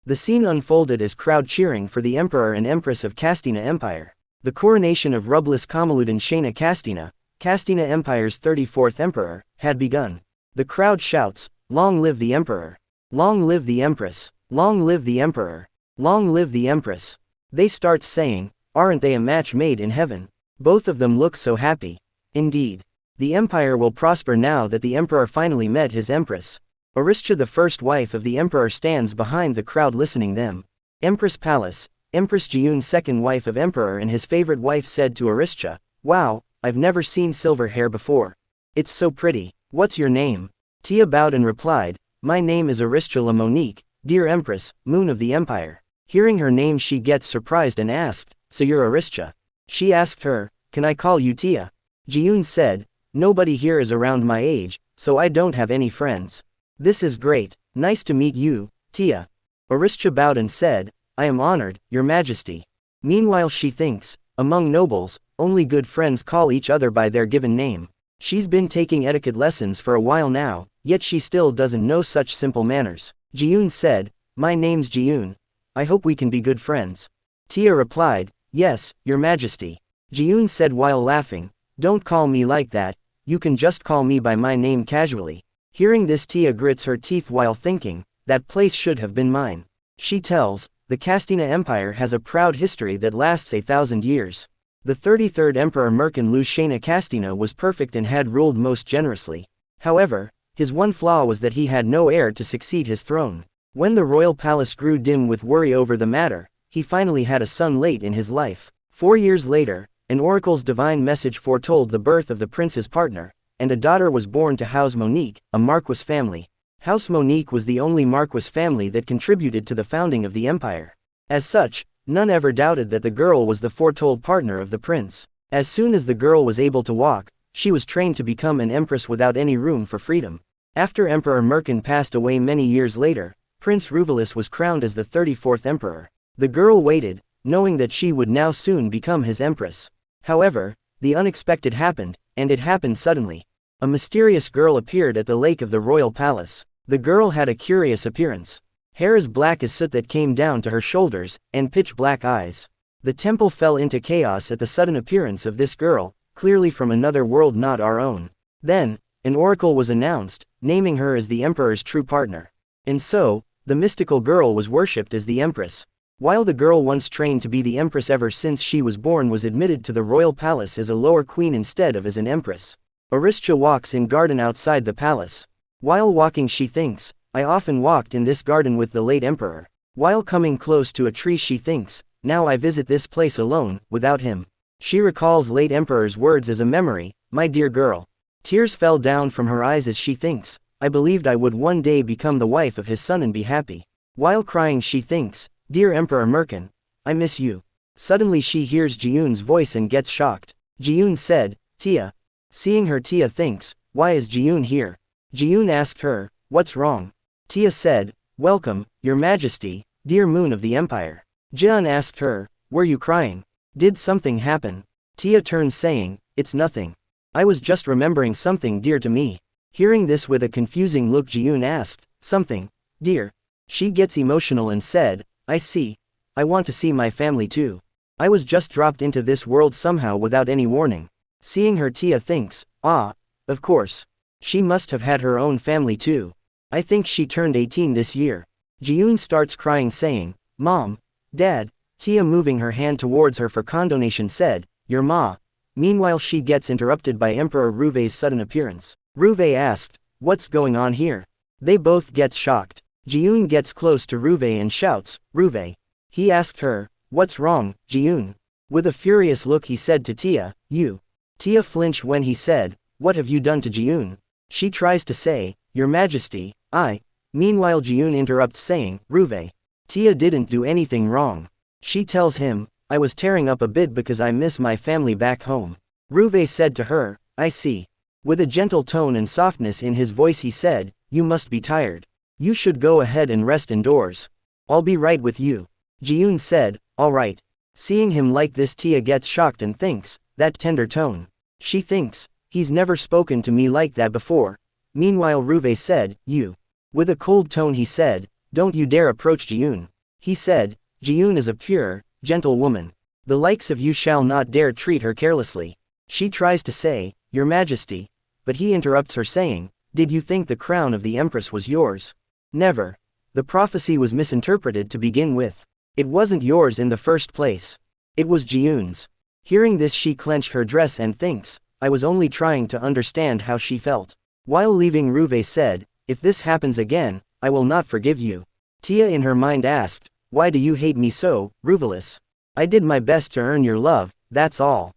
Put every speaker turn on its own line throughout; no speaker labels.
The scene unfolded as crowd cheering for the emperor and empress of Castina Empire. The coronation of Rublus Kamaludan Shana Castina, Castina Empire's 34th emperor, had begun. The crowd shouts, "Long live the emperor! Long live the empress! Long live the emperor! Long live the empress!" They start saying, "Aren't they a match made in heaven? Both of them look so happy." Indeed. The empire will prosper now that the emperor finally met his empress. Aristia, the first wife of the emperor, stands behind the crowd listening them. Empress Palace. Empress Jiyun, second wife of emperor and his favorite wife, said to Aristia, "Wow, I've never seen silver hair before. It's so pretty. What's your name?" Tia bowed and replied, "My name is Aristia La Monique, dear empress, moon of the empire." Hearing her name, she gets surprised and asked, "So you're Aristia?" She asked her, "Can I call you Tia?" Jiyun said, "Nobody here is around my age, so I don't have any friends." "This is great. Nice to meet you, Tia." Aristia bowed and said, "I am honored, your majesty." Meanwhile she thinks, among nobles, only good friends call each other by their given name. She's been taking etiquette lessons for a while now, yet she still doesn't know such simple manners. Jiyun said, "My name's Jiyun. I hope we can be good friends." Tia replied, "Yes, your majesty." Jiyun said while laughing, "Don't call me like that, you can just call me by my name casually." Hearing this, Tia grits her teeth while thinking, that place should have been mine. She tells, the Castina Empire has a proud history that lasts 1,000 years. The 33rd Emperor Merkin Lu Shana Castina was perfect and had ruled most generously. However, his one flaw was that he had no heir to succeed his throne. When the royal palace grew dim with worry over the matter, he finally had a son late in his life. 4 years later, an oracle's divine message foretold the birth of the prince's partner, and a daughter was born to House Monique, a Marquis family. House Monique was the only Marquis family that contributed to the founding of the empire. As such, none ever doubted that the girl was the foretold partner of the prince. As soon as the girl was able to walk, she was trained to become an empress without any room for freedom. After Emperor Merkin passed away many years later, Prince Ruvulus was crowned as the 34th emperor. The girl waited, knowing that she would now soon become his empress. However, the unexpected happened, and it happened suddenly. A mysterious girl appeared at the lake of the royal palace. The girl had a curious appearance. Hair as black as soot that came down to her shoulders, and pitch black eyes. The temple fell into chaos at the sudden appearance of this girl, clearly from another world not our own. Then, an oracle was announced, naming her as the emperor's true partner. And so, the mystical girl was worshipped as the empress. While the girl, once trained to be the empress ever since she was born, was admitted to the royal palace as a lower queen instead of as an empress. Aristia walks in garden outside the palace. While walking she thinks, "I often walked in this garden with the late emperor." While coming close to a tree she thinks, "Now I visit this place alone, without him." She recalls late emperor's words as a memory, "My dear girl." Tears fell down from her eyes as she thinks, "I believed I would one day become the wife of his son and be happy." While crying she thinks, "Dear Emperor Merkin, I miss you." Suddenly she hears Jiyun's voice and gets shocked. Jiyun said, "Tia." Seeing her, Tia thinks, "Why is Jiyun here?" Jiyun asked her, "What's wrong?" Tia said, "Welcome, your majesty, dear moon of the empire." Jiyun asked her, "Were you crying? Did something happen?" Tia turns saying, "It's nothing. I was just remembering something dear to me." Hearing this with a confusing look, Jiyun asked, "Something, dear?" She gets emotional and said, "I see. I want to see my family too. I was just dropped into this world somehow without any warning." Seeing her, Tia thinks, "Ah, of course. She must have had her own family too. I think she turned 18 this year." Jiyun starts crying saying, "Mom, Dad." Tia, moving her hand towards her for condonation, said, "Your ma." Meanwhile she gets interrupted by Emperor Ruve's sudden appearance. Ruve asked, "What's going on here?" They both get shocked. Jiyun gets close to Ruve and shouts, "Ruve." He asked her, "What's wrong, Jiyun?" With a furious look he said to Tia, "You." Tia flinched when he said, "What have you done to Jiyun?" She tries to say, "Your Majesty, I." Meanwhile Jiyun interrupts saying, "Ruve. Tia didn't do anything wrong." She tells him, "I was tearing up a bit because I miss my family back home." Ruve said to her, "I see." With a gentle tone and softness in his voice he said, "You must be tired. You should go ahead and rest indoors. I'll be right with you." Jiyun said, "All right." Seeing him like this, Tia gets shocked and thinks, that tender tone. She thinks, "He's never spoken to me like that before." Meanwhile Ruve said, "You." With a cold tone he said, Don't you dare approach Jiyun. He said, Jiyun is a pure, gentle woman. The likes of you shall not dare treat her carelessly. She tries to say, Your Majesty, but he interrupts her saying, Did you think the crown of the Empress was yours? Never. The prophecy was misinterpreted to begin with. It wasn't yours in the first place. It was Jiyun's. Hearing this, she clenched her dress and thinks, I was only trying to understand how she felt. While leaving, Ruve said, If this happens again, I will not forgive you. Tia in her mind asked, Why do you hate me so, Ruvelis? I did my best to earn your love, that's all.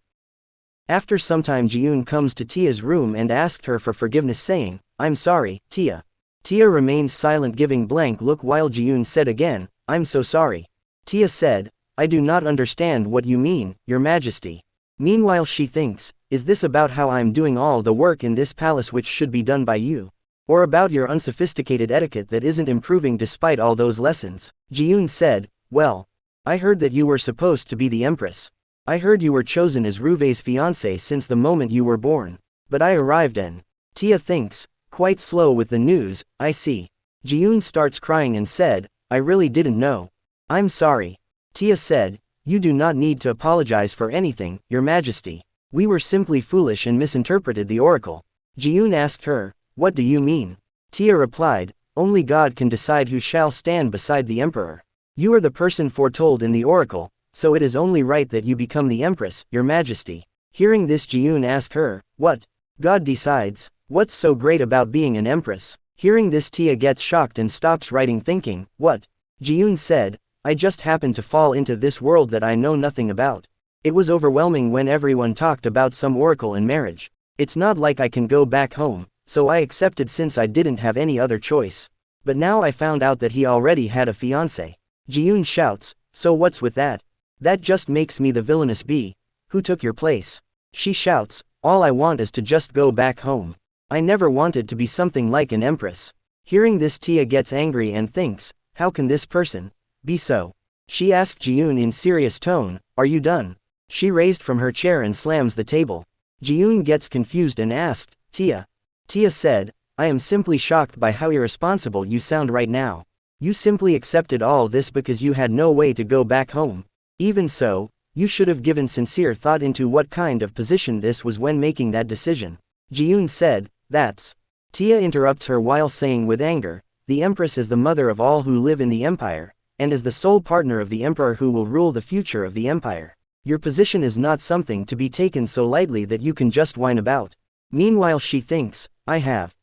After some time, Jiyun comes to Tia's room and asked her for forgiveness, saying, I'm sorry, Tia. Tia remains silent, giving blank look while Jiyun said again, I'm so sorry. Tia said, I do not understand what you mean, Your Majesty. Meanwhile, she thinks, Is this about how I'm doing all the work in this palace which should be done by you? Or about your unsophisticated etiquette that isn't improving despite all those lessons? Jiyun said, Well, I heard that you were supposed to be the Empress. I heard you were chosen as Ruve's fiancé since the moment you were born. But I arrived and Tia thinks, quite slow with the news, I see. Jiyun starts crying and said, I really didn't know. I'm sorry. Tia said, You do not need to apologize for anything, Your Majesty. We were simply foolish and misinterpreted the oracle. Jiyun asked her, What do you mean? Tia replied, Only God can decide who shall stand beside the Emperor. You are the person foretold in the oracle, so it is only right that you become the Empress, Your Majesty. Hearing this, Jiyun asked her, What? God decides? What's so great about being an Empress? Hearing this, Tia gets shocked and stops writing, thinking, What? Jiyun said, I just happened to fall into this world that I know nothing about. It was overwhelming when everyone talked about some oracle and marriage. It's not like I can go back home, so I accepted since I didn't have any other choice. But now I found out that he already had a fiancé. Jiyun shouts, So what's with that? That just makes me the villainous bee. Who took your place? She shouts, All I want is to just go back home. I never wanted to be something like an empress. Hearing this, Tia gets angry and thinks, How can this person be so? She asked Jiyun in serious tone, Are you done? She raised from her chair and slams the table. Jiyun gets confused and asked, Tia. Tia said, I am simply shocked by how irresponsible you sound right now. You simply accepted all this because you had no way to go back home. Even so, you should have given sincere thought into what kind of position this was when making that decision. Jiyun said, That's. Tia interrupts her while saying with anger, The Empress is the mother of all who live in the Empire, and is the sole partner of the Emperor who will rule the future of the Empire. Your position is not something to be taken so lightly that you can just whine about. Meanwhile, she thinks, I have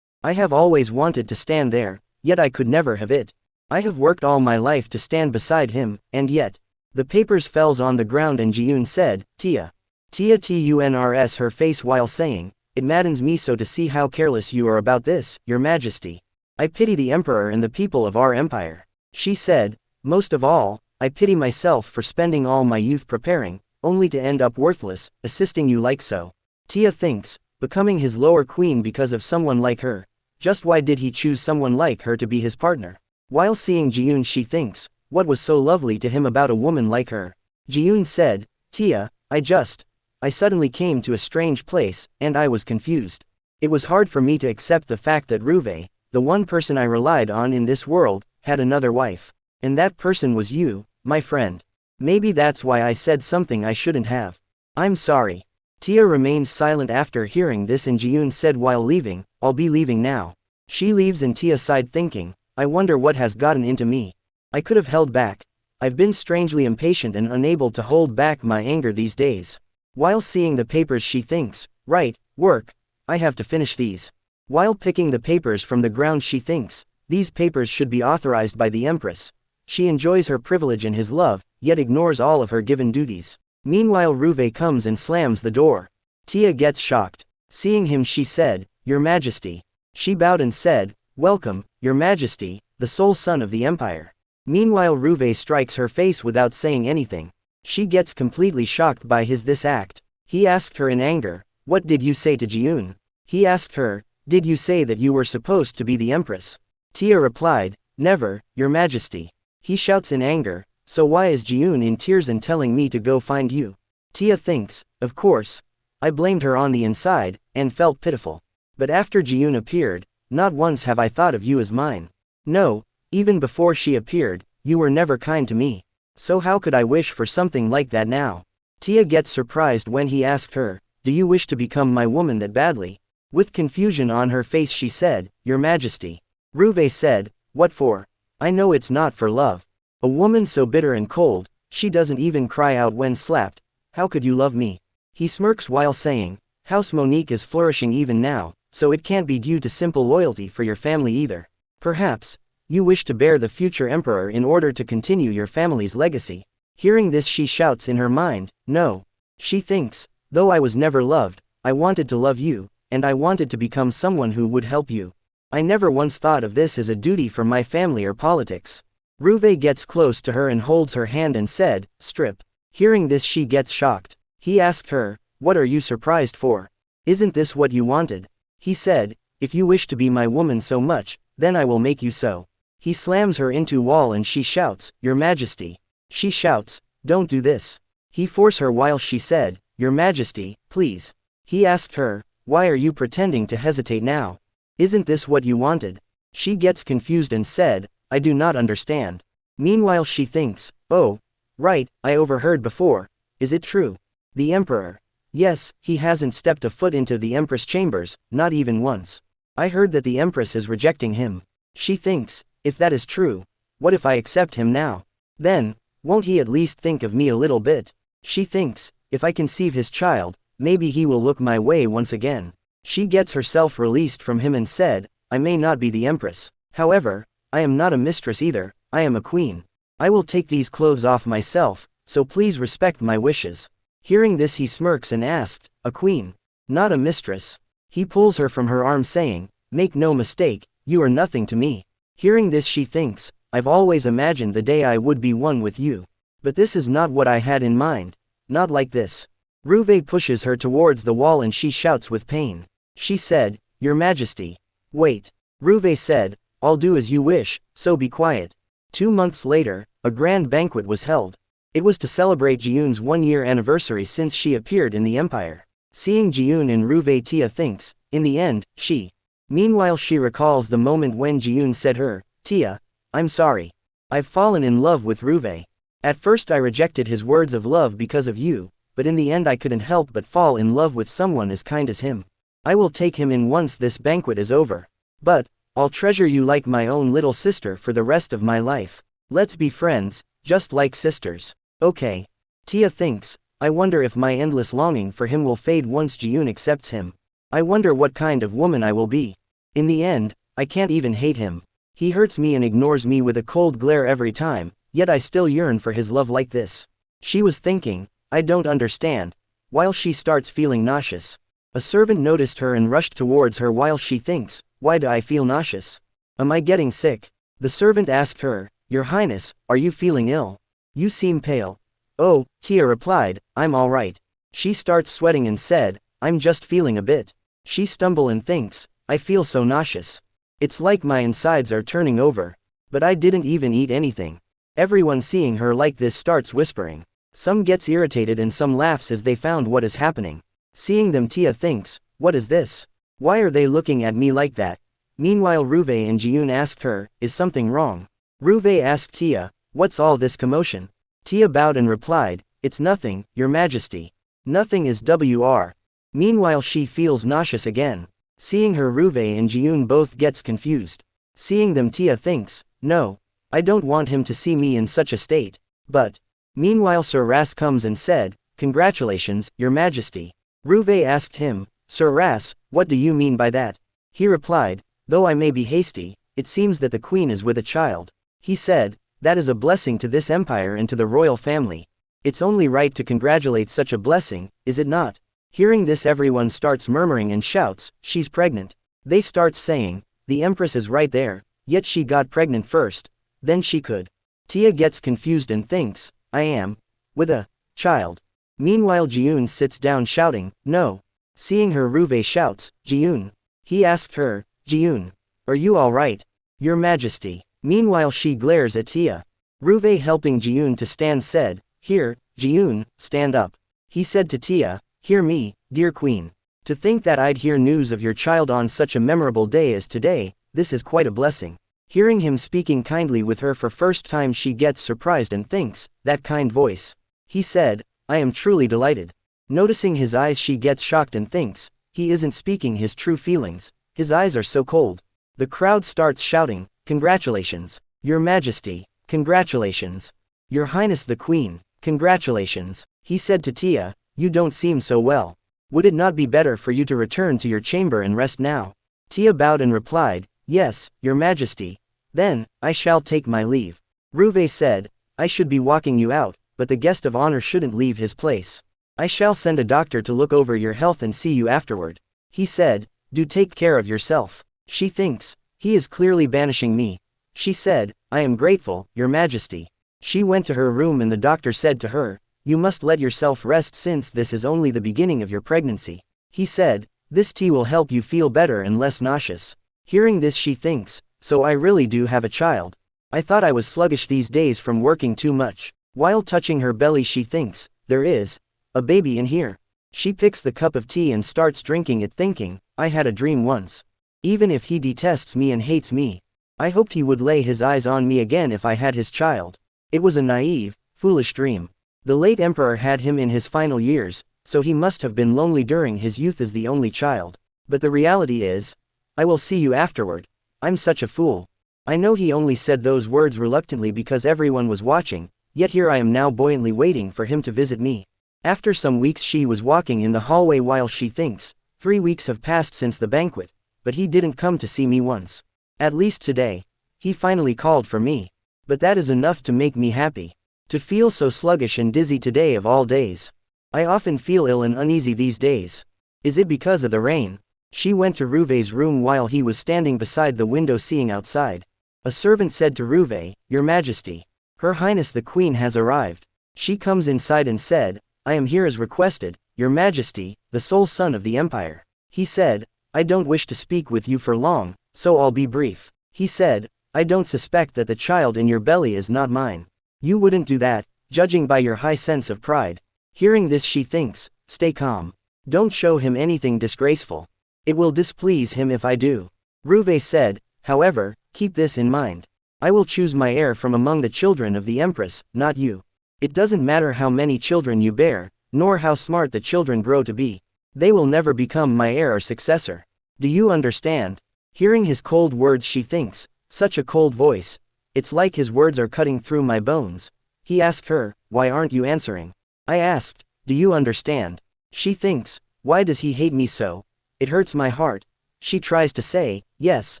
always wanted to stand there, yet I could never have it. I have worked all my life to stand beside him, and yet. The papers fells on the ground and Jiyun said, Tia. Tia tunrs her face while saying, It maddens me so to see how careless you are about this, Your Majesty. I pity the Emperor and the people of our empire. She said, Most of all, I pity myself for spending all my youth preparing, only to end up worthless, assisting you like so. Tia thinks, becoming his lower queen because of someone like her. Just why did he choose someone like her to be his partner? While seeing Jiyun, she thinks, what was so lovely to him about a woman like her? Jiyun said, Tia, I suddenly came to a strange place, and I was confused. It was hard for me to accept the fact that Ruve, the one person I relied on in this world, had another wife. And that person was you, my friend. Maybe that's why I said something I shouldn't have. I'm sorry. Tia remained silent after hearing this, and Jiyun said while leaving, I'll be leaving now. She leaves and Tia sighed, thinking, I wonder what has gotten into me. I could have held back. I've been strangely impatient and unable to hold back my anger these days. While seeing the papers, she thinks, right, work. I have to finish these. While picking the papers from the ground, she thinks, these papers should be authorized by the Empress. She enjoys her privilege and his love, yet ignores all of her given duties. Meanwhile, Ruve comes and slams the door. Tia gets shocked. Seeing him, she said, Your Majesty. She bowed and said, Welcome, Your Majesty, the sole son of the Empire. Meanwhile, Ruve strikes her face without saying anything. She gets completely shocked by this act. He asked her in anger, What did you say to Jiyun? He asked her, Did you say that you were supposed to be the Empress? Tia replied, Never, Your Majesty. He shouts in anger, So why is Jiyun in tears and telling me to go find you? Tia thinks, Of course. I blamed her on the inside, and felt pitiful. But after Jiyun appeared, not once have I thought of you as mine. No, Even before she appeared, you were never kind to me. So how could I wish for something like that now? Tia gets surprised when he asked her, do you wish to become my woman that badly? With confusion on her face she said, Your Majesty. Ruve said, what for? I know it's not for love. A woman so bitter and cold, she doesn't even cry out when slapped. How could you love me? He smirks while saying, House Monique is flourishing even now, so it can't be due to simple loyalty for your family either. Perhaps you wish to bear the future emperor in order to continue your family's legacy. Hearing this she shouts in her mind, no. She thinks, though I was never loved, I wanted to love you, and I wanted to become someone who would help you. I never once thought of this as a duty for my family or politics. Ruve gets close to her and holds her hand and said, strip. Hearing this she gets shocked. He asked her, what are you surprised for? Isn't this what you wanted? He said, if you wish to be my woman so much, then I will make you so. He slams her into wall and she shouts, Your Majesty. She shouts, don't do this. He forced her while she said, Your Majesty, please. He asked her, why are you pretending to hesitate now? Isn't this what you wanted? She gets confused and said, I do not understand. Meanwhile she thinks, oh, right, I overheard before. Is it true? The Emperor. Yes, he hasn't stepped a foot into the Empress chambers, not even once. I heard that the Empress is rejecting him. She thinks, if that is true, what if I accept him now? Then, won't he at least think of me a little bit? She thinks, if I conceive his child, maybe he will look my way once again. She gets herself released from him and said, I may not be the Empress. However, I am not a mistress either, I am a queen. I will take these clothes off myself, so please respect my wishes. Hearing this he smirks and asked, a queen, not a mistress. He pulls her from her arm saying, make no mistake, you are nothing to me. Hearing this she thinks, I've always imagined the day I would be one with you. But this is not what I had in mind. Not like this. Ruve pushes her towards the wall and she shouts with pain. She said, Your Majesty. Wait. Ruve said, I'll do as you wish, so be quiet. 2 months later, a grand banquet was held. It was to celebrate Jiyun's 1-year anniversary since she appeared in the Empire. Seeing Jiyun and Ruve, Tia thinks, in the end, she. Meanwhile she recalls the moment when Jiyun said her, Tia, I'm sorry. I've fallen in love with Ruve. At first I rejected his words of love because of you, but in the end I couldn't help but fall in love with someone as kind as him. I will take him in once this banquet is over. But, I'll treasure you like my own little sister for the rest of my life. Let's be friends, just like sisters. Okay. Tia thinks, I wonder if my endless longing for him will fade once Jiyun accepts him. I wonder what kind of woman I will be. In the end, I can't even hate him. He hurts me and ignores me with a cold glare every time, yet I still yearn for his love like this. She was thinking, I don't understand, while she starts feeling nauseous. A servant noticed her and rushed towards her while she thinks, why do I feel nauseous? Am I getting sick? The servant asked her, Your Highness, are you feeling ill? You seem pale. Oh, Tia replied, I'm all right. She starts sweating and said, I'm just feeling a bit. She stumbles and thinks, I feel so nauseous. It's like my insides are turning over. But I didn't even eat anything. Everyone seeing her like this starts whispering. Some gets irritated and some laughs as they found what is happening. Seeing them Tia thinks, what is this? Why are they looking at me like that? Meanwhile Ruve and Jiyun asked her, is something wrong? Ruve asked Tia, what's all this commotion? Tia bowed and replied, it's nothing, Your Majesty. Nothing is WR. Meanwhile she feels nauseous again. Seeing her Ruve and Jiyun both gets confused. Seeing them Tia thinks, no. I don't want him to see me in such a state. But. Meanwhile Sir Ras comes and said, congratulations, Your Majesty. Ruve asked him, Sir Ras, what do you mean by that? He replied, though I may be hasty, it seems that the queen is with a child. He said, that is a blessing to this empire and to the royal family. It's only right to congratulate such a blessing, is it not? Hearing this everyone starts murmuring and shouts, she's pregnant. They start saying, the Empress is right there, yet she got pregnant first, then she could. Tia gets confused and thinks, I am. With a child. Meanwhile Jiyun sits down shouting, no. Seeing her Ruve shouts, Jiyun. He asked her, Jiyun. Are you alright? Your Majesty. Meanwhile she glares at Tia. Ruve helping Jiyun to stand said, here, Jiyun, stand up. He said to Tia, hear me, dear queen. To think that I'd hear news of your child on such a memorable day as today, this is quite a blessing. Hearing him speaking kindly with her for first time, she gets surprised and thinks, that kind voice. He said, I am truly delighted. Noticing his eyes, she gets shocked and thinks, he isn't speaking his true feelings, his eyes are so cold. The crowd starts shouting, congratulations, Your Majesty, congratulations, Your Highness the Queen, congratulations. He said to Tia, you don't seem so well. Would it not be better for you to return to your chamber and rest now? Tia bowed and replied, yes, Your Majesty. Then, I shall take my leave. Ruve said, I should be walking you out, but the guest of honor shouldn't leave his place. I shall send a doctor to look over your health and see you afterward. He said, do take care of yourself. She thinks, he is clearly banishing me. She said, I am grateful, Your Majesty. She went to her room and the doctor said to her, you must let yourself rest since this is only the beginning of your pregnancy. He said, this tea will help you feel better and less nauseous. Hearing this, she thinks, so I really do have a child. I thought I was sluggish these days from working too much. While touching her belly, she thinks, there is a baby in here. She picks the cup of tea and starts drinking it, thinking, I had a dream once. Even if he detests me and hates me, I hoped he would lay his eyes on me again if I had his child. It was a naive, foolish dream. The late emperor had him in his final years, so he must have been lonely during his youth as the only child. But the reality is, I will see you afterward. I'm such a fool. I know he only said those words reluctantly because everyone was watching, yet here I am now buoyantly waiting for him to visit me. After some weeks, she was walking in the hallway while she thinks, 3 weeks have passed since the banquet, but he didn't come to see me once. At least today, he finally called for me. But that is enough to make me happy. To feel so sluggish and dizzy today of all days. I often feel ill and uneasy these days. Is it because of the rain? She went to Ruve's room while he was standing beside the window seeing outside. A servant said to Ruve, Your Majesty, Her Highness the Queen has arrived. She comes inside and said, I am here as requested, Your Majesty, the sole son of the Empire. He said, I don't wish to speak with you for long, so I'll be brief. He said, I don't suspect that the child in your belly is not mine. You wouldn't do that, judging by your high sense of pride. Hearing this, she thinks, stay calm. Don't show him anything disgraceful. It will displease him if I do. Ruve said, however, keep this in mind. I will choose my heir from among the children of the Empress, not you. It doesn't matter how many children you bear, nor how smart the children grow to be. They will never become my heir or successor. Do you understand? Hearing his cold words, she thinks, such a cold voice. It's like his words are cutting through my bones. He asked her, why aren't you answering? I asked, do you understand? She thinks, why does he hate me so? It hurts my heart. She tries to say, yes,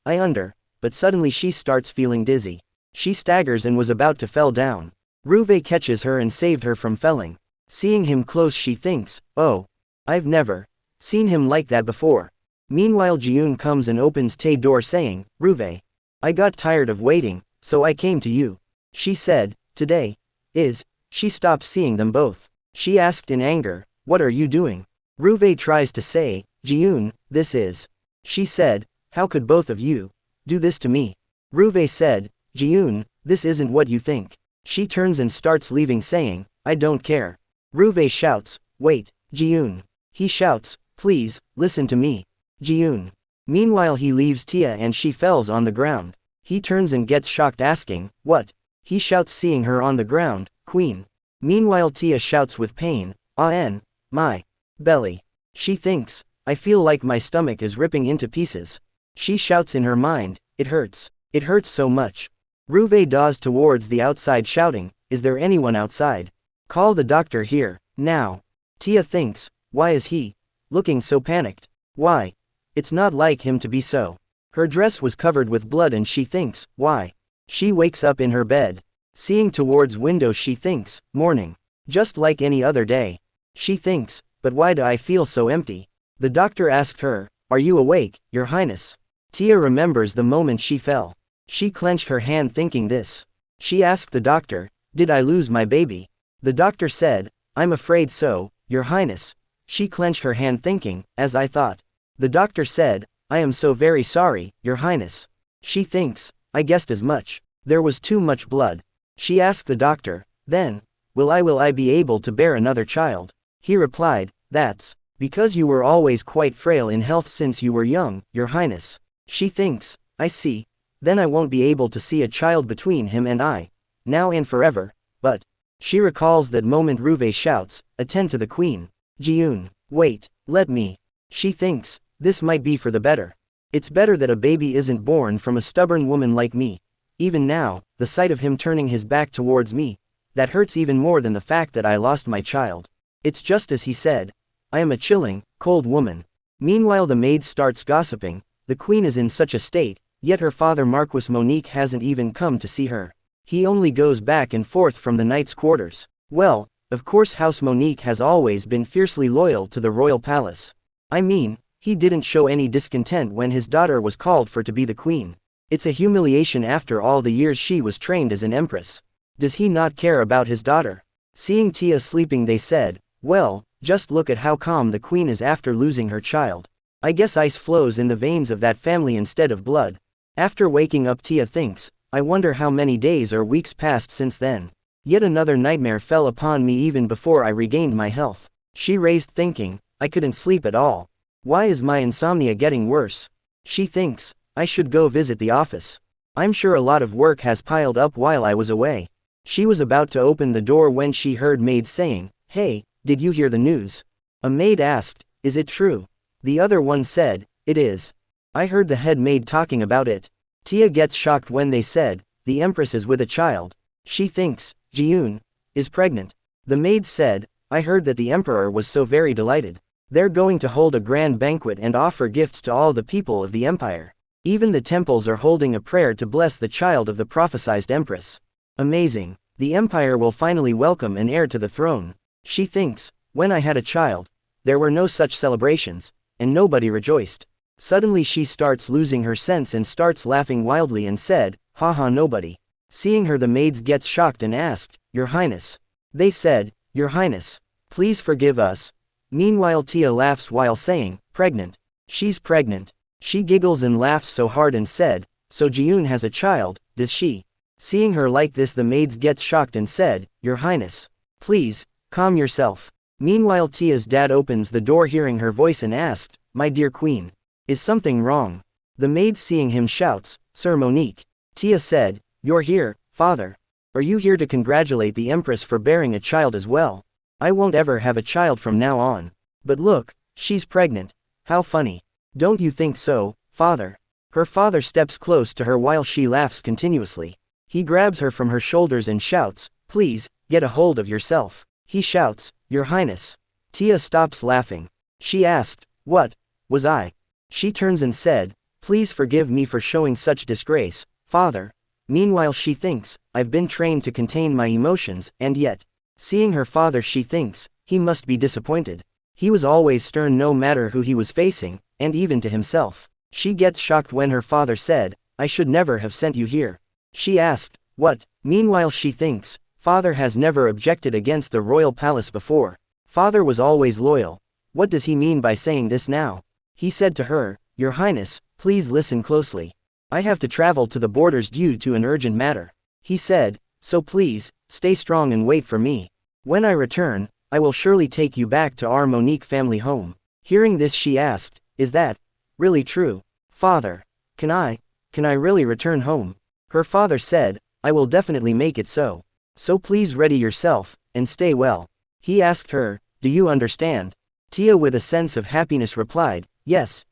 but suddenly she starts feeling dizzy. She staggers and was about to fall down. Ruve catches her and saved her from falling. Seeing him close, she thinks, oh, I've never seen him like that before. Meanwhile, Jiyoon comes and opens Tae's door saying, Ruve, I got tired of waiting, so I came to you. She said, today is. She stopped seeing them both. She asked in anger, what are you doing? Ruve tries to say, Jiyoon, this is. She said, how could both of you do this to me? Ruve said, Jiyoon, this isn't what you think. She turns and starts leaving saying, I don't care. Ruve shouts, wait, Jiyoon. He shouts, please, listen to me. Jiyoon. Meanwhile, he leaves Tia and she falls on the ground. He turns and gets shocked asking, what? He shouts seeing her on the ground, Queen. Meanwhile, Tia shouts with pain, my belly. She thinks, I feel like my stomach is ripping into pieces. She shouts in her mind, it hurts. It hurts so much. Ruve dawes towards the outside shouting, is there anyone outside? Call the doctor here, now. Tia thinks, why is he looking so panicked? Why? It's not like him to be so. Her dress was covered with blood and she thinks, why? She wakes up in her bed. Seeing towards window, she thinks, morning. Just like any other day. She thinks, but why do I feel so empty? The doctor asked her, are you awake, Your Highness? Tia remembers the moment she fell. She clenched her hand thinking this. She asked the doctor, did I lose my baby? The doctor said, I'm afraid so, Your Highness. She clenched her hand thinking, as I thought. The doctor said, I am so very sorry, Your Highness. She thinks, I guessed as much. There was too much blood. She asked the doctor, then, will I be able to bear another child? He replied, that's because you were always quite frail in health since you were young, Your Highness. She thinks, I see. Then I won't be able to see a child between him and I, now and forever, but. She recalls that moment. Ruve shouts, attend to the queen. Ji-yoon, wait, let me. She thinks, this might be for the better. It's better that a baby isn't born from a stubborn woman like me. Even now, the sight of him turning his back towards me, that hurts even more than the fact that I lost my child. It's just as he said. I am a chilling, cold woman. Meanwhile the maid starts gossiping. The queen is in such a state, yet her father Marquis Monique hasn't even come to see her. He only goes back and forth from the knight's quarters. Well, of course House Monique has always been fiercely loyal to the royal palace. I mean, he didn't show any discontent when his daughter was called for to be the queen. It's a humiliation after all the years she was trained as an empress. Does he not care about his daughter? Seeing Tia sleeping they said, well, just look at how calm the queen is after losing her child. I guess ice flows in the veins of that family instead of blood. After waking up Tia thinks, I wonder how many days or weeks passed since then. Yet another nightmare fell upon me even before I regained my health. She raised thinking, I couldn't sleep at all. Why is my insomnia getting worse? She thinks, I should go visit the office. I'm sure a lot of work has piled up while I was away. She was about to open the door when she heard maids saying, hey, did you hear the news? A maid asked, is it true? The other one said, it is. I heard the head maid talking about it. Tia gets shocked when they said, the empress is with a child. She thinks, Ji-yoon is pregnant. The maid said, I heard that the emperor was so very delighted. They're going to hold a grand banquet and offer gifts to all the people of the empire. Even the temples are holding a prayer to bless the child of the prophesied empress. Amazing. The empire will finally welcome an heir to the throne. She thinks, when I had a child, there were no such celebrations, and nobody rejoiced. Suddenly she starts losing her sense and starts laughing wildly and said, haha nobody. Seeing her the maids gets shocked and asked, Your Highness. They said, Your Highness, please forgive us. Meanwhile Tia laughs while saying, pregnant. She's pregnant. She giggles and laughs so hard and said, so Ji-yoon has a child, does she? Seeing her like this the maids gets shocked and said, Your Highness, please, calm yourself. Meanwhile Tia's dad opens the door hearing her voice and asked, my dear queen. Is something wrong? The maid seeing him shouts, Sir Monique. Tia said, you're here, father. Are you here to congratulate the empress for bearing a child as well? I won't ever have a child from now on. But look, she's pregnant. How funny. Don't you think so, father? Her father steps close to her while she laughs continuously. He grabs her from her shoulders and shouts, please, get a hold of yourself. He shouts, Your Highness. Tia stops laughing. She asked, what was I? She turns and said, please forgive me for showing such disgrace, father. Meanwhile she thinks, I've been trained to contain my emotions, and yet, seeing her father she thinks, he must be disappointed. He was always stern no matter who he was facing, and even to himself. She gets shocked when her father said, I should never have sent you here. She asked, what? Meanwhile she thinks, father has never objected against the royal palace before. Father was always loyal. What does he mean by saying this now? He said to her, Your Highness, please listen closely. I have to travel to the borders due to an urgent matter. He said, so please, stay strong and wait for me. When I return, I will surely take you back to our Monique family home. Hearing this she asked, is that really true? Father, can I really return home? Her father said, I will definitely make it so. So please ready yourself, and stay well. He asked her, do you understand? Tia with a sense of happiness replied, yes,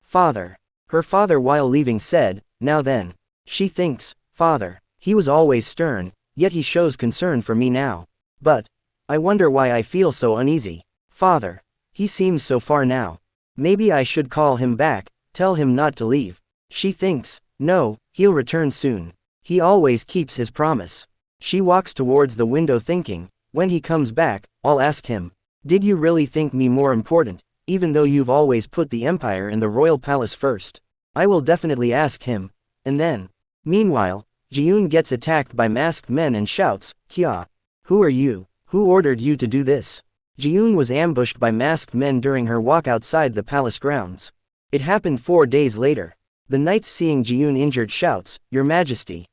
father. Her father while leaving said, now then. She thinks, father, he was always stern, yet he shows concern for me now. But, I wonder why I feel so uneasy. Father, he seems so far now. Maybe I should call him back, tell him not to leave. She thinks, no, he'll return soon. He always keeps his promise. She walks towards the window thinking, when he comes back, I'll ask him. Did you really think me more important, even though you've always put the empire and the royal palace first? I will definitely ask him, and then. Meanwhile, Ji-yoon gets attacked by masked men and shouts, Kya. Who are you? Who ordered you to do this? Ji-yoon was ambushed by masked men during her walk outside the palace grounds. It happened 4 days later. The knights seeing Ji-yoon injured shouts, Your Majesty.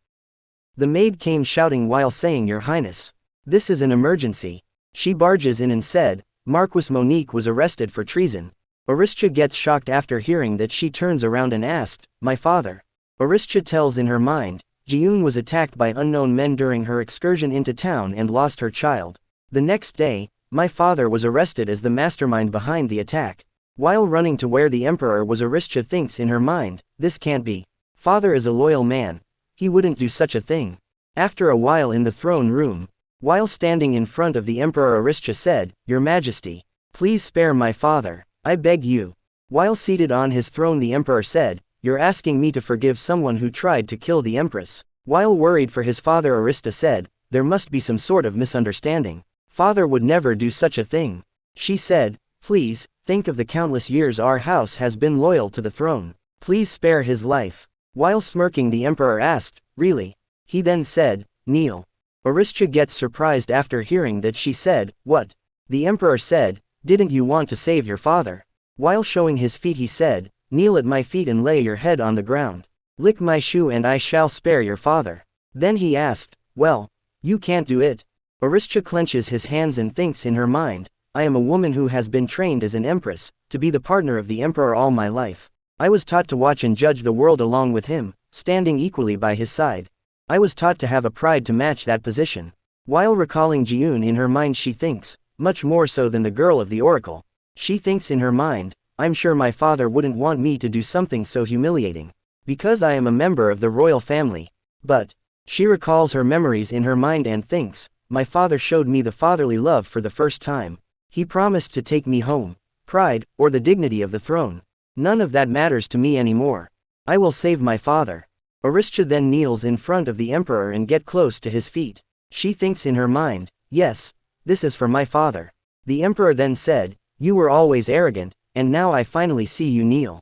The maid came shouting while saying Your Highness. This is an emergency. She barges in and said, Marquis Monique was arrested for treason. Aristia gets shocked after hearing that she turns around and asked, my father. Aristia tells in her mind, Jiyoon was attacked by unknown men during her excursion into town and lost her child. The next day, my father was arrested as the mastermind behind the attack. While running to where the emperor was, Aristia thinks in her mind, this can't be. Father is a loyal man. He wouldn't do such a thing. After a while in the throne room, while standing in front of the emperor, Aristia said, Your Majesty, please spare my father, I beg you. While seated on his throne, the emperor said, You're asking me to forgive someone who tried to kill the empress. While worried for his father, Aristia said, There must be some sort of misunderstanding. Father would never do such a thing. She said, Please, think of the countless years our house has been loyal to the throne. Please spare his life. While smirking, the emperor asked, Really? He then said, Kneel. Aristia gets surprised after hearing that she said, What? The emperor said, Didn't you want to save your father? While showing his feet, he said, Kneel at my feet and lay your head on the ground. Lick my shoe and I shall spare your father. Then he asked, Well, you can't do it. Aristia clenches his hands and thinks in her mind, I am a woman who has been trained as an empress, to be the partner of the emperor all my life. I was taught to watch and judge the world along with him, standing equally by his side. I was taught to have a pride to match that position. While recalling Jiyoon in her mind, she thinks, much more so than the girl of the oracle. She thinks in her mind, I'm sure my father wouldn't want me to do something so humiliating. Because I am a member of the royal family. But, she recalls her memories in her mind and thinks, my father showed me the fatherly love for the first time. He promised to take me home. Pride, or the dignity of the throne. None of that matters to me anymore. I will save my father. Aristia then kneels in front of the emperor and get close to his feet. She thinks in her mind, yes, this is for my father. The emperor then said, You were always arrogant, and now I finally see you kneel.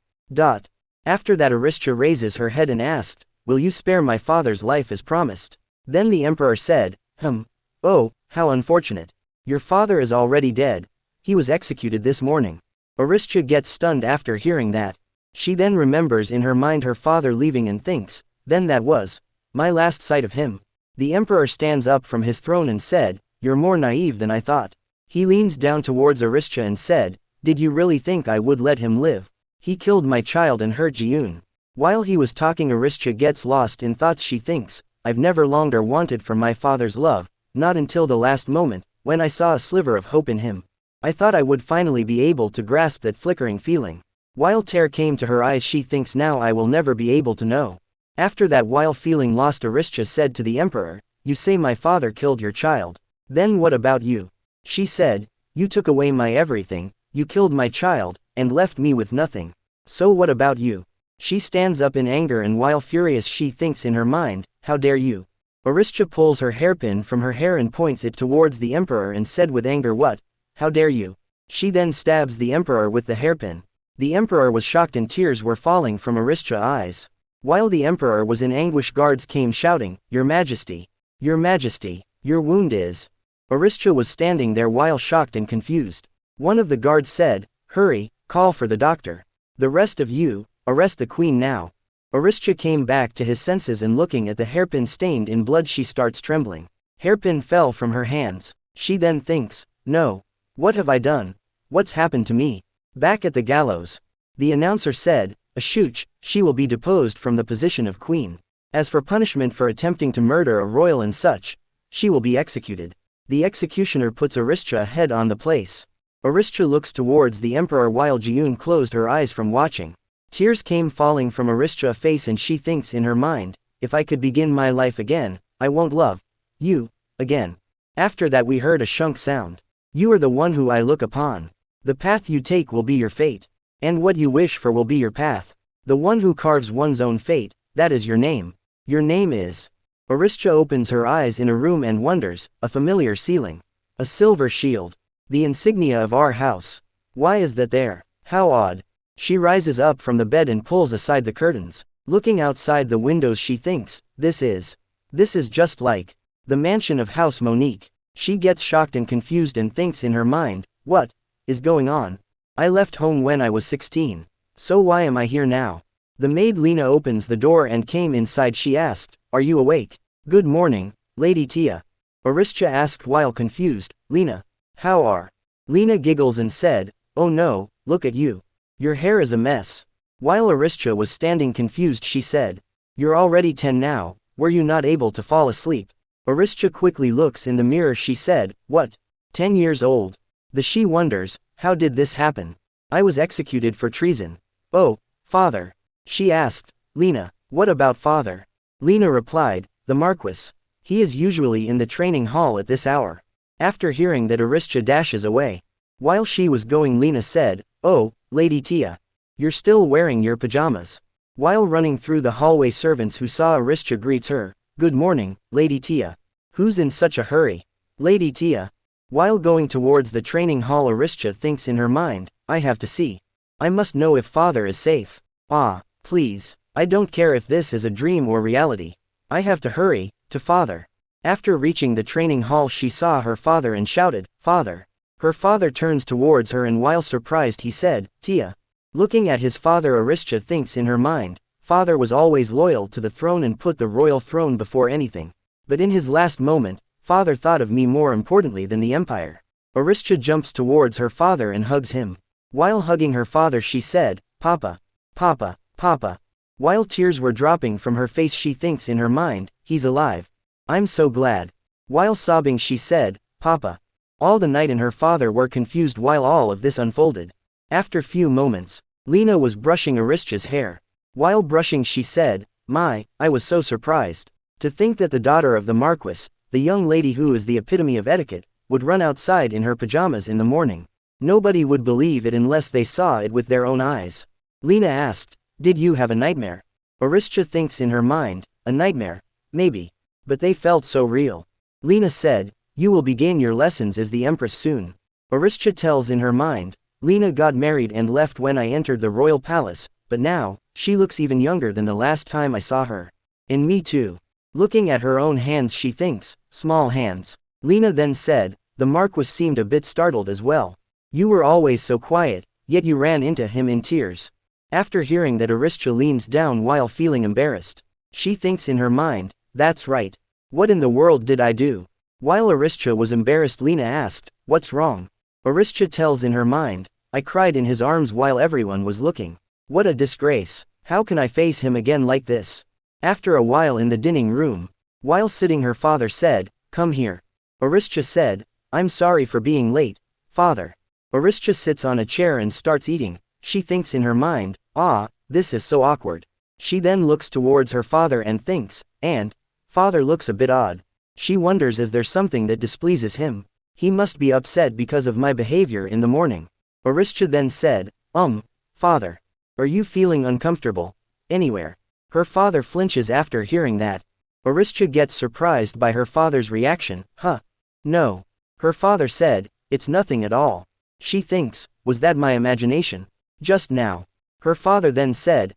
After that, Aristia raises her head and asked, Will you spare my father's life as promised? Then the emperor said, Oh, how unfortunate. Your father is already dead. He was executed this morning. Aristia gets stunned after hearing that. She then remembers in her mind her father leaving and thinks, Then that was my last sight of him. The emperor stands up from his throne and said, You're more naive than I thought. He leans down towards Aristia and said, Did you really think I would let him live? He killed my child and hurt Jiyoon. While he was talking, Aristia gets lost in thoughts. She thinks, I've never longer wanted for my father's love, not until the last moment, when I saw a sliver of hope in him. I thought I would finally be able to grasp that flickering feeling. While tear came to her eyes, she thinks, now I will never be able to know. After that, while feeling lost, Aristia said to the emperor, You say my father killed your child. Then what about you? She said, You took away my everything, you killed my child, and left me with nothing. So what about you? She stands up in anger, and while furious, she thinks in her mind, How dare you? Aristia pulls her hairpin from her hair and points it towards the emperor and said with anger, What? How dare you? She then stabs the emperor with the hairpin. The emperor was shocked and tears were falling from Aristia's eyes. While the emperor was in anguish, guards came shouting, Your Majesty! Your Majesty! Your wound is... Aristia was standing there while shocked and confused. One of the guards said, Hurry, call for the doctor. The rest of you, arrest the queen now. Aristia came back to his senses and looking at the hairpin stained in blood, she starts trembling. Hairpin fell from her hands. She then thinks, No. What have I done? What's happened to me? Back at the gallows. The announcer said, Ashuch, she will be deposed from the position of queen. As for punishment for attempting to murder a royal and such, she will be executed. The executioner puts Aristia head on the place. Aristia looks towards the emperor while Jiyoon closed her eyes from watching. Tears came falling from Aristia's face and she thinks in her mind, If I could begin my life again, I won't love you again. After that we heard a shunk sound. You are the one who I look upon. The path you take will be your fate. And what you wish for will be your path. The one who carves one's own fate, that is your name. Your name is... Aristia opens her eyes in a room and wonders, a familiar ceiling. A silver shield. The insignia of our house. Why is that there? How odd. She rises up from the bed and pulls aside the curtains. Looking outside the windows, she thinks, This is just like the mansion of House Monique. She gets shocked and confused and thinks in her mind, What is going on? I left home when I was 16. So why am I here now? The maid Lena opens the door and came inside. She asked, Are you awake? Good morning, Lady Tia. Aristia asked while confused, Lena, how are? Lena giggles and said, Oh no, look at you. Your hair is a mess. While Aristia was standing confused, she said, You're already 10 now, were you not able to fall asleep? Aristia quickly looks in the mirror. She said, what? 10 years old? She wonders, how did this happen? I was executed for treason. Oh, father. She asked, Lena, what about father? Lena replied, the Marquis. He is usually in the training hall at this hour. After hearing that, Aristia dashes away. While she was going, Lena said, oh, Lady Tia. You're still wearing your pajamas. While running through the hallway, servants who saw Aristia greets her, good morning, Lady Tia. Who's in such a hurry? Lady Tia. While going towards the training hall, Aristia thinks in her mind, I have to see. I must know if father is safe. Ah, please. I don't care if this is a dream or reality. I have to hurry, to father. After reaching the training hall, she saw her father and shouted, Father. Her father turns towards her and while surprised he said, Tia. Looking at his father, Aristia thinks in her mind, father was always loyal to the throne and put the royal throne before anything. But in his last moment, father thought of me more importantly than the empire. Aristia jumps towards her father and hugs him. While hugging her father, she said, Papa. Papa. Papa. While tears were dropping from her face, she thinks in her mind, he's alive. I'm so glad. While sobbing, she said, Papa. All the night and her father were confused while all of this unfolded. After few moments, Lena was brushing Aristia's hair. While brushing, she said, I was so surprised. To think that the daughter of the Marquis, the young lady who is the epitome of etiquette, would run outside in her pajamas in the morning. Nobody would believe it unless they saw it with their own eyes. Lena asked, did you have a nightmare? Aristia thinks in her mind, a nightmare? Maybe. But they felt so real. Lena said, you will begin your lessons as the empress soon. Aristia tells in her mind, Lena got married and left when I entered the royal palace, but now, she looks even younger than the last time I saw her. And me too. Looking at her own hands, she thinks, small hands. Lena then said, the Marquis seemed a bit startled as well. You were always so quiet, yet you ran into him in tears. After hearing that, Aristia leans down while feeling embarrassed. She thinks in her mind, that's right. What in the world did I do? While Aristia was embarrassed, Lena asked, what's wrong? Aristia tells in her mind, I cried in his arms while everyone was looking. What a disgrace. How can I face him again like this? After a while in the dining room, while sitting, her father said, come here. Aristia said, I'm sorry for being late, father. Aristia sits on a chair and starts eating. She thinks in her mind, this is so awkward. She then looks towards her father and thinks, father looks a bit odd. She wonders, is there something that displeases him? He must be upset because of my behavior in the morning. Aristia then said, father. Are you feeling uncomfortable? Anywhere? Her father flinches after hearing that. Aristia gets surprised by her father's reaction, No. Her father said, it's nothing at all. She thinks, was that my imagination? Just now. Her father then said,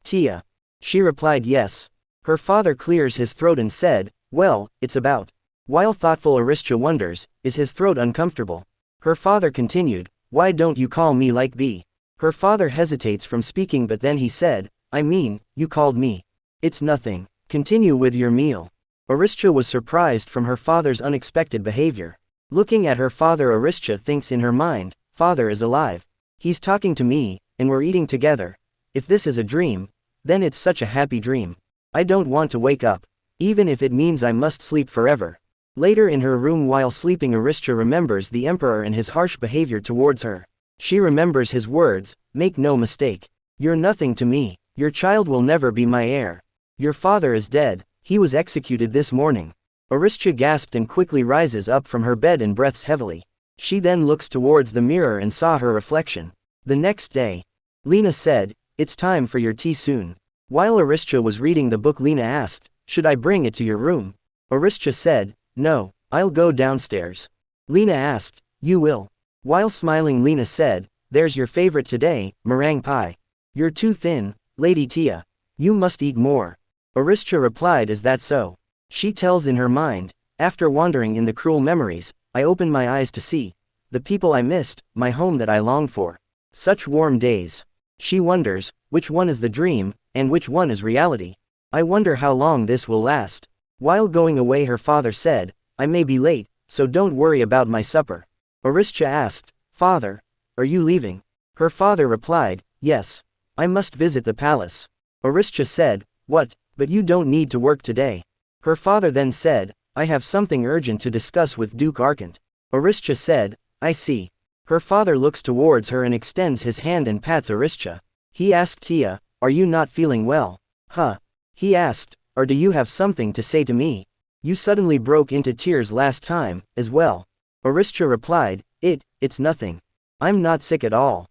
Tia. She replied yes. Her father clears his throat and said, well, it's about. While thoughtful, Aristia wonders, is his throat uncomfortable? Her father continued, why don't you call me like B? Her father hesitates from speaking, but then he said, I mean, you called me. It's nothing. Continue with your meal. Aristia was surprised from her father's unexpected behavior. Looking at her father, Aristia thinks in her mind, father is alive. He's talking to me, and we're eating together. If this is a dream, then it's such a happy dream. I don't want to wake up, even if it means I must sleep forever. Later in her room while sleeping, Aristia remembers the emperor and his harsh behavior towards her. She remembers his words, make no mistake. You're nothing to me. Your child will never be my heir. Your father is dead. He was executed this morning. Aristia gasped and quickly rises up from her bed and breathes heavily. She then looks towards the mirror and saw her reflection. The next day, Lena said, it's time for your tea soon. While Aristia was reading the book, Lena asked, should I bring it to your room? Aristia said, no, I'll go downstairs. Lena asked, you will? While smiling, Lena said, there's your favorite today, meringue pie. You're too thin, Lady Tia. You must eat more. Aristia replied, is that so? She tells in her mind, after wandering in the cruel memories, I opened my eyes to see the people I missed, my home that I longed for. Such warm days. She wonders, which one is the dream, and which one is reality. I wonder how long this will last. While going away, her father said, I may be late, so don't worry about my supper. Aristia asked, father, are you leaving? Her father replied, yes. I must visit the palace. Aristia said, What, but you don't need to work today. Her father then said, I have something urgent to discuss with Duke Arcant. Aristia said, I see. Her father looks towards her and extends his hand and pats Aristia. He asked Tia, are you not feeling well? Huh? He asked, or do you have something to say to me? You suddenly broke into tears last time, as well. Aristia replied, it's nothing. I'm not sick at all.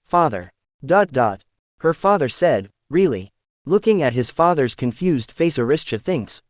Father. Her father said, really? Looking at his father's confused face, Aristia thinks,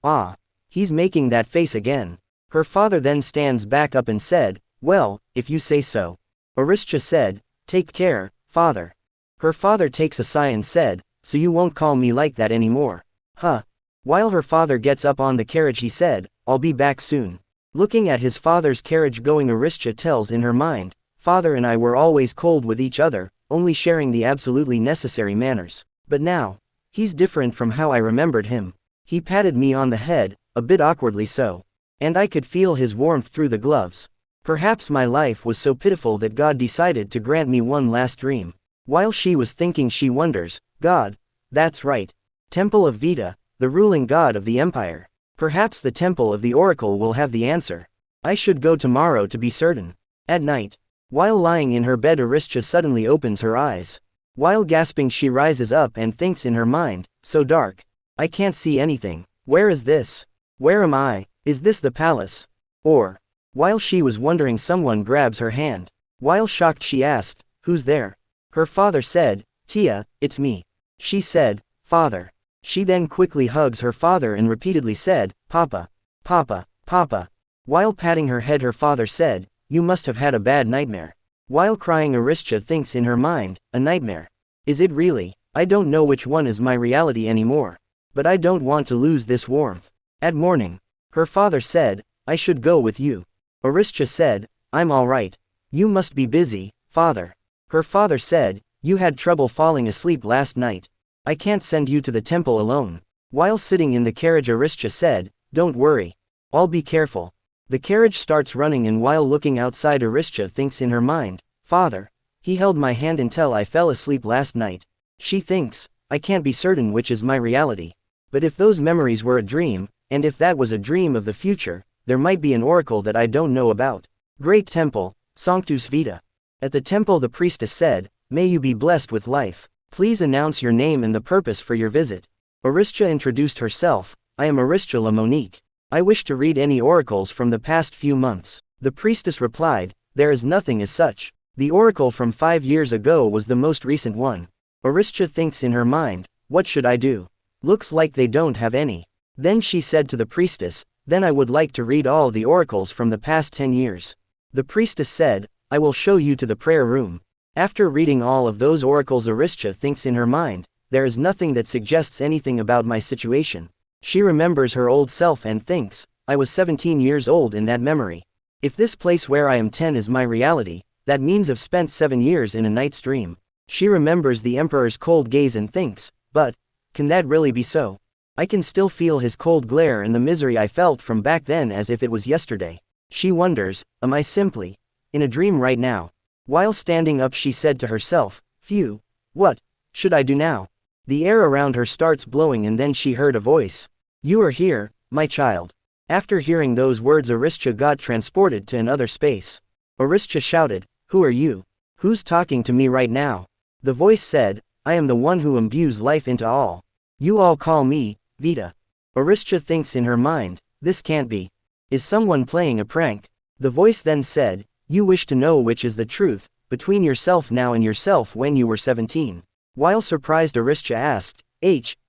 he's making that face again. Her father then stands back up and said, well, if you say so. Aristia said, take care, father. Her father takes a sigh and said, so you won't call me like that anymore. Huh? While her father gets up on the carriage, he said, I'll be back soon. Looking at his father's carriage going, Aristia tells in her mind, father and I were always cold with each other, only sharing the absolutely necessary manners. But now, he's different from how I remembered him. He patted me on the head, a bit awkwardly so. And I could feel his warmth through the gloves. Perhaps my life was so pitiful that God decided to grant me one last dream. While she was thinking, she wonders, God, that's right. Temple of Vita, the ruling god of the empire. Perhaps the temple of the oracle will have the answer. I should go tomorrow to be certain. At night, while lying in her bed, Aristia suddenly opens her eyes. While gasping, she rises up and thinks in her mind, so dark. I can't see anything. Where is this? Where am I? Is this the palace? Or, while she was wondering, someone grabs her hand. While shocked, she asked, who's there? Her father said, Tia, it's me. She said, Father. She then quickly hugs her father and repeatedly said, Papa. Papa. Papa. While patting her head, her father said, you must have had a bad nightmare. While crying, Aristia thinks in her mind, a nightmare. Is it really? I don't know which one is my reality anymore. But I don't want to lose this warmth. At morning, her father said, I should go with you. Aristia said, I'm all right. You must be busy, father. Her father said, you had trouble falling asleep last night. I can't send you to the temple alone. While sitting in the carriage, Aristia said, don't worry. I'll be careful. The carriage starts running, and while looking outside, Aristia thinks in her mind, Father, he held my hand until I fell asleep last night. She thinks, I can't be certain which is my reality. But if those memories were a dream, and if that was a dream of the future, there might be an oracle that I don't know about. Great Temple, Sanctus Vita. At the temple, the priestess said, may you be blessed with life. Please announce your name and the purpose for your visit. Aristia introduced herself, I am Aristia Monique. I wish to read any oracles from the past few months. The priestess replied, there is nothing as such. The oracle from 5 years ago was the most recent one. Aristia thinks in her mind, what should I do? Looks like they don't have any. Then she said to the priestess, then I would like to read all the oracles from the past 10 years. The priestess said, I will show you to the prayer room. After reading all of those oracles, Aristia thinks in her mind, there is nothing that suggests anything about my situation. She remembers her old self and thinks, I was 17 years old in that memory. If this place where I am 10 is my reality, that means I've spent 7 years in a night's dream. She remembers the emperor's cold gaze and thinks, but, can that really be so? I can still feel his cold glare and the misery I felt from back then as if it was yesterday. She wonders, am I simply in a dream right now? While standing up, she said to herself, phew, what should I do now? The air around her starts blowing, and then she heard a voice. You are here, my child. After hearing those words, Aristia got transported to another space. Aristia shouted, who are you? Who's talking to me right now? The voice said, I am the one who imbues life into all. You all call me Vita. Aristia thinks in her mind, this can't be. Is someone playing a prank? The voice then said, you wish to know which is the truth, between yourself now and yourself when you were 17. While surprised, Aristia asked,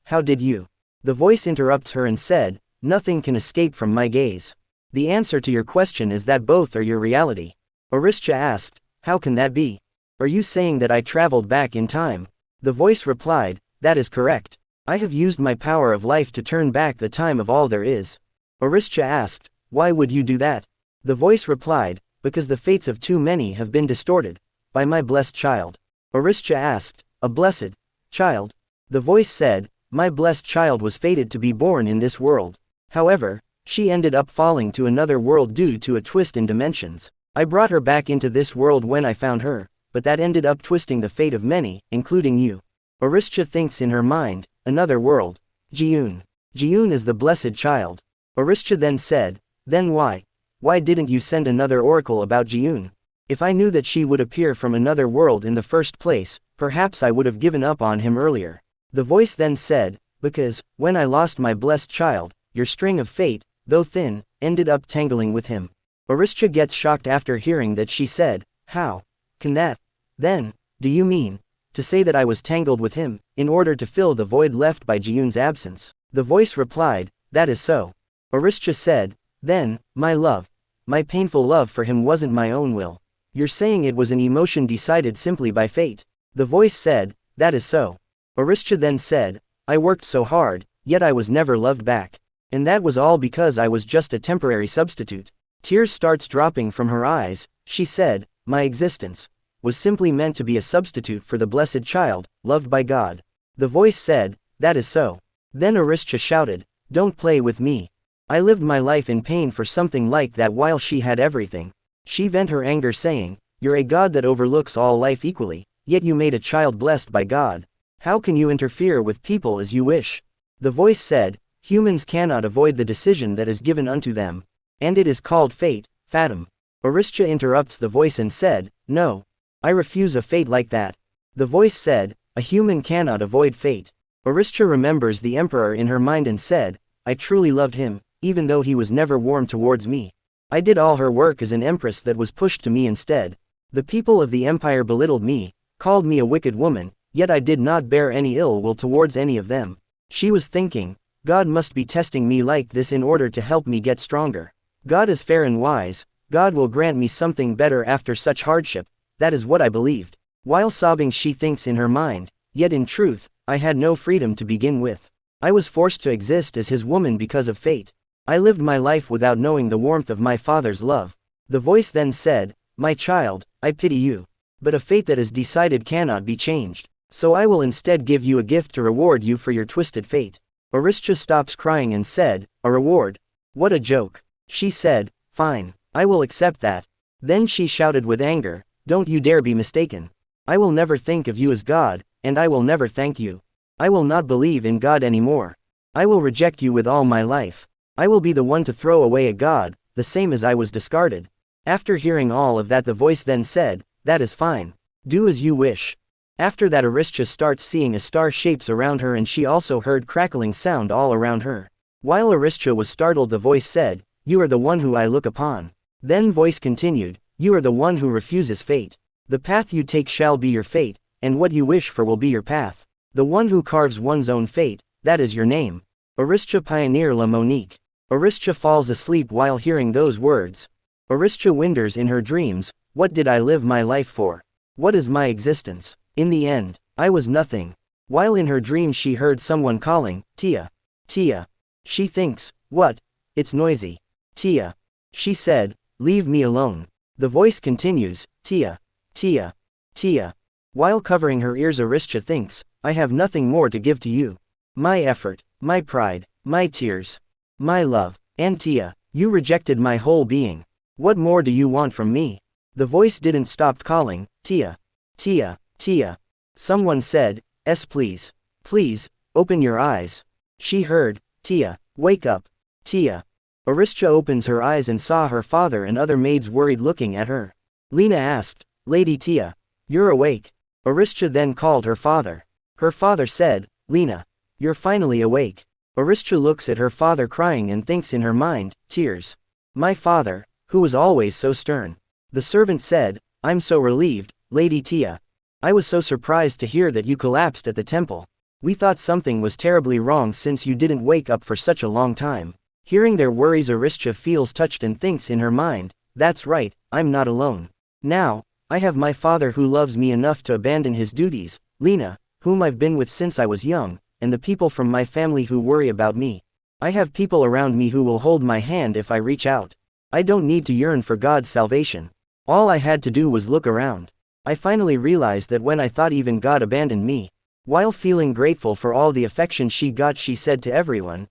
how did you? The voice interrupts her and said, nothing can escape from my gaze. The answer to your question is that both are your reality. Aristia asked, how can that be? Are you saying that I traveled back in time? The voice replied, that is correct. I have used my power of life to turn back the time of all there is. Aristia asked, why would you do that? The voice replied, because the fates of too many have been distorted by my blessed child. Aristia asked, a blessed child? The voice said, my blessed child was fated to be born in this world. However, she ended up falling to another world due to a twist in dimensions. I brought her back into this world when I found her, but that ended up twisting the fate of many, including you. Aristia thinks in her mind, another world. Jiyun. Jiyun is the blessed child. Aristia then said, then why? Why didn't you send another oracle about Jiyun? If I knew that she would appear from another world in the first place, perhaps I would have given up on him earlier. The voice then said, because, when I lost my blessed child, your string of fate, though thin, ended up tangling with him. Aristia gets shocked after hearing that. She said, how can that? Then, do you mean to say that I was tangled with him, in order to fill the void left by Jiyun's absence? The voice replied, that is so. Aristia said, then, my love, my painful love for him wasn't my own will. You're saying it was an emotion decided simply by fate. The voice said, that is so. Aristia then said, I worked so hard, yet I was never loved back. And that was all because I was just a temporary substitute. Tears starts dropping from her eyes. She said, my existence was simply meant to be a substitute for the blessed child, loved by God. The voice said, that is so. Then Aristia shouted, don't play with me. I lived my life in pain for something like that while she had everything. She vent her anger saying, you're a God that overlooks all life equally, yet you made a child blessed by God. How can you interfere with people as you wish? The voice said, humans cannot avoid the decision that is given unto them. And it is called fate, fatum. Aristia interrupts the voice and said, no. I refuse a fate like that. The voice said, a human cannot avoid fate. Aristia remembers the emperor in her mind and said, I truly loved him, even though he was never warm towards me. I did all her work as an empress that was pushed to me instead. The people of the empire belittled me, called me a wicked woman, yet I did not bear any ill will towards any of them. She was thinking, God must be testing me like this in order to help me get stronger. God is fair and wise, God will grant me something better after such hardship, that is what I believed. While sobbing she thinks in her mind, yet in truth, I had no freedom to begin with. I was forced to exist as his woman because of fate. I lived my life without knowing the warmth of my father's love. The voice then said, my child, I pity you. But a fate that is decided cannot be changed. So I will instead give you a gift to reward you for your twisted fate. Aristia stops crying and said, a reward? What a joke. She said, fine, I will accept that. Then she shouted with anger, don't you dare be mistaken. I will never think of you as God, and I will never thank you. I will not believe in God anymore. I will reject you with all my life. I will be the one to throw away a God, the same as I was discarded. After hearing all of that the voice then said, that is fine. Do as you wish. After that Aristia starts seeing a star shapes around her and she also heard crackling sound all around her. While Aristia was startled the voice said, you are the one who I look upon. Then voice continued, you are the one who refuses fate. The path you take shall be your fate, and what you wish for will be your path. The one who carves one's own fate, that is your name. Aristia Pioneer La Monique. Aristia falls asleep while hearing those words. Aristia wonders in her dreams, what did I live my life for? What is my existence? In the end, I was nothing. While in her dreams she heard someone calling, Tia. Tia. She thinks, what? It's noisy. Tia. She said, leave me alone. The voice continues, Tia. Tia. Tia. While covering her ears Aristia thinks, I have nothing more to give to you. My effort, my pride, my tears, my love, and Tia, you rejected my whole being. What more do you want from me? The voice didn't stop calling, Tia. Tia. Tia. Someone said, please. Please, open your eyes. She heard, Tia, wake up. Tia. Aristia opens her eyes and saw her father and other maids worried looking at her. Lena asked, Lady Tia, you're awake? Aristia then called her father. Her father said, Lena, you're finally awake. Aristia looks at her father crying and thinks in her mind, tears. My father, who was always so stern. The servant said, I'm so relieved, Lady Tia. I was so surprised to hear that you collapsed at the temple. We thought something was terribly wrong since you didn't wake up for such a long time. Hearing their worries Aristia feels touched and thinks in her mind, that's right, I'm not alone. Now, I have my father who loves me enough to abandon his duties, Lena, whom I've been with since I was young, and the people from my family who worry about me. I have people around me who will hold my hand if I reach out. I don't need to yearn for God's salvation. All I had to do was look around. I finally realized that when I thought even God abandoned me. While feeling grateful for all the affection she got she said to everyone,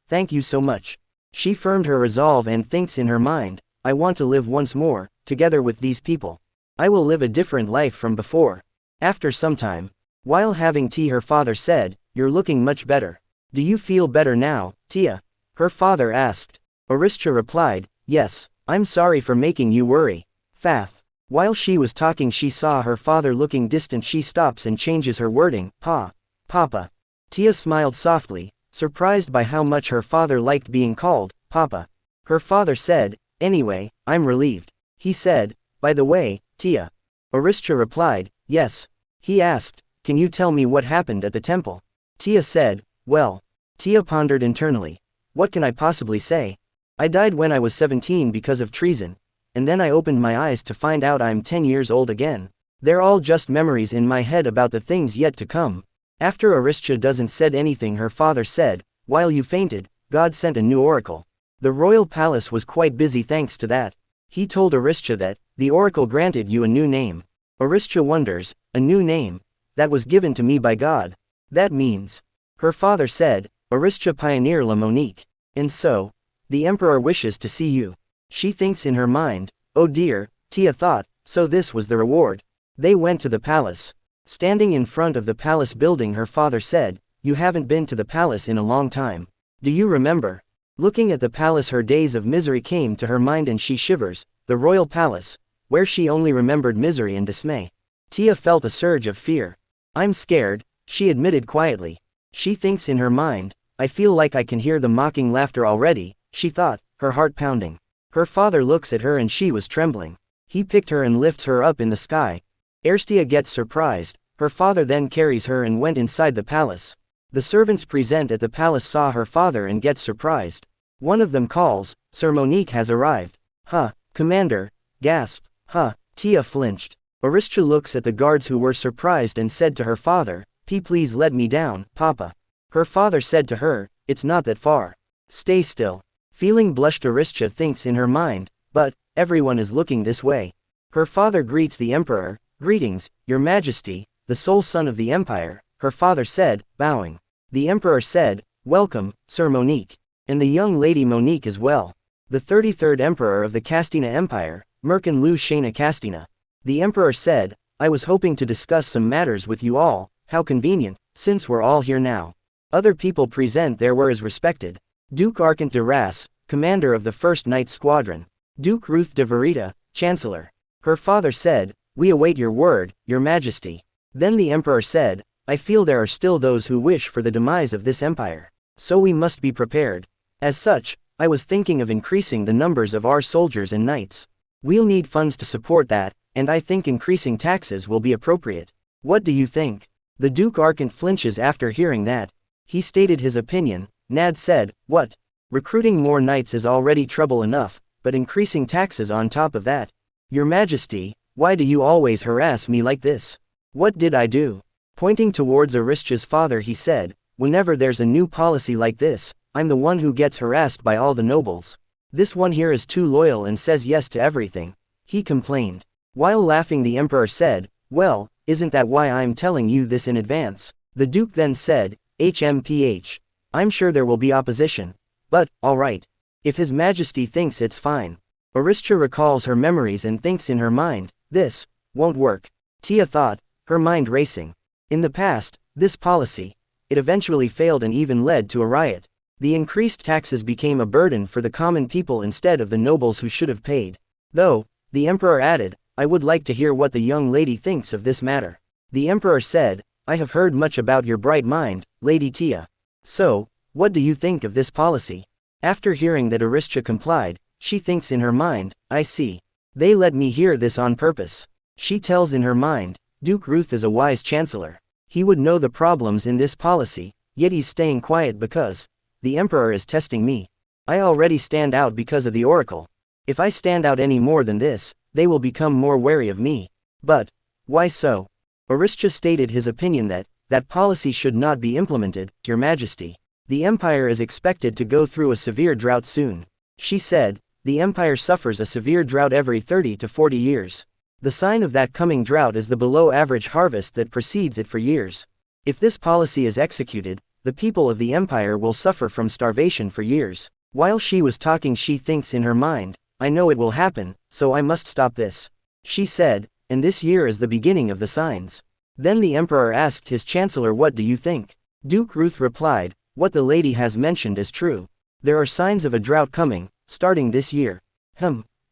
thank you so much. She firmed her resolve and thinks in her mind, I want to live once more, together with these people. I will live a different life from before. After some time, while having tea her father said, you're looking much better. Do you feel better now, Tia? Her father asked. Aristia replied, yes, I'm sorry for making you worry. Fath. While she was talking she saw her father looking distant. She stops and changes her wording, Papa. Tia smiled softly, surprised by how much her father liked being called Papa. Her father said, anyway, I'm relieved. He said, by the way, Tia. Aristia replied, yes. He asked, can you tell me what happened at the temple? Tia said, well. Tia pondered internally. What can I possibly say? I died when I was 17 because of treason, and then I opened my eyes to find out I'm 10 years old again. They're all just memories in my head about the things yet to come. After Aristia doesn't said anything, her father said, while you fainted, God sent a new oracle. The royal palace was quite busy thanks to that. He told Aristia that, the oracle granted you a new name. Aristia wonders, a new name? That was given to me by God. That means. Her father said, Aristia Pioneer La Monique. And so, the emperor wishes to see you. She thinks in her mind, oh dear, Tia thought, so this was the reward. They went to the palace. Standing in front of the palace building, her father said, you haven't been to the palace in a long time. Do you remember? Looking at the palace, her days of misery came to her mind and she shivers, the royal palace, where she only remembered misery and dismay. Tia felt a surge of fear. I'm scared, she admitted quietly. She thinks in her mind, I feel like I can hear the mocking laughter already, she thought, her heart pounding. Her father looks at her and she was trembling. He picked her and lifts her up in the sky. Aristia gets surprised. Her father then carries her and went inside the palace. The servants present at the palace saw her father and gets surprised. One of them calls, Sir Monique has arrived. Huh, Commander, gasp, huh, Tia flinched. Aristia looks at the guards who were surprised and said to her father, please let me down, Papa. Her father said to her, it's not that far. Stay still. Feeling blushed, Aristia thinks in her mind, but, everyone is looking this way. Her father greets the emperor, greetings, your majesty, the sole son of the empire, her father said, bowing. The emperor said, welcome, Sir Monique. And the young lady Monique as well. The 33rd emperor of the Castina Empire, Mercan Lu Shana Castina. The emperor said, I was hoping to discuss some matters with you all, how convenient, since we're all here now. Other people present there were as respected. Duke Arcant de Ras, commander of the 1st Knight Squadron. Duke Ruth de Verita, chancellor. Her father said, we await your word, your majesty. Then the emperor said, I feel there are still those who wish for the demise of this empire. So we must be prepared. As such, I was thinking of increasing the numbers of our soldiers and knights. We'll need funds to support that, and I think increasing taxes will be appropriate. What do you think? The Duke Arcant flinches after hearing that. He stated his opinion. Nad said, what? Recruiting more knights is already trouble enough, but increasing taxes on top of that. Your Majesty, why do you always harass me like this? What did I do? Pointing towards Aristia's father he said, whenever there's a new policy like this, I'm the one who gets harassed by all the nobles. This one here is too loyal and says yes to everything. He complained. While laughing the emperor said, well, isn't that why I'm telling you this in advance? The duke then said, HMPH. I'm sure there will be opposition. But, alright. If his majesty thinks it's fine. Aristia recalls her memories and thinks in her mind, this won't work. Tia thought, her mind racing. In the past, this policy, it eventually failed and even led to a riot. The increased taxes became a burden for the common people instead of the nobles who should have paid. Though, the emperor added, I would like to hear what the young lady thinks of this matter. The emperor said, I have heard much about your bright mind, Lady Tia. So, what do you think of this policy? After hearing that Aristia complied, she thinks in her mind, I see. They let me hear this on purpose. She tells in her mind, Duke Ruth is a wise chancellor. He would know the problems in this policy, yet he's staying quiet because the emperor is testing me. I already stand out because of the oracle. If I stand out any more than this, they will become more wary of me. But, why so? Aristia stated his opinion that policy should not be implemented, Your Majesty. The empire is expected to go through a severe drought soon. She said, the empire suffers a severe drought every 30 to 40 years. The sign of that coming drought is the below-average harvest that precedes it for years. If this policy is executed, the people of the empire will suffer from starvation for years. While she was talking she thinks in her mind, I know it will happen, so I must stop this. She said, and this year is the beginning of the signs. Then the emperor asked his chancellor, what do you think? Duke Ruth replied, What the lady has mentioned is true. There are signs of a drought coming, starting this year.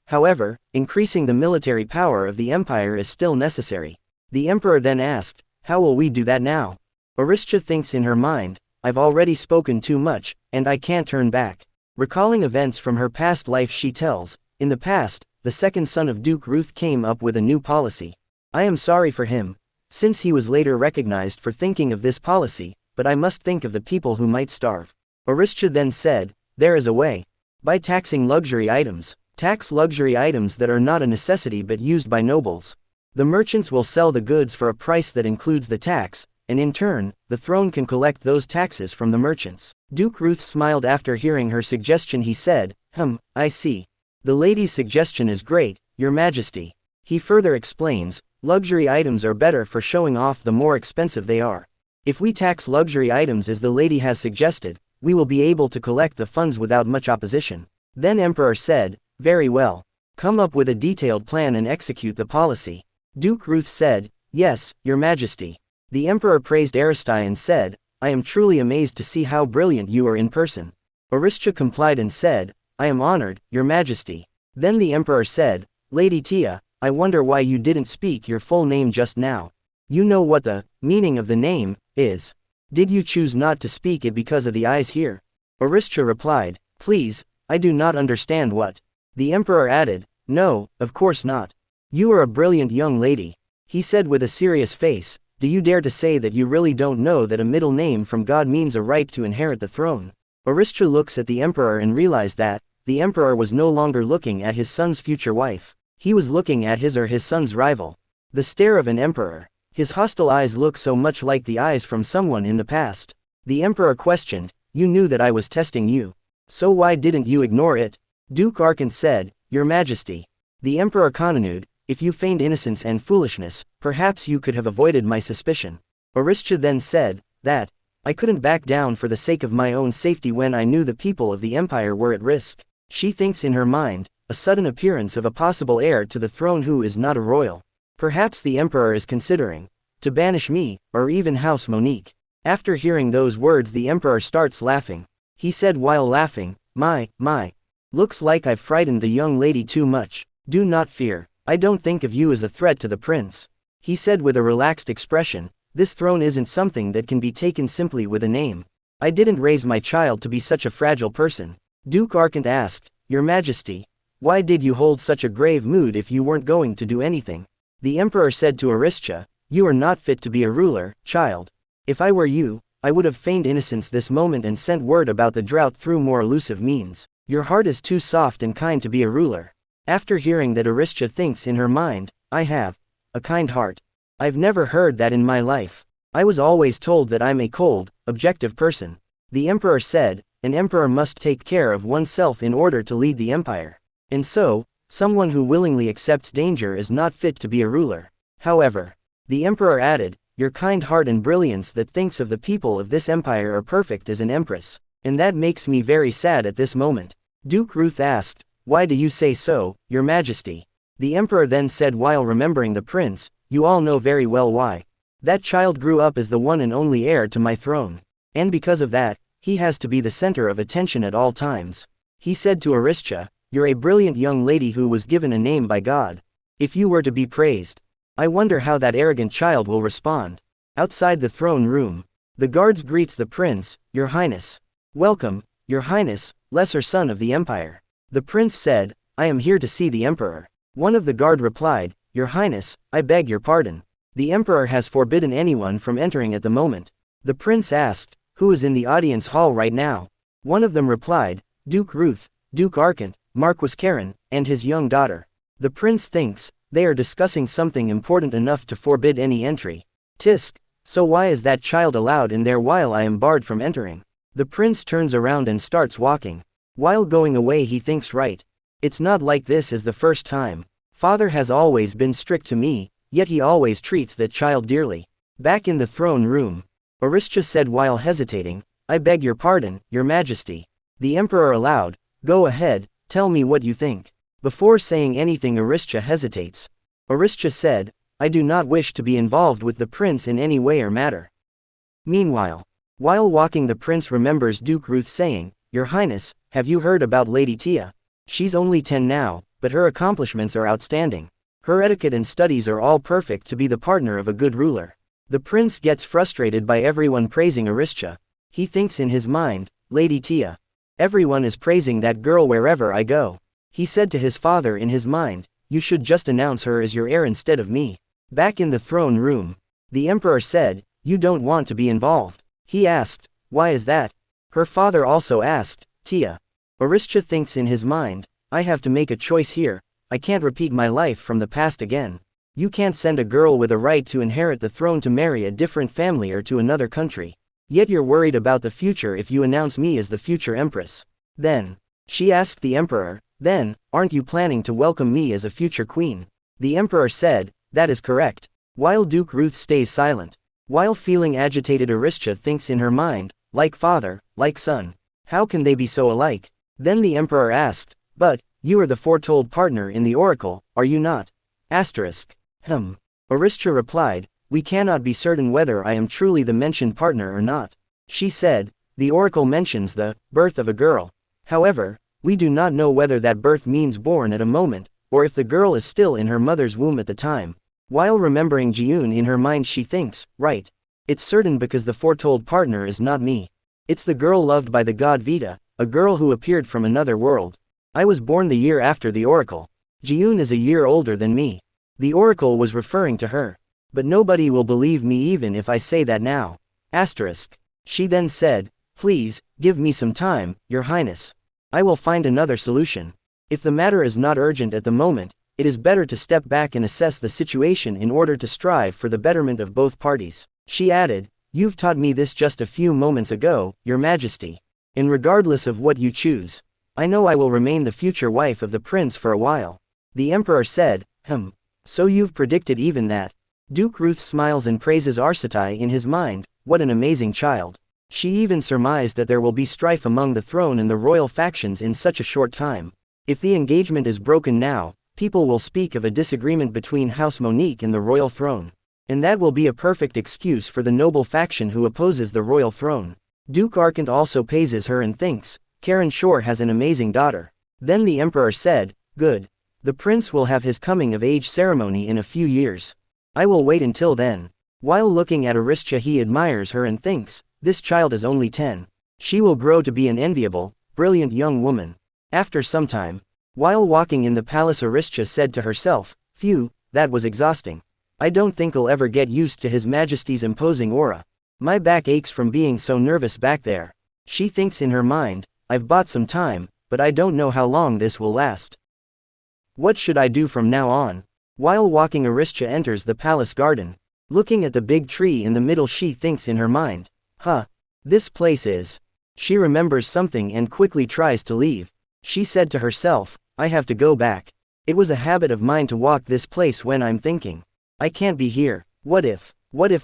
However, increasing the military power of the empire is still necessary. The emperor then asked, how will we do that now? Aristia thinks in her mind, I've already spoken too much, and I can't turn back. Recalling events from her past life she tells, in the past, the second son of Duke Ruth came up with a new policy. I am sorry for him, since he was later recognized for thinking of this policy, but I must think of the people who might starve. Aristia then said, there is a way. By taxing luxury items. Tax luxury items that are not a necessity but used by nobles. The merchants will sell the goods for a price that includes the tax, and in turn, the throne can collect those taxes from the merchants. Duke Ruth smiled after hearing her suggestion. He said, I see. The lady's suggestion is great, Your Majesty. He further explains, luxury items are better for showing off the more expensive they are. If we tax luxury items as the lady has suggested, we will be able to collect the funds without much opposition. Then Emperor said, very well. Come up with a detailed plan and execute the policy. Duke Ruth said, yes, Your Majesty. The Emperor praised Aristia and said, I am truly amazed to see how brilliant you are in person. Aristia complied and said, I am honored, Your Majesty. Then the Emperor said, Lady Tia, I wonder why you didn't speak your full name just now. You know what the meaning of the name is. Did you choose not to speak it because of the eyes here? Aristia replied, please, I do not understand what. The Emperor added, no, of course not. You are a brilliant young lady. He said with a serious face, do you dare to say that you really don't know that a middle name from God means a right to inherit the throne? Aristia looks at the Emperor and realized that, the Emperor was no longer looking at his son's future wife. He was looking at his or his son's rival. The stare of an emperor. His hostile eyes look so much like the eyes from someone in the past. The Emperor questioned, you knew that I was testing you. So why didn't you ignore it? Duke Arkant said, Your Majesty. The Emperor continued, if you feigned innocence and foolishness, perhaps you could have avoided my suspicion. Aristia then said, that, I couldn't back down for the sake of my own safety when I knew the people of the empire were at risk. She thinks in her mind, a sudden appearance of a possible heir to the throne who is not a royal. Perhaps the Emperor is considering, to banish me, or even House Monique. After hearing those words the Emperor starts laughing. He said while laughing, my. Looks like I've frightened the young lady too much. Do not fear. I don't think of you as a threat to the prince. He said with a relaxed expression, this throne isn't something that can be taken simply with a name. I didn't raise my child to be such a fragile person. Duke Arkant asked, Your Majesty, why did you hold such a grave mood if you weren't going to do anything? The Emperor said to Aristia, you are not fit to be a ruler, child. If I were you, I would have feigned innocence this moment and sent word about the drought through more elusive means. Your heart is too soft and kind to be a ruler. After hearing that Aristia thinks in her mind, I have a kind heart. I've never heard that in my life. I was always told that I'm a cold, objective person. The Emperor said, an emperor must take care of oneself in order to lead the empire. And so, someone who willingly accepts danger is not fit to be a ruler. However, the Emperor added, your kind heart and brilliance that thinks of the people of this empire are perfect as an empress. And that makes me very sad at this moment. Duke Ruth asked, why do you say so, Your Majesty? The Emperor then said while remembering the prince, you all know very well why. That child grew up as the one and only heir to my throne. And because of that, he has to be the center of attention at all times. He said to Aristia, you're a brilliant young lady who was given a name by God. If you were to be praised, I wonder how that arrogant child will respond. Outside the throne room, the guards greets the prince, Your Highness. Welcome, Your Highness, lesser son of the empire. The prince said, I am here to see the emperor. One of the guard replied, Your Highness, I beg your pardon. The emperor has forbidden anyone from entering at the moment. The prince asked, who is in the audience hall right now? One of them replied, Duke Ruth, Duke Arkant, Marquis Karen, and his young daughter. The prince thinks, they are discussing something important enough to forbid any entry. Tisk, so why is that child allowed in there while I am barred from entering? The prince turns around and starts walking. While going away he thinks right. It's not like this is the first time. Father has always been strict to me, yet he always treats that child dearly. Back in the throne room, Aristia said while hesitating, I beg your pardon, Your Majesty. The Emperor aloud, go ahead, tell me what you think. Before saying anything Aristia hesitates. Aristia said, I do not wish to be involved with the prince in any way or matter. Meanwhile, While walking, the prince remembers Duke Ruth saying, "Your Highness, have you heard about Lady Tia? She's only 10 now, but her accomplishments are outstanding. Her etiquette and studies are all perfect to be the partner of a good ruler." The prince gets frustrated by everyone praising Aristia. He thinks in his mind, "Lady Tia. Everyone is praising that girl wherever I go." He said to his father in his mind, "You should just announce her as your heir instead of me." Back in the throne room, the emperor said, "You don't want to be involved." He asked, "Why is that?" Her father also asked, "Tia." Aristia thinks in his mind, "I have to make a choice here. I can't repeat my life from the past again. You can't send a girl with a right to inherit the throne to marry a different family or to another country. Yet you're worried about the future if you announce me as the future empress." Then, she asked the emperor, "Then, aren't you planning to welcome me as a future queen?" The emperor said, "That is correct." While Duke Ruth stays silent. While feeling agitated, Aristia thinks in her mind, "Like father, like son. How can they be so alike?" Then the emperor asked, "But, you are the foretold partner in the oracle, are you not?" Asterisk. Aristia replied, "We cannot be certain whether I am truly the mentioned partner or not." She said, "The oracle mentions the birth of a girl. However, we do not know whether that birth means born at a moment, or if the girl is still in her mother's womb at the time." While remembering Jiun in her mind, she thinks, "Right. It's certain because the foretold partner is not me. It's the girl loved by the god Vita, a girl who appeared from another world. I was born the year after the oracle. Jiun is a year older than me." The oracle was referring to her. "But nobody will believe me even if I say that now." Asterisk. She then said, "Please, give me some time, Your Highness. I will find another solution. If the matter is not urgent at the moment, it is better to step back and assess the situation in order to strive for the betterment of both parties." She added, "You've taught me this just a few moments ago, Your Majesty. And regardless of what you choose, I know I will remain the future wife of the prince for a while." The emperor said, "So you've predicted even that." Duke Ruth smiles and praises Arsatai in his mind, "What an amazing child." She even surmised that there will be strife among the throne and the royal factions in such a short time. If the engagement is broken now, people will speak of a disagreement between House Monique and the royal throne. And that will be a perfect excuse for the noble faction who opposes the royal throne. Duke Arkant also praises her and thinks, "Karen Shore has an amazing daughter." Then the emperor said, "Good. The prince will have his coming of age ceremony in a few years. I will wait until then." While looking at Aristia, he admires her and thinks, "This child is only 10. She will grow to be an enviable, brilliant young woman." After some time, while walking in the palace, Aristia said to herself, "Phew, that was exhausting. I don't think I'll ever get used to His Majesty's imposing aura. My back aches from being so nervous back there." She thinks in her mind, "I've bought some time, but I don't know how long this will last. What should I do from now on?" While walking, Aristia enters the palace garden. Looking at the big tree in the middle, she thinks in her mind, This place is." She remembers something and quickly tries to leave. She said to herself, "I have to go back. It was a habit of mine to walk this place when I'm thinking. I can't be here. What if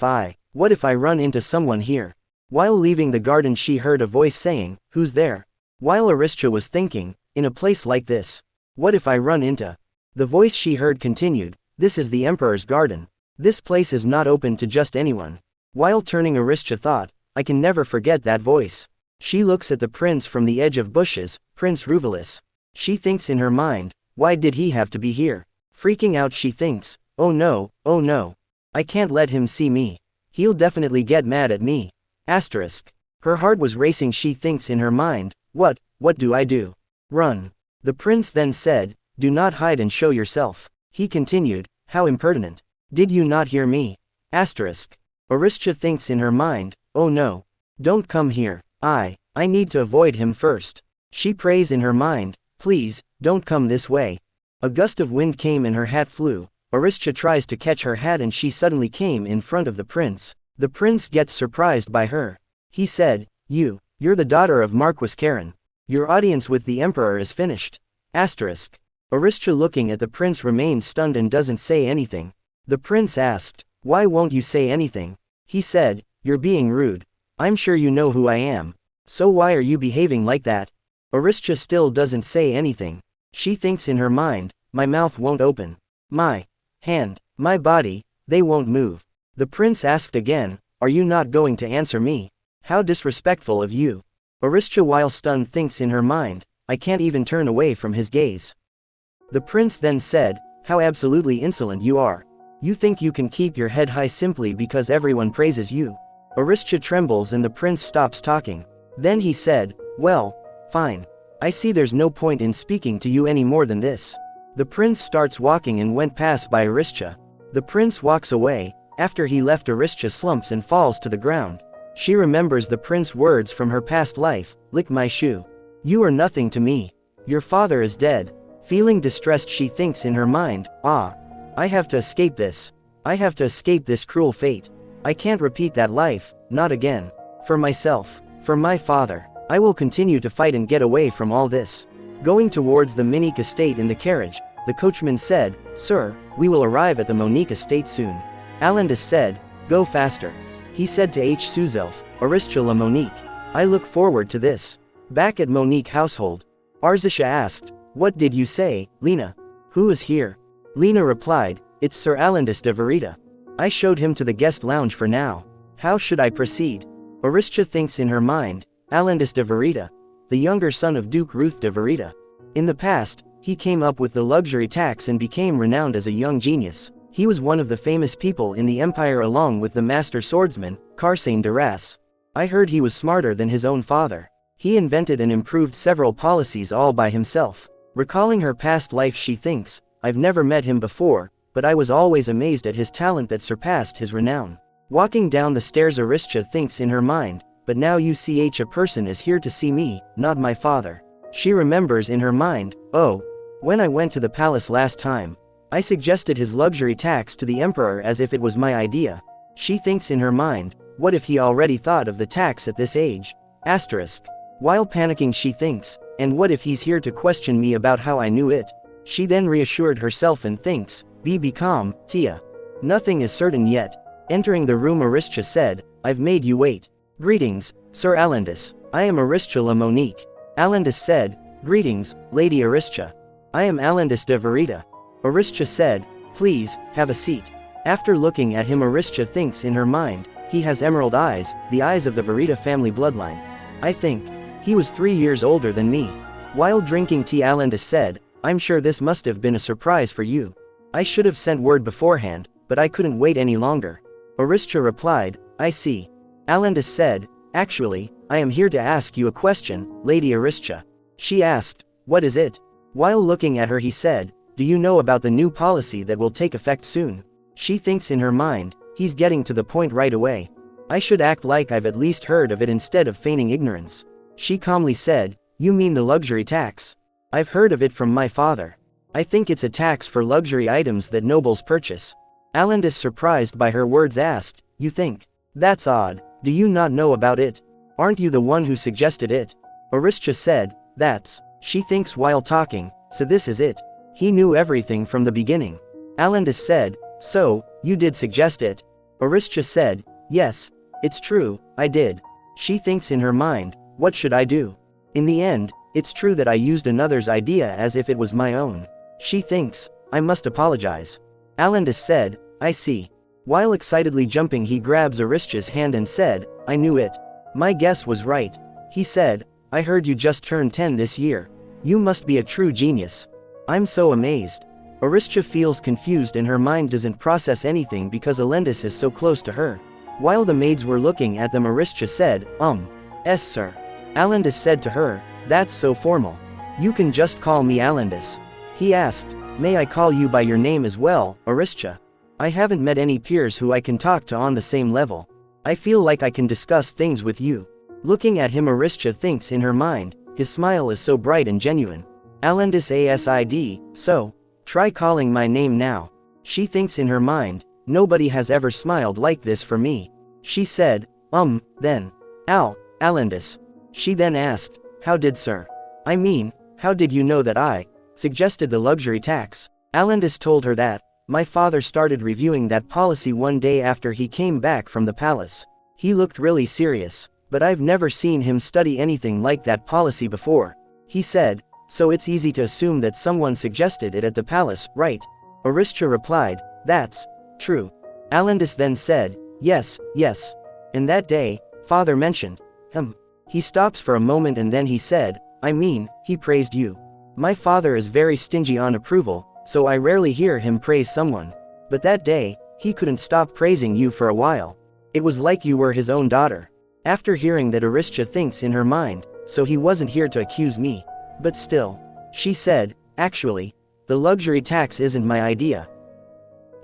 I run into someone here?" While leaving the garden, she heard a voice saying, "Who's there?" While Aristia was thinking, "In a place like this, what if I run into?" The voice she heard continued, "This is the Emperor's garden. This place is not open to just anyone." While turning, Aristia thought, "I can never forget that voice." She looks at the prince from the edge of bushes, Prince Ruvalis. She thinks in her mind, "Why did he have to be here?" Freaking out, she thinks, oh no, I can't let him see me. He'll definitely get mad at me." Asterisk. Her heart was racing. She thinks in her mind, what do I do? Run." The prince then said, "Do not hide and show yourself." He continued, "How impertinent. Did you not hear me?" Asterisk. Aristia thinks in her mind, "Oh no. Don't come here. I need to avoid him first." She prays in her mind, "Please, don't come this way." A gust of wind came and her hat flew. Aristia tries to catch her hat and she suddenly came in front of the prince. The prince gets surprised by her. He said, You're the daughter of Marquis Karen. Your audience with the emperor is finished." Asterisk. Aristia, looking at the prince, remains stunned and doesn't say anything. The prince asked, "Why won't you say anything?" He said, "You're being rude. I'm sure you know who I am. So why are you behaving like that?" Aristia still doesn't say anything. She thinks in her mind, "My mouth won't open. My hand, my body, they won't move." The prince asked again, "Are you not going to answer me?" How disrespectful of you. Aristia while stunned thinks in her mind, I can't even turn away from his gaze. The prince then said, how absolutely insolent you are. You think you can keep your head high simply because everyone praises you. Aristia trembles and the prince stops talking. Then he said, well, fine. I see there's no point in speaking to you any more than this. The prince starts walking and went past by Aristia. The prince walks away. After he left, Aristia slumps and falls to the ground. She remembers the prince's words from her past life, lick my shoe. You are nothing to me. Your father is dead. Feeling distressed, she thinks in her mind, I have to escape this. I have to escape this cruel fate. I can't repeat that life, not again. For myself, for my father, I will continue to fight and get away from all this. Going towards the Monique estate in the carriage, the coachman said, Sir, we will arrive at the Monique estate soon. Alandis said, go faster. He said to H. Suzelf, Aristia la Monique. I look forward to this. Back at Monique household, Aristia asked, what did you say, Lena? Who is here? Lena replied, it's Sir Alandis de Verita. I showed him to the guest lounge for now. How should I proceed? Aristia thinks in her mind, Alandis de Verita, the younger son of Duke Ruth de Verita. In the past, he came up with the luxury tax and became renowned as a young genius. He was one of the famous people in the empire along with the master swordsman, Karsane de Ras. I heard he was smarter than his own father. He invented and improved several policies all by himself. Recalling her past life, she thinks, I've never met him before, but I was always amazed at his talent that surpassed his renown. Walking down the stairs, Aristia thinks in her mind, but now you see a person is here to see me, not my father. She remembers in her mind, oh, when I went to the palace last time, I suggested his luxury tax to the emperor as if it was my idea. She thinks in her mind, what if he already thought of the tax at this age? Asterisk. While panicking, she thinks, and what if he's here to question me about how I knew it? She then reassured herself and thinks, be calm, Tia. Nothing is certain yet. Entering the room, Aristia said, I've made you wait. Greetings, Sir Alandis. I am Aristia la Monique. Alandis said, greetings, Lady Aristia. I am Alandis de Verita. Aristia said, please, have a seat. After looking at him, Aristia thinks in her mind, he has emerald eyes, the eyes of the Verita family bloodline. I think, he was 3 years older than me. While drinking tea, Alandis said, I'm sure this must have been a surprise for you. I should have sent word beforehand, but I couldn't wait any longer. Aristia replied, I see. Alandis said, actually, I am here to ask you a question, Lady Aristia. She asked, what is it? While looking at her, he said, do you know about the new policy that will take effect soon? She thinks in her mind, he's getting to the point right away. I should act like I've at least heard of it instead of feigning ignorance. She calmly said, you mean the luxury tax? I've heard of it from my father. I think it's a tax for luxury items that nobles purchase. Alandis, surprised by her words, asked, you think? That's odd. Do you not know about it? Aren't you the one who suggested it? Aristia said, that's. She thinks while talking, so this is it. He knew everything from the beginning. Alandis said, so, you did suggest it? Aristia said, yes, it's true, I did. She thinks in her mind, what should I do? In the end, it's true that I used another's idea as if it was my own. She thinks, I must apologize. Alandis said, I see. While excitedly jumping, he grabs Aristia's hand and said, I knew it. My guess was right. He said, I heard you just turned 10 this year. You must be a true genius. I'm so amazed. Aristia feels confused and her mind doesn't process anything because Alandis is so close to her. While the maids were looking at them, Aristia said, yes sir. Alandis said to her, that's so formal. You can just call me Alandis. He asked, may I call you by your name as well, Aristia? I haven't met any peers who I can talk to on the same level. I feel like I can discuss things with you. Looking at him, Aristia thinks in her mind, his smile is so bright and genuine. Alandis ASID, so, try calling my name now. She thinks in her mind, nobody has ever smiled like this for me. She said, then. Alandis. She then asked, how did sir? I mean, how did you know that I suggested the luxury tax? Alandis told her that, my father started reviewing that policy one day after he came back from the palace. He looked really serious, but I've never seen him study anything like that policy before. He said, so it's easy to assume that someone suggested it at the palace, right? Aristia replied, that's true. Alandis then said, yes. And that day, Father mentioned. He stops for a moment and then he said, I mean, he praised you. My father is very stingy on approval, so I rarely hear him praise someone. But that day, he couldn't stop praising you for a while. It was like you were his own daughter. After hearing that Aristia thinks in her mind, so he wasn't here to accuse me. But still. She said, actually, the luxury tax isn't my idea.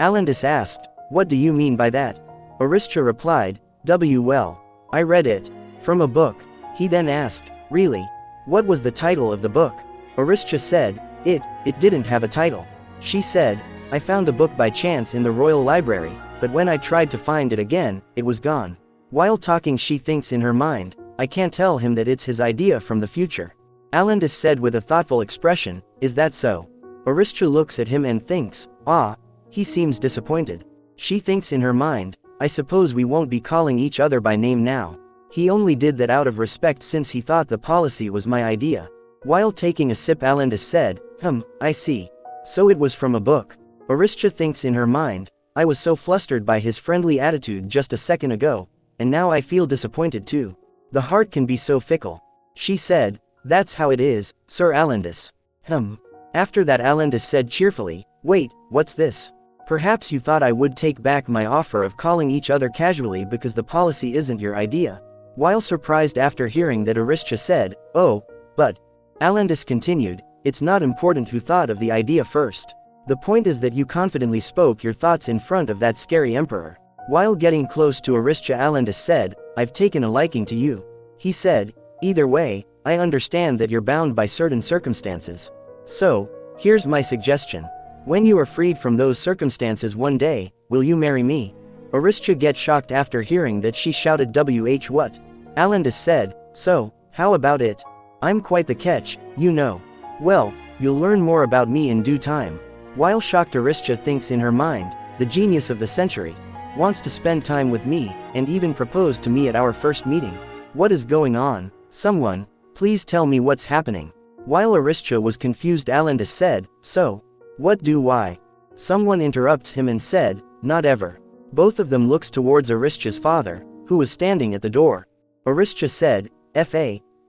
Alandis asked, what do you mean by that? Aristia replied, well, I read it. From a book. He then asked, really? What was the title of the book? Aristia said, it didn't have a title. She said, I found the book by chance in the royal library, but when I tried to find it again, it was gone. While talking she thinks in her mind, I can't tell him that it's his idea from the future. Alandis said with a thoughtful expression, is that so? Aristia looks at him and thinks, he seems disappointed. She thinks in her mind, I suppose we won't be calling each other by name now. He only did that out of respect since he thought the policy was my idea. While taking a sip Alandis said, I see. So it was from a book. Aristia thinks in her mind, I was so flustered by his friendly attitude just a second ago, and now I feel disappointed too. The heart can be so fickle. She said, that's how it is, Sir Alandis. After that Alandis said cheerfully, wait, what's this? Perhaps you thought I would take back my offer of calling each other casually because the policy isn't your idea. While surprised after hearing that Aristia said, oh, but. Alandis continued, it's not important who thought of the idea first. The point is that you confidently spoke your thoughts in front of that scary emperor. While getting close to Aristia Alandis said, I've taken a liking to you. He said, either way, I understand that you're bound by certain circumstances. So, here's my suggestion. When you are freed from those circumstances one day, will you marry me? Aristia gets shocked after hearing that she shouted what? Alandis said, so, how about it? I'm quite the catch, you know. Well, you'll learn more about me in due time. While shocked Aristia thinks in her mind, the genius of the century, wants to spend time with me, and even proposed to me at our first meeting. What is going on? Someone, please tell me what's happening. While Aristia was confused Alandis said, so, what do why? Someone interrupts him and said, not ever. Both of them looks towards Aristia's father, who was standing at the door. Aristia said,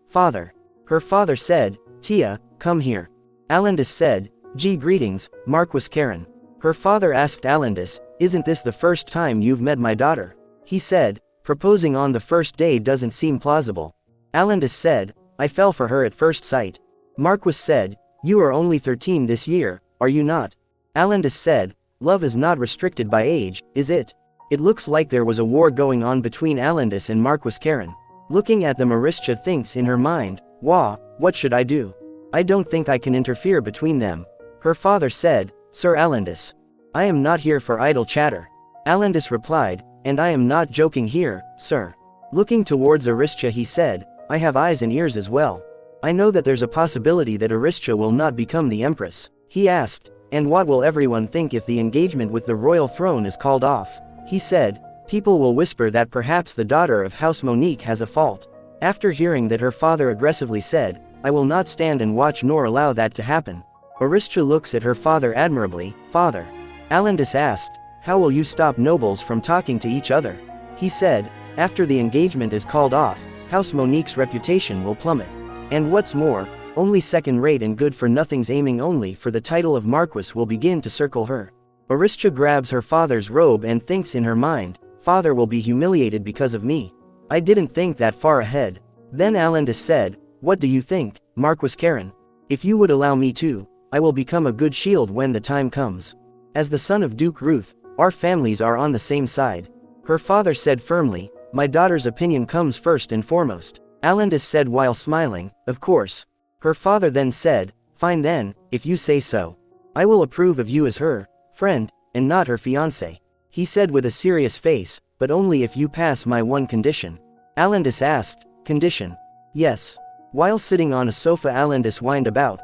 father. Her father said, Tia, come here. Alandis said, greetings, Marquis Karen. Her father asked Alandis, isn't this the first time you've met my daughter? He said, proposing on the first day doesn't seem plausible. Alandis said, I fell for her at first sight. Marquis said, you are only 13 this year, are you not? Alandis said, love is not restricted by age, is it? It looks like there was a war going on between Alandis and Marquis Karen. Looking at them Aristia thinks in her mind, what should I do? I don't think I can interfere between them. Her father said, Sir Alandis. I am not here for idle chatter. Alandis replied, and I am not joking here, sir. Looking towards Aristia he said, I have eyes and ears as well. I know that there's a possibility that Aristia will not become the empress. He asked, and what will everyone think if the engagement with the royal throne is called off? He said, people will whisper that perhaps the daughter of House Monique has a fault. After hearing that her father aggressively said, I will not stand and watch nor allow that to happen. Aristia looks at her father admirably, father. Alandis asked, how will you stop nobles from talking to each other? He said, after the engagement is called off, House Monique's reputation will plummet. And what's more, only second-rate and good-for-nothings aiming only for the title of Marquis will begin to circle her. Aristia grabs her father's robe and thinks in her mind, father will be humiliated because of me. I didn't think that far ahead. Then Alandis said, what do you think, Marquis Karen? If you would allow me to, I will become a good shield when the time comes. As the son of Duke Ruth, our families are on the same side. Her father said firmly, my daughter's opinion comes first and foremost. Alandis said while smiling, of course. Her father then said, fine then, if you say so. I will approve of you as her friend, and not her fiancé. He said with a serious face, but only if you pass my one condition. Alandis asked, condition? Yes. While sitting on a sofa Alandis whined about,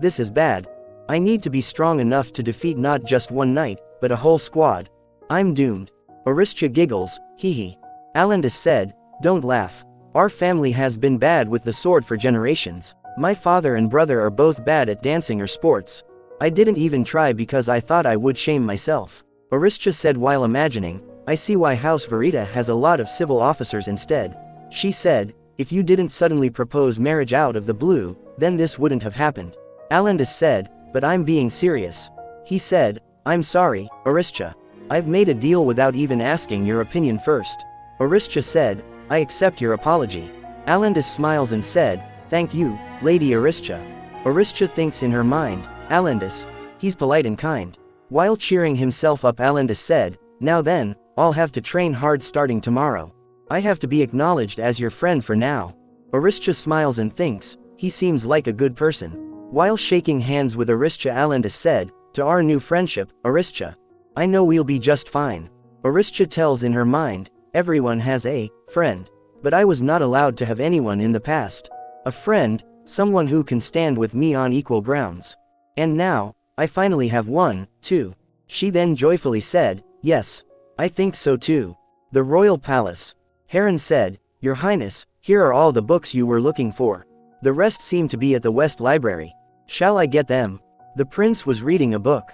this is bad. I need to be strong enough to defeat not just one knight, but a whole squad. I'm doomed. Aristia giggles, hee. Alandis said, don't laugh. Our family has been bad with the sword for generations. My father and brother are both bad at dancing or sports. I didn't even try because I thought I would shame myself. Aristia said while imagining, I see why House Verita has a lot of civil officers instead. She said, if you didn't suddenly propose marriage out of the blue, then this wouldn't have happened. Alandus said, but I'm being serious. He said, I'm sorry, Aristia. I've made a deal without even asking your opinion first. Aristia said, I accept your apology. Alandus smiles and said, thank you, Lady Aristia. Aristia thinks in her mind, Alandus, he's polite and kind. While cheering himself up, Alandus said, now then, I'll have to train hard starting tomorrow. I have to be acknowledged as your friend for now. Aristia smiles and thinks, he seems like a good person. While shaking hands with Aristia, Alandus said, to our new friendship, Aristia. I know we'll be just fine. Aristia tells in her mind, everyone has a friend. But I was not allowed to have anyone in the past. A friend, someone who can stand with me on equal grounds. And now, I finally have one, too. She then joyfully said, yes. I think so too. The royal palace. Heron said, Your Highness, here are all the books you were looking for. The rest seem to be at the West Library. Shall I get them? The prince was reading a book.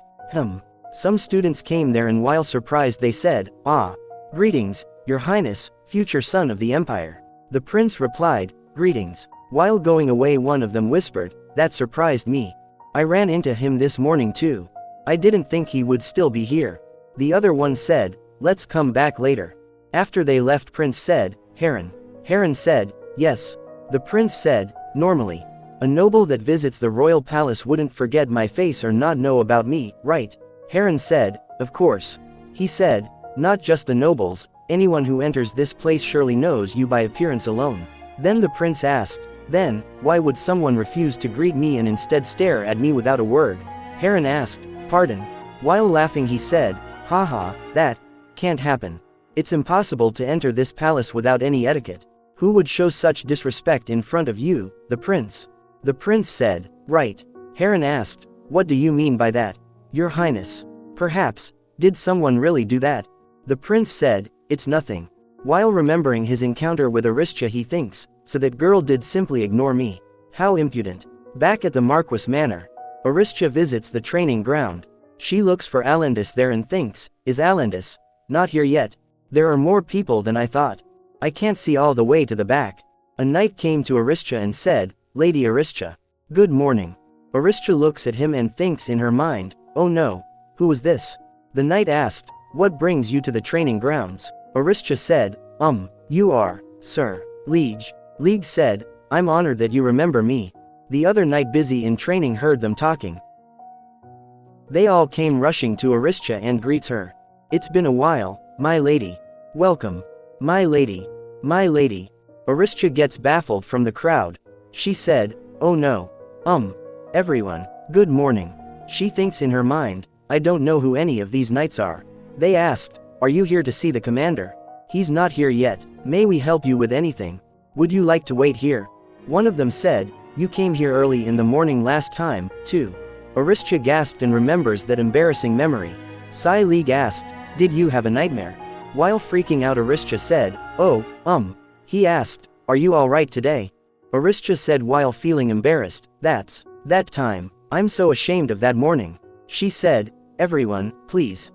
Some students came there and while surprised they said, greetings, Your Highness, future son of the Empire. The prince replied, greetings. While going away one of them whispered, that surprised me. I ran into him this morning too. I didn't think he would still be here. The other one said, let's come back later. After they left, Prince said, Heron. Heron said, yes. The prince said, normally. A noble that visits the royal palace wouldn't forget my face or not know about me, right? Heron said, of course. He said, not just the nobles, anyone who enters this place surely knows you by appearance alone. Then the prince asked, then, why would someone refuse to greet me and instead stare at me without a word? Heron asked, pardon. While laughing he said, haha, that can't happen. It's impossible to enter this palace without any etiquette. Who would show such disrespect in front of you, the prince? The prince said, right. Heron asked, what do you mean by that? Your Highness. Perhaps, did someone really do that? The prince said, it's nothing. While remembering his encounter with Aristia he thinks, so that girl did simply ignore me. How impudent. Back at the Marquis Manor. Aristia visits the training ground. She looks for Alandus there and thinks, is Alandus not here yet? There are more people than I thought. I can't see all the way to the back. A knight came to Aristia and said, Lady Aristia. Good morning. Aristia looks at him and thinks in her mind, oh no, who is this? The knight asked, what brings you to the training grounds? Aristia said, you are, sir, liege. Liege said, I'm honored that you remember me. The other knight busy in training heard them talking. They all came rushing to Aristia and greets her. It's been a while, my lady. Welcome. My lady. My lady. Aristia gets baffled from the crowd. She said, oh no. Everyone, good morning. She thinks in her mind, I don't know who any of these knights are. They asked, are you here to see the commander? He's not here yet. May we help you with anything? Would you like to wait here? One of them said, you came here early in the morning last time, too. Aristia gasped and remembers that embarrassing memory. Sai League asked, did you have a nightmare? While freaking out Aristia said, oh, He asked, are you alright today? Aristia said while feeling embarrassed, that's that time. I'm so ashamed of that morning. She said, everyone, please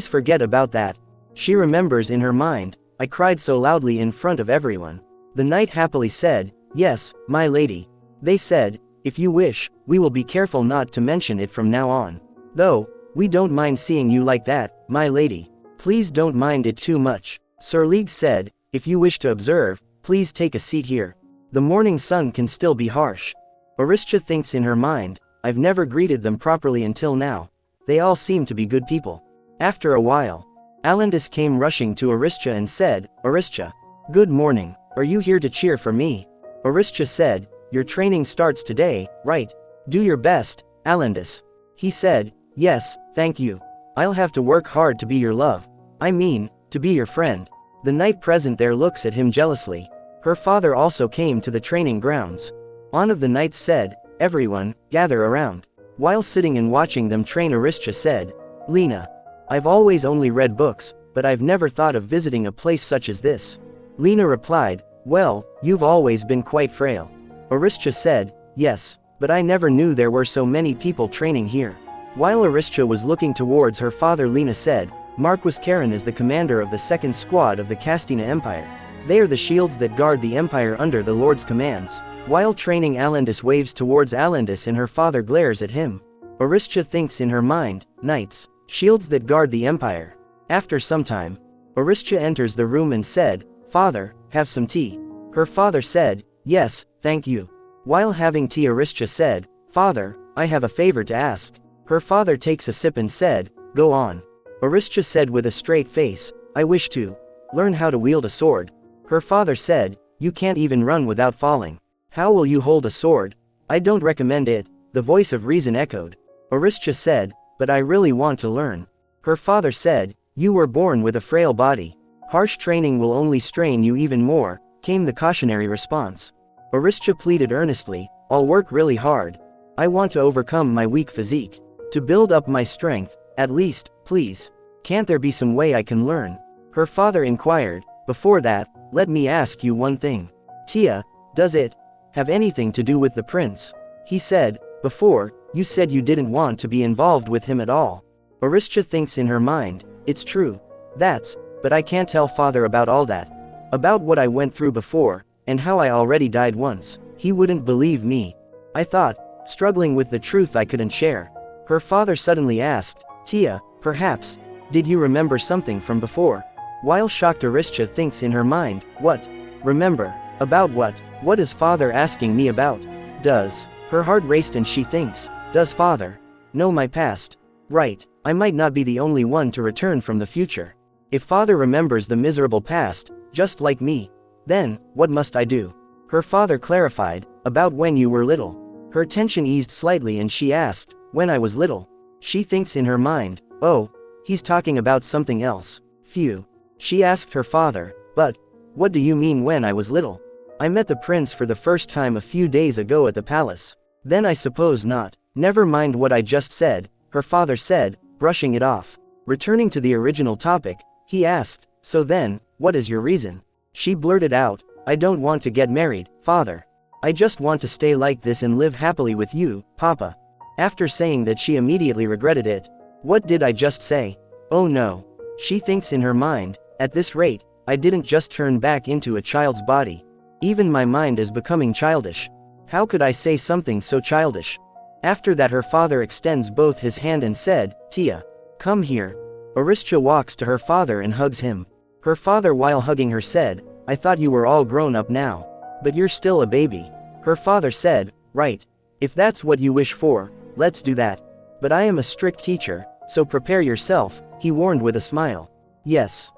forget about that. She remembers in her mind, I cried so loudly in front of everyone. The knight happily said, yes, my lady. They said, if you wish, we will be careful not to mention it from now on. Though, we don't mind seeing you like that, my lady. Please don't mind it too much. Sir League said, if you wish to observe, please take a seat here. The morning sun can still be harsh. Aristia thinks in her mind, I've never greeted them properly until now. They all seem to be good people. After a while, Alandus came rushing to Aristia and said, Aristia. Good morning. Are you here to cheer for me? Aristia said, your training starts today, right? Do your best, Alandus. He said, yes, thank you. I'll have to work hard to be your love. I mean, to be your friend. The knight present there looks at him jealously. Her father also came to the training grounds. One of the knights said, everyone, gather around. While sitting and watching them train, Aristia said, Lena. I've always only read books, but I've never thought of visiting a place such as this. Lena replied, well, you've always been quite frail. Aristia said, yes, but I never knew there were so many people training here. While Aristia was looking towards her father, Lena said, Marquis Karen is the commander of the second squad of the Castina Empire. They are the shields that guard the empire under the Lord's commands. While training, Alandis waves towards Alandis and her father glares at him. Aristia thinks in her mind, knights, shields that guard the empire. After some time, Aristia enters the room and said, "Father, have some tea." Her father said, "Yes, thank you." While having tea, Aristia said, "Father, I have a favor to ask." Her father takes a sip and said, "Go on." Aristia said with a straight face, "I wish to learn how to wield a sword." Her father said, "You can't even run without falling. How will you hold a sword?" "I don't recommend it," the voice of reason echoed. Aristia said, "But I really want to learn." Her father said, "You were born with a frail body. Harsh training will only strain you even more," came the cautionary response. Aristia pleaded earnestly, "I'll work really hard. I want to overcome my weak physique. To build up my strength, at least, please. Can't there be some way I can learn?" Her father inquired, "Before that, let me ask you one thing. Tia, does it have anything to do with the prince?" He said, "Before, you said you didn't want to be involved with him at all." Aristia thinks in her mind, "It's true. But I can't tell father about all that. About what I went through before, and how I already died once. He wouldn't believe me." I thought, struggling with the truth I couldn't share. Her father suddenly asked, "Tia, perhaps, did you remember something from before?" While shocked, Aristia thinks in her mind, "What? Remember? About what? What is father asking me about? Does?" Her heart raced and she thinks, "Does father know my past? Right, I might not be the only one to return from the future. If father remembers the miserable past, just like me, then, what must I do?" Her father clarified, "About when you were little." Her tension eased slightly and she asked, "When I was little?" She thinks in her mind, "Oh, he's talking about something else. Phew." She asked her father, "But, what do you mean when I was little? I met the prince for the first time a few days ago at the palace." "Then I suppose not." "Never mind what I just said," her father said, brushing it off. Returning to the original topic, he asked, "So then, what is your reason?" She blurted out, "I don't want to get married, father. I just want to stay like this and live happily with you, papa." After saying that, she immediately regretted it. What did I just say? Oh no. She thinks in her mind, "At this rate, I didn't just turn back into a child's body. Even my mind is becoming childish. How could I say something so childish?" After that, her father extends both his hand and said, "Tia, come here." Aristia walks to her father and hugs him. Her father, while hugging her, said, "I thought you were all grown up now. But you're still a baby." Her father said, "Right. If that's what you wish for, let's do that. But I am a strict teacher, so prepare yourself," he warned with a smile. Yes,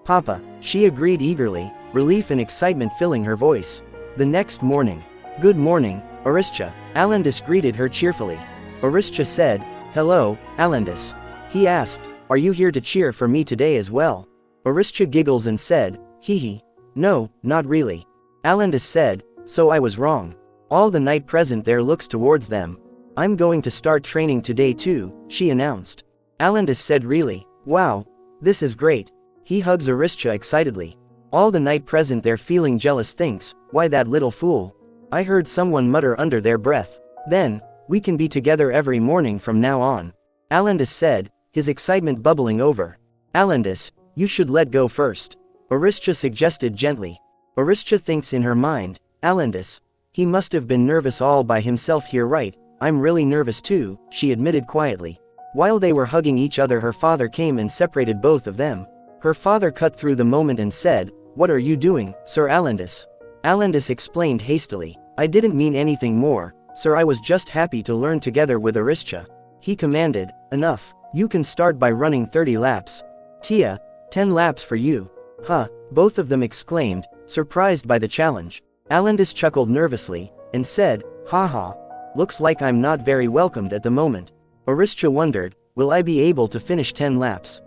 papa," she agreed eagerly, relief and excitement filling her voice. The next morning. "Good morning, Aristia." Alandis greeted her cheerfully. Aristia said, "Hello, Alandis." He asked, "Are you here to cheer for me today as well?" Aristia giggles and said, "Hee. No, not really." Alandis said, "So I was wrong." All the knight present there looks towards them. "I'm going to start training today too," she announced. Alandis said, "Really? Wow. This is great." He hugs Aristia excitedly. All the knight present there, feeling jealous, thinks, "Why that little fool?" I heard someone mutter under their breath. "Then, we can be together every morning from now on," Alandis said, his excitement bubbling over. "Alandis, you should let go first," Aristia suggested gently. Aristia thinks in her mind, "Alandis, he must have been nervous all by himself here, right? I'm really nervous too," she admitted quietly. While they were hugging each other, her father came and separated both of them. Her father cut through the moment and said, "What are you doing, Sir Alandis?" Alandis explained hastily, "I didn't mean anything more, sir. I was just happy to learn together with Aristia." He commanded, "Enough. You can start by running 30 laps. Tia, 10 laps for you." "Huh," both of them exclaimed, surprised by the challenge. Alandis chuckled nervously, and said, "Haha. Looks like I'm not very welcomed at the moment." Aristia wondered, "Will I be able to finish 10 laps?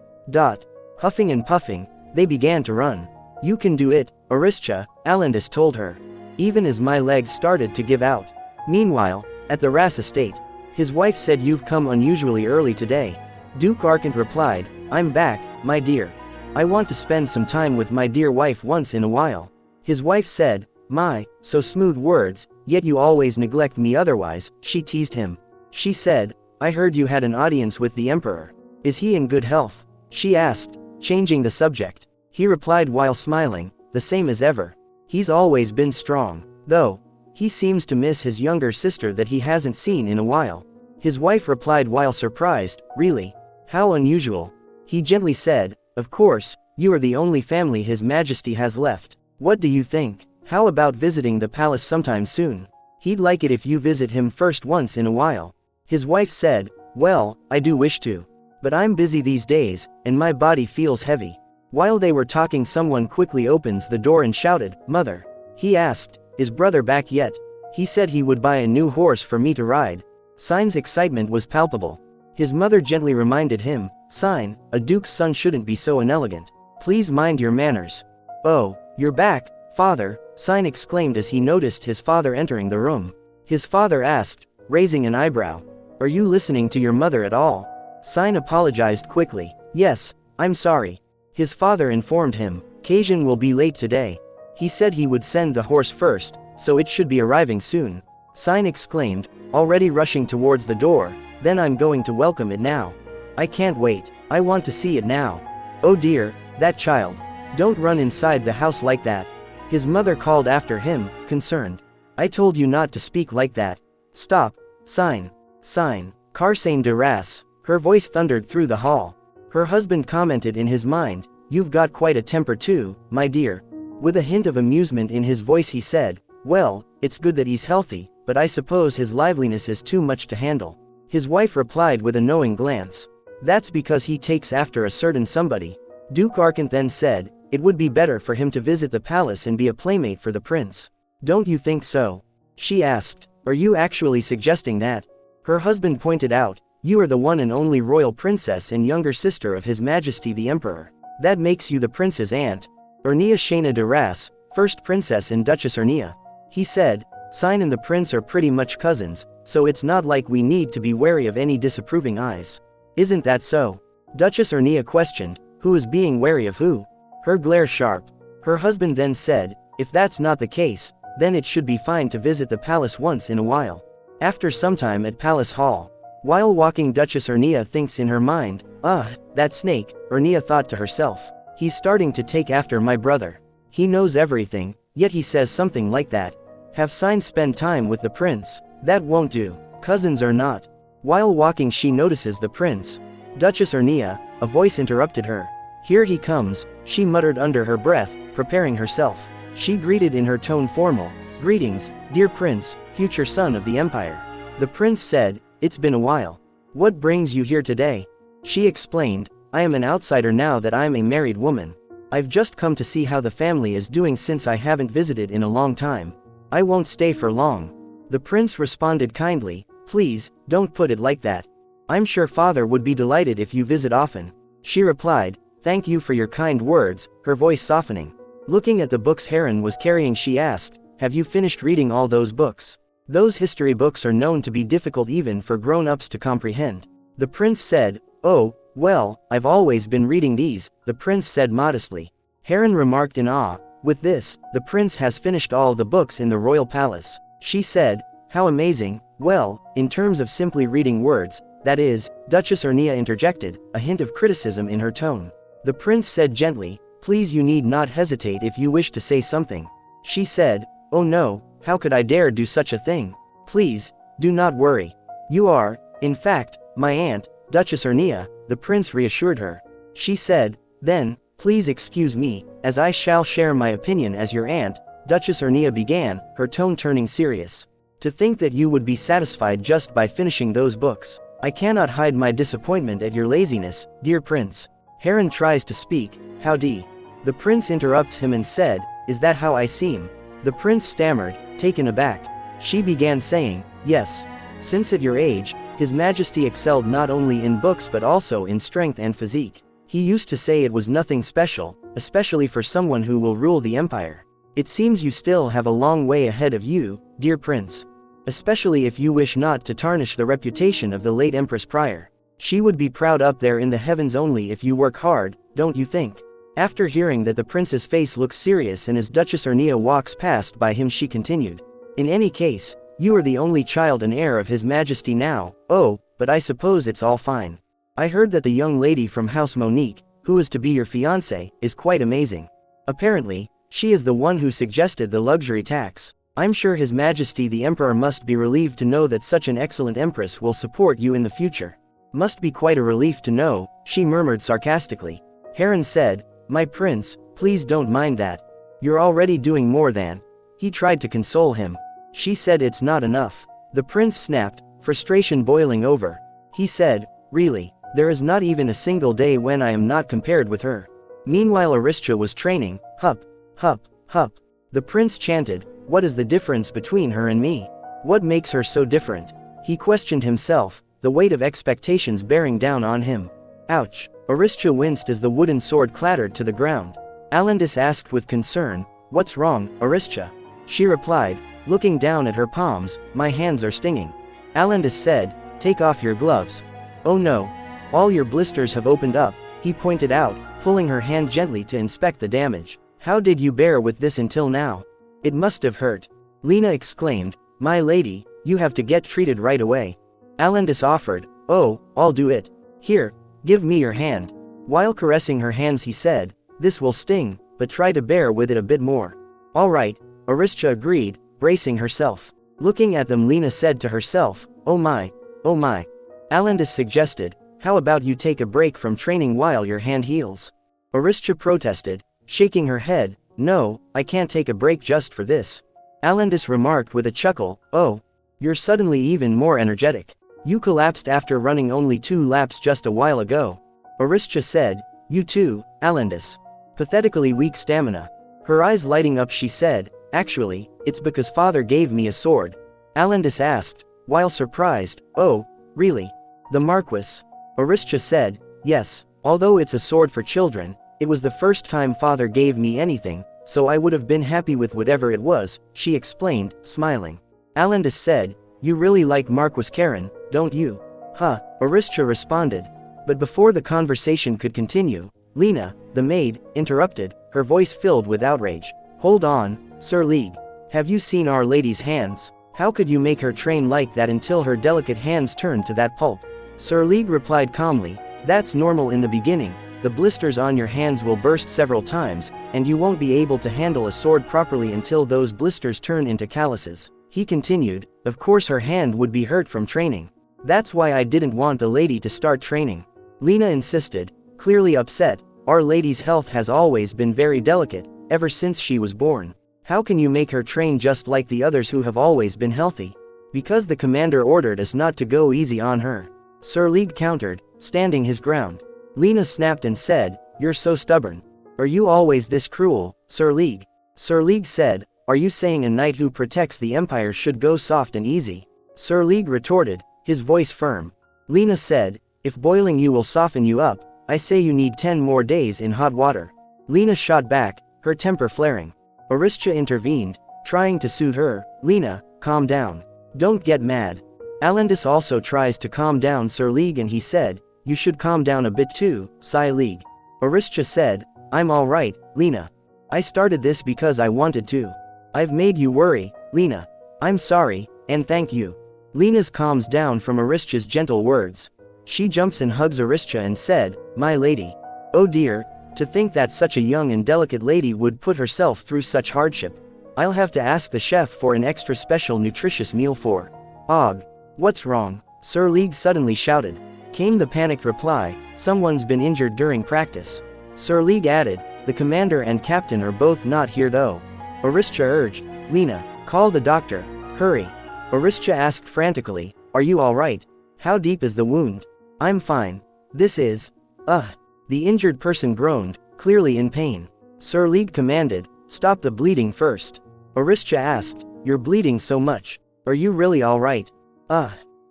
Huffing and puffing, they began to run. "You can do it, Aristia," Alandis told her. "Even as my legs started to give out." Meanwhile, at the Ras estate, his wife said, "You've come unusually early today." Duke Arkant replied, "I'm back, my dear. I want to spend some time with my dear wife once in a while." His wife said, "My, so smooth words, yet you always neglect me otherwise," she teased him. She said, "I heard you had an audience with the emperor. Is he in good health?" She asked, changing the subject. He replied while smiling, the same as ever. He's always been strong, though. He seems to miss his younger sister that he hasn't seen in a while. His wife replied while surprised, really? How unusual. He gently said, of course, you are the only family His Majesty has left. What do you think? How about visiting the palace sometime soon? He'd like it if you visit him first once in a while. His wife said, well, I do wish to. But I'm busy these days, and my body feels heavy. While they were talking, someone quickly opens the door and shouted, Mother. He asked, is brother back yet? He said he would buy a new horse for me to ride. Sign's excitement was palpable. His mother gently reminded him, Sign, a duke's son shouldn't be so inelegant. Please mind your manners. Oh, you're back, father, Sign exclaimed as he noticed his father entering the room. His father asked, raising an eyebrow, are you listening to your mother at all? Sign apologized quickly. Yes, I'm sorry. His father informed him, Kajin will be late today. He said he would send the horse first, so it should be arriving soon. Sign exclaimed, already rushing towards the door, then I'm going to welcome it now. I can't wait, I want to see it now. Oh dear, that child. Don't run inside the house like that. His mother called after him, concerned. I told you not to speak like that. Stop, Sign. Sign, Karsane de Ras. Her voice thundered through the hall. Her husband commented in his mind, you've got quite a temper too, my dear. With a hint of amusement in his voice he said, well, it's good that he's healthy, but I suppose his liveliness is too much to handle. His wife replied with a knowing glance. That's because he takes after a certain somebody. Duke Arkant then said, it would be better for him to visit the palace and be a playmate for the prince. Don't you think so? She asked, are you actually suggesting that? Her husband pointed out, you are the one and only royal princess and younger sister of His Majesty the Emperor. That makes you the prince's aunt. Ernia Shana de Ras, first princess and Duchess Ernia. He said, Sign and the prince are pretty much cousins, so it's not like we need to be wary of any disapproving eyes. Isn't that so? Duchess Ernia questioned, who is being wary of who? Her glare sharp. Her husband then said, if that's not the case, then it should be fine to visit the palace once in a while. After some time at Palace Hall. While walking, Duchess Ernia thinks in her mind, that snake, Ernia thought to herself. He's starting to take after my brother. He knows everything, yet he says something like that. Have Sign spend time with the prince. That won't do. Cousins are not. While walking she notices the prince. Duchess Ernia, a voice interrupted her. Here he comes, she muttered under her breath, preparing herself. She greeted in her tone formal, greetings, dear prince, future son of the empire. The prince said, it's been a while. What brings you here today? She explained, I am an outsider now that I'm a married woman. I've just come to see how the family is doing since I haven't visited in a long time. I won't stay for long. The prince responded kindly, please, don't put it like that. I'm sure father would be delighted if you visit often. She replied, thank you for your kind words, her voice softening. Looking at the books Heron was carrying she asked, have you finished reading all those books? Those history books are known to be difficult even for grown-ups to comprehend. The prince said, oh, well, I've always been reading these, the prince said modestly. Heron remarked in awe, with this, the prince has finished all the books in the royal palace. She said, how amazing, well, in terms of simply reading words, that is, Duchess Ernia interjected, a hint of criticism in her tone. The prince said gently, please you need not hesitate if you wish to say something. She said, oh no, how could I dare do such a thing? Please, do not worry. You are, in fact, my aunt, Duchess Ernia, the prince reassured her. She said, then, please excuse me, as I shall share my opinion as your aunt, Duchess Ernia began, her tone turning serious. To think that you would be satisfied just by finishing those books. I cannot hide my disappointment at your laziness, dear prince. Heron tries to speak, howdy. The prince interrupts him and said, is that how I seem? The prince stammered, taken aback. She began saying, yes. Since at your age, His Majesty excelled not only in books but also in strength and physique. He used to say it was nothing special, especially for someone who will rule the empire. It seems you still have a long way ahead of you, dear prince. Especially if you wish not to tarnish the reputation of the late Empress prior. She would be proud up there in the heavens only if you work hard, don't you think? After hearing that the prince's face looks serious and as Duchess Ernia walks past by him she continued. In any case, you are the only child and heir of His Majesty now, oh, but I suppose it's all fine. I heard that the young lady from House Monique, who is to be your fiancé, is quite amazing. Apparently, she is the one who suggested the luxury tax. I'm sure His Majesty the Emperor must be relieved to know that such an excellent empress will support you in the future. Must be quite a relief to know, she murmured sarcastically. Heron said, my prince, please don't mind that. You're already doing more than. He tried to console him. She said it's not enough. The prince snapped, frustration boiling over. He said, really, there is not even a single day when I am not compared with her. Meanwhile Aristia was training, hup, hup, hup. The prince chanted, what is the difference between her and me? What makes her so different? He questioned himself, the weight of expectations bearing down on him. Ouch! Aristia winced as the wooden sword clattered to the ground. Alandis asked with concern, what's wrong, Aristia? She replied, looking down at her palms, my hands are stinging. Alandis said, take off your gloves. Oh no. All your blisters have opened up, he pointed out, pulling her hand gently to inspect the damage. How did you bear with this until now? It must have hurt. Lena exclaimed, my lady, you have to get treated right away. Alandis offered, oh, I'll do it. Here, give me your hand. While caressing her hands he said, this will sting, but try to bear with it a bit more. All right, Aristia agreed, bracing herself. Looking at them Lena said to herself, oh my. Alandis suggested, how about you take a break from training while your hand heals? Aristia protested, shaking her head, no, I can't take a break just for this. Alandis remarked with a chuckle, oh, you're suddenly even more energetic. You collapsed after running only 2 laps just a while ago. Aristia said, you too, Alandis. Pathetically weak stamina. Her eyes lighting up she said, actually, it's because father gave me a sword. Alandis asked, while surprised, oh, really? The Marquis? Aristia said, yes, although it's a sword for children, it was the first time father gave me anything, so I would have been happy with whatever it was, she explained, smiling. Alandis said, you really like Marquis Karen, don't you? Huh, Aristia responded. But before the conversation could continue, Lena, the maid, interrupted, her voice filled with outrage. Hold on, Sir League. Have you seen Our Lady's hands? How could you make her train like that until her delicate hands turned to that pulp? Sir League replied calmly, that's normal in the beginning. The blisters on your hands will burst several times, and you won't be able to handle a sword properly until those blisters turn into calluses. He continued, of course her hand would be hurt from training. That's why I didn't want the lady to start training. Lena insisted, clearly upset, Our Lady's health has always been very delicate, ever since she was born. How can you make her train just like the others who have always been healthy? Because the commander ordered us not to go easy on her. Sir League countered, standing his ground. Lena snapped and said, you're so stubborn. Are you always this cruel, Sir League? Sir League said, are you saying a knight who protects the empire should go soft and easy? Sir League retorted, his voice firm. Lena said, if boiling you will soften you up, I say you need 10 more days in hot water. Lena shot back, her temper flaring. Aristia intervened, trying to soothe her, Lena, calm down. Don't get mad. Alandis also tries to calm down Sir League and he said, you should calm down a bit too, Sir League. Aristia said, I'm alright, Lena. I started this because I wanted to. I've made you worry, Lena. I'm sorry, and thank you. Lena's calms down from Aristia's gentle words. She jumps and hugs Aristia and said, my lady. Oh dear, to think that such a young and delicate lady would put herself through such hardship. I'll have to ask the chef for an extra special nutritious meal for. Og. What's wrong? Sir League suddenly shouted. Came the panicked reply, someone's been injured during practice. Sir League added, the commander and captain are both not here though. Aristia urged, Lena, call the doctor, hurry. Aristia asked frantically, are you alright? How deep is the wound? I'm fine. This is. The injured person groaned, clearly in pain. Sir League commanded, stop the bleeding first. Aristia asked, you're bleeding so much. Are you really alright?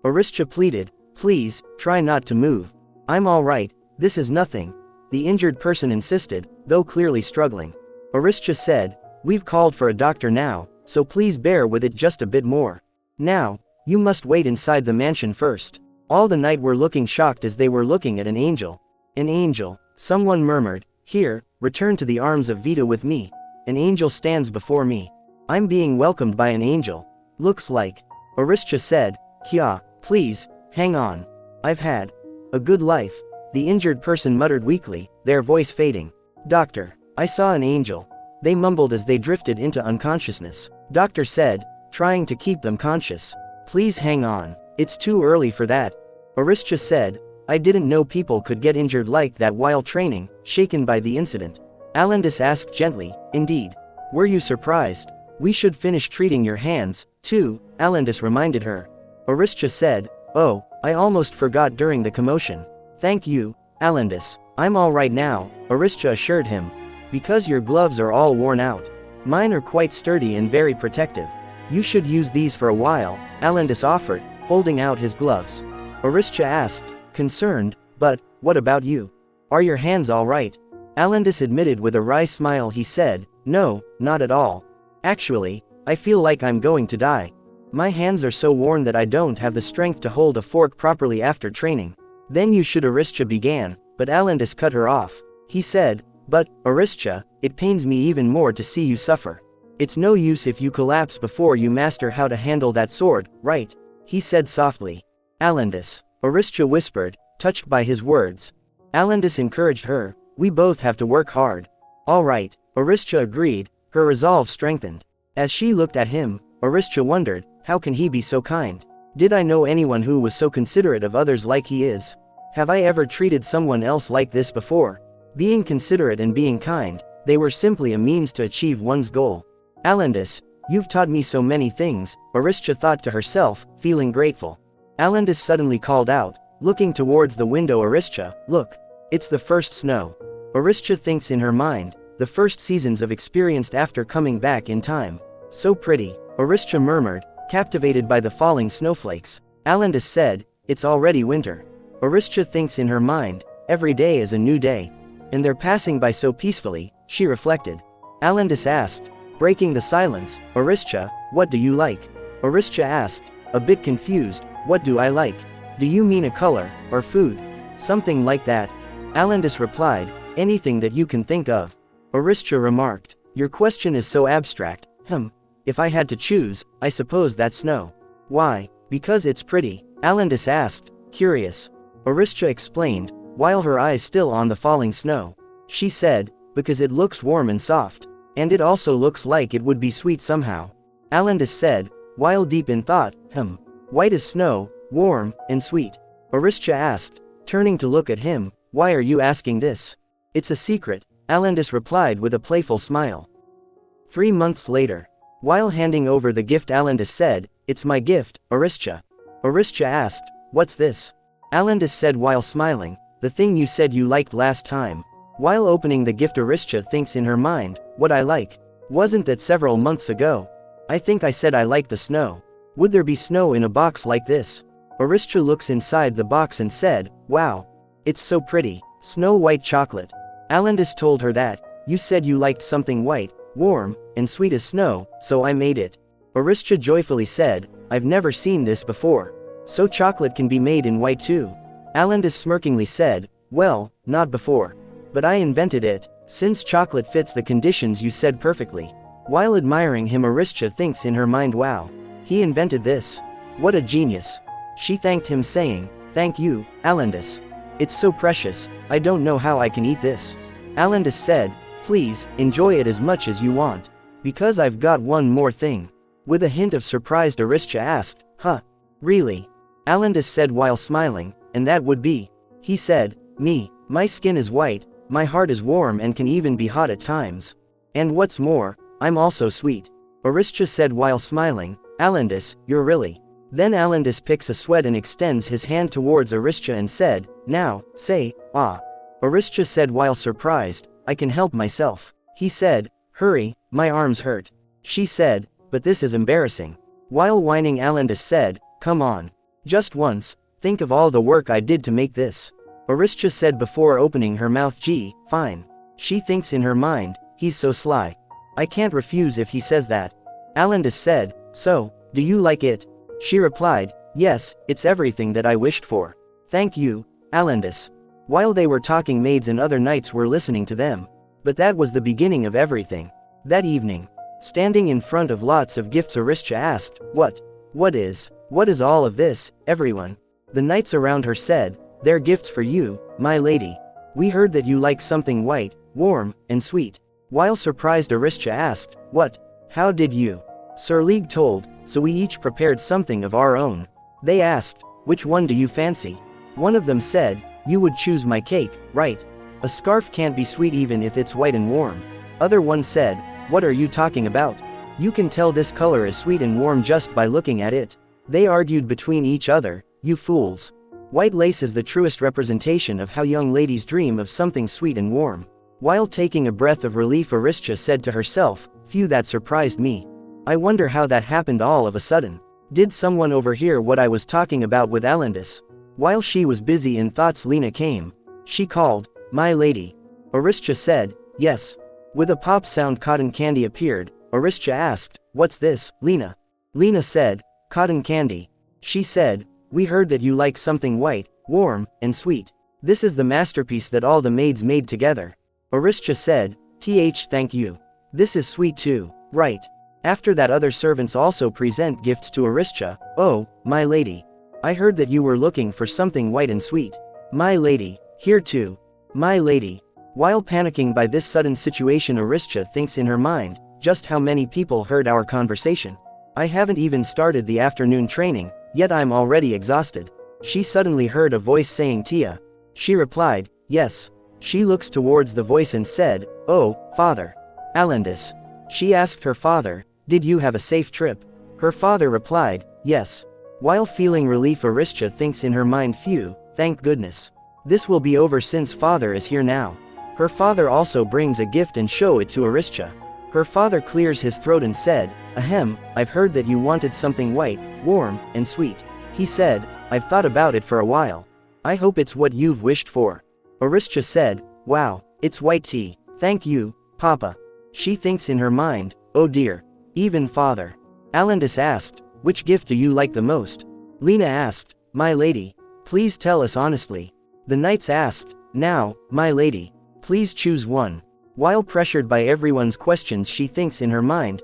Aristia pleaded, please, try not to move. I'm alright, this is nothing. The injured person insisted, though clearly struggling. Aristia said, we've called for a doctor now, so please bear with it just a bit more. Now, you must wait inside the mansion first. All the night were looking shocked as they were looking at an angel. An angel, someone murmured, here, return to the arms of Vita with me. An angel stands before me. I'm being welcomed by an angel. Looks like. Aristia said, Kya, please, hang on. I've had A good life, the injured person muttered weakly, their voice fading. Doctor, I saw an angel. They mumbled as they drifted into unconsciousness. Doctor said, trying to keep them conscious. Please hang on. It's too early for that. Aristia said, I didn't know people could get injured like that while training, shaken by the incident. Alandis asked gently, indeed. Were you surprised? We should finish treating your hands, too, Alandis reminded her. Aristia said, oh, I almost forgot during the commotion. Thank you, Alandis. I'm all right now, Aristia assured him. Because your gloves are all worn out. Mine are quite sturdy and very protective. You should use these for a while, Alandis offered, holding out his gloves. Aristia asked, concerned, but, what about you? Are your hands all right? Alandis admitted with a wry smile. He said, no, not at all. Actually, I feel like I'm going to die. My hands are so worn that I don't have the strength to hold a fork properly after training. Then you should, Aristia began, but Alandis cut her off. He said, but, Aristia, it pains me even more to see you suffer. It's no use if you collapse before you master how to handle that sword, right? He said softly. Alandis, Aristia whispered, touched by his words. Alandis encouraged her, we both have to work hard. All right, Aristia agreed, her resolve strengthened. As she looked at him, Aristia wondered, how can he be so kind? Did I know anyone who was so considerate of others like he is? Have I ever treated someone else like this before? Being considerate and being kind, they were simply a means to achieve one's goal. Alandis, you've taught me so many things, Aristia thought to herself, feeling grateful. Alandis suddenly called out, looking towards the window. Aristia, look. It's the first snow. Aristia thinks in her mind, the first seasons of experienced after coming back in time. So pretty, Aristia murmured, captivated by the falling snowflakes. Alandis said, it's already winter. Aristia thinks in her mind, every day is a new day. And they're passing by so peacefully, she reflected. Alandis asked, breaking the silence, Aristia, what do you like? Aristia asked, a bit confused, what do I like? Do you mean a color, or food? Something like that. Alandis replied, anything that you can think of. Aristia remarked, your question is so abstract. If I had to choose, I suppose that's snow. Why? Because it's pretty, Alandis asked, curious. Aristia explained, while her eyes still on the falling snow. She said, because it looks warm and soft. And it also looks like it would be sweet somehow. Alandis said, while deep in thought, white as snow, warm, and sweet. Aristia asked, turning to look at him, why are you asking this? It's a secret, Alandis replied with a playful smile. 3 months later. While handing over the gift, Alandis said, it's my gift, Aristia. Aristia asked, what's this? Alandis said while smiling, the thing you said you liked last time. While opening the gift, Aristia thinks in her mind, what I like. Wasn't that several months ago? I think I said I like the snow. Would there be snow in a box like this? Aristia looks inside the box and said, wow. It's so pretty, snow white chocolate. Alandis told her that, you said you liked something white, warm, and sweet as snow, so I made it. Aristia joyfully said, I've never seen this before. So chocolate can be made in white too. Alandis smirkingly said, well, not before. But I invented it, since chocolate fits the conditions you said perfectly. While admiring him, Aristia thinks in her mind, wow. He invented this. What a genius. She thanked him saying, thank you, Alandis. It's so precious, I don't know how I can eat this. Alandis said, please, enjoy it as much as you want. Because I've got one more thing. With a hint of surprise, Aristia asked, really? Alandis said while smiling, and that would be? He said, my skin is white, my heart is warm and can even be hot at times. And what's more, I'm also sweet. Aristia said while smiling, Alandis, you're really. Then Alandis picks a sweat and extends his hand towards Aristia and said, now, say, ah. Aristia said while surprised, I can help myself. He said, hurry, my arms hurt. She said, but this is embarrassing. While whining, Alandis said, come on. Just once, think of all the work I did to make this. Aristia said before opening her mouth, gee, fine. She thinks in her mind, he's so sly. I can't refuse if he says that. Alandis said, so, do you like it? She replied, yes, it's everything that I wished for. Thank you, Alandis. While they were talking, maids and other knights were listening to them. But that was the beginning of everything. That evening, standing in front of lots of gifts, Aristia asked, what is all of this, everyone? The knights around her said, They're gifts for you, my lady. We heard that you like something white, warm, and sweet. While surprised, Aristia asked, what? How did you? Sir League told, so we each prepared something of our own. They asked, which one do you fancy? One of them said, you would choose my cake, right? A scarf can't be sweet even if it's white and warm. Other one said, what are you talking about? You can tell this color is sweet and warm just by looking at it. They argued between each other, you fools. White lace is the truest representation of how young ladies dream of something sweet and warm. While taking a breath of relief, Aristia said to herself, phew, that surprised me. I wonder how that happened all of a sudden. Did someone overhear what I was talking about with Alendis? While she was busy in thoughts, Lena came. She called, my lady. Aristia said, yes. With a pop sound, cotton candy appeared. Aristia asked, what's this, Lena? Lena said, cotton candy. She said, we heard that you like something white, warm, and sweet. This is the masterpiece that all the maids made together. Aristia said, thank you. This is sweet too, right? After that, other servants also present gifts to Aristia. Oh, my lady. I heard that you were looking for something white and sweet. My lady, here too. My lady. While panicking by this sudden situation, Aristia thinks in her mind, just how many people heard our conversation. I haven't even started the afternoon training, yet I'm already exhausted. She suddenly heard a voice saying Tia. She replied, yes. She looks towards the voice and said, oh, father. Alendis. She asked her father, did you have a safe trip? Her father replied, yes. While feeling relief, Aristia thinks in her mind, phew, thank goodness. This will be over since father is here now. Her father also brings a gift and show it to Aristia. Her father clears his throat and said, ahem, I've heard that you wanted something white, warm, and sweet. He said, I've thought about it for a while. I hope it's what you've wished for. Aristia said, wow, it's white tea. Thank you, Papa. She thinks in her mind, oh dear. Even father. Alendis asked, which gift do you like the most? Lena asked, my lady. Please tell us honestly. The knights asked, now, my lady. Please choose one. While pressured by everyone's questions, she thinks in her mind,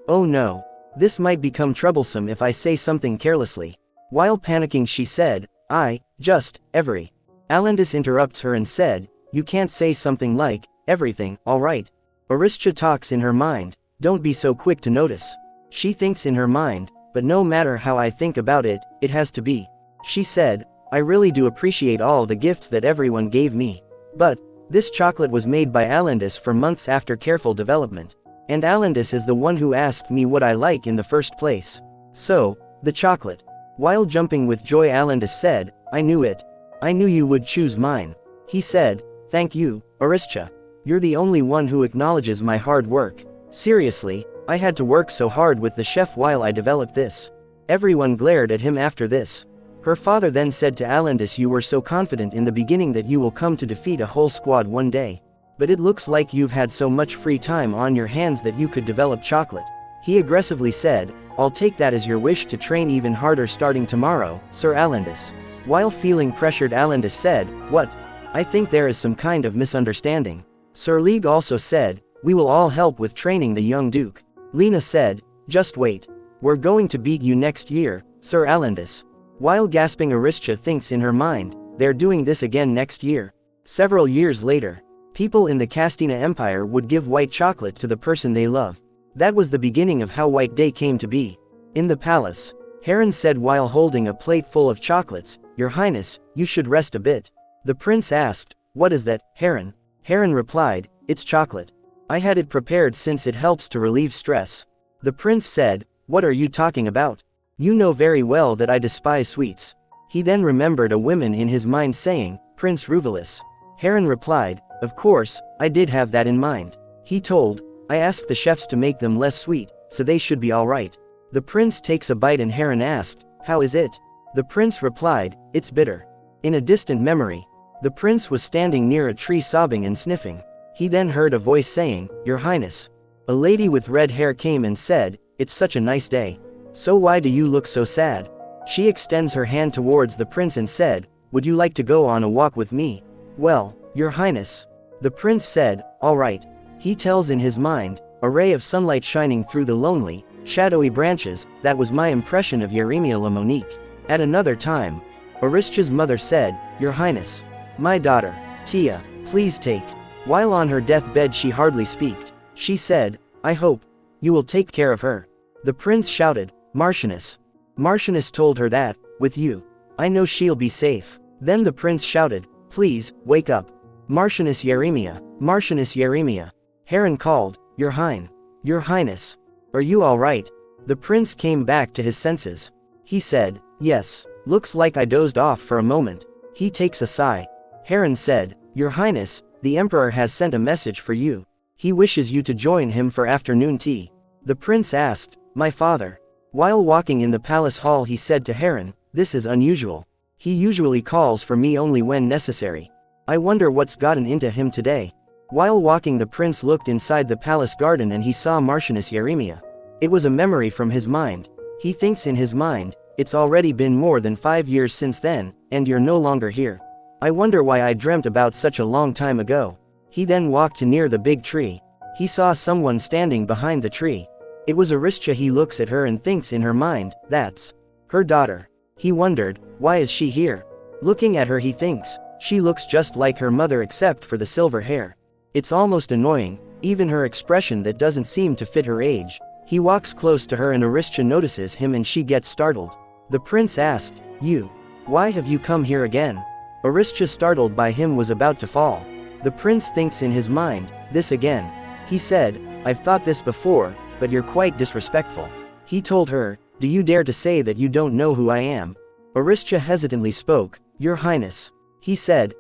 oh no. This might become troublesome if I say something carelessly. While panicking, she said, every. Alendis interrupts her and said, you can't say something like, everything, alright. Aristia talks in her mind, don't be so quick to notice. She thinks in her mind, but no matter how I think about it, it has to be. She said, I really do appreciate all the gifts that everyone gave me. But, this chocolate was made by Alendis for months after careful development. And Alendis is the one who asked me what I like in the first place. So, the chocolate. While jumping with joy, Alendis said, I knew it. I knew you would choose mine. He said, thank you, Aristia. You're the only one who acknowledges my hard work. Seriously, I had to work so hard with the chef while I developed this. Everyone glared at him after this. Her father then said to Alendis, you were so confident in the beginning that you will come to defeat a whole squad one day. But it looks like you've had so much free time on your hands that you could develop chocolate. He aggressively said, I'll take that as your wish to train even harder starting tomorrow, Sir Alendis. While feeling pressured, Alendis said, what? I think there is some kind of misunderstanding. Sir League also said, we will all help with training the young duke. Lena said, just wait. We're going to beat you next year, Sir Alendis. While gasping, Aristia thinks in her mind, they're doing this again next year. Several years later, people in the Castina Empire would give white chocolate to the person they love. That was the beginning of how White Day came to be. In the palace, Heron said while holding a plate full of chocolates, Your Highness, you should rest a bit. The prince asked, what is that, Heron? Heron replied, it's chocolate. I had it prepared since it helps to relieve stress. The prince said, what are you talking about? You know very well that I despise sweets. He then remembered a woman in his mind saying, Prince Ruvelus. Heron replied, of course, I did have that in mind. He told, I asked the chefs to make them less sweet, so they should be alright. The prince takes a bite and Heron asked, how is it? The prince replied, it's bitter. In a distant memory, the prince was standing near a tree sobbing and sniffing. He then heard a voice saying, Your Highness. A lady with red hair came and said, it's such a nice day. So why do you look so sad? She extends her hand towards the prince and said, would you like to go on a walk with me? Well, Your Highness. The prince said, all right. He tells in his mind, a ray of sunlight shining through the lonely, shadowy branches, that was my impression of Yahello Monique. At another time, Aristia's mother said, Your Highness. My daughter. Tia, please take. While on her deathbed she hardly speaked. She said, I hope you will take care of her. The prince shouted, Marchioness. Marchioness told her that, with you, I know she'll be safe. Then the prince shouted, Please, wake up. Marchioness Yeremia, Marchioness Yeremia. Heron called, Your Highness. Are you all right? The prince came back to his senses. He said, Yes, looks like I dozed off for a moment. He takes a sigh. Heron said, Your Highness, the emperor has sent a message for you. He wishes you to join him for afternoon tea. The prince asked, My father. While walking in the palace hall he said to Heron, This is unusual. He usually calls for me only when necessary. I wonder what's gotten into him today. While walking the prince looked inside the palace garden and he saw Marchioness Yeremia. It was a memory from his mind. He thinks in his mind, It's already been more than 5 years since then, and you're no longer here. I wonder why I dreamt about such a long time ago. He then walked to near the big tree. He saw someone standing behind the tree. It was Aristia. He looks at her and thinks in her mind, That's her daughter. He wondered, why is she here? Looking at her he thinks, she looks just like her mother except for the silver hair. It's almost annoying, even her expression that doesn't seem to fit her age. He walks close to her and Aristia notices him and she gets startled. The prince asked, You. Why have you come here again? Aristia, startled by him, was about to fall. The prince thinks in his mind, This again. He said, I've thought this before, but you're quite disrespectful. He told her, Do you dare to say that you don't know who I am? Aristia hesitantly spoke, Your Highness. He said,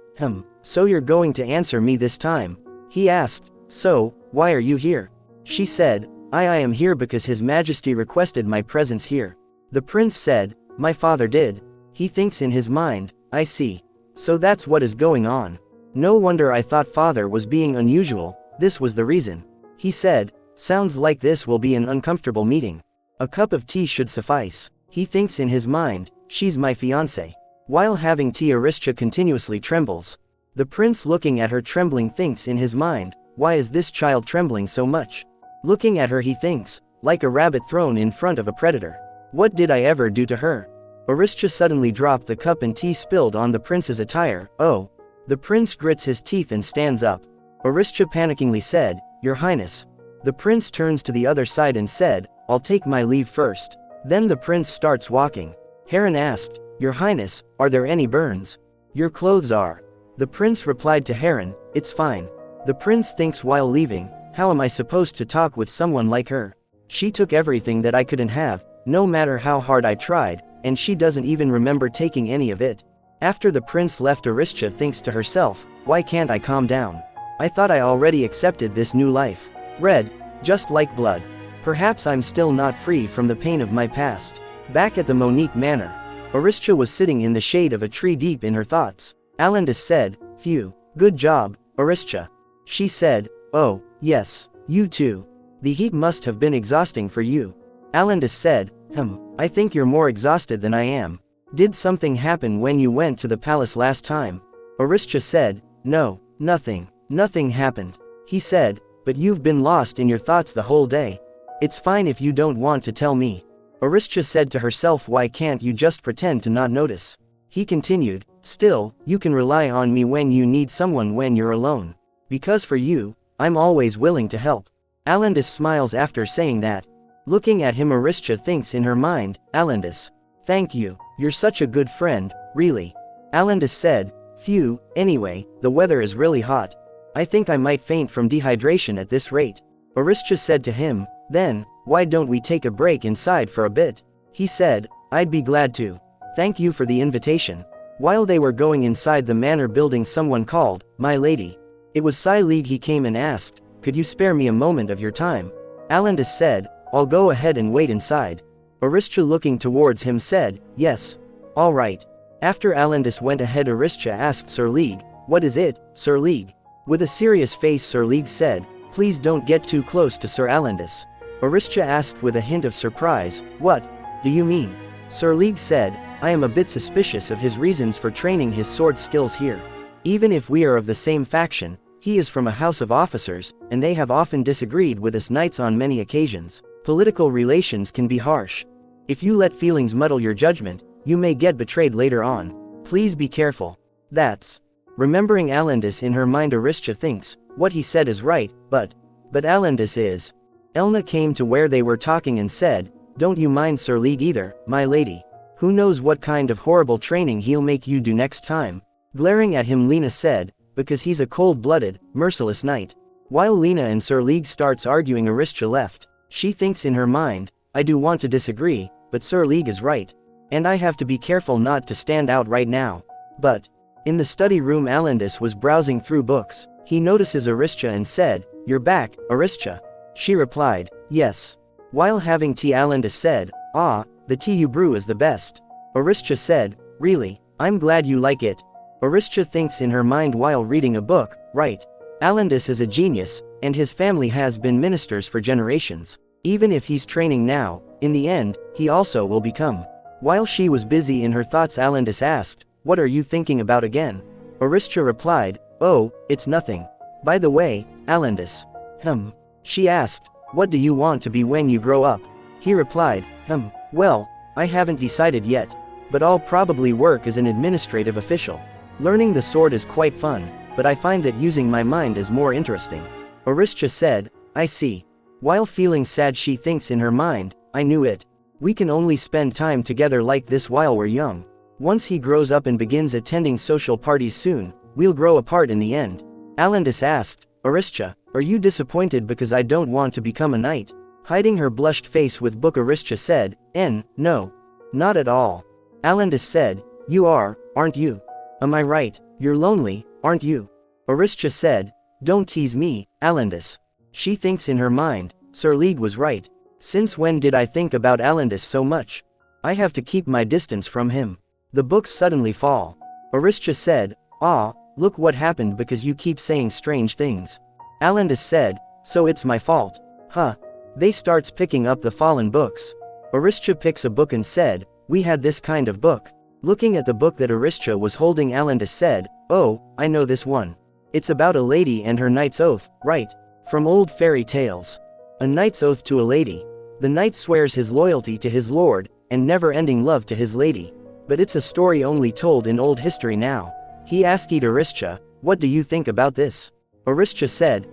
So you're going to answer me this time? He asked, So, why are you here? She said, I am here because His Majesty requested my presence here. The prince said, My father did. He thinks in his mind, I see. So that's what is going on. No wonder I thought father was being unusual, this was the reason. He said, Sounds like this will be an uncomfortable meeting. A cup of tea should suffice. He thinks in his mind, She's my fiancé. While having tea Aristia continuously trembles. The prince looking at her trembling thinks in his mind, Why is this child trembling so much? Looking at her he thinks, like a rabbit thrown in front of a predator. What did I ever do to her? Aristia suddenly dropped the cup and tea spilled on the prince's attire. Oh. The prince grits his teeth and stands up. Aristia panickingly said, Your Highness. The prince turns to the other side and said, I'll take my leave first. Then the prince starts walking. Heron asked, Your Highness, are there any burns? Your clothes are. The prince replied to Heron, It's fine. The prince thinks while leaving, How am I supposed to talk with someone like her? She took everything that I couldn't have, no matter how hard I tried, and she doesn't even remember taking any of it. After the prince left Aristia thinks to herself, Why can't I calm down? I thought I already accepted this new life. Red, just like blood. Perhaps I'm still not free from the pain of my past. Back at the Monique Manor. Aristia was sitting in the shade of a tree deep in her thoughts. Alandus said, Phew, good job, Aristia. She said, Oh, yes, you too. The heat must have been exhausting for you. Alandus said, I think you're more exhausted than I am. Did something happen when you went to the palace last time? Aristia said, No, nothing happened. He said, But you've been lost in your thoughts the whole day. It's fine if you don't want to tell me. Aristia said to herself, Why can't you just pretend to not notice? He continued, Still, you can rely on me when you need someone when you're alone. Because for you, I'm always willing to help. Alandus smiles after saying that. Looking at him Aristia thinks in her mind, Alandus. Thank you, you're such a good friend, really. Alandus said, Phew, anyway, the weather is really hot. I think I might faint from dehydration at this rate. Aristia said to him, Then, why don't we take a break inside for a bit? He said, I'd be glad to. Thank you for the invitation. While they were going inside the manor building someone called, My lady. It was Sai League. He came and asked, Could you spare me a moment of your time? Alandus said, I'll go ahead and wait inside. Aristia looking towards him said, Yes. All right. After Alandus went ahead Aristia asked Sir League, What is it, Sir League? With a serious face Sir League said, Please don't get too close to Sir Alandus. Aristia asked with a hint of surprise, What do you mean? Sir League said, I am a bit suspicious of his reasons for training his sword skills here. Even if we are of the same faction, he is from a house of officers, and they have often disagreed with us knights on many occasions. Political relations can be harsh. If you let feelings muddle your judgment, you may get betrayed later on. Please be careful. That's. Remembering Alandis in her mind, Aristia thinks, what he said is right, but Alandis is. Elna came to where they were talking and said, don't you mind Sir League either, my lady. Who knows what kind of horrible training he'll make you do next time. Glaring at him, Lena said, because he's a cold-blooded, merciless knight. While Lena and Sir League starts arguing, Aristia left. She thinks in her mind, I do want to disagree, but Sir League is right. And I have to be careful not to stand out right now. But in the study room, Alandis was browsing through books. He notices Aristia and said, you're back, Aristia. She replied, yes. While having tea, Alandis said, ah, the tea you brew is the best. Aristia said, really, I'm glad you like it. Aristia thinks in her mind while reading a book, right. Alandis is a genius, and his family has been ministers for generations. Even if he's training now, in the end, he also will become. While she was busy in her thoughts, Alandis asked, what are you thinking about again? Aristia replied, oh, it's nothing. By the way, Alandis. She asked, what do you want to be when you grow up? He replied, well, I haven't decided yet. But I'll probably work as an administrative official. Learning the sword is quite fun, but I find that using my mind is more interesting. Aristia said, I see. While feeling sad, she thinks in her mind, I knew it. We can only spend time together like this while we're young. Once he grows up and begins attending social parties soon, we'll grow apart in the end. Alandis asked, Aristia, are you disappointed because I don't want to become a knight? Hiding her blushed face with book, Aristia said, no. Not at all. Alandis said, you are, aren't you? Am I right? You're lonely, aren't you? Aristia said, don't tease me, Alandis. She thinks in her mind, Sir League was right. Since when did I think about Alandis so much? I have to keep my distance from him. The books suddenly fall. Aristia said, ah, look what happened because you keep saying strange things. Alandis said, so it's my fault. They starts picking up the fallen books. Aristia picks a book and said, we had this kind of book. Looking at the book that Aristia was holding, Alandis said, oh, I know this one. It's about a lady and her knight's oath, right? From old fairy tales. A knight's oath to a lady. The knight swears his loyalty to his lord, and never-ending love to his lady. But it's a story only told in old history now. He asked Aristia, what do you think about this? Aristia said,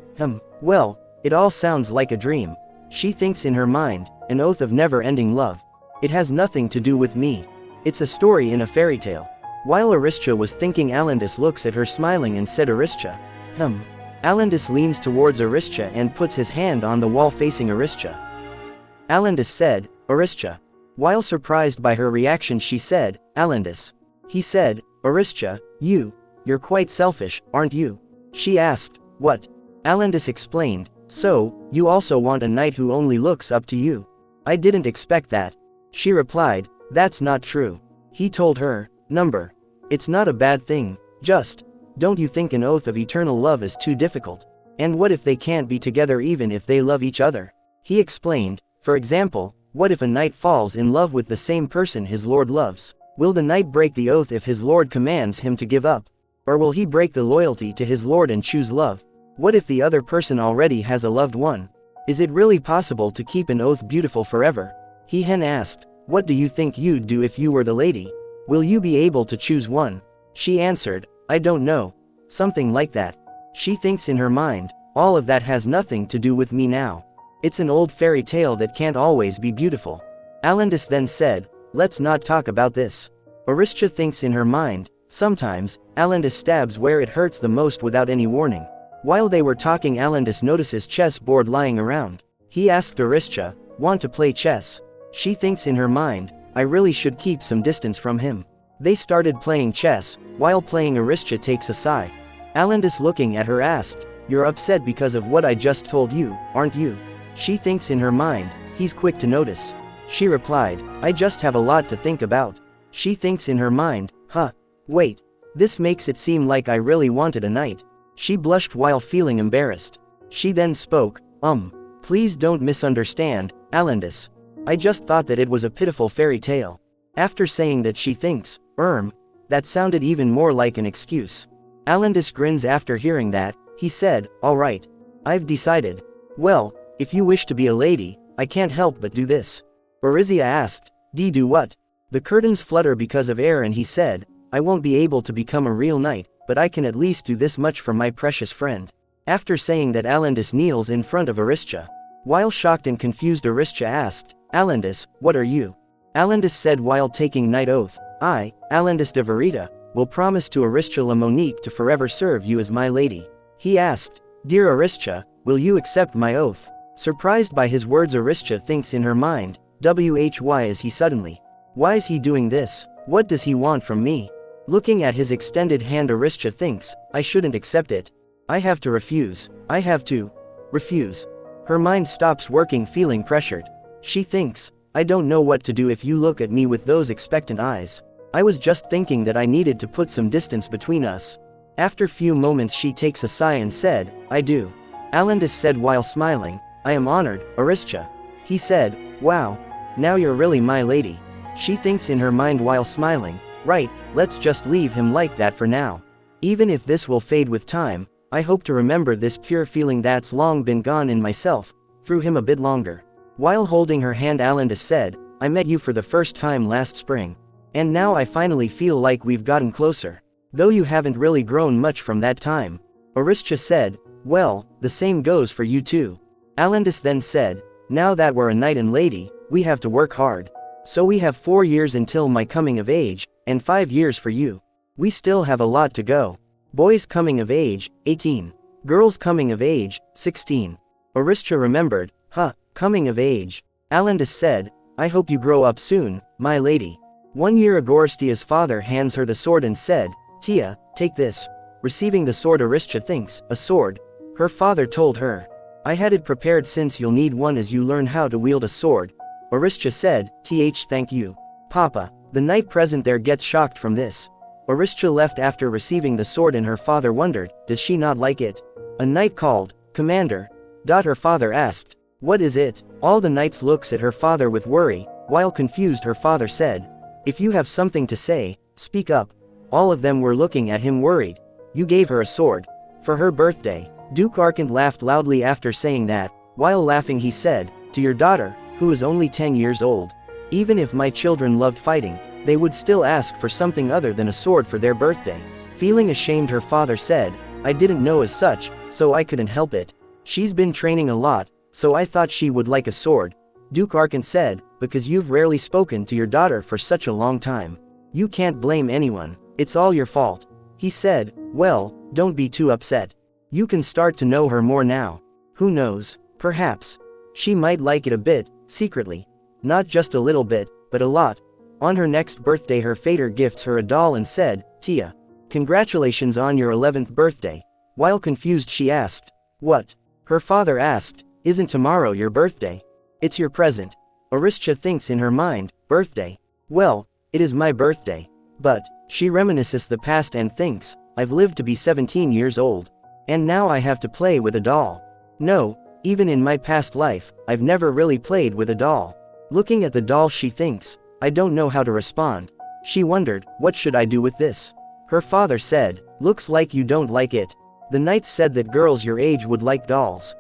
well, it all sounds like a dream. She thinks in her mind, an oath of never-ending love. It has nothing to do with me. It's a story in a fairy tale. While Aristia was thinking, Alandis looks at her smiling and said, Aristia. Alandis leans towards Aristia and puts his hand on the wall facing Aristia. Alandis said, Aristia. While surprised by her reaction, she said, Alandis. He said, Aristia, you're quite selfish, aren't you? She asked, what? Alandis explained, so, you also want a knight who only looks up to you? I didn't expect that. She replied, that's not true. He told her, it's not a bad thing, just, don't you think an oath of eternal love is too difficult? And what if they can't be together even if they love each other? He explained, for example, what if a knight falls in love with the same person his lord loves? Will the knight break the oath if his lord commands him to give up? Or will he break the loyalty to his lord and choose love? What if the other person already has a loved one? Is it really possible to keep an oath beautiful forever? He asked, what do you think you'd do if you were the lady? Will you be able to choose one? She answered, I don't know. Something like that. She thinks in her mind, all of that has nothing to do with me now. It's an old fairy tale that can't always be beautiful. Alandis then said, let's not talk about this. Aristia thinks in her mind, sometimes, Alandis stabs where it hurts the most without any warning. While they were talking, Alandis notices chess board lying around. He asked Aristia, want to play chess? She thinks in her mind, I really should keep some distance from him. They started playing chess. While playing, Aristia takes a sigh. Alandis looking at her asked, you're upset because of what I just told you, aren't you? She thinks in her mind, he's quick to notice. She replied, I just have a lot to think about. She thinks in her mind, wait. This makes it seem like I really wanted a knight. She blushed while feeling embarrassed. She then spoke, please don't misunderstand, Alandis. I just thought that it was a pitiful fairy tale. After saying that, she thinks, that sounded even more like an excuse. Alandis grins after hearing that. He said, all right. I've decided. Well, if you wish to be a lady, I can't help but do this. Aristia asked, do what? The curtains flutter because of air, and he said, I won't be able to become a real knight, but I can at least do this much for my precious friend. After saying that, Alandis kneels in front of Aristia. While shocked and confused, Aristia asked, Alandis, what are you? Alandis said while taking knight oath, I, Alandis de Verita, will promise to Aristia La Monique to forever serve you as my lady. He asked, Dear Aristia, will you accept my oath? Surprised by his words, Aristia thinks in her mind, why is he suddenly? Why is he doing this? What does he want from me? Looking at his extended hand, Aristia thinks, I shouldn't accept it. I have to refuse. I have to refuse. Her mind stops working, feeling pressured. She thinks, I don't know what to do if you look at me with those expectant eyes. I was just thinking that I needed to put some distance between us. After few moments she takes a sigh and said, I do. Alandis said while smiling, I am honored, Aristia. He said, wow. Now you're really my lady. She thinks in her mind while smiling, right, let's just leave him like that for now. Even if this will fade with time, I hope to remember this pure feeling that's long been gone in myself, through him a bit longer. While holding her hand, Alandis said, I met you for the first time last spring. And now I finally feel like we've gotten closer. Though you haven't really grown much from that time. Aristia said, well, the same goes for you too. Alandis then said, now that we're a knight and lady, we have to work hard. So we have 4 years until my coming of age, and 5 years for you. We still have a lot to go. Boys coming of age, 18. Girls coming of age, 16. Aristia remembered, coming of age. Alandis said, I hope you grow up soon, my lady. 1 year ago, Aristia's father hands her the sword and said, Tia, take this. Receiving the sword, Aristia thinks, a sword. Her father told her, I had it prepared since you'll need one as you learn how to wield a sword. Aristia said, thank you, Papa. The knight present there gets shocked from this. Aristia left after receiving the sword and her father wondered, does she not like it? A knight called, Commander. Her father asked, what is it? All the knights looks at her father with worry. While confused, her father said, if you have something to say, speak up. All of them were looking at him worried. You gave her a sword. For her birthday. Duke Arkant laughed loudly after saying that. While laughing he said, to your daughter, who is only 10 years old. Even if my children loved fighting, they would still ask for something other than a sword for their birthday. Feeling ashamed, her father said, I didn't know as such, so I couldn't help it. She's been training a lot, so I thought she would like a sword. Duke Arkant said, because you've rarely spoken to your daughter for such a long time. You can't blame anyone, it's all your fault. He said, well, don't be too upset. You can start to know her more now. Who knows, perhaps. She might like it a bit, secretly. Not just a little bit, but a lot. On her next birthday, her fater gifts her a doll and said, Tia, congratulations on your 11th birthday. While confused she asked, what? Her father asked, isn't tomorrow your birthday? It's your present. Aristia thinks in her mind, birthday. Well, it is my birthday. But, she reminisces the past and thinks, I've lived to be 17 years old. And now I have to play with a doll. No, even in my past life, I've never really played with a doll. Looking at the doll she thinks, I don't know how to respond. She wondered, what should I do with this? Her father said, looks like you don't like it. The knights said that girls your age would like dolls.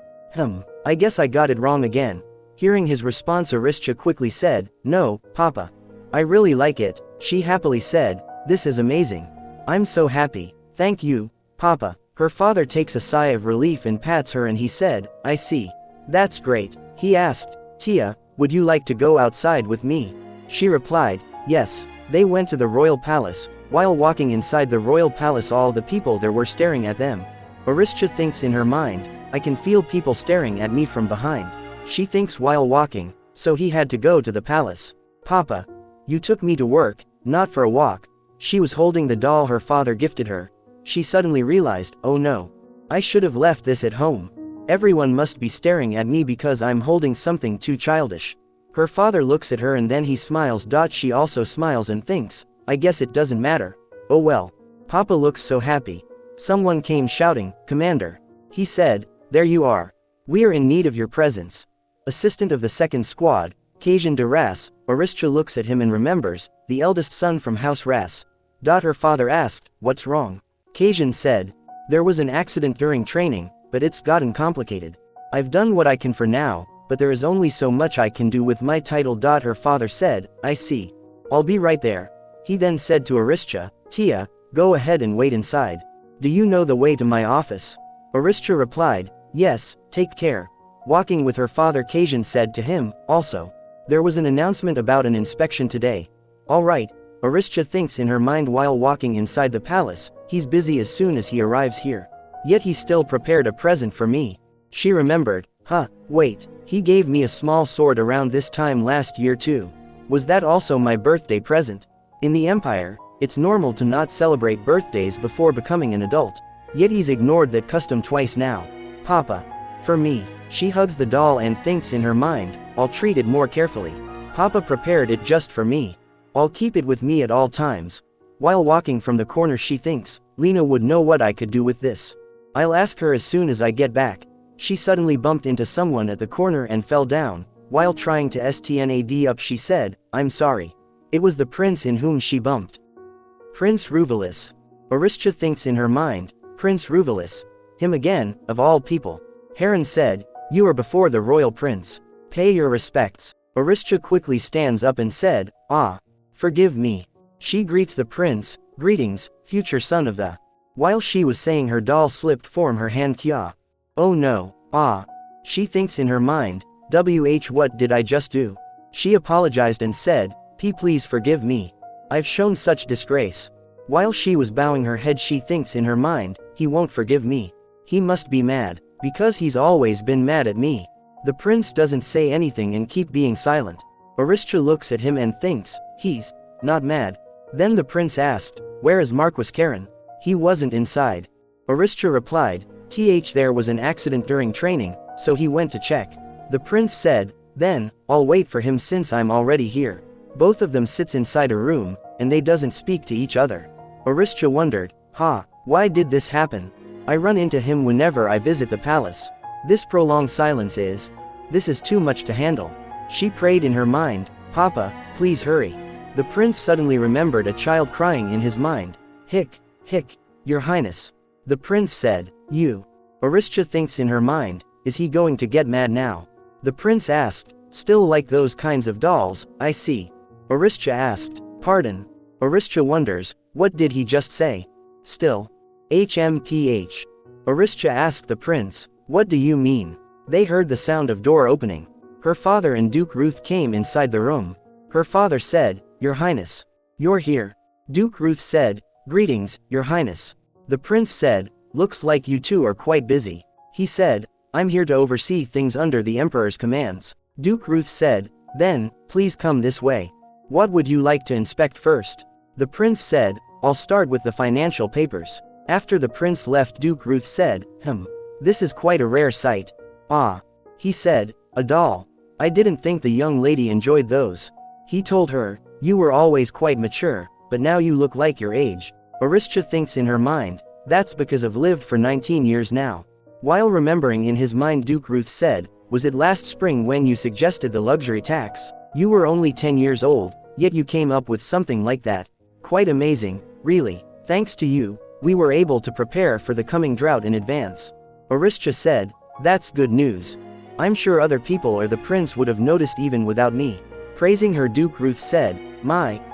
I guess I got it wrong again. Hearing his response, Aristia quickly said, no, Papa. I really like it, she happily said, this is amazing. I'm so happy. Thank you, Papa. Her father takes a sigh of relief and pats her and he said, I see. That's great. He asked, Tia, would you like to go outside with me? She replied, yes. They went to the royal palace. While walking inside the royal palace, all the people there were staring at them. Aristia thinks in her mind, I can feel people staring at me from behind. She thinks while walking, so he had to go to the palace. Papa, you took me to work, not for a walk. She was holding the doll her father gifted her. She suddenly realized, oh no. I should have left this at home. Everyone must be staring at me because I'm holding something too childish. Her father looks at her and then he smiles. She also smiles and thinks, I guess it doesn't matter. Oh well. Papa looks so happy. Someone came shouting, Commander. He said, there you are. We are in need of your presence. Assistant of the second squad, Kajin de Ras. Aristia looks at him and remembers, the eldest son from House Ras. Her father asked, what's wrong? Kajin said, there was an accident during training, but it's gotten complicated. I've done what I can for now, but there is only so much I can do with my title. Her father said, I see. I'll be right there. He then said to Aristia, Tia, go ahead and wait inside. Do you know the way to my office? Aristia replied, yes, take care. Walking with her father Kasian said to him, also. There was an announcement about an inspection today. Alright, Aristia thinks in her mind while walking inside the palace, he's busy as soon as he arrives here. Yet he still prepared a present for me. She remembered, wait, he gave me a small sword around this time last year too. Was that also my birthday present? In the Empire, it's normal to not celebrate birthdays before becoming an adult. Yet he's ignored that custom twice now. Papa. For me. She hugs the doll and thinks in her mind, I'll treat it more carefully. Papa prepared it just for me. I'll keep it with me at all times. While walking from the corner she thinks, Lena would know what I could do with this. I'll ask her as soon as I get back. She suddenly bumped into someone at the corner and fell down. While trying to stand up she said, I'm sorry. It was the prince in whom she bumped. Prince Ruvalis. Aristia thinks in her mind, Prince Ruvalis. Him again, of all people. Heron said, you are before the royal prince. Pay your respects. Aristia quickly stands up and said, forgive me. She greets the prince, greetings, future son of the. While she was saying her doll slipped from her hand Kya. Oh no, She thinks in her mind, what did I just do? She apologized and said, please forgive me. I've shown such disgrace. While she was bowing her head she thinks in her mind, he won't forgive me. He must be mad, because he's always been mad at me. The prince doesn't say anything and keep being silent. Aristia looks at him and thinks, he's not mad. Then the prince asked, where is Marquis Karen? He wasn't inside. Aristia replied, there was an accident during training, so he went to check. The prince said, then, I'll wait for him since I'm already here. Both of them sits inside a room, and they doesn't speak to each other. Aristia wondered, why did this happen? I run into him whenever I visit the palace. This prolonged silence this is too much to handle. She prayed in her mind, Papa, please hurry. The prince suddenly remembered a child crying in his mind. Hick, your highness. The prince said, you. Aristia thinks in her mind, is he going to get mad now? The prince asked, still like those kinds of dolls, I see. Aristia asked, pardon. Aristia wonders, what did he just say? Still. HMPH. Aristia asked the prince, what do you mean? They heard the sound of door opening. Her father and Duke Ruth came inside the room. Her father said, Your Highness. You're here. Duke Ruth said, greetings, Your Highness. The prince said, looks like you two are quite busy. He said, I'm here to oversee things under the Emperor's commands. Duke Ruth said, then, please come this way. What would you like to inspect first? The prince said, I'll start with the financial papers. After the prince left Duke Ruth said, this is quite a rare sight. He said, a doll. I didn't think the young lady enjoyed those. He told her, you were always quite mature, but now you look like your age. Aristia thinks in her mind, that's because I've lived for 19 years now. While remembering in his mind Duke Ruth said, was it last spring when you suggested the luxury tax? You were only 10 years old, yet you came up with something like that. Quite amazing, really. Thanks to you, we were able to prepare for the coming drought in advance. Aristia said, that's good news. I'm sure other people or the prince would have noticed even without me. Praising her Duke Ruth said,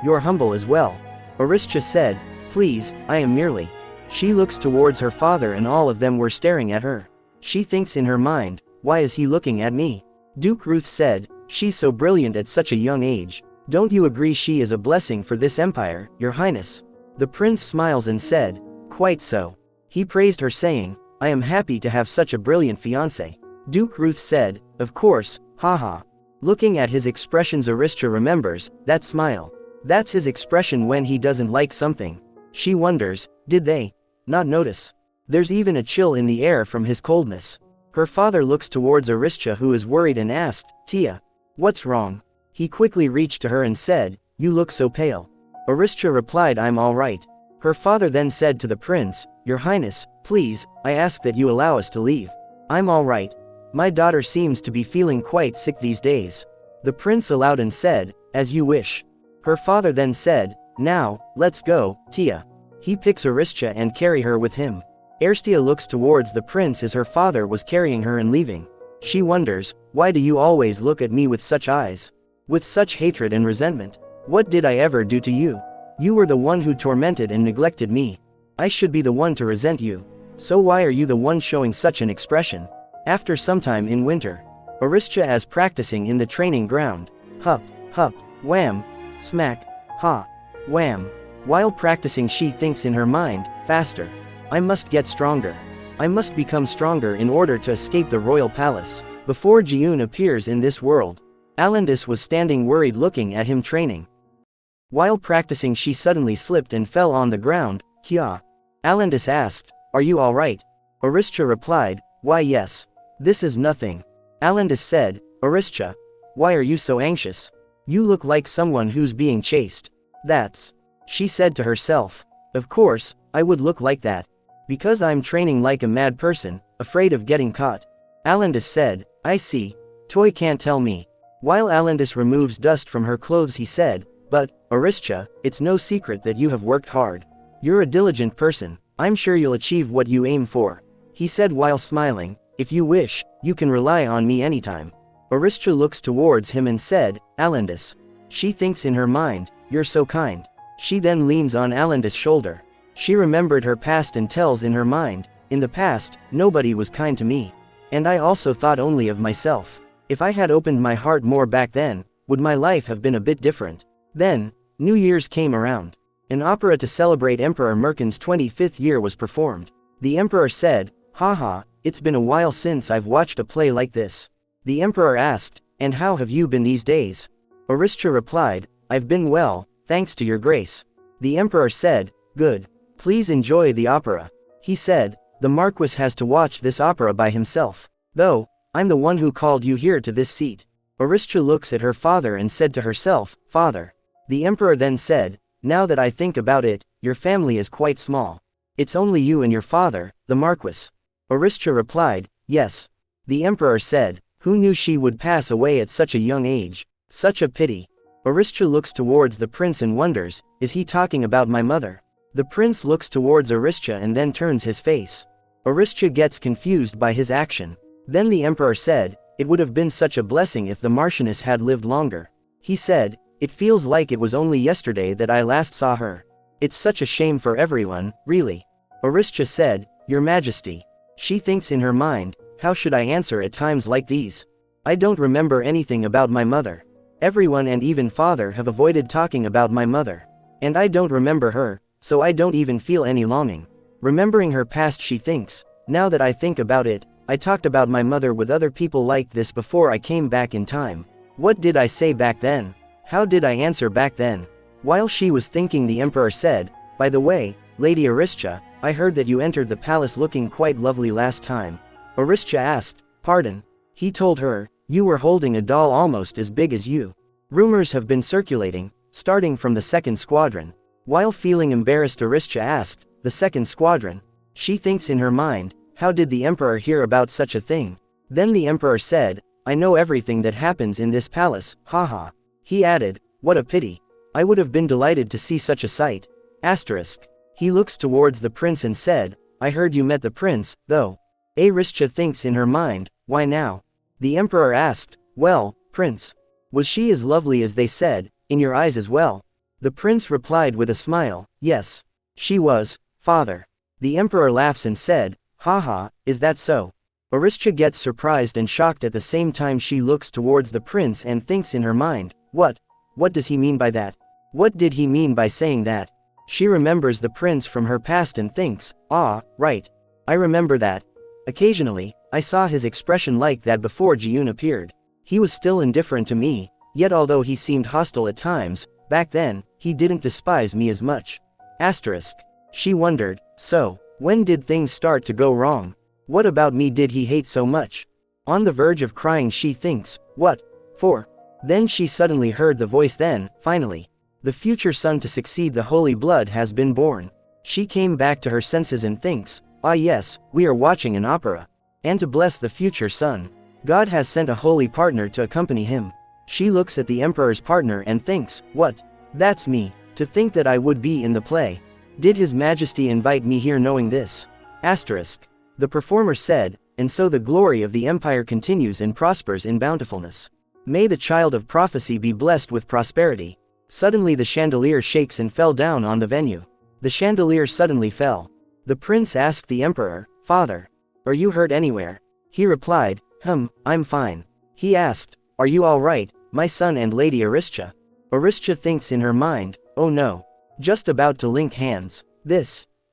you're humble as well. Aristia said, please, I am merely. She looks towards her father and all of them were staring at her. She thinks in her mind, why is he looking at me? Duke Ruth said, she's so brilliant at such a young age. Don't you agree she is a blessing for this empire, Your Highness? The prince smiles and said, quite so. He praised her saying, I am happy to have such a brilliant fiancé. Duke Ruth said, of course, haha. Looking at his expressions Aristia remembers, that smile. That's his expression when he doesn't like something. She wonders, did they not notice? There's even a chill in the air from his coldness. Her father looks towards Aristia who is worried and asked, Tia, what's wrong? He quickly reached to her and said, you look so pale. Aristia replied, I'm all right. Her father then said to the prince, Your Highness, please, I ask that you allow us to leave. I'm all right. My daughter seems to be feeling quite sick these days. The prince allowed and said, as you wish. Her father then said, now, let's go, Tia. He picks Aristia and carry her with him. Aristia looks towards the prince as her father was carrying her and leaving. She wonders, why do you always look at me with such eyes? With such hatred and resentment? What did I ever do to you? You were the one who tormented and neglected me. I should be the one to resent you. So why are you the one showing such an expression? After some time in winter, Aristia is practicing in the training ground. Hup, hup, wham, smack, ha, wham. While practicing she thinks in her mind, faster. I must get stronger. I must become stronger in order to escape the royal palace. Before Ji-yoon appears in this world, Alandis was standing worried looking at him training. While practicing she suddenly slipped and fell on the ground. Kya. Alandis asked, "Are you alright?" Aristia replied, "Why yes. This is nothing." Alandis said, "Aristia, why are you so anxious? You look like someone who's being chased." "That's," she said to herself. "Of course, I would look like that. Because I'm training like a mad person, afraid of getting caught." Alandis said, "I see. Toy can't tell me." While Alandis removes dust from her clothes he said, "But, Aristia, it's no secret that you have worked hard. You're a diligent person. I'm sure you'll achieve what you aim for." He said while smiling, "If you wish, you can rely on me anytime." Aristia looks towards him and said, "Alandis." She thinks in her mind, "You're so kind." She then leans on Alandis' shoulder. She remembered her past and tells in her mind, "In the past, nobody was kind to me. And I also thought only of myself. If I had opened my heart more back then, would my life have been a bit different?" Then, New Year's came around. An opera to celebrate Emperor Merkin's 25th year was performed. The emperor said, "Haha, it's been a while since I've watched a play like this." The emperor asked, "And how have you been these days?" Aristia replied, "I've been well, thanks to your grace." The emperor said, "Good. Please enjoy the opera." He said, "The Marquis has to watch this opera by himself. Though, I'm the one who called you here to this seat." Aristia looks at her father and said to herself, "Father." The emperor then said, "Now that I think about it, your family is quite small. It's only you and your father, the Marquis." Aristia replied, "Yes." The emperor said, "Who knew she would pass away at such a young age? Such a pity." Aristia looks towards the prince and wonders, "Is he talking about my mother?" The prince looks towards Aristia and then turns his face. Aristia gets confused by his action. Then the emperor said, "It would have been such a blessing if the Marchioness had lived longer." He said, "It feels like it was only yesterday that I last saw her. It's such a shame for everyone, really." Aristia said, "Your Majesty." She thinks in her mind, "How should I answer at times like these? I don't remember anything about my mother. Everyone and even father have avoided talking about my mother. And I don't remember her, so I don't even feel any longing." Remembering her past she thinks, "Now that I think about it, I talked about my mother with other people like this before I came back in time. What did I say back then? How did I answer back then?" While she was thinking the emperor said, "By the way, Lady Aristia, I heard that you entered the palace looking quite lovely last time." Aristia asked, "Pardon?" He told her, "You were holding a doll almost as big as you." Rumors have been circulating, starting from the second squadron. While feeling embarrassed Aristia asked, "The second squadron?" She thinks in her mind, "How did the emperor hear about such a thing?" Then the emperor said, "I know everything that happens in this palace, haha." He added, "What a pity. I would have been delighted to see such a sight." Asterisk. He looks towards the prince and said, "I heard you met the prince, though." Aristia thinks in her mind, "Why now?" The emperor asked, "Well, prince. Was she as lovely as they said, in your eyes as well?" The prince replied with a smile, "Yes. She was, father." The emperor laughs and said, "Haha, is that so?" Aristia gets surprised and shocked at the same time. She looks towards the prince and thinks in her mind, What does he mean by that? What did he mean by saying that?" She remembers the prince from her past and thinks, "Ah, right. I remember that. Occasionally, I saw his expression like that before Ji-yoon appeared. He was still indifferent to me, yet although he seemed hostile at times, back then, he didn't despise me as much." Asterisk. She wondered, "So, when did things start to go wrong? What about me did he hate so much?" On the verge of crying she thinks, "What for?" Then she suddenly heard the voice. Then, finally, the future son to succeed the holy blood has been born. She came back to her senses and thinks, "Ah yes, we are watching an opera. And to bless the future son, God has sent a holy partner to accompany him." She looks at the emperor's partner and thinks, "What? That's me. To think that I would be in the play. Did His Majesty invite me here knowing this?" Asterisk. The performer said, "And so the glory of the empire continues and prospers in bountifulness. May the child of prophecy be blessed with prosperity." Suddenly the chandelier shakes and fell down on the venue. The chandelier suddenly fell. The prince asked the emperor, "Father, are you hurt anywhere?" He replied, I'm fine." He asked, "Are you all right, my son and Lady Aristia?" Aristia thinks in her mind, "Oh no. Just about to link hands.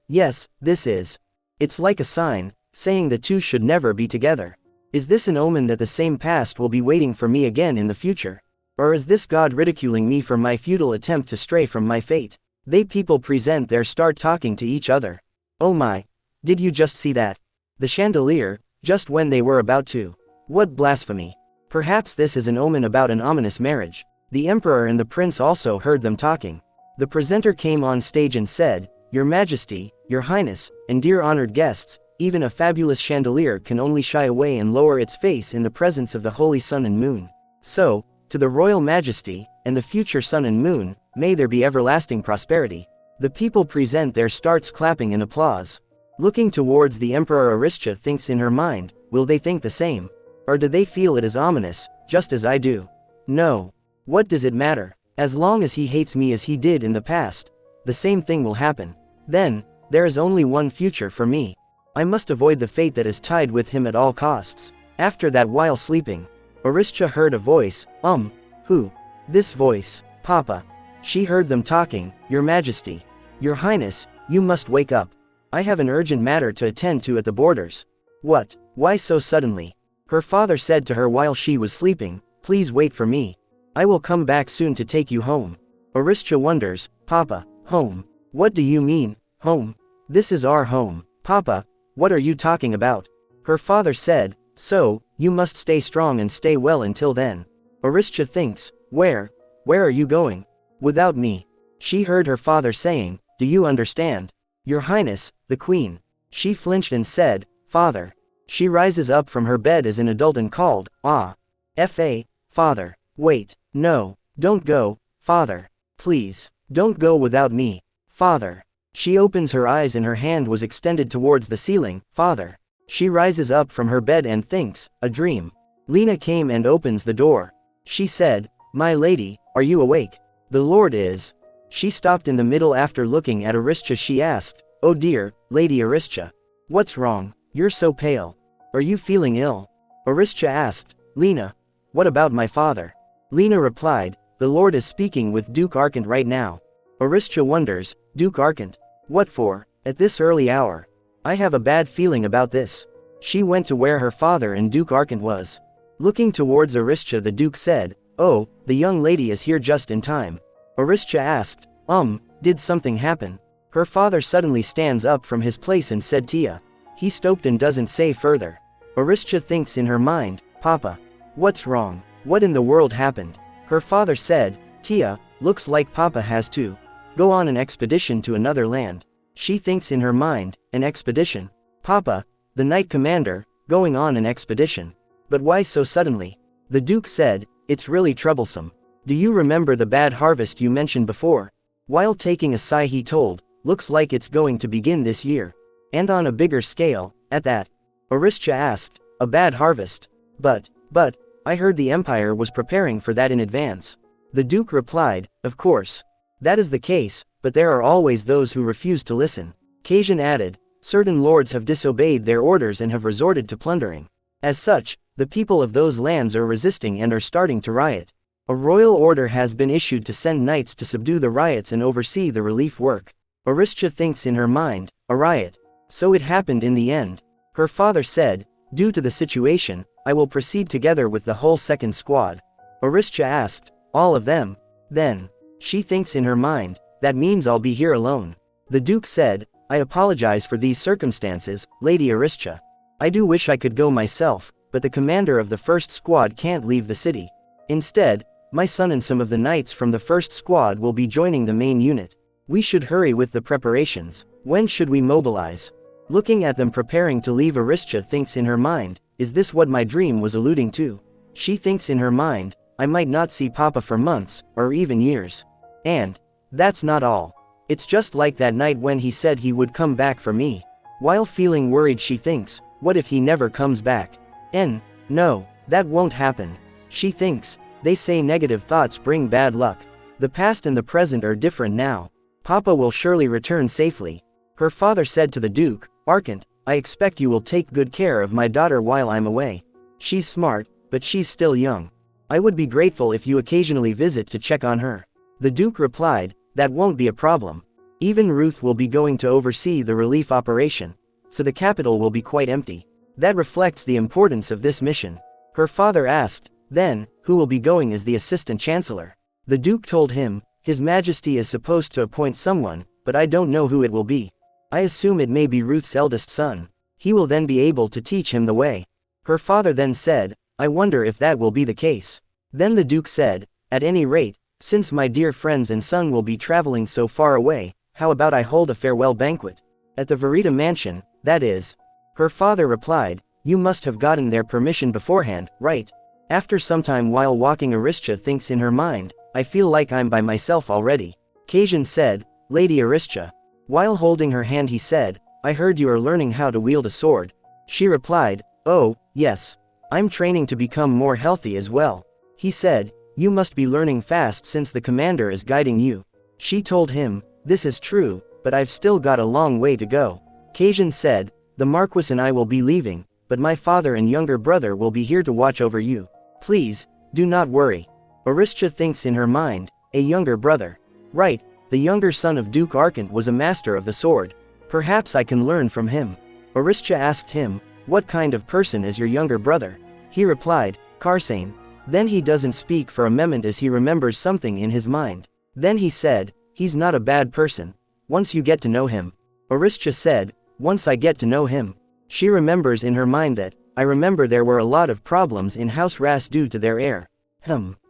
Yes, this is. It's like a sign, saying the two should never be together. Is this an omen that the same past will be waiting for me again in the future? Or is this God ridiculing me for my futile attempt to stray from my fate?" They people present their start talking to each other. "Oh my. Did you just see that? The chandelier, just when they were about to. What blasphemy. Perhaps this is an omen about an ominous marriage." The emperor and the prince also heard them talking. The presenter came on stage and said, "Your Majesty, Your Highness, and dear honored guests, even a fabulous chandelier can only shy away and lower its face in the presence of the holy sun and moon. So, to the royal majesty, and the future sun and moon, may there be everlasting prosperity." The people present their starts clapping in applause. Looking towards the emperor, Aristia thinks in her mind, will they think the same? Or do they feel it is ominous, just as I do? No. What does it matter? As long as he hates me as he did in the past, the same thing will happen. Then, there is only one future for me. I must avoid the fate that is tied with him at all costs. After that, while sleeping, Aristia heard a voice, who? This voice, Papa. She heard them talking, "Your Majesty, Your Highness, you must wake up. I have an urgent matter to attend to at the borders." "What? Why so suddenly?" Her father said to her while she was sleeping, "Please wait for me. I will come back soon to take you home." Aristia wonders, "Papa, home? What do you mean, home? This is our home, Papa. What are you talking about?" Her father said, "So, you must stay strong and stay well until then." Aristia thinks, Where are you going? "Without me." She heard her father saying, "Do you understand? Your Highness, the Queen." She flinched and said, "Father." She rises up from her bed as an adult and called, Father. "Wait, no, don't go, Father. Please, don't go without me, Father." She opens her eyes and her hand was extended towards the ceiling, "Father." She rises up from her bed and thinks, a dream. Lena came and opens the door. She said, "My lady, are you awake?" "The Lord is." She stopped in the middle after looking at Aristia. She asked, "Oh dear, Lady Aristia. What's wrong? You're so pale. Are you feeling ill?" Aristia asked, "Lena, what about my father?" Lena replied, "The Lord is speaking with Duke Arcant right now." Aristia wonders, Duke Arcant? What for, at this early hour? I have a bad feeling about this. She went to where her father and Duke Arcant was. Looking towards Aristia, the Duke said, "Oh, the young lady is here just in time." Aristia asked, did something happen?" Her father suddenly stands up from his place and said, "Tia." He stopped and doesn't say further. Aristia thinks in her mind, "Papa. What's wrong? What in the world happened?" Her father said, "Tia, looks like Papa has to go on an expedition to another land." She thinks in her mind, an expedition? Papa, the knight commander, going on an expedition? But why so suddenly? The Duke said, "It's really troublesome. Do you remember the bad harvest you mentioned before?" While taking a sigh he told, "Looks like it's going to begin this year. And on a bigger scale, at that." Aristia asked, "A bad harvest? But, I heard the Empire was preparing for that in advance." The Duke replied, "Of course. That is the case, but there are always those who refuse to listen." Kasian added, "Certain lords have disobeyed their orders and have resorted to plundering. As such, the people of those lands are resisting and are starting to riot. A royal order has been issued to send knights to subdue the riots and oversee the relief work." Aristia thinks in her mind, a riot. So it happened in the end. Her father said, "Due to the situation, I will proceed together with the whole second squad." Aristia asked, "All of them?" Then, she thinks in her mind, "That means I'll be here alone." The Duke said, "I apologize for these circumstances, Lady Aristia. I do wish I could go myself, but the commander of the first squad can't leave the city. Instead, my son and some of the knights from the first squad will be joining the main unit. We should hurry with the preparations. When should we mobilize?" Looking at them preparing to leave, Aristia thinks in her mind, "Is this what my dream was alluding to?" She thinks in her mind, "I might not see Papa for months, or even years. And that's not all. It's just like that night when he said he would come back for me." While feeling worried she thinks, what if he never comes back? No, that won't happen. She thinks, they say negative thoughts bring bad luck. The past and the present are different now. Papa will surely return safely. Her father said to the Duke, Arcant, I expect you will take good care of my daughter while I'm away. She's smart, but she's still young. I would be grateful if you occasionally visit to check on her. The Duke replied, that won't be a problem. Even Ruth will be going to oversee the relief operation, so the capital will be quite empty. That reflects the importance of this mission. Her father asked, then, who will be going as the assistant chancellor? The Duke told him, His Majesty is supposed to appoint someone, but I don't know who it will be. I assume it may be Ruth's eldest son. He will then be able to teach him the way. Her father then said, I wonder if that will be the case. Then the Duke said, at any rate, since my dear friends and son will be traveling so far away, how about I hold a farewell banquet? At the Verita mansion, that is. Her father replied, you must have gotten their permission beforehand, right? After some time while walking, Aristia thinks in her mind, I feel like I'm by myself already. Kajin said, Lady Aristia. While holding her hand he said, I heard you are learning how to wield a sword. She replied, oh, yes. I'm training to become more healthy as well. He said, you must be learning fast since the commander is guiding you. She told him, this is true, but I've still got a long way to go. Kajin said, the Marquis and I will be leaving, but my father and younger brother will be here to watch over you. Please, do not worry. Aristia thinks in her mind, a younger brother. Right, the younger son of Duke Arcant was a master of the sword. Perhaps I can learn from him. Aristia asked him, what kind of person is your younger brother? He replied, Karsane. Then he doesn't speak for a moment as he remembers something in his mind. Then he said, he's not a bad person. Once you get to know him. Aristia said, once I get to know him. She remembers in her mind that, I remember there were a lot of problems in House Ras due to their heir.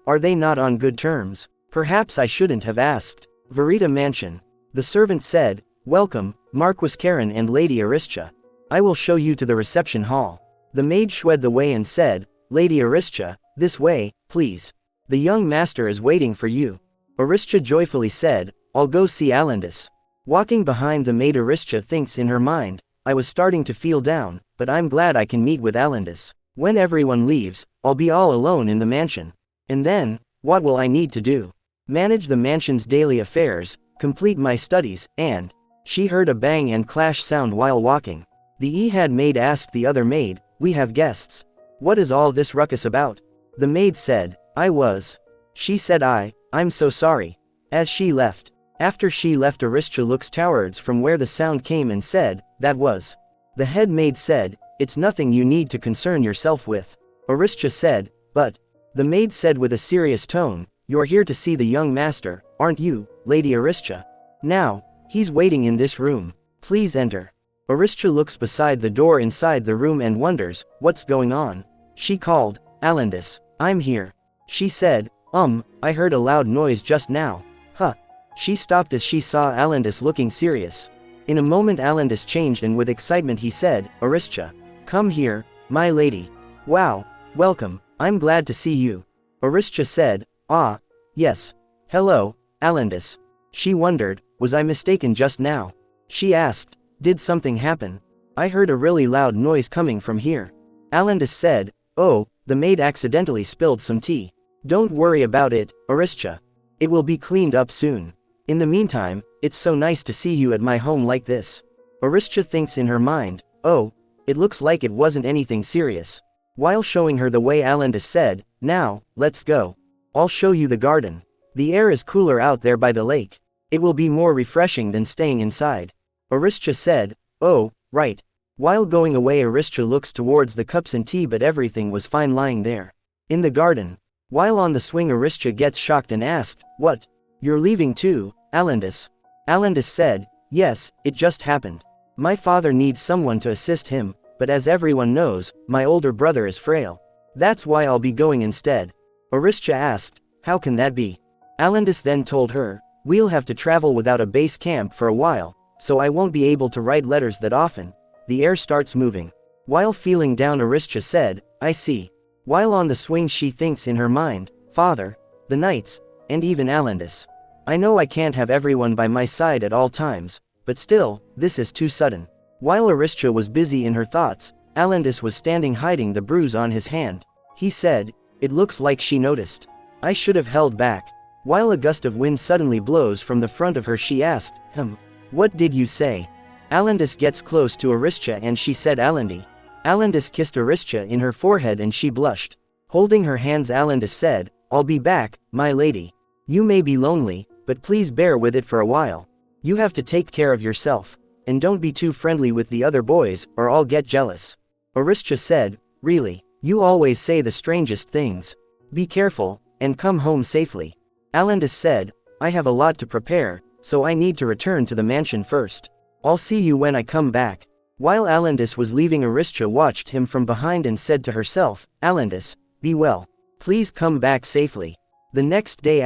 Are they not on good terms? Perhaps I shouldn't have asked. Verita Mansion. The servant said, welcome, Marquis Karen and Lady Aristia. I will show you to the reception hall. The maid showed the way and said, Lady Aristia, this way, please. The young master is waiting for you. Aristia joyfully said, I'll go see Alandis. Walking behind the maid, Aristia thinks in her mind, I was starting to feel down, but I'm glad I can meet with Alandis. When everyone leaves, I'll be all alone in the mansion. And then, what will I need to do? Manage the mansion's daily affairs, complete my studies, and... She heard a bang and clash sound while walking. The Ehad maid asked the other maid, we have guests. What is all this ruckus about? The maid said, I was. She said I'm so sorry. As she left. After she left, Aristia looks towards from where the sound came and said, that was. The head maid said, it's nothing you need to concern yourself with. Aristia said, but. The maid said with a serious tone, you're here to see the young master, aren't you, Lady Aristia? Now, he's waiting in this room. Please enter. Aristia looks beside the door inside the room and wonders, what's going on? She called, Alandis, I'm here. She said, I heard a loud noise just now. She stopped as she saw Alandis looking serious. In a moment Alandis changed and with excitement he said, Aristia. Come here, my lady. Wow, welcome, I'm glad to see you. Aristia said, yes. Hello, Alandis. She wondered, was I mistaken just now? She asked, did something happen? I heard a really loud noise coming from here. Alandis said, oh, the maid accidentally spilled some tea. Don't worry about it, Aristia. It will be cleaned up soon. In the meantime, it's so nice to see you at my home like this. Aristia thinks in her mind, oh, it looks like it wasn't anything serious. While showing her the way, Alandis said, now, let's go. I'll show you the garden. The air is cooler out there by the lake. It will be more refreshing than staying inside. Aristia said, oh, right. While going away, Aristia looks towards the cups and tea, but everything was fine lying there. In the garden. While on the swing, Aristia gets shocked and asked, what? You're leaving too, Alandis? Alandis said, yes, it just happened. My father needs someone to assist him, but as everyone knows, my older brother is frail. That's why I'll be going instead. Aristia asked, how can that be? Alandis then told her, we'll have to travel without a base camp for a while, so I won't be able to write letters that often. The air starts moving. While feeling down, Aristia said, I see. While on the swing, she thinks in her mind, father, the knights, and even Alandis. I know I can't have everyone by my side at all times, but still, this is too sudden. While Aristia was busy in her thoughts, Alandis was standing hiding the bruise on his hand. He said, it looks like she noticed. I should have held back. While a gust of wind suddenly blows from the front of her, she asked, What did you say? Alandis gets close to Aristia and she said Alandi. Alandis kissed Aristia in her forehead and she blushed. Holding her hands, Alandis said, I'll be back, my lady. You may be lonely, but please bear with it for a while. You have to take care of yourself. And don't be too friendly with the other boys, or I'll get jealous. Aristia said, Really? You always say the strangest things. Be careful, and come home safely. Alandis said, I have a lot to prepare, so I need to return to the mansion first. I'll see you when I come back. While Alandis was leaving, Aristia watched him from behind and said to herself, Alandis, be well. Please come back safely. The next day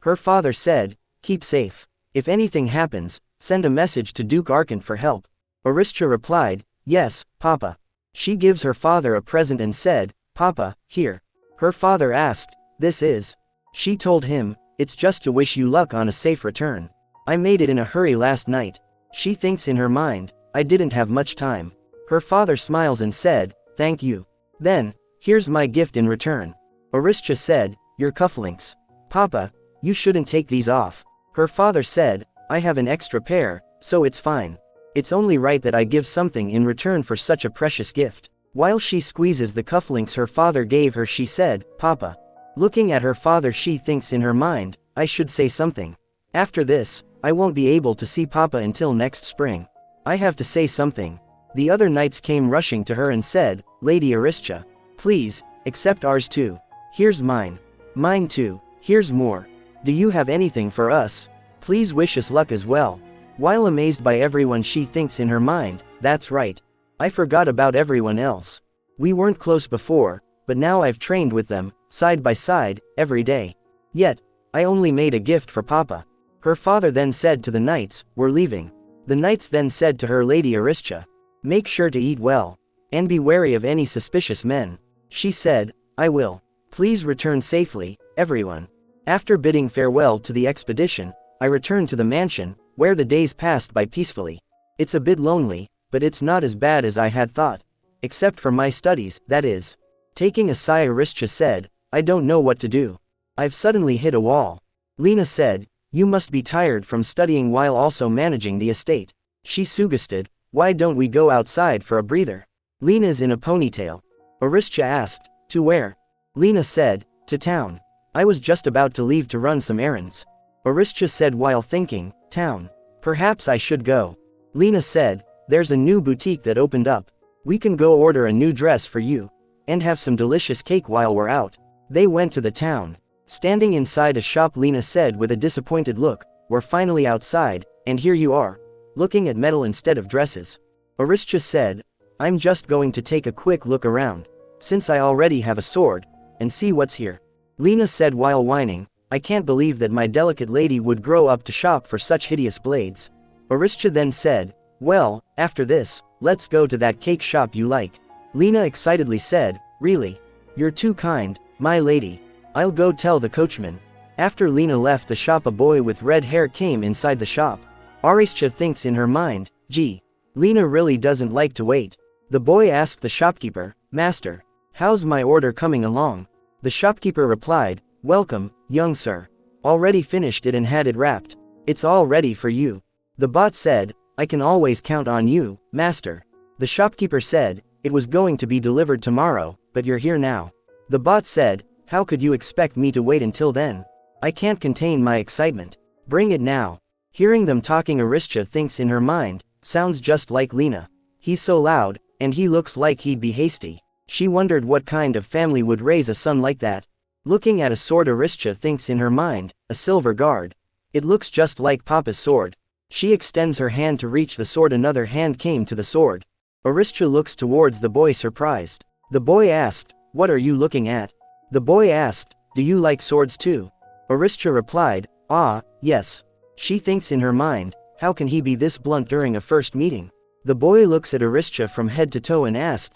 her father said, keep safe. If anything happens, send a message to Duke Arkant for help. Aristia replied, yes, Papa. She gives her father a present and said, Papa, here. Her father asked, this is? She told him, it's just to wish you luck on a safe return. I made it in a hurry last night. She thinks in her mind, I didn't have much time. Her father smiles and said, thank you. Then, here's my gift in return. Aristia said, your cufflinks. Papa, you shouldn't take these off. Her father said, I have an extra pair, so it's fine. It's only right that I give something in return for such a precious gift. While she squeezes the cufflinks her father gave her, she said, Papa. Looking at her father, she thinks in her mind, I should say something. After this, I won't be able to see Papa until next spring. I have to say something. The other knights came rushing to her and said, Lady Aristia, please, accept ours too. Here's mine. Mine too. Here's more. Do you have anything for us? Please wish us luck as well. While amazed by everyone, she thinks in her mind, that's right. I forgot about everyone else. We weren't close before, but now I've trained with them, side by side, every day. Yet, I only made a gift for Papa. Her father then said to the knights, we're leaving. The knights then said to her, Lady Aristia, make sure to eat well, and be wary of any suspicious men. She said, I will. Please return safely, everyone. After bidding farewell to the expedition, I returned to the mansion, where the days passed by peacefully. It's a bit lonely, but it's not as bad as I had thought. Except for my studies, that is. Taking a sigh, Aristia said, I don't know what to do. I've suddenly hit a wall. Lena said, you must be tired from studying while also managing the estate. She suggested, why don't we go outside for a breather? Lena's in a ponytail. Aristia asked, to where? Lena said, to town. I was just about to leave to run some errands. Aristia said while thinking, town. Perhaps I should go. Lena said, there's a new boutique that opened up. We can go order a new dress for you. And have some delicious cake while we're out. They went to the town. Standing inside a shop, Lena said with a disappointed look, we're finally outside, and here you are, looking at metal instead of dresses. Aristia said, I'm just going to take a quick look around, since I already have a sword, and see what's here. Lena said while whining, I can't believe that my delicate lady would grow up to shop for such hideous blades. Aristia then said, well, after this, let's go to that cake shop you like. Lena excitedly said, really? You're too kind, my lady. I'll go tell the coachman. After Lena left the shop, a boy with red hair came inside the shop. Aristia thinks in her mind, gee, Lena really doesn't like to wait. The boy asked the shopkeeper, Master, how's my order coming along? The shopkeeper replied, welcome, young sir. Already finished it and had it wrapped. It's all ready for you. The bot said, I can always count on you, master. The shopkeeper said, it was going to be delivered tomorrow, but you're here now. The bot said, how could you expect me to wait until then? I can't contain my excitement. Bring it now. Hearing them talking, Aristia thinks in her mind, sounds just like Lena. He's so loud, and he looks like he'd be hasty. She wondered what kind of family would raise a son like that. Looking at a sword, Aristia thinks in her mind, a silver guard. It looks just like Papa's sword. She extends her hand to reach the sword. Another hand came to the sword. Aristia looks towards the boy surprised. The boy asked, what are you looking at? The boy asked, do you like swords too? Aristia replied, ah, yes. She thinks in her mind, how can he be this blunt during a first meeting? The boy looks at Aristia from head to toe and asked,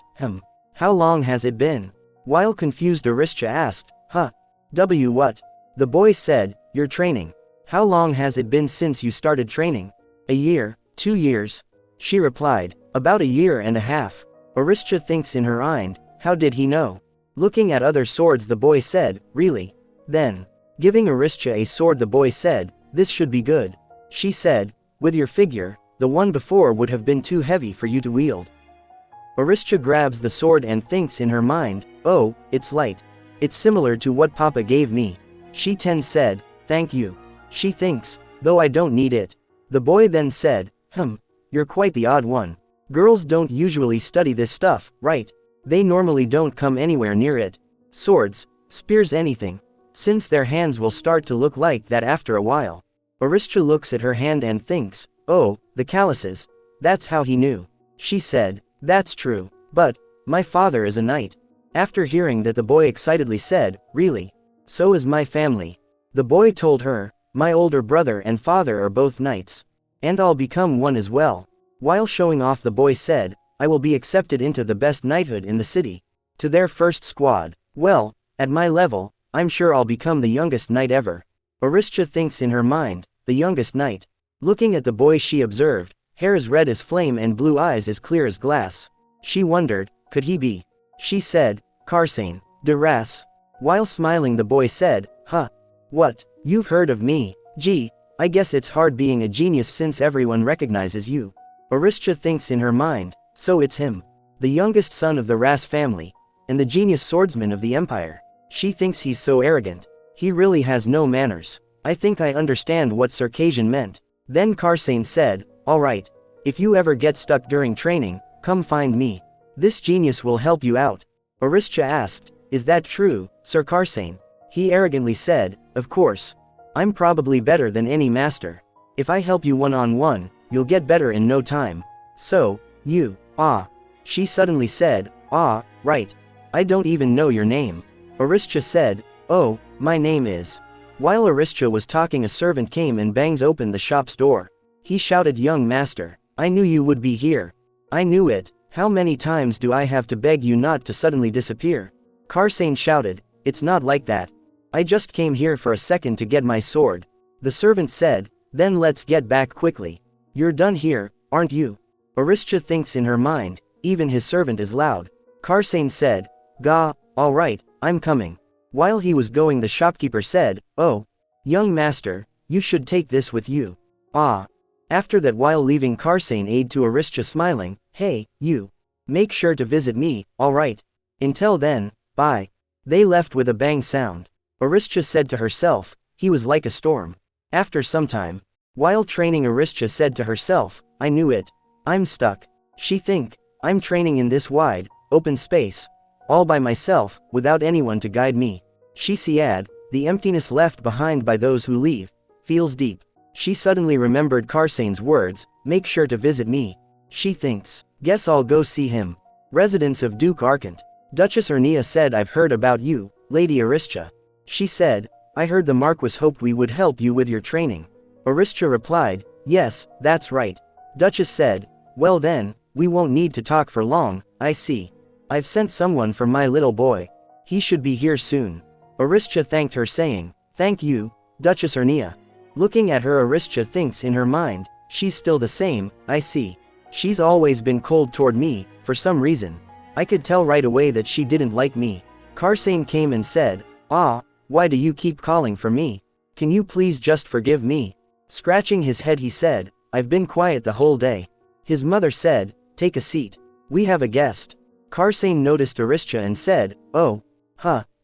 how long has it been? While confused, Aristia asked, what? The boy said, you're training. How long has it been since you started training? A year, 2 years. She replied, about a year and a half. Aristia thinks in her mind, how did he know? Looking at other swords, the boy said, really? Then, Giving Aristia a sword, the boy said, "This should be good." She said, "With your figure, the one before would have been too heavy for you to wield." Aristia grabs the sword and thinks in her mind, "Oh, it's light. It's similar to what Papa gave me." She said, "Thank you." She thinks, "Though I don't need it." The boy then said, "You're quite the odd one. Girls don't usually study this stuff, right? They normally don't come anywhere near it. Swords, spears, anything. Since their hands will start to look like that after a while." Aristia looks at her hand and thinks, "Oh, the calluses. That's how he knew." She said, "That's true. But my father is a knight." After hearing that, the boy excitedly said, "Really? So is my family." The boy told her, "My older brother and father are both knights. And I'll become one as well." While showing off, the boy said, "I will be accepted into the best knighthood in the city. To their first squad. Well, at my level, I'm sure I'll become the youngest knight ever." Aristia thinks in her mind, the youngest knight. Looking at the boy, she observed, hair as red as flame and blue eyes as clear as glass. She wondered, could he be? She said, "Karsane, de Ras." While smiling, the boy said, "What? You've heard of me? Gee, I guess it's hard being a genius since everyone recognizes you." Aristia thinks in her mind, so it's him. The youngest son of the Ras family. And the genius swordsman of the empire. She thinks he's so arrogant. He really has no manners. I think I understand what Circassian meant. Then Karsane said, "All right. If you ever get stuck during training, come find me. This genius will help you out." Aristia asked, "Is that true, Sir Karsane?" He arrogantly said, "Of course. I'm probably better than any master. If I help you one-on-one, you'll get better in no time. So, you, She suddenly said, right. I don't even know your name." Aristia said, "Oh, my name is." While Aristia was talking, a servant came and bangs open the shop's door. He shouted, "Young master, I knew you would be here. I knew it. How many times do I have to beg you not to suddenly disappear?" Karsane shouted, "It's not like that. I just came here for a second to get my sword." The servant said, "Then let's get back quickly. You're done here, aren't you?" Aristia thinks in her mind, even his servant is loud. Karsane said, "Gah, all right, I'm coming." While he was going, the shopkeeper said, "Oh, young master, you should take this with you." After that, while leaving, Karsane aid to Aristia, smiling, "Hey, you. Make sure to visit me, all right? Until then, bye." They left with a bang sound. Aristia said to herself, he was like a storm. After some time, while training, Aristia said to herself, "I knew it. I'm stuck." She think, "I'm training in this wide, open space, all by myself, without anyone to guide me." She said, the emptiness left behind by those who leave, feels deep. She suddenly remembered Karsane's words, "Make sure to visit me." She thinks, "Guess I'll go see him." Residence of Duke Arcant. Duchess Ernia said, "I've heard about you, Lady Aristia." She said, "I heard the Marquis hoped we would help you with your training." Aristia replied, "Yes, that's right." Duchess said, "Well then, we won't need to talk for long, I see. I've sent someone for my little boy. He should be here soon." Aristia thanked her, saying, "Thank you, Duchess Ernia." Looking at her, Aristia thinks in her mind, she's still the same, I see. She's always been cold toward me, for some reason. I could tell right away that she didn't like me. Karsane came and said, "Why do you keep calling for me? Can you please just forgive me?" Scratching his head, he said, "I've been quiet the whole day." His mother said, "Take a seat. We have a guest." Karsane noticed Aristia and said, "Oh,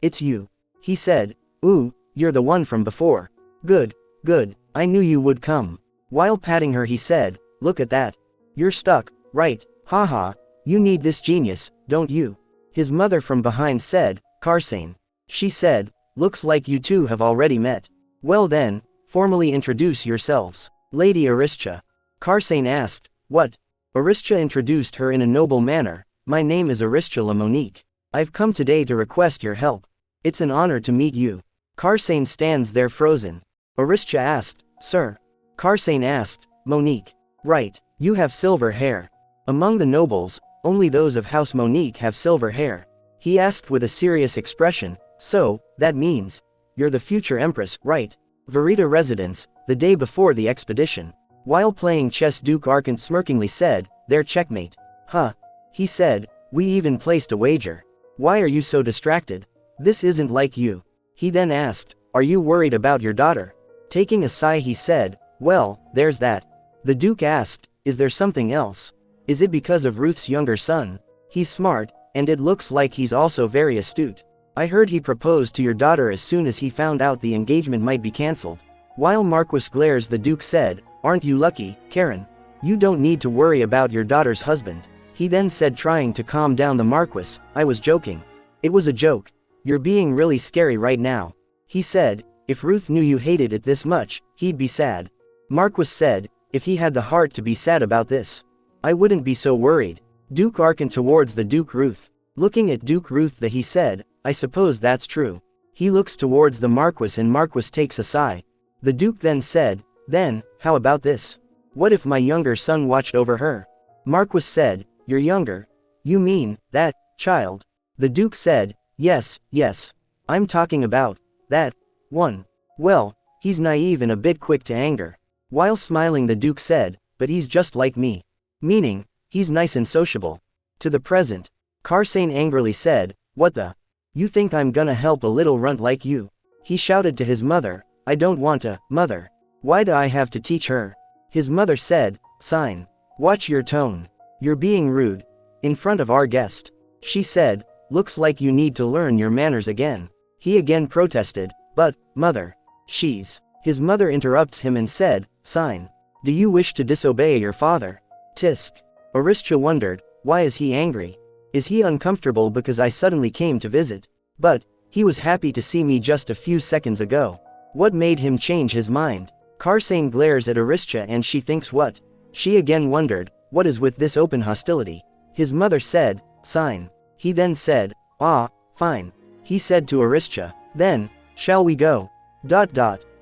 it's you." He said, "Ooh, you're the one from before. Good, good, I knew you would come." While patting her, he said, "Look at that. You're stuck, right? Haha, you need this genius, don't you?" His mother from behind said, "Karsane." She said, "Looks like you two have already met. Well then, formally introduce yourselves." "Lady Aristia." Karsane asked, "What?" Aristia introduced her in a noble manner, "My name is Aristia Monique. I've come today to request your help. It's an honor to meet you." Karsane stands there frozen. Aristia asked, "Sir?" Karsane asked, "Monique. Right, you have silver hair. Among the nobles, only those of House Monique have silver hair." He asked with a serious expression, "So, that means, you're the future empress, right?" Verita residence, the day before the expedition. While playing chess, Duke Arcant smirkingly said, "Their checkmate." He said, "We even placed a wager. Why are you so distracted? This isn't like you." He then asked, Are you worried about your daughter? Taking a sigh he said, well, there's that. The Duke asked, is there something else? Is it because of Ruth's younger son? He's smart, and it looks like he's also very astute. I heard he proposed to your daughter as soon as he found out the engagement might be cancelled. While Marquis glares, the Duke said, aren't you lucky, Karen? You don't need to worry about your daughter's husband. He then said, trying to calm down the Marquis, I was joking. It was a joke. You're being really scary right now. He said, if Ruth knew you hated it this much, he'd be sad. Marquis said, if he had the heart to be sad about this, I wouldn't be so worried. Duke arced towards the Duke Ruth. Looking at Duke Ruth, he said, I suppose that's true. He looks towards the Marquis and Marquis takes a sigh. The Duke then said, then, how about this? What if my younger son watched over her? Marquis said, you're younger? You mean, that, child? The Duke said, yes, yes. I'm talking about, that, one. Well, he's naive and a bit quick to anger. While smiling, the Duke said, but he's just like me. Meaning, he's nice and sociable. To the present. Karsane angrily said, what the? You think I'm gonna help a little runt like you? He shouted to his mother, I don't want to, mother. Why do I have to teach her? His mother said, sign. Watch your tone. You're being rude. In front of our guest. She said, looks like you need to learn your manners again. He again protested, but, mother. She's. His mother interrupts him and said, sign. Do you wish to disobey your father? Tisk. Aristia wondered, why is he angry? Is he uncomfortable because I suddenly came to visit? But, he was happy to see me just a few seconds ago. What made him change his mind? Karsane glares at Aristia and she thinks what? She again wondered, what is with this open hostility? His mother said, sign. He then said, ah, fine. He said to Aristia, then, shall we go?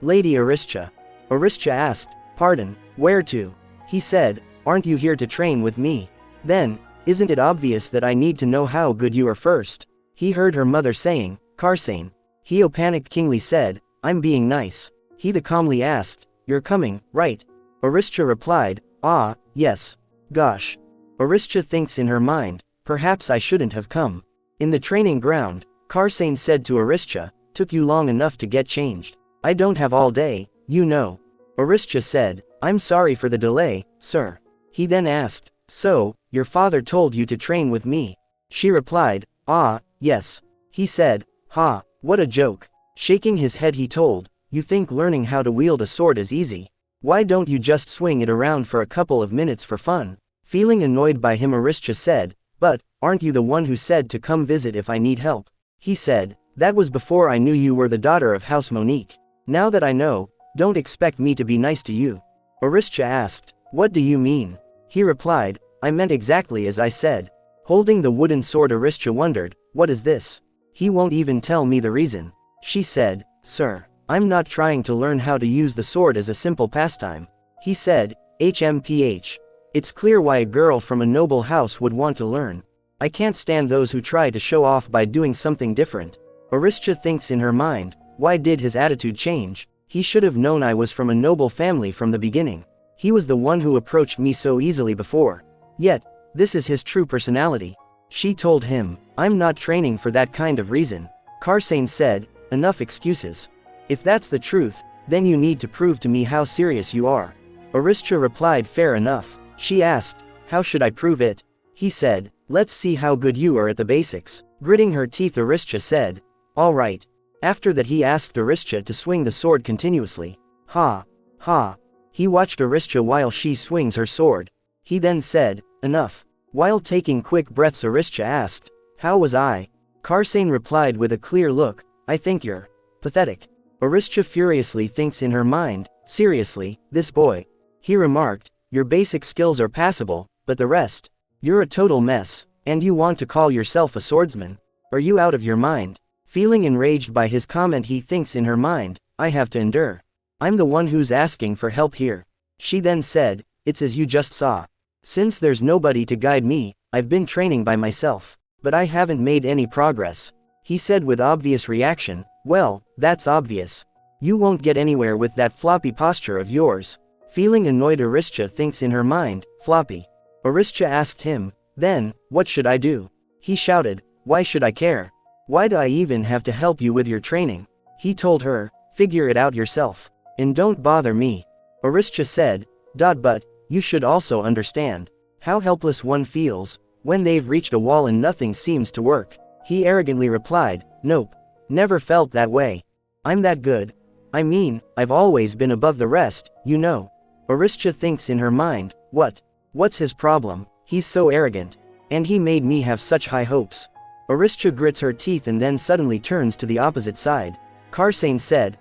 Lady Aristia. Aristia asked, pardon, where to? He said, aren't you here to train with me? Then, isn't it obvious that I need to know how good you are first? He heard her mother saying, Karsane. He panicked kingly said, I'm being nice. He calmly asked, you're coming, right? Aristia replied, ah, yes. Gosh. Aristia thinks in her mind, perhaps I shouldn't have come. In the training ground, Karsane said to Aristia, took you long enough to get changed. I don't have all day, you know. Aristia said, I'm sorry for the delay, sir. He then asked, so, your father told you to train with me? She replied, ah, yes. He said, ha, what a joke. Shaking his head he told, you think learning how to wield a sword is easy? Why don't you just swing it around for a couple of minutes for fun? Feeling annoyed by him, Aristia said, but, aren't you the one who said to come visit if I need help? He said, that was before I knew you were the daughter of House Monique. Now that I know, don't expect me to be nice to you. Aristia asked, what do you mean? He replied, I meant exactly as I said. Holding the wooden sword, Aristia wondered, what is this? He won't even tell me the reason. She said, sir, I'm not trying to learn how to use the sword as a simple pastime. He said, HMPH. It's clear why a girl from a noble house would want to learn. I can't stand those who try to show off by doing something different. Aristia thinks in her mind, why did his attitude change? He should have known I was from a noble family from the beginning. He was the one who approached me so easily before. Yet, this is his true personality. She told him, I'm not training for that kind of reason. Karsane said, enough excuses. If that's the truth, then you need to prove to me how serious you are. Aristia replied, fair enough. She asked, how should I prove it? He said, let's see how good you are at the basics. Gritting her teeth, Aristia said, all right. After that he asked Aristia to swing the sword continuously. Ha. Ha. He watched Aristia while she swings her sword. He then said, enough. While taking quick breaths, Aristia asked, how was I? Karsane replied with a clear look, I think you're pathetic. Aristia furiously thinks in her mind, seriously, this boy. He remarked, your basic skills are passable, but the rest? You're a total mess, and you want to call yourself a swordsman? Are you out of your mind? Feeling enraged by his comment, he thinks in her mind, I have to endure. I'm the one who's asking for help here. She then said, it's as you just saw. Since there's nobody to guide me, I've been training by myself. But I haven't made any progress. He said with obvious reaction, well, that's obvious. You won't get anywhere with that floppy posture of yours. Feeling annoyed, Aristia thinks in her mind, floppy. Aristia asked him, then, what should I do? He shouted, why should I care? Why do I even have to help you with your training? He told her, Figure it out yourself. And don't bother me. Aristia said, but, you should also understand how helpless one feels when they've reached a wall and nothing seems to work. He arrogantly replied, nope. Never felt that way. I'm that good. I mean, I've always been above the rest, you know. Aristia thinks in her mind, what's his problem? He's so arrogant. And he made me have such high hopes. Aristia grits her teeth and then suddenly turns to the opposite side. Karsane said,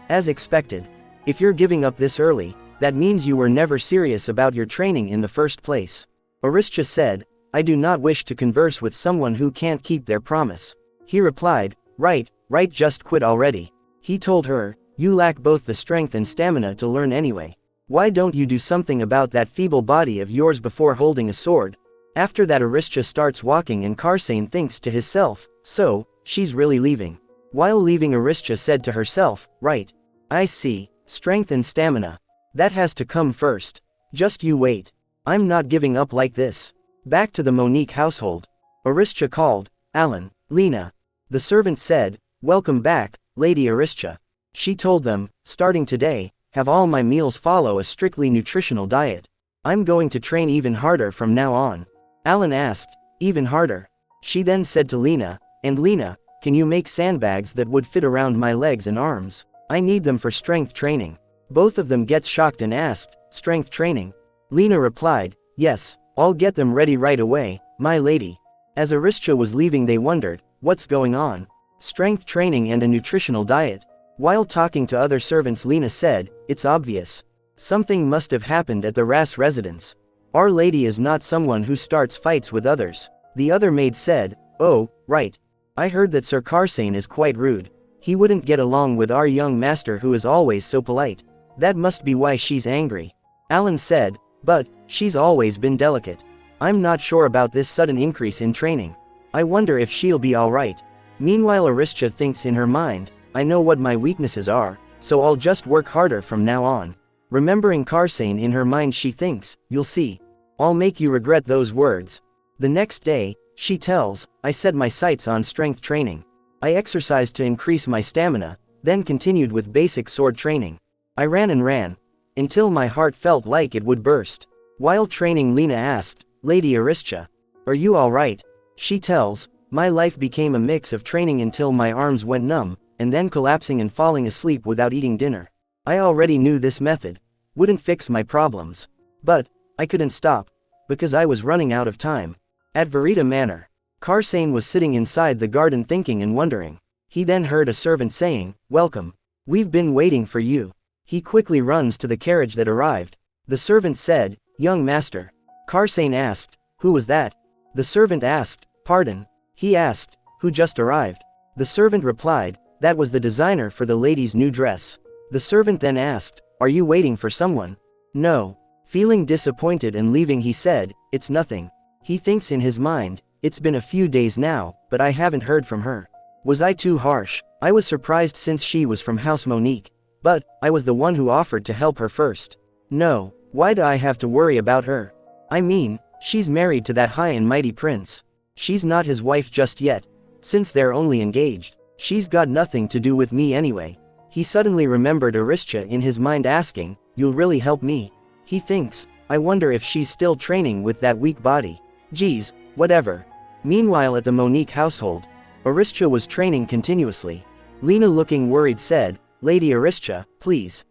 as expected. If you're giving up this early, that means you were never serious about your training in the first place. Aristia said, I do not wish to converse with someone who can't keep their promise. He replied, right, just quit already. He told her, you lack both the strength and stamina to learn anyway. Why don't you do something about that feeble body of yours before holding a sword? After that Aristia starts walking and Karsane thinks to himself, so, she's really leaving. While leaving Aristia said to herself, right. I see, strength and stamina. That has to come first. Just you wait. I'm not giving up like this. Back to the Monique household. Aristia called, Alan, Lena. The servant said, welcome back, Lady Aristia. She told them, starting today, have all my meals follow a strictly nutritional diet. I'm going to train even harder from now on. Alan asked, even harder? She then said to Lena, and Lena, can you make sandbags that would fit around my legs and arms? I need them for strength training. Both of them get shocked and asked, strength training? Lena replied, yes, I'll get them ready right away, my lady. As Aristia was leaving they wondered, what's going on? Strength training and a nutritional diet. While talking to other servants Lena said, it's obvious. Something must have happened at the Ras residence. Our lady is not someone who starts fights with others. The other maid said, oh, right. I heard that Sir Karsane is quite rude. He wouldn't get along with our young master who is always so polite. That must be why she's angry. Alan said, but, she's always been delicate. I'm not sure about this sudden increase in training. I wonder if she'll be alright. Meanwhile Aristia thinks in her mind, I know what my weaknesses are, so I'll just work harder from now on. Remembering Karsane in her mind she thinks, you'll see. I'll make you regret those words. The next day, she tells, I set my sights on strength training. I exercised to increase my stamina, then continued with basic sword training. I ran and ran, until my heart felt like it would burst. While training Lena asked, Lady Aristia, are you alright? She tells, my life became a mix of training until my arms went numb, and then collapsing and falling asleep without eating dinner. I already knew this method wouldn't fix my problems. But, I couldn't stop, because I was running out of time. At Verita Manor, Karsane was sitting inside the garden thinking and wondering. He then heard a servant saying, welcome. We've been waiting for you. He quickly runs to the carriage that arrived. The servant said, young master. Karsane asked, who was that? The servant asked, pardon. He asked, who just arrived? The servant replied, that was the designer for the lady's new dress. The servant then asked, are you waiting for someone? No. Feeling disappointed and leaving he said, it's nothing. He thinks in his mind, it's been a few days now, but I haven't heard from her. Was I too harsh? I was surprised since she was from House Monique. But, I was the one who offered to help her first. No, why do I have to worry about her? I mean, she's married to that high and mighty prince. She's not his wife just yet. Since they're only engaged, she's got nothing to do with me anyway. He suddenly remembered Aristia in his mind asking, you'll really help me? He thinks, I wonder if she's still training with that weak body. Geez, whatever. Meanwhile at the Monique household, Aristia was training continuously. Lena looking worried said, Lady Aristia, please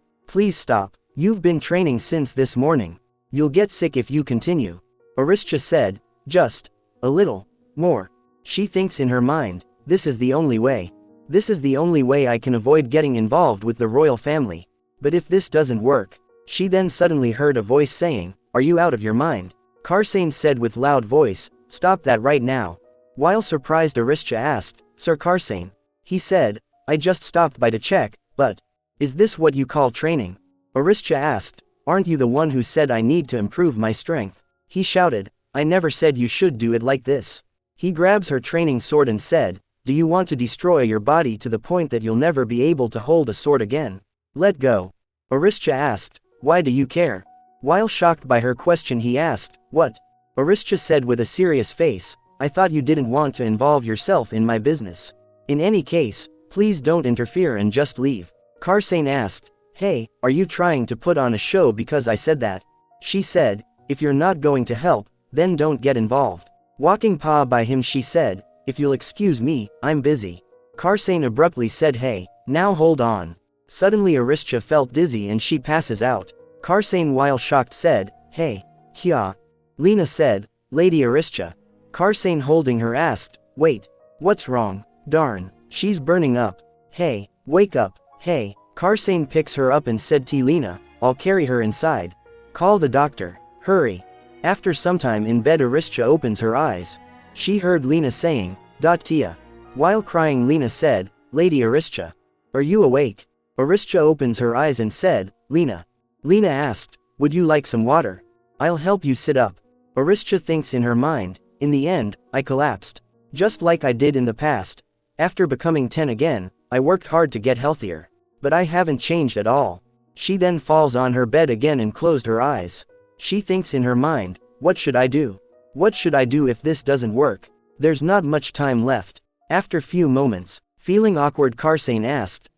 stop. You've been training since this morning. You'll get sick if you continue. Aristia said, just a little more. She thinks in her mind, this is the only way. This is the only way I can avoid getting involved with the royal family. But if this doesn't work, she then suddenly heard a voice saying, are you out of your mind? Karsane said with loud voice, stop that right now. While surprised Aristia asked, Sir Karsane. He said, I just stopped by to check, but, is this what you call training? Aristia asked, aren't you the one who said I need to improve my strength? He shouted, I never said you should do it like this. He grabs her training sword and said, do you want to destroy your body to the point that you'll never be able to hold a sword again? Let go. Aristia asked, why do you care? While shocked by her question he asked, what? Aristia said with a serious face, I thought you didn't want to involve yourself in my business. In any case, please don't interfere and just leave. Karsane asked, "Hey, are you trying to put on a show because I said that?" She said, "If you're not going to help, then don't get involved." Walking by him she said, "If you'll excuse me, I'm busy." Karsane abruptly said, "Hey, now hold on." Suddenly Aristia felt dizzy and she passes out. Karsane, while shocked, said, "Hey, kya?" Lena said, "Lady Aristia." Karsane, holding her, asked, "Wait, what's wrong? Darn, she's burning up. Hey, wake up, hey." Karsane picks her up and said, "Lena, I'll carry her inside. Call the doctor, hurry." After some time in bed, Aristia opens her eyes. She heard Lena saying, "Tia." While crying, Lena said, "Lady Aristia, are you awake?" Aristia opens her eyes and said, "Lena." Lena asked, "Would you like some water? I'll help you sit up." Aristia thinks in her mind, "In the end, I collapsed. Just like I did in the past. After becoming 10 again, I worked hard to get healthier. But I haven't changed at all." She then falls on her bed again and closed her eyes. She thinks in her mind, "What should I do? What should I do if this doesn't work? There's not much time left." After few moments, feeling awkward, Karsane asked,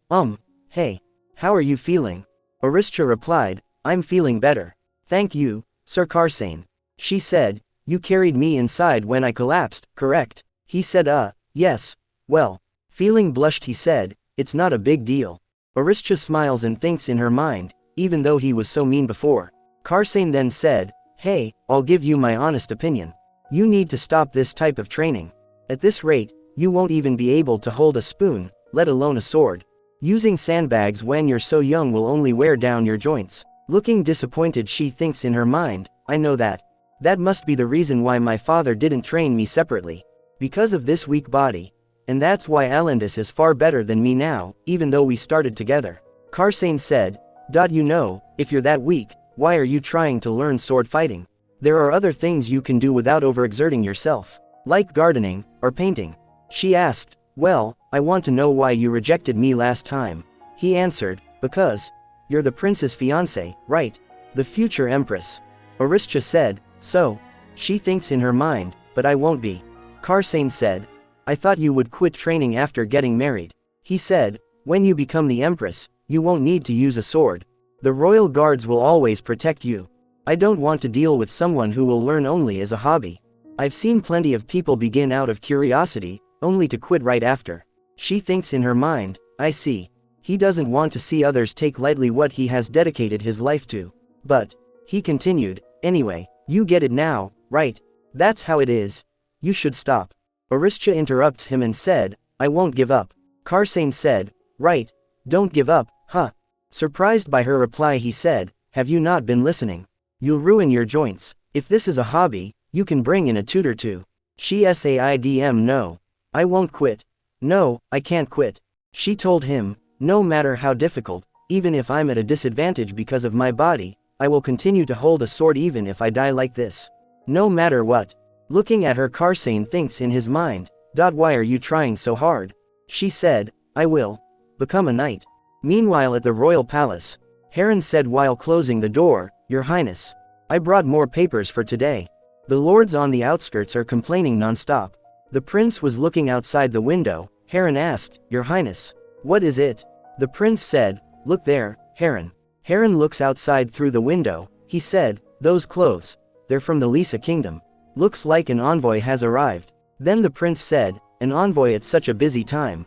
Hey, how are you feeling?" Aristia replied, "I'm feeling better. Thank you, Sir Karsane." She said, "You carried me inside when I collapsed, correct?" He said, yes. Well." Feeling blushed, he said, "It's not a big deal." Aristia smiles and thinks in her mind, even though he was so mean before. Karsane then said, "Hey, I'll give you my honest opinion. You need to stop this type of training. At this rate, you won't even be able to hold a spoon, let alone a sword. Using sandbags when you're so young will only wear down your joints." Looking disappointed, she thinks in her mind, "I know that. That must be the reason why my father didn't train me separately. Because of this weak body. And that's why Alendis is far better than me now, even though we started together." Karsane said, "You know, if you're that weak, why are you trying to learn sword fighting? There are other things you can do without overexerting yourself, like gardening, or painting." She asked, "Well, I want to know why you rejected me last time." He answered, "Because you're the prince's fiancé, right? The future empress." Aristia said, "So?" She thinks in her mind, "But I won't be." Karsane said, "I thought you would quit training after getting married." He said, "When you become the empress, you won't need to use a sword. The royal guards will always protect you. I don't want to deal with someone who will learn only as a hobby. I've seen plenty of people begin out of curiosity, only to quit right after." She thinks in her mind, "I see. He doesn't want to see others take lightly what he has dedicated his life to. But," he continued, "anyway, you get it now, right? That's how it is. You should stop." Aristia interrupts him and said, "I won't give up." Karsane said, "Right, don't give up, huh?" Surprised by her reply, he said, "Have you not been listening? You'll ruin your joints. If this is a hobby, you can bring in a tutor too." She said, "No. I won't quit. No, I can't quit." She told him, "No matter how difficult, even if I'm at a disadvantage because of my body, I will continue to hold a sword even if I die like this. No matter what." Looking at her, Karsane thinks in his mind, "Why are you trying so hard?" She said, "I will become a knight." Meanwhile at the royal palace, Heron said while closing the door, "Your Highness, I brought more papers for today. The lords on the outskirts are complaining non-stop." The prince was looking outside the window. Heron asked, "Your Highness, what is it?" The prince said, "Look there, Heron." Heron looks outside through the window. He said, "Those clothes, they're from the Lisa kingdom. Looks like an envoy has arrived." Then the prince said, "An envoy at such a busy time?"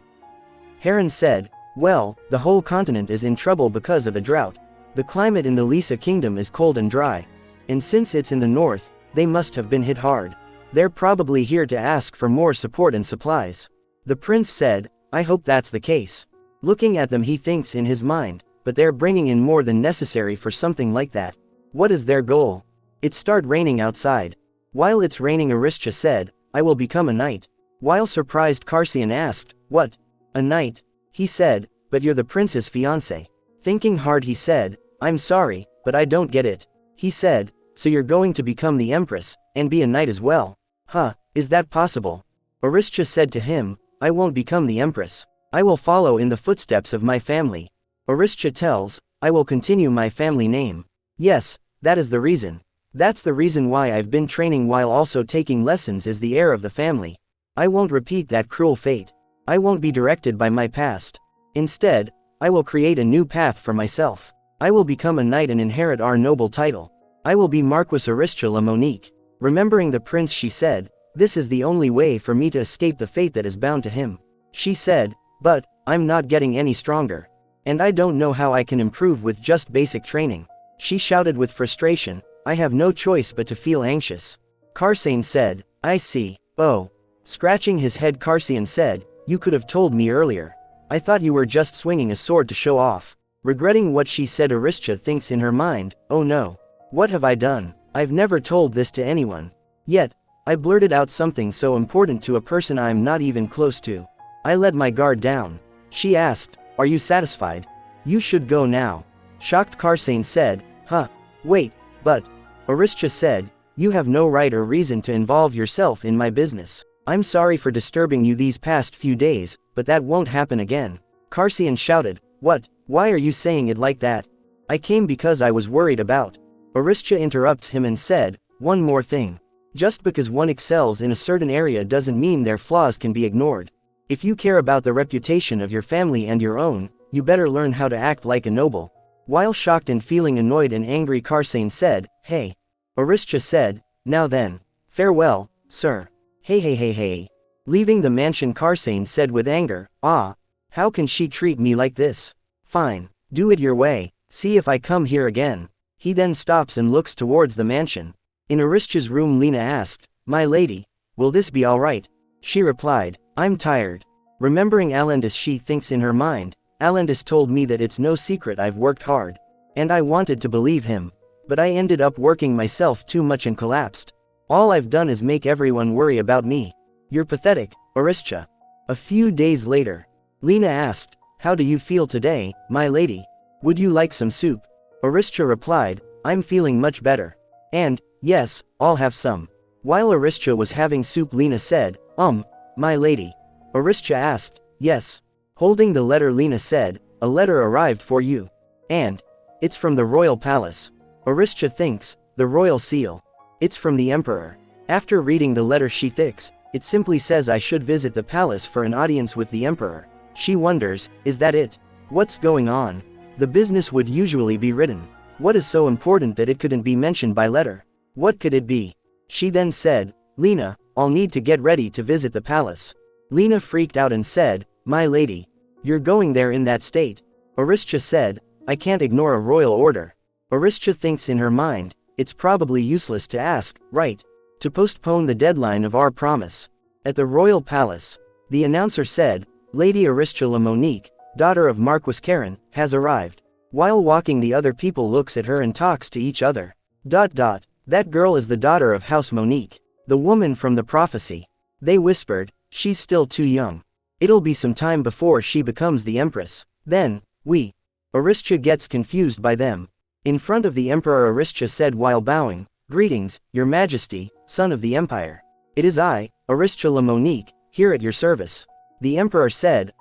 Heron said, "Well, the whole continent is in trouble because of the drought. The climate in the Lisa kingdom is cold and dry. And since it's in the north, they must have been hit hard. They're probably here to ask for more support and supplies." The prince said, "I hope that's the case." Looking at them, he thinks in his mind, "But they're bringing in more than necessary for something like that. What is their goal? It start raining outside." While it's raining, Aristia said, "I will become a knight." While surprised, Karsane asked, "What? A knight?" He said, "But you're the prince's fiancé." Thinking hard, he said, "I'm sorry, but I don't get it." He said, "So you're going to become the empress, and be a knight as well? Huh, is that possible?" Aristia said to him, "I won't become the empress. I will follow in the footsteps of my family." Aristia tells, "I will continue my family name. Yes, that is the reason. That's the reason why I've been training while also taking lessons as the heir of the family. I won't repeat that cruel fate. I won't be directed by my past. Instead, I will create a new path for myself. I will become a knight and inherit our noble title. I will be Marquis Aristia Monique. Remembering the prince, she said, this is the only way for me to escape the fate that is bound to him. She said, but, I'm not getting any stronger. And I don't know how I can improve with just basic training. She shouted with frustration, I have no choice but to feel anxious. Karsane said, I see, oh. Scratching his head, Karsian said, you could have told me earlier. I thought you were just swinging a sword to show off. Regretting what she said, Aristia thinks in her mind, oh no. What have I done? I've never told this to anyone. Yet, I blurted out something so important to a person I'm not even close to. I let my guard down. She asked, are you satisfied? You should go now. Shocked, Karsane said, huh, wait, but. Aristia said, you have no right or reason to involve yourself in my business. I'm sorry for disturbing you these past few days, but that won't happen again. Karsian shouted, what? Why are you saying it like that? I came because I was worried about. Aristia interrupts him and said, one more thing. Just because one excels in a certain area doesn't mean their flaws can be ignored. If you care about the reputation of your family and your own, you better learn how to act like a noble. While shocked and feeling annoyed and angry, Karsane said, hey. Aristia said, now then. Farewell, sir. Hey. Leaving the mansion, Karsane said with anger, ah. How can she treat me like this? Fine. Do it your way. See if I come here again. He then stops and looks towards the mansion. In Aristia's room, Lena asked, my lady, will this be alright? She replied, I'm tired. Remembering Alandis, she thinks in her mind, Alandis told me that it's no secret I've worked hard. And I wanted to believe him. But I ended up working myself too much and collapsed. All I've done is make everyone worry about me. You're pathetic, Aristia. A few days later, Lena asked, how do you feel today, my lady? Would you like some soup? Aristia replied, I'm feeling much better. And, yes, I'll have some. While Aristia was having soup, Lena said, my lady. Aristia asked, yes. Holding the letter, Lena said, a letter arrived for you. And, it's from the royal palace. Aristia thinks, the royal seal. It's from the emperor. After reading the letter, she thinks, it simply says I should visit the palace for an audience with the emperor. She wonders, is that it? What's going on? The business would usually be written. What is so important that it couldn't be mentioned by letter? What could it be? She then said, Lena, I'll need to get ready to visit the palace. Lena freaked out and said, my lady. You're going there in that state? Aristia said, I can't ignore a royal order. Aristia thinks in her mind, it's probably useless to ask, right? To postpone the deadline of our promise. At the royal palace, the announcer said, Lady Aristia Monique, daughter of Marquis Karen, has arrived. While walking, the other people looks at her and talks to each other. That girl is the daughter of House Monique. The woman from the prophecy. They whispered, she's still too young. It'll be some time before she becomes the empress. Then, Aristia gets confused by them. In front of the emperor, Aristia said while bowing, greetings, your majesty, son of the empire. It is I, Aristia Monique, here at your service. The emperor said,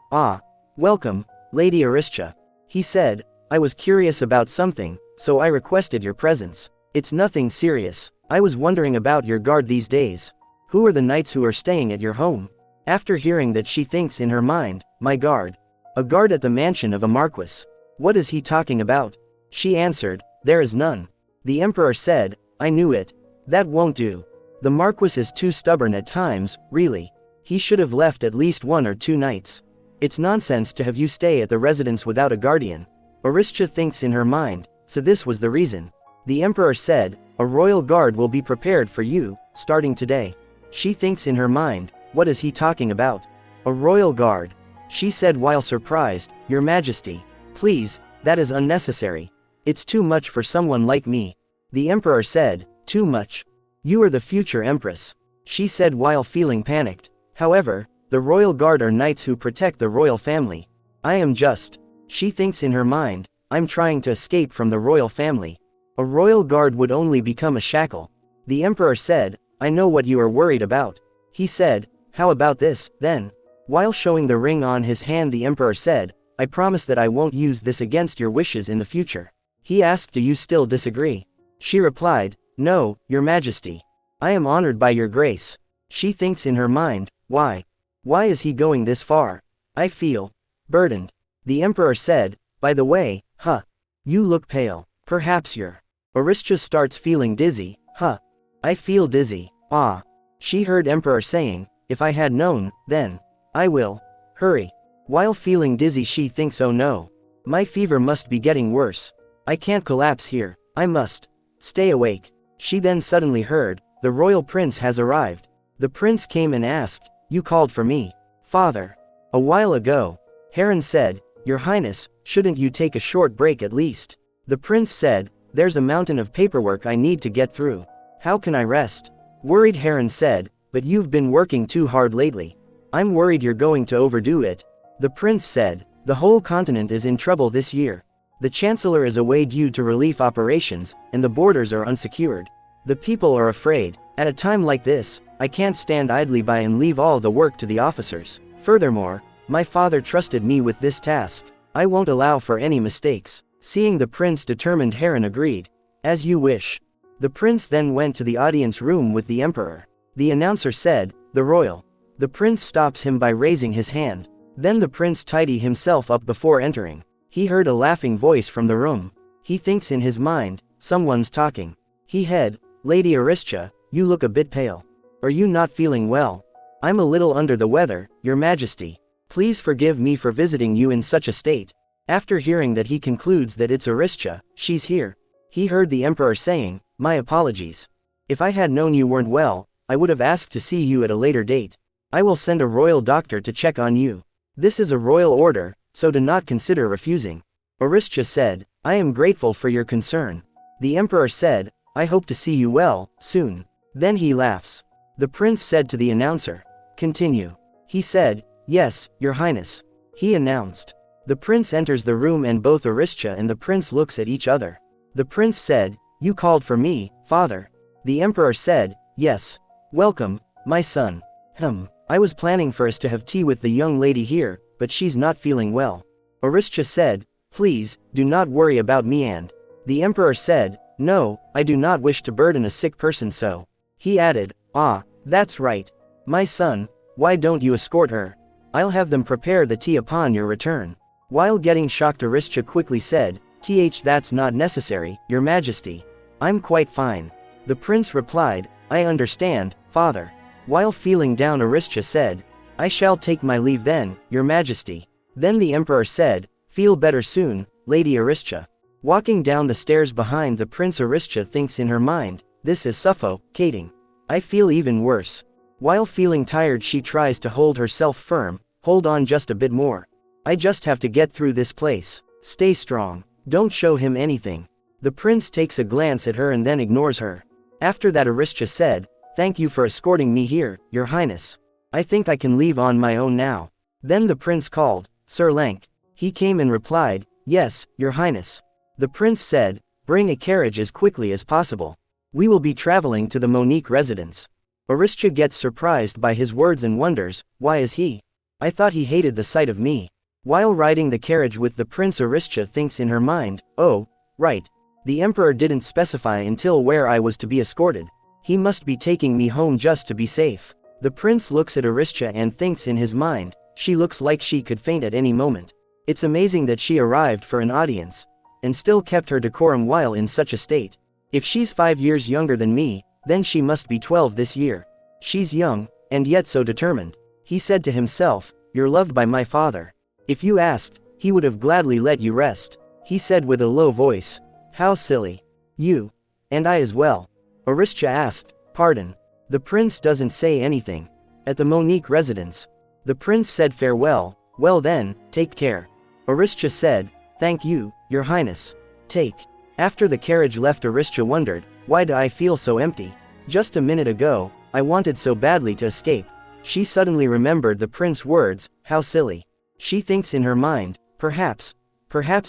welcome, Lady Aristia. He said, I was curious about something, so I requested your presence. It's nothing serious. I was wondering about your guard these days. Who are the knights who are staying at your home? After hearing that, she thinks in her mind, my guard. A guard at the mansion of a marquis. What is he talking about? She answered, there is none. The emperor said, I knew it. That won't do. The marquis is too stubborn at times, really. He should have left at least 1 or 2 nights. It's nonsense to have you stay at the residence without a guardian. Aristia thinks in her mind, so this was the reason. The emperor said, a royal guard will be prepared for you, starting today. She thinks in her mind, what is he talking about? A royal guard. She said while surprised, your majesty. Please, that is unnecessary. It's too much for someone like me. The emperor said, too much. You are the future empress. She said while feeling panicked. However, the royal guard are knights who protect the royal family. I am just. She thinks in her mind, I'm trying to escape from the royal family. A royal guard would only become a shackle. The emperor said, I know what you are worried about. He said, how about this, then? While showing the ring on his hand, the emperor said, I promise that I won't use this against your wishes in the future. He asked, do you still disagree? She replied, no, your majesty. I am honored by your grace. She thinks in her mind, why? Why is he going this far? I feel burdened. The emperor said, by the way, you look pale. Perhaps you're. Aristia starts feeling dizzy. I feel dizzy. She heard emperor saying, if I had known, then. I will. Hurry. While feeling dizzy she thinks, oh no. My fever must be getting worse. I can't collapse here. I must. Stay awake. She then suddenly heard, the royal prince has arrived. The prince came and asked, you called for me. Father. A while ago. Heron said, Your Highness, shouldn't you take a short break at least? The prince said, there's a mountain of paperwork I need to get through. How can I rest? Worried Heron said, but you've been working too hard lately. I'm worried you're going to overdo it. The prince said, the whole continent is in trouble this year. The chancellor is away due to relief operations, and the borders are unsecured. The people are afraid. At a time like this, I can't stand idly by and leave all the work to the officers. Furthermore, my father trusted me with this task. I won't allow for any mistakes. Seeing the prince determined, Heron agreed. As you wish. The prince then went to the audience room with the emperor. The announcer said, the royal. The prince stops him by raising his hand. Then the prince tidied himself up before entering. He heard a laughing voice from the room. He thinks in his mind, someone's talking. He said, Lady Aristia, you look a bit pale. Are you not feeling well? I'm a little under the weather, Your Majesty. Please forgive me for visiting you in such a state. After hearing that he concludes that it's Aristia, she's here. He heard the emperor saying, my apologies. If I had known you weren't well, I would have asked to see you at a later date. I will send a royal doctor to check on you. This is a royal order, so do not consider refusing. Aristia said, I am grateful for your concern. The emperor said, I hope to see you well, soon. Then he laughs. The prince said to the announcer, continue. He said, yes, Your Highness. He announced. The prince enters the room and both Aristia and the prince looks at each other. The prince said, you called for me, father. The emperor said, yes. Welcome, my son. I was planning for us to have tea with the young lady here, but she's not feeling well. Aristia said, please, do not worry about me and. The emperor said, no, I do not wish to burden a sick person so. He added, that's right. My son, why don't you escort her? I'll have them prepare the tea upon your return. While getting shocked, Aristia quickly said, that's not necessary, Your Majesty. I'm quite fine. The prince replied, I understand, father. While feeling down, Aristia said, I shall take my leave then, Your Majesty. Then the emperor said, feel better soon, Lady Aristia. Walking down the stairs behind the prince, Aristia thinks in her mind, this is suffocating. I feel even worse. While feeling tired, she tries to hold herself firm, hold on just a bit more. I just have to get through this place. Stay strong. Don't show him anything. The prince takes a glance at her and then ignores her. After that, Aristia said, thank you for escorting me here, Your Highness. I think I can leave on my own now. Then the prince called, Sir Lank. He came and replied, yes, Your Highness. The prince said, bring a carriage as quickly as possible. We will be traveling to the Monique residence. Aristia gets surprised by his words and wonders, why is he? I thought he hated the sight of me. While riding the carriage with the prince, Aristia thinks in her mind, oh, right. The emperor didn't specify until where I was to be escorted. He must be taking me home just to be safe. The prince looks at Aristia and thinks in his mind, she looks like she could faint at any moment. It's amazing that she arrived for an audience, and still kept her decorum while in such a state. If she's 5 years younger than me, then she must be 12 this year. She's young, and yet so determined. He said to himself, you're loved by my father. If you asked, he would have gladly let you rest. He said with a low voice, how silly. You. And I as well. Aristia asked, pardon. The prince doesn't say anything. At the Monique residence. The prince said farewell, well then, take care. Aristia said, thank you, Your Highness. Take. After the carriage left, Aristia wondered, why do I feel so empty? Just a minute ago, I wanted so badly to escape. She suddenly remembered the prince's words, how silly. She thinks in her mind, perhaps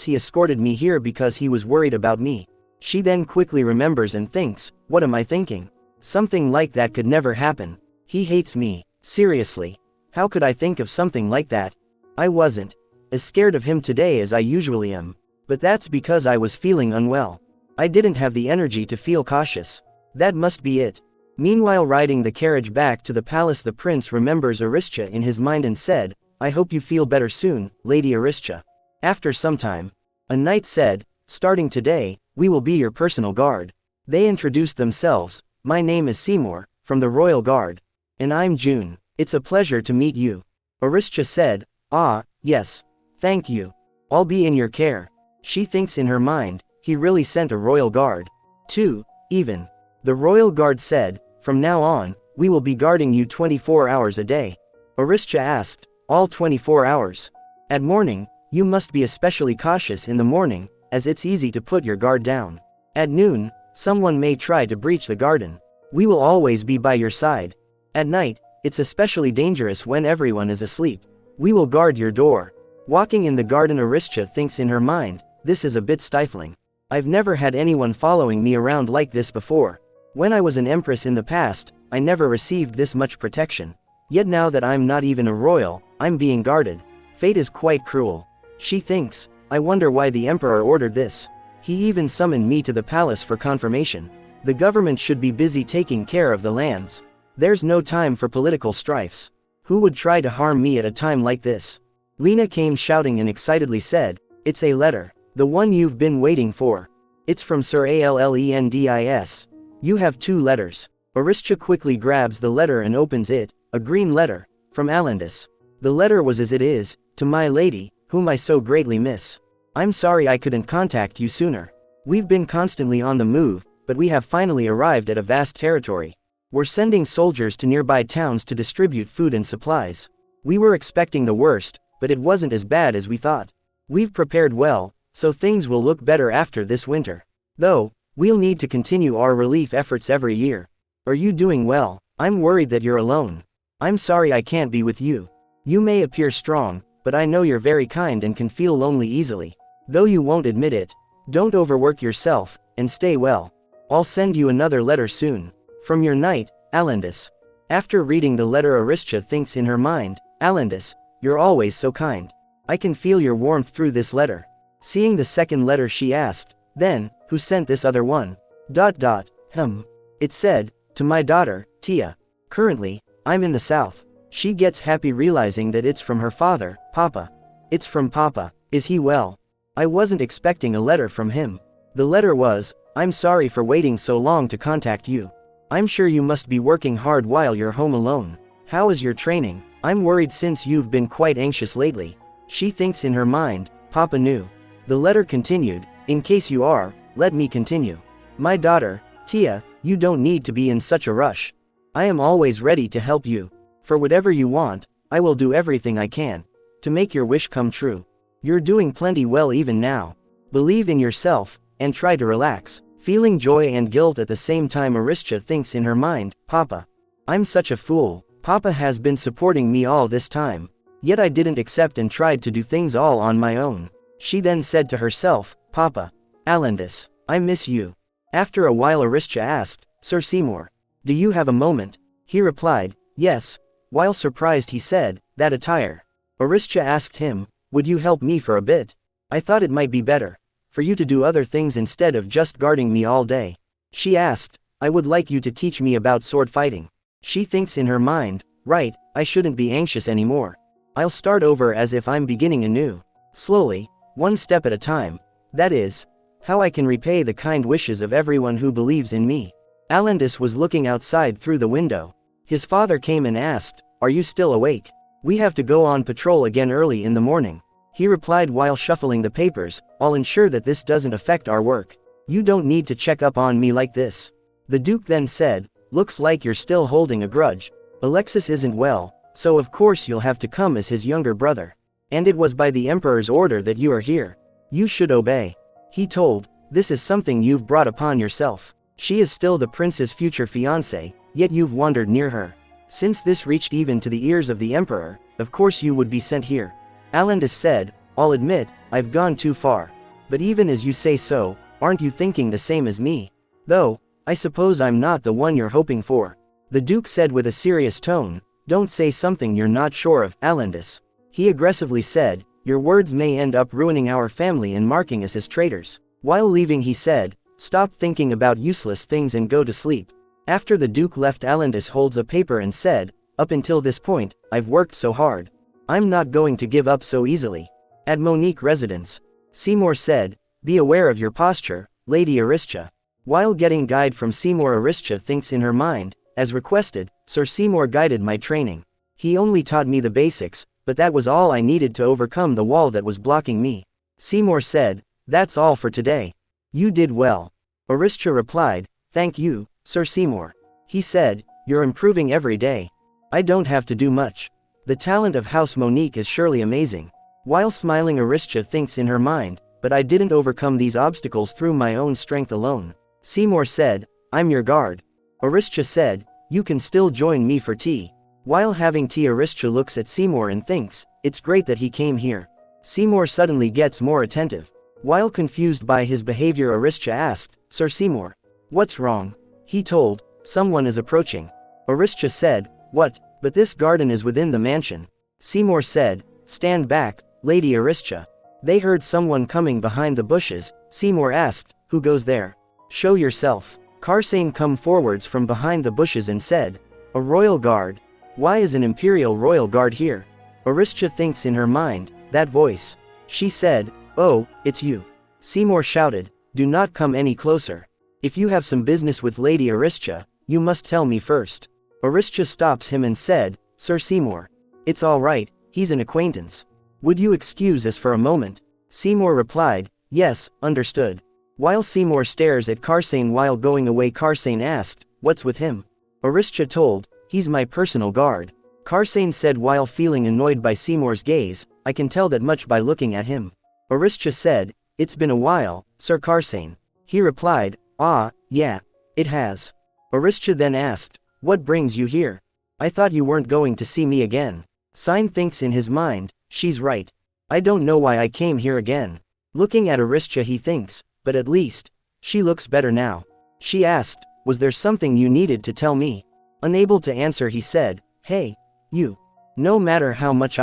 he escorted me here because he was worried about me. She then quickly remembers and thinks, what am I thinking? Something like that could never happen. He hates me, seriously. How could I think of something like that? I wasn't as scared of him today as I usually am. But that's because I was feeling unwell. I didn't have the energy to feel cautious. That must be it. Meanwhile, riding the carriage back to the palace, the prince remembers Aristia in his mind and said, I hope you feel better soon, Lady Aristia. After some time, a knight said, "Starting today, we will be your personal guard." They introduced themselves. "My name is Seymour, from the Royal Guard. And I'm June. It's a pleasure to meet you." Aristia said, "Ah, yes. Thank you. I'll be in your care." She thinks in her mind, he really sent a royal guard. 2. Even. The Royal Guard said, "From now on, we will be guarding you 24 hours a day." Aristia asked, "All 24 hours? At morning, you must be especially cautious in the morning, as it's easy to put your guard down. At noon, someone may try to breach the garden. We will always be by your side. At night, it's especially dangerous when everyone is asleep. We will guard your door." Walking in the garden, Aristia thinks in her mind, "This is a bit stifling. I've never had anyone following me around like this before. When I was an empress in the past, I never received this much protection. Yet now that I'm not even a royal, I'm being guarded. Fate is quite cruel." She thinks, "I wonder why the emperor ordered this. He even summoned me to the palace for confirmation. The government should be busy taking care of the lands. There's no time for political strifes. Who would try to harm me at a time like this?" Lena came shouting and excitedly said, "It's a letter. The one you've been waiting for. It's from Sir Allendis. You have 2 letters." Aristia quickly grabs the letter and opens it, a green letter, from Allendis. The letter was as it is, "To my lady, whom I so greatly miss. I'm sorry I couldn't contact you sooner. We've been constantly on the move, but we have finally arrived at a vast territory. We're sending soldiers to nearby towns to distribute food and supplies. We were expecting the worst, but it wasn't as bad as we thought. We've prepared well, so things will look better after this winter. Though, we'll need to continue our relief efforts every year. Are you doing well? I'm worried that you're alone. I'm sorry I can't be with you. You may appear strong, but I know you're very kind and can feel lonely easily. Though you won't admit it. Don't overwork yourself, and stay well. I'll send you another letter soon. From your knight, Allendis." After reading the letter, Aristia thinks in her mind, "Allendis, you're always so kind. I can feel your warmth through this letter." Seeing the second letter, she asked, "Then, who sent this other one?" It said, "To my daughter, Tia. Currently, I'm in the south." She gets happy realizing that it's from her father, Papa. "It's from Papa. Is he well? I wasn't expecting a letter from him." The letter was, "I'm sorry for waiting so long to contact you. I'm sure you must be working hard while you're home alone. How is your training? I'm worried since you've been quite anxious lately." She thinks in her mind, "Papa knew." The letter continued, "In case you are, let me continue. My daughter, Tia, you don't need to be in such a rush. I am always ready to help you. For whatever you want, I will do everything I can to make your wish come true. You're doing plenty well even now. Believe in yourself, and try to relax." Feeling joy and guilt at the same time, Aristia thinks in her mind, "Papa. I'm such a fool. Papa has been supporting me all this time. Yet I didn't accept and tried to do things all on my own." She then said to herself, "Papa. Allendis, I miss you." After a while, Aristia asked, "Sir Seymour, do you have a moment?" He replied, "Yes." While surprised, he said, "That attire." Aristia asked him, "Would you help me for a bit? I thought it might be better for you to do other things instead of just guarding me all day." She asked, "I would like you to teach me about sword fighting." She thinks in her mind, "Right, I shouldn't be anxious anymore. I'll start over as if I'm beginning anew. Slowly, one step at a time. That is how I can repay the kind wishes of everyone who believes in me." Allendis was looking outside through the window. His father came and asked, "Are you still awake? We have to go on patrol again early in the morning." He replied while shuffling the papers, "I'll ensure that this doesn't affect our work. You don't need to check up on me like this." The Duke then said, "Looks like you're still holding a grudge. Alexis isn't well, so of course you'll have to come as his younger brother. And it was by the Emperor's order that you are here. You should obey." He told, "This is something you've brought upon yourself. She is still the prince's future fiancée, yet you've wandered near her. Since this reached even to the ears of the Emperor, of course you would be sent here." Allendis said, "I'll admit, I've gone too far. But even as you say so, aren't you thinking the same as me? Though, I suppose I'm not the one you're hoping for." The Duke said with a serious tone, "Don't say something you're not sure of, Allendis." He aggressively said, "Your words may end up ruining our family and marking us as traitors." While leaving, he said, "Stop thinking about useless things and go to sleep." After the Duke left, Allendis holds a paper and said, "Up until this point, I've worked so hard. I'm not going to give up so easily. At Monique residence. Seymour said, be aware of your posture, Lady Aristia. While getting guide from Seymour, Aristia thinks in her mind, as requested, Sir Seymour guided my training. He only taught me the basics, but that was all I needed to overcome the wall that was blocking me. Seymour said, that's all for today. You did well. Aristia replied, thank you, Sir Seymour. He said, you're improving every day. I don't have to do much. The talent of House Monique is surely amazing. While smiling, Aristia thinks in her mind, but I didn't overcome these obstacles through my own strength alone. Seymour said, I'm your guard. Aristia said, you can still join me for tea. While having tea, Aristia looks at Seymour and thinks, it's great that he came here. Seymour suddenly gets more attentive. While confused by his behavior, Aristia asked, Sir Seymour, what's wrong? He told, someone is approaching. Aristia said, what? But this garden is within the mansion. Seymour said, stand back, Lady Aristia. They heard someone coming behind the bushes. Seymour asked, who goes there? Show yourself. Karsane come forwards from behind the bushes and said, a royal guard. Why is an imperial royal guard here? Aristia thinks in her mind, that voice. She said, oh, it's you. Seymour shouted, do not come any closer. If you have some business with Lady Aristia, you must tell me first. Aristia stops him and said, Sir Seymour. It's all right, he's an acquaintance. Would you excuse us for a moment? Seymour replied, yes, understood. While Seymour stares at Karsane while going away, Karsane asked, what's with him? Aristia told, he's my personal guard. Karsane said while feeling annoyed by Seymour's gaze, I can tell that much by looking at him. Aristia said, it's been a while, Sir Karsane. He replied, ah, yeah, it has. Aristia then asked, what brings you here? I thought you weren't going to see me again. Sine thinks in his mind, she's right. I don't know why I came here again. Looking at Aristia, he thinks, but at least, she looks better now. She asked, was there something you needed to tell me? Unable to answer, he said, hey, you. No matter how much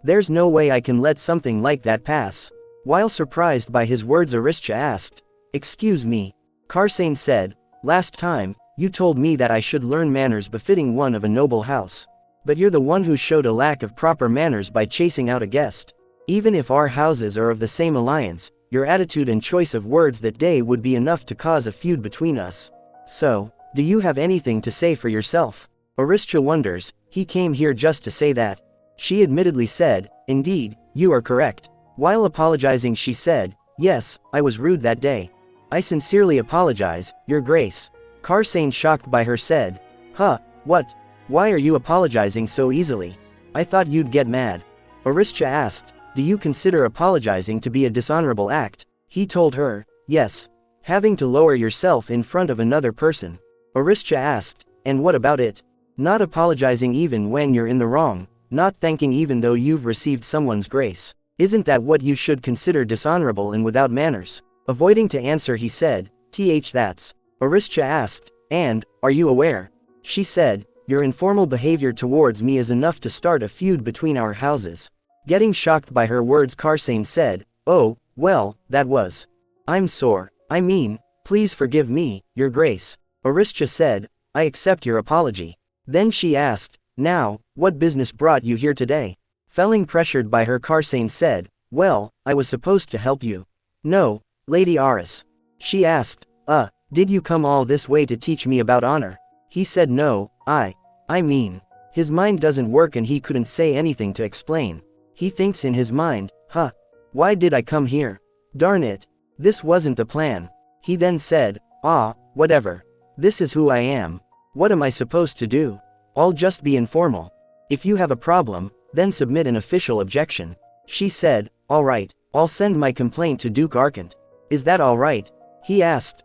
there's no way I can let something like that pass. While surprised by his words, Aristia asked, excuse me. Karsane said, last time, you told me that I should learn manners befitting one of a noble house. But you're the one who showed a lack of proper manners by chasing out a guest. Even if our houses are of the same alliance, your attitude and choice of words that day would be enough to cause a feud between us. So, do you have anything to say for yourself? Aristia wonders, he came here just to say that. She admittedly said, indeed, you are correct. While apologizing, she said, yes, I was rude that day. I sincerely apologize, Your Grace. Karsane, shocked by her, said, huh, what? Why are you apologizing so easily? I thought you'd get mad. Aristia asked, do you consider apologizing to be a dishonorable act? He told her, yes. Having to lower yourself in front of another person. Aristia asked, and what about it? Not apologizing even when you're in the wrong, not thanking even though you've received someone's grace. Isn't that what you should consider dishonorable and without manners? Avoiding to answer, he said, that's. Aristia asked, and, are you aware? She said, your informal behavior towards me is enough to start a feud between our houses. Getting shocked by her words, Karsane said, oh, well, that was. I'm sore. I mean, please forgive me, Your Grace. Aristia said, I accept your apology. Then she asked, now, what business brought you here today? Feeling pressured by her, Karsane said, well, I was supposed to help you. No, Lady Aris. She asked, did you come all this way to teach me about honor? He said no, I mean. His mind doesn't work and he couldn't say anything to explain. He thinks in his mind, why did I come here? Darn it. This wasn't the plan. He then said, whatever. This is who I am. What am I supposed to do? I'll just be informal. If you have a problem, then submit an official objection. She said, all right, I'll send my complaint to Duke Arkant. Is that all right? He asked,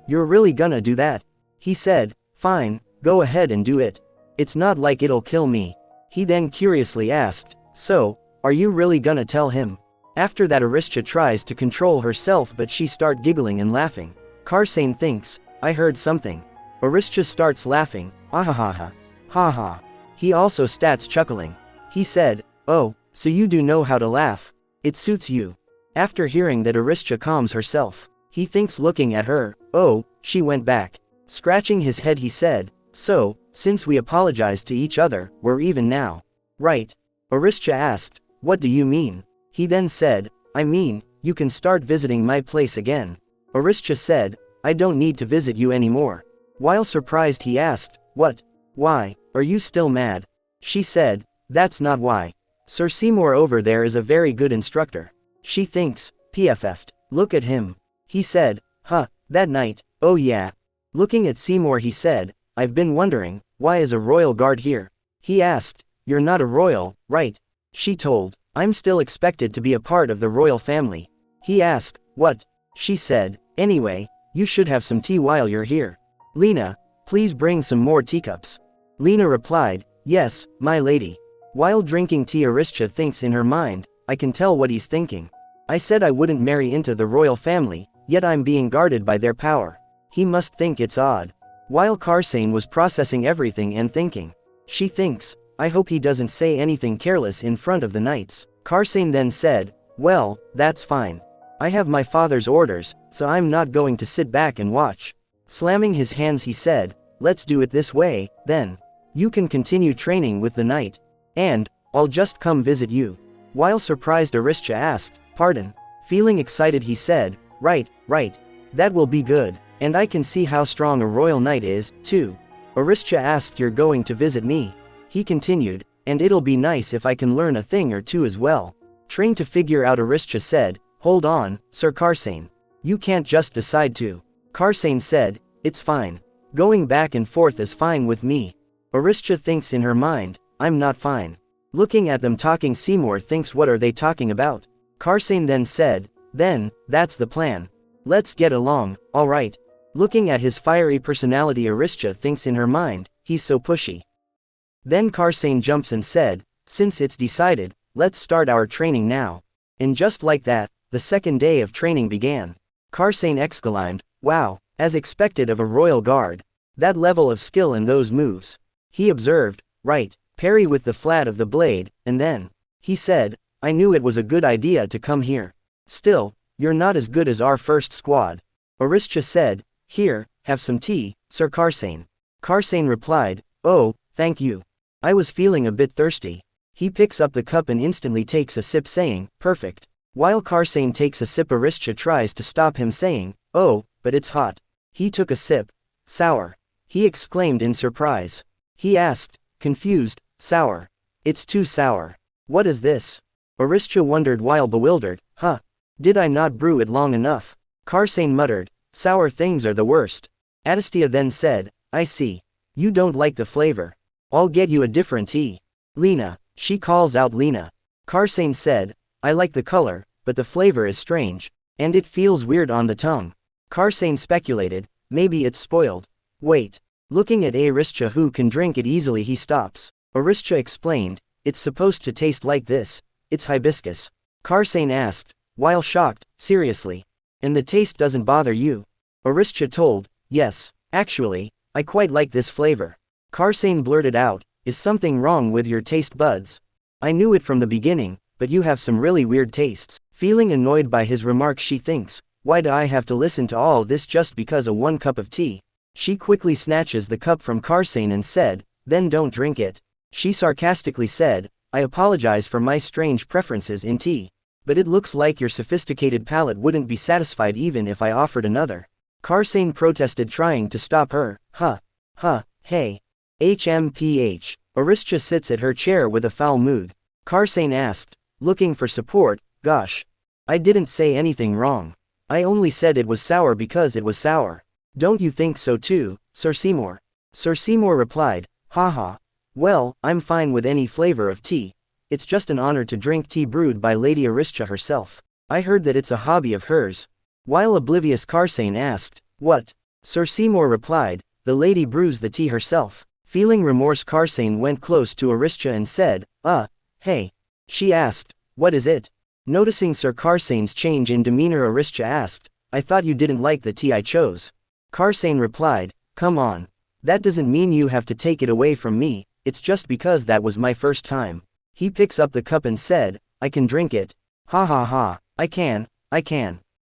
you're really gonna do that? He said, fine, go ahead and do it. It's not like it'll kill me. He then curiously asked, so, are you really gonna tell him? After that, Aristia tries to control herself but she starts giggling and laughing. Karsane thinks, I heard something. Aristia starts laughing, ha. He also starts chuckling. He said, oh, so you do know how to laugh. It suits you. After hearing that, Aristia calms herself. He thinks, looking at her, oh, she went back. Scratching his head, he said, so, since we apologized to each other, we're even now. Right? Aristia asked, what do you mean? He then said, I mean, you can start visiting my place again. Aristia said, I don't need to visit you anymore. While surprised he asked, what? Why, are you still mad? She said, that's not why. Sir Seymour over there is a very good instructor. She thinks, PFF'd. Look at him. He said, huh, that night, oh yeah. Looking at Seymour he said, I've been wondering, why is a royal guard here? He asked, you're not a royal, right? She told, I'm still expected to be a part of the royal family. He asked, what? She said, anyway, you should have some tea while you're here. Lena, please bring some more teacups. Lena replied, yes, my lady. While drinking tea Aristia thinks in her mind, I can tell what he's thinking. I said I wouldn't marry into the royal family, yet I'm being guarded by their power. He must think it's odd. While Karsane was processing everything and thinking, she thinks, I hope he doesn't say anything careless in front of the knights. Karsane then said, well, that's fine. I have my father's orders, so I'm not going to sit back and watch. Slamming his hands he said, let's do it this way, then. You can continue training with the knight. And, I'll just come visit you. While surprised Aristia asked, pardon. Feeling excited he said, right. That will be good, and I can see how strong a royal knight is, too. Aristia asked you're going to visit me. He continued, and it'll be nice if I can learn a thing or two as well. Trying to figure out Aristia said, hold on, Sir Karsane. You can't just decide to. Karsane said, it's fine. Going back and forth is fine with me. Aristia thinks in her mind, I'm not fine. Looking at them talking Seymour thinks what are they talking about? Karsane then said, then, that's the plan. Let's get along, alright. Looking at his fiery personality Aristia thinks in her mind, he's so pushy. Then Karsane jumps and said, since it's decided, let's start our training now. And just like that, the second day of training began. Karsane exclaimed, wow, as expected of a royal guard. That level of skill in those moves. He observed, right, parry with the flat of the blade, and then, he said, I knew it was a good idea to come here. Still, you're not as good as our first squad. Aristia said, here, have some tea, Sir Karsane. Karsane replied, oh, thank you. I was feeling a bit thirsty. He picks up the cup and instantly takes a sip saying, perfect. While Karsane takes a sip Aristia tries to stop him saying, oh, but it's hot. He took a sip. Sour. He exclaimed in surprise. He asked, confused, sour. It's too sour. What is this? Aristia wondered while bewildered, huh? Did I not brew it long enough? Karsane muttered, sour things are the worst. Aristia then said, I see. You don't like the flavor. I'll get you a different tea. Lena, she calls out Lena. Karsane said, I like the color, but the flavor is strange. And it feels weird on the tongue. Karsane speculated, maybe it's spoiled. Wait. Looking at Aristia who can drink it easily he stops. Aristia explained, it's supposed to taste like this. It's hibiscus. Karsane asked, while shocked, seriously. And the taste doesn't bother you? Aristia told, yes, actually, I quite like this flavor. Karsane blurted out, is something wrong with your taste buds? I knew it from the beginning, but you have some really weird tastes. Feeling annoyed by his remarks she thinks, why do I have to listen to all this just because of one cup of tea? She quickly snatches the cup from Karsane and said, then don't drink it. She sarcastically said, I apologize for my strange preferences in tea. But it looks like your sophisticated palate wouldn't be satisfied even if I offered another. Karsane protested trying to stop her, hey. HMPH. Aristia sits at her chair with a foul mood. Karsane asked, looking for support, gosh. I didn't say anything wrong. I only said it was sour because it was sour. Don't you think so too, Sir Seymour? Sir Seymour replied, haha. Well, I'm fine with any flavor of tea. It's just an honor to drink tea brewed by Lady Aristia herself. I heard that it's a hobby of hers. While oblivious Karsane asked, what? Sir Seymour replied, the lady brews the tea herself. Feeling remorse Karsane went close to Aristia and said, hey. She asked, what is it? Noticing Sir Karsane's change in demeanor Aristia asked, I thought you didn't like the tea I chose. Karsane replied, come on. That doesn't mean you have to take it away from me, it's just because that was my first time. He picks up the cup and said, I can drink it. Ha, I can.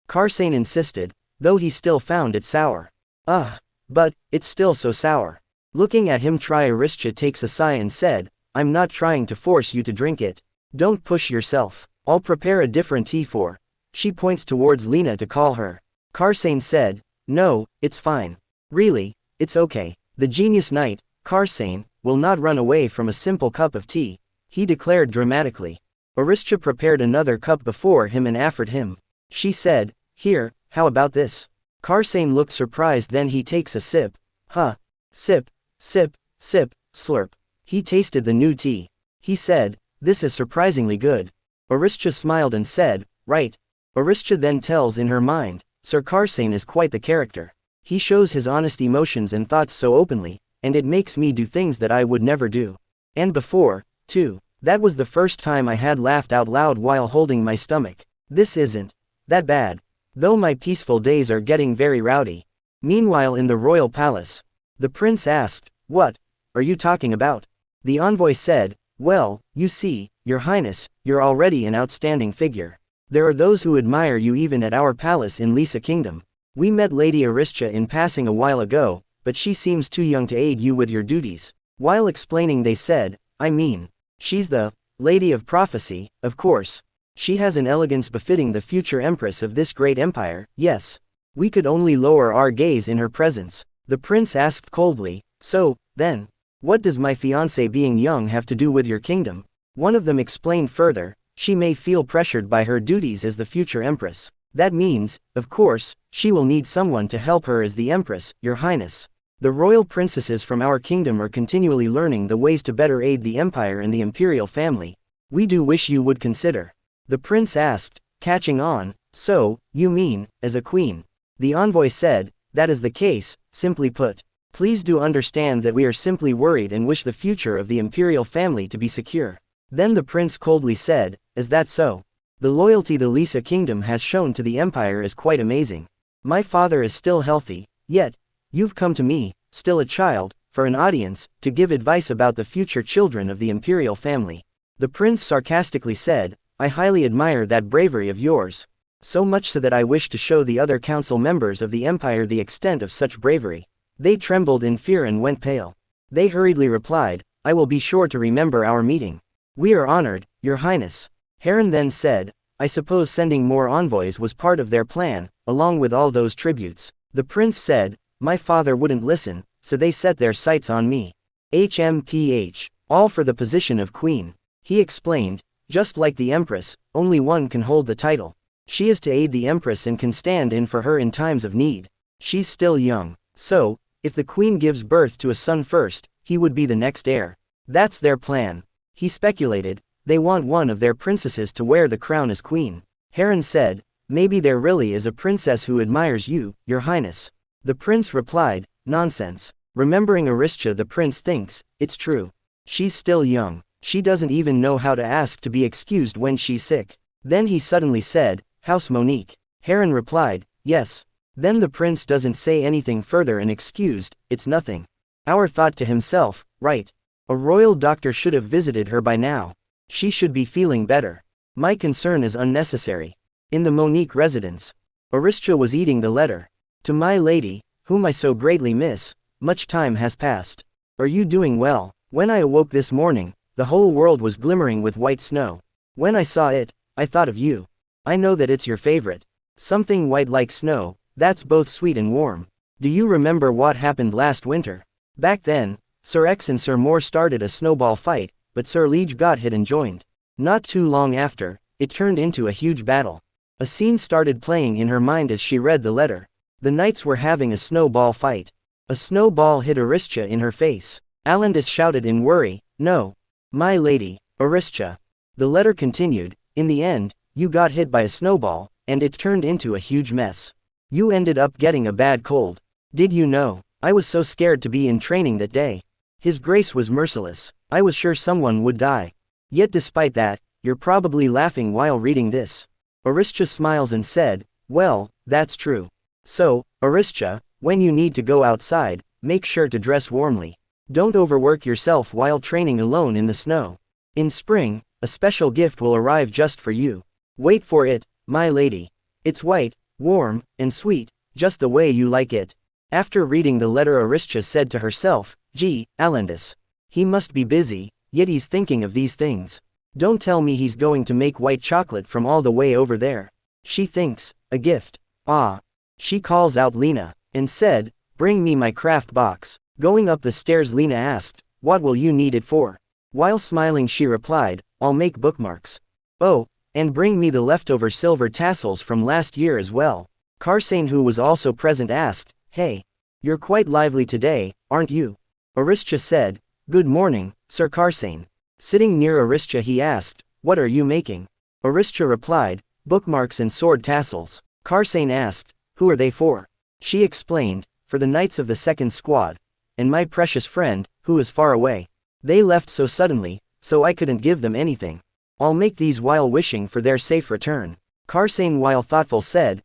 Karsane insisted, though he still found it sour. But, it's still so sour. Looking at him try Aristia takes a sigh and said, I'm not trying to force you to drink it. Don't push yourself. I'll prepare a different tea for. She points towards Lena to call her. Karsane said, no, it's fine. Really, it's okay. The genius knight, Karsane, will not run away from a simple cup of tea, he declared dramatically. Aristia prepared another cup before him and offered him. She said, here, how about this? Karsane looked surprised, then he takes a sip. Huh. Sip, sip, sip, slurp. He tasted the new tea. He said, this is surprisingly good. Aristia smiled and said, right. Aristia then tells in her mind, Sir Karsane is quite the character. He shows his honest emotions and thoughts so openly, and it makes me do things that I would never do. And before, too. That was the first time I had laughed out loud while holding my stomach. This isn't that bad. Though my peaceful days are getting very rowdy. Meanwhile in the royal palace, the prince asked, what are you talking about? The envoy said, well, you see, your highness, you're already an outstanding figure. There are those who admire you even at our palace in Lisa Kingdom. We met Lady Aristia in passing a while ago, but she seems too young to aid you with your duties. While explaining they said, I mean, she's the Lady of Prophecy, of course. She has an elegance befitting the future empress of this great empire, yes. We could only lower our gaze in her presence. The prince asked coldly, so, then, what does my fiancé being young have to do with your kingdom? One of them explained further, she may feel pressured by her duties as the future empress. That means, of course, she will need someone to help her as the empress, your highness. The royal princesses from our kingdom are continually learning the ways to better aid the empire and the imperial family. We do wish you would consider. The prince asked, catching on, so, you mean, as a queen? The envoy said, that is the case, simply put. Please do understand that we are simply worried and wish the future of the imperial family to be secure. Then the prince coldly said, is that so? The loyalty the Lisa kingdom has shown to the empire is quite amazing. My father is still healthy, yet, you've come to me, still a child, for an audience, to give advice about the future children of the imperial family. The prince sarcastically said, I highly admire that bravery of yours. So much so that I wish to show the other council members of the empire the extent of such bravery. They trembled in fear and went pale. They hurriedly replied, I will be sure to remember our meeting. We are honored, your highness. Heron then said, I suppose sending more envoys was part of their plan, along with all those tributes. The prince said, my father wouldn't listen, so they set their sights on me. HMPH, all for the position of queen. He explained, just like the empress, only one can hold the title. She is to aid the empress and can stand in for her in times of need. She's still young, so, if the queen gives birth to a son first, he would be the next heir. That's their plan. He speculated, they want one of their princesses to wear the crown as queen. Heron said, maybe there really is a princess who admires you, your highness. The prince replied, nonsense. Remembering Aristia, the prince thinks, it's true. She's still young. She doesn't even know how to ask to be excused when she's sick. Then he suddenly said, House Monique. Heron replied, yes. Then the prince doesn't say anything further and excused, it's nothing. Our thought to himself, right. A royal doctor should have visited her by now. She should be feeling better. My concern is unnecessary. In the Monique residence, Aristia was eating the letter. To my lady, whom I so greatly miss, much time has passed. Are you doing well? When I awoke this morning, the whole world was glimmering with white snow. When I saw it, I thought of you. I know that it's your favorite. Something white like snow, that's both sweet and warm. Do you remember what happened last winter? Back then, Sir X and Sir Moore started a snowball fight, but Sir Liege got hit and joined. Not too long after, it turned into a huge battle. A scene started playing in her mind as she read the letter. The knights were having a snowball fight. A snowball hit Aristia in her face. Alandis shouted in worry, no. My lady, Aristia. The letter continued, in the end, you got hit by a snowball, and it turned into a huge mess. You ended up getting a bad cold. Did you know? I was so scared to be in training that day. His Grace was merciless. I was sure someone would die. Yet despite that, you're probably laughing while reading this. Aristia smiles and said, well, that's true. So, Aristia, when you need to go outside, make sure to dress warmly. Don't overwork yourself while training alone in the snow. In spring, a special gift will arrive just for you. Wait for it, my lady. It's white, warm, and sweet, just the way you like it. After reading the letter, Aristia said to herself, gee, Alandis. He must be busy, yet he's thinking of these things. Don't tell me he's going to make white chocolate from all the way over there. She thinks, a gift. Ah. She calls out Lena, and said, bring me my craft box. Going up the stairs Lena asked, what will you need it for? While smiling she replied, I'll make bookmarks. Oh, and bring me the leftover silver tassels from last year as well. Karsane, who was also present, asked, hey. You're quite lively today, aren't you? Aristia said, good morning, Sir Karsane. Sitting near Aristia he asked, what are you making? Aristia replied, bookmarks and sword tassels. Karsane asked, who are they for? She explained, for the knights of the second squad. And my precious friend, who is far away. They left so suddenly, so I couldn't give them anything. I'll make these while wishing for their safe return. Karsane, while thoughtful, said,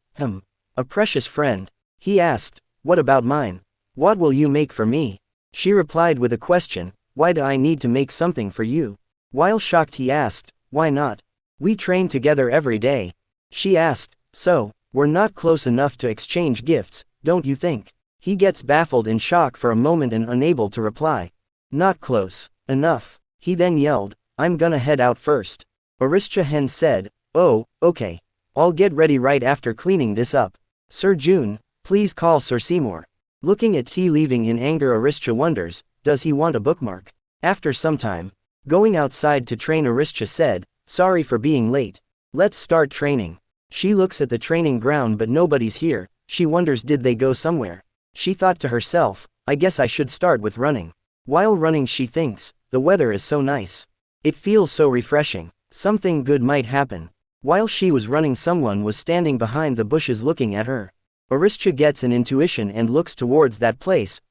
a precious friend. He asked, what about mine? What will you make for me? She replied with a question, why do I need to make something for you? While shocked he asked, why not? We train together every day. She asked, so, we're not close enough to exchange gifts, don't you think? He gets baffled in shock for a moment and unable to reply. Not close enough. He then yelled, I'm gonna head out first. Aristia Hen said, oh, okay. I'll get ready right after cleaning this up. Sir June, please call Sir Seymour. Looking at T leaving in anger, Aristia wonders, does he want a bookmark? After some time, going outside to train, Aristia said, sorry for being late. Let's start training. She looks at the training ground but nobody's here. She wonders, did they go somewhere? She thought to herself, I guess I should start with running. While running she thinks, the weather is so nice. It feels so refreshing. Something good might happen. While she was running someone was standing behind the bushes looking at her. Aristia gets an intuition and looks towards that place,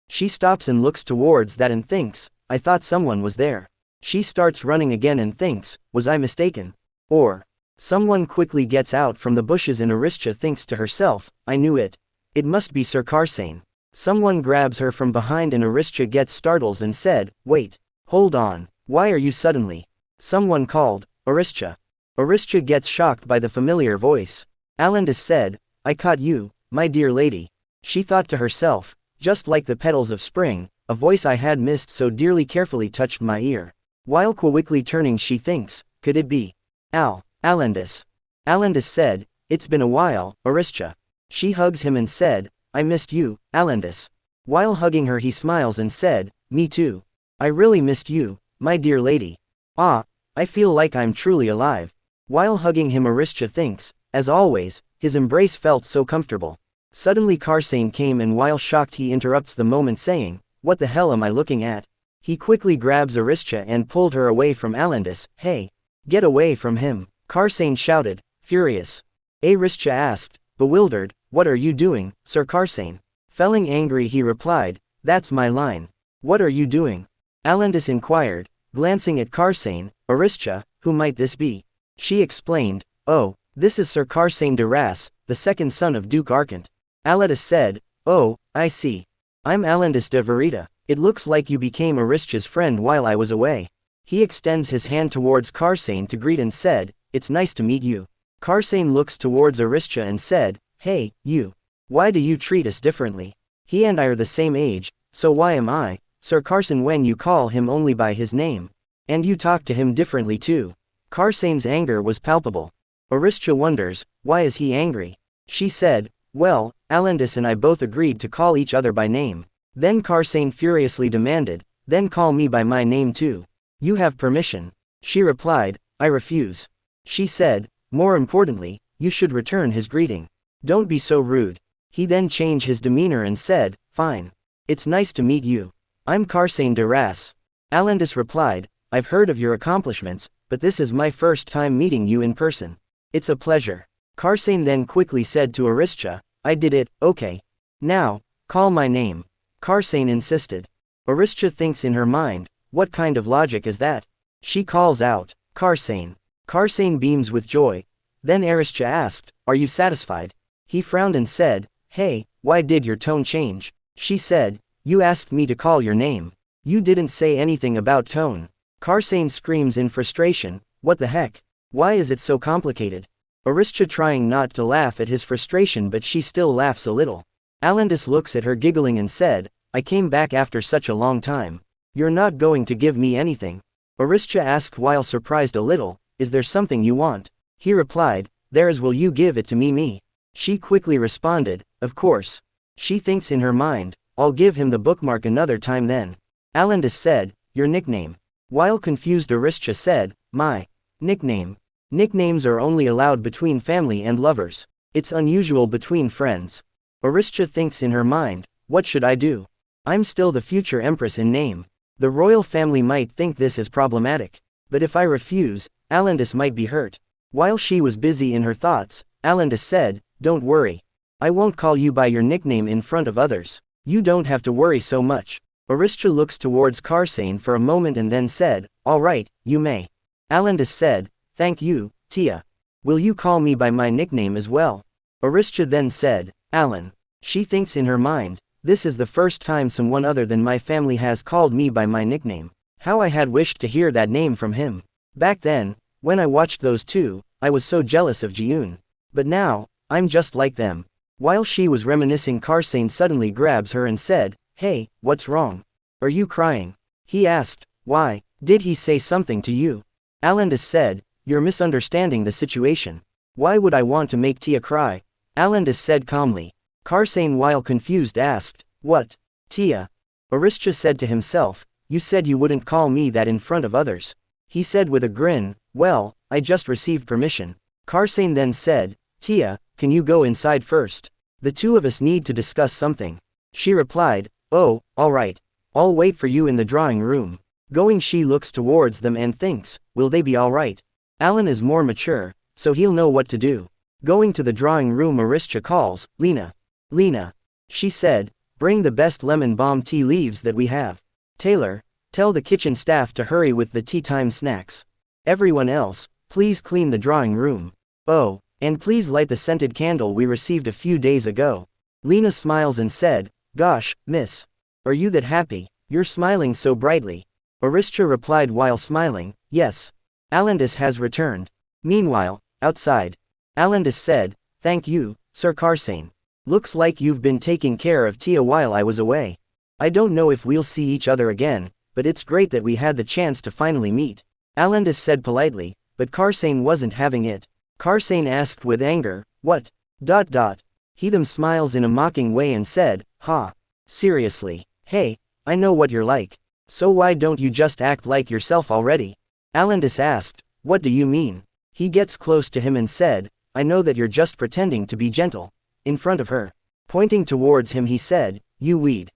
She stops and looks towards that and thinks, I thought someone was there. She starts running again and thinks, was I mistaken? Or, someone quickly gets out from the bushes and Aristia thinks to herself, I knew it. It must be Sir Karsane. Someone grabs her from behind and Aristia gets startled and said, wait, hold on, why are you suddenly? Someone called, Aristia. Aristia gets shocked by the familiar voice. Alandis said, I caught you, my dear lady. She thought to herself, just like the petals of spring, a voice I had missed so dearly carefully touched my ear. While quickly turning she thinks, could it be? Alandis. Alandis said, it's been a while, Aristia. She hugs him and said, I missed you, Alandis. While hugging her he smiles and said, me too. I really missed you, my dear lady. I feel like I'm truly alive. While hugging him Aristia thinks, as always, his embrace felt so comfortable. Suddenly Karsane came and while shocked he interrupts the moment saying, what the hell am I looking at? He quickly grabs Aristia and pulled her away from Alandis. Hey! Get away from him! Karsane shouted, furious. Aristia asked, bewildered, what are you doing, Sir Karsane? Feeling angry he replied, that's my line. What are you doing? Alandis inquired, glancing at Karsane. Aristia, who might this be? She explained, oh, this is Sir Karsane de Ras, the second son of Duke Arkant. Alandis said, oh, I see. I'm Alandis de Verita. It looks like you became Aristia's friend while I was away. He extends his hand towards Karsane to greet and said, it's nice to meet you. Karsane looks towards Aristia and said, hey, you. Why do you treat us differently? He and I are the same age, so why am I, Sir Karsane, when you call him only by his name? And you talk to him differently too. Karsane's anger was palpable. Aristia wonders, why is he angry? She said, well, Alandis and I both agreed to call each other by name. Then Karsane furiously demanded, then call me by my name too. You have permission. She replied, I refuse. She said, more importantly, you should return his greeting. Don't be so rude. He then changed his demeanor and said, fine. It's nice to meet you. I'm Karsane de Ras. Alandis replied, I've heard of your accomplishments, but this is my first time meeting you in person. It's a pleasure. Karsane then quickly said to Aristia, I did it, okay. Now, call my name. Karsane insisted. Aristia thinks in her mind, what kind of logic is that? She calls out, Karsane. Karsane beams with joy. Then Aristia asked, are you satisfied? He frowned and said, hey, why did your tone change? She said, you asked me to call your name. You didn't say anything about tone. Karsane screams in frustration, what the heck? Why is it so complicated? Aristia trying not to laugh at his frustration but she still laughs a little. Alandis looks at her giggling and said, I came back after such a long time. You're not going to give me anything. Aristia asked while surprised a little, is there something you want? He replied, there is, will you give it to me? She quickly responded, of course. She thinks in her mind, I'll give him the bookmark another time then. Alandis said, your nickname. While confused Aristia said, my nickname. Nicknames are only allowed between family and lovers. It's unusual between friends. Aristia thinks in her mind, what should I do? I'm still the future empress in name. The royal family might think this is problematic. But if I refuse, Alandis might be hurt. While she was busy in her thoughts, Alandis said, don't worry. I won't call you by your nickname in front of others. You don't have to worry so much. Aristia looks towards Karsane for a moment and then said, all right, you may. Alandis said, thank you, Tia. Will you call me by my nickname as well? Aristia then said, Alan. She thinks in her mind, this is the first time someone other than my family has called me by my nickname. How I had wished to hear that name from him. Back then, when I watched those two, I was so jealous of Jiyoon. But now, I'm just like them. While she was reminiscing, Karsane suddenly grabs her and said, hey, what's wrong? Are you crying? He asked, why? Did he say something to you? Alandis said, you're misunderstanding the situation. Why would I want to make Tia cry? Alandis said calmly. Karsane, while confused, asked, what? Tia? Aristia said to himself, you said you wouldn't call me that in front of others. He said with a grin, well, I just received permission. Karsane then said, Tia, can you go inside first? The two of us need to discuss something. She replied, oh, all right. I'll wait for you in the drawing room. Going, she looks towards them and thinks, will they be all right? Alan is more mature, so he'll know what to do. Going to the drawing room, Aristia calls, Lena. Lena. She said, bring the best lemon balm tea leaves that we have. Taylor, tell the kitchen staff to hurry with the tea time snacks. Everyone else, please clean the drawing room. Oh, and please light the scented candle we received a few days ago. Lena smiles and said, gosh, miss. Are you that happy? You're smiling so brightly. Aristia replied while smiling, yes. Alandis has returned. Meanwhile, outside. Alandis said, thank you, Sir Karsane. Looks like you've been taking care of Tia while I was away. I don't know if we'll see each other again, but it's great that we had the chance to finally meet. Alandis said politely, but Karsane wasn't having it. Karsane asked with anger, what? Heatham smiles in a mocking way and said, ha. Seriously. Hey, I know what you're like. So why don't you just act like yourself already? Alandis asked, what do you mean? He gets close to him and said, I know that you're just pretending to be gentle. In front of her. Pointing towards him, he said, you weed.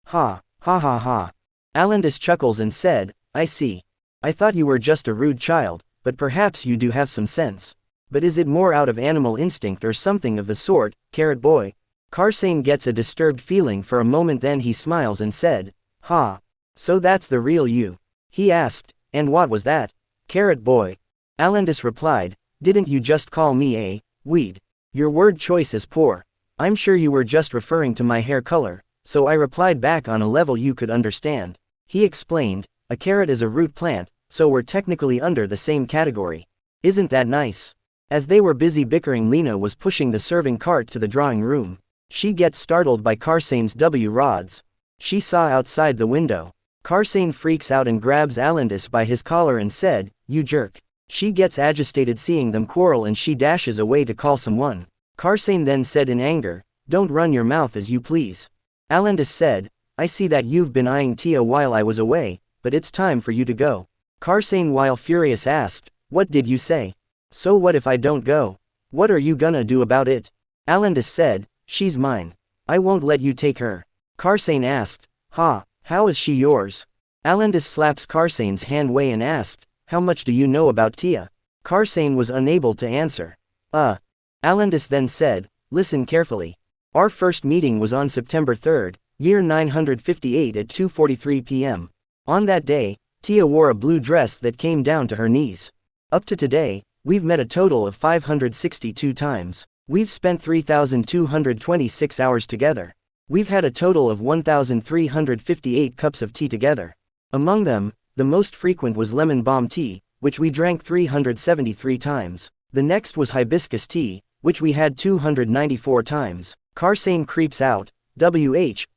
Ha, ha ha ha. Alandis chuckles and said, I see. I thought you were just a rude child, but perhaps you do have some sense. But is it more out of animal instinct or something of the sort, carrot boy? Karsane gets a disturbed feeling for a moment, then he smiles and said, ha. So that's the real you? He asked, and what was that? Carrot boy. Alandis replied, didn't you just call me a weed? Your word choice is poor. I'm sure you were just referring to my hair color, so I replied back on a level you could understand. He explained, a carrot is a root plant, so we're technically under the same category. Isn't that nice? As they were busy bickering, Lena was pushing the serving cart to the drawing room. She gets startled by Karsane's W-rods. She saw outside the window. Karsane freaks out and grabs Alandis by his collar and said, you jerk. She gets agitated seeing them quarrel and she dashes away to call someone. Karsane then said in anger, don't run your mouth as you please. Alandis said, I see that you've been eyeing Tia while I was away, but it's time for you to go. Karsane, while furious, asked, what did you say? So what if I don't go? What are you gonna do about it? Alandis said, she's mine. I won't let you take her. Karsane asked, ha, how is she yours? Alandis slaps Karsane's hand away and asked, how much do you know about Tia? Karsane was unable to answer. Alandis then said, listen carefully. Our first meeting was on September 3rd, year 958 at 2:43 p.m. On that day, Tia wore a blue dress that came down to her knees. Up to today, we've met a total of 562 times. We've spent 3,226 hours together. We've had a total of 1,358 cups of tea together. Among them, the most frequent was lemon balm tea, which we drank 373 times. The next was hibiscus tea, which we had 294 times. Karsane creeps out.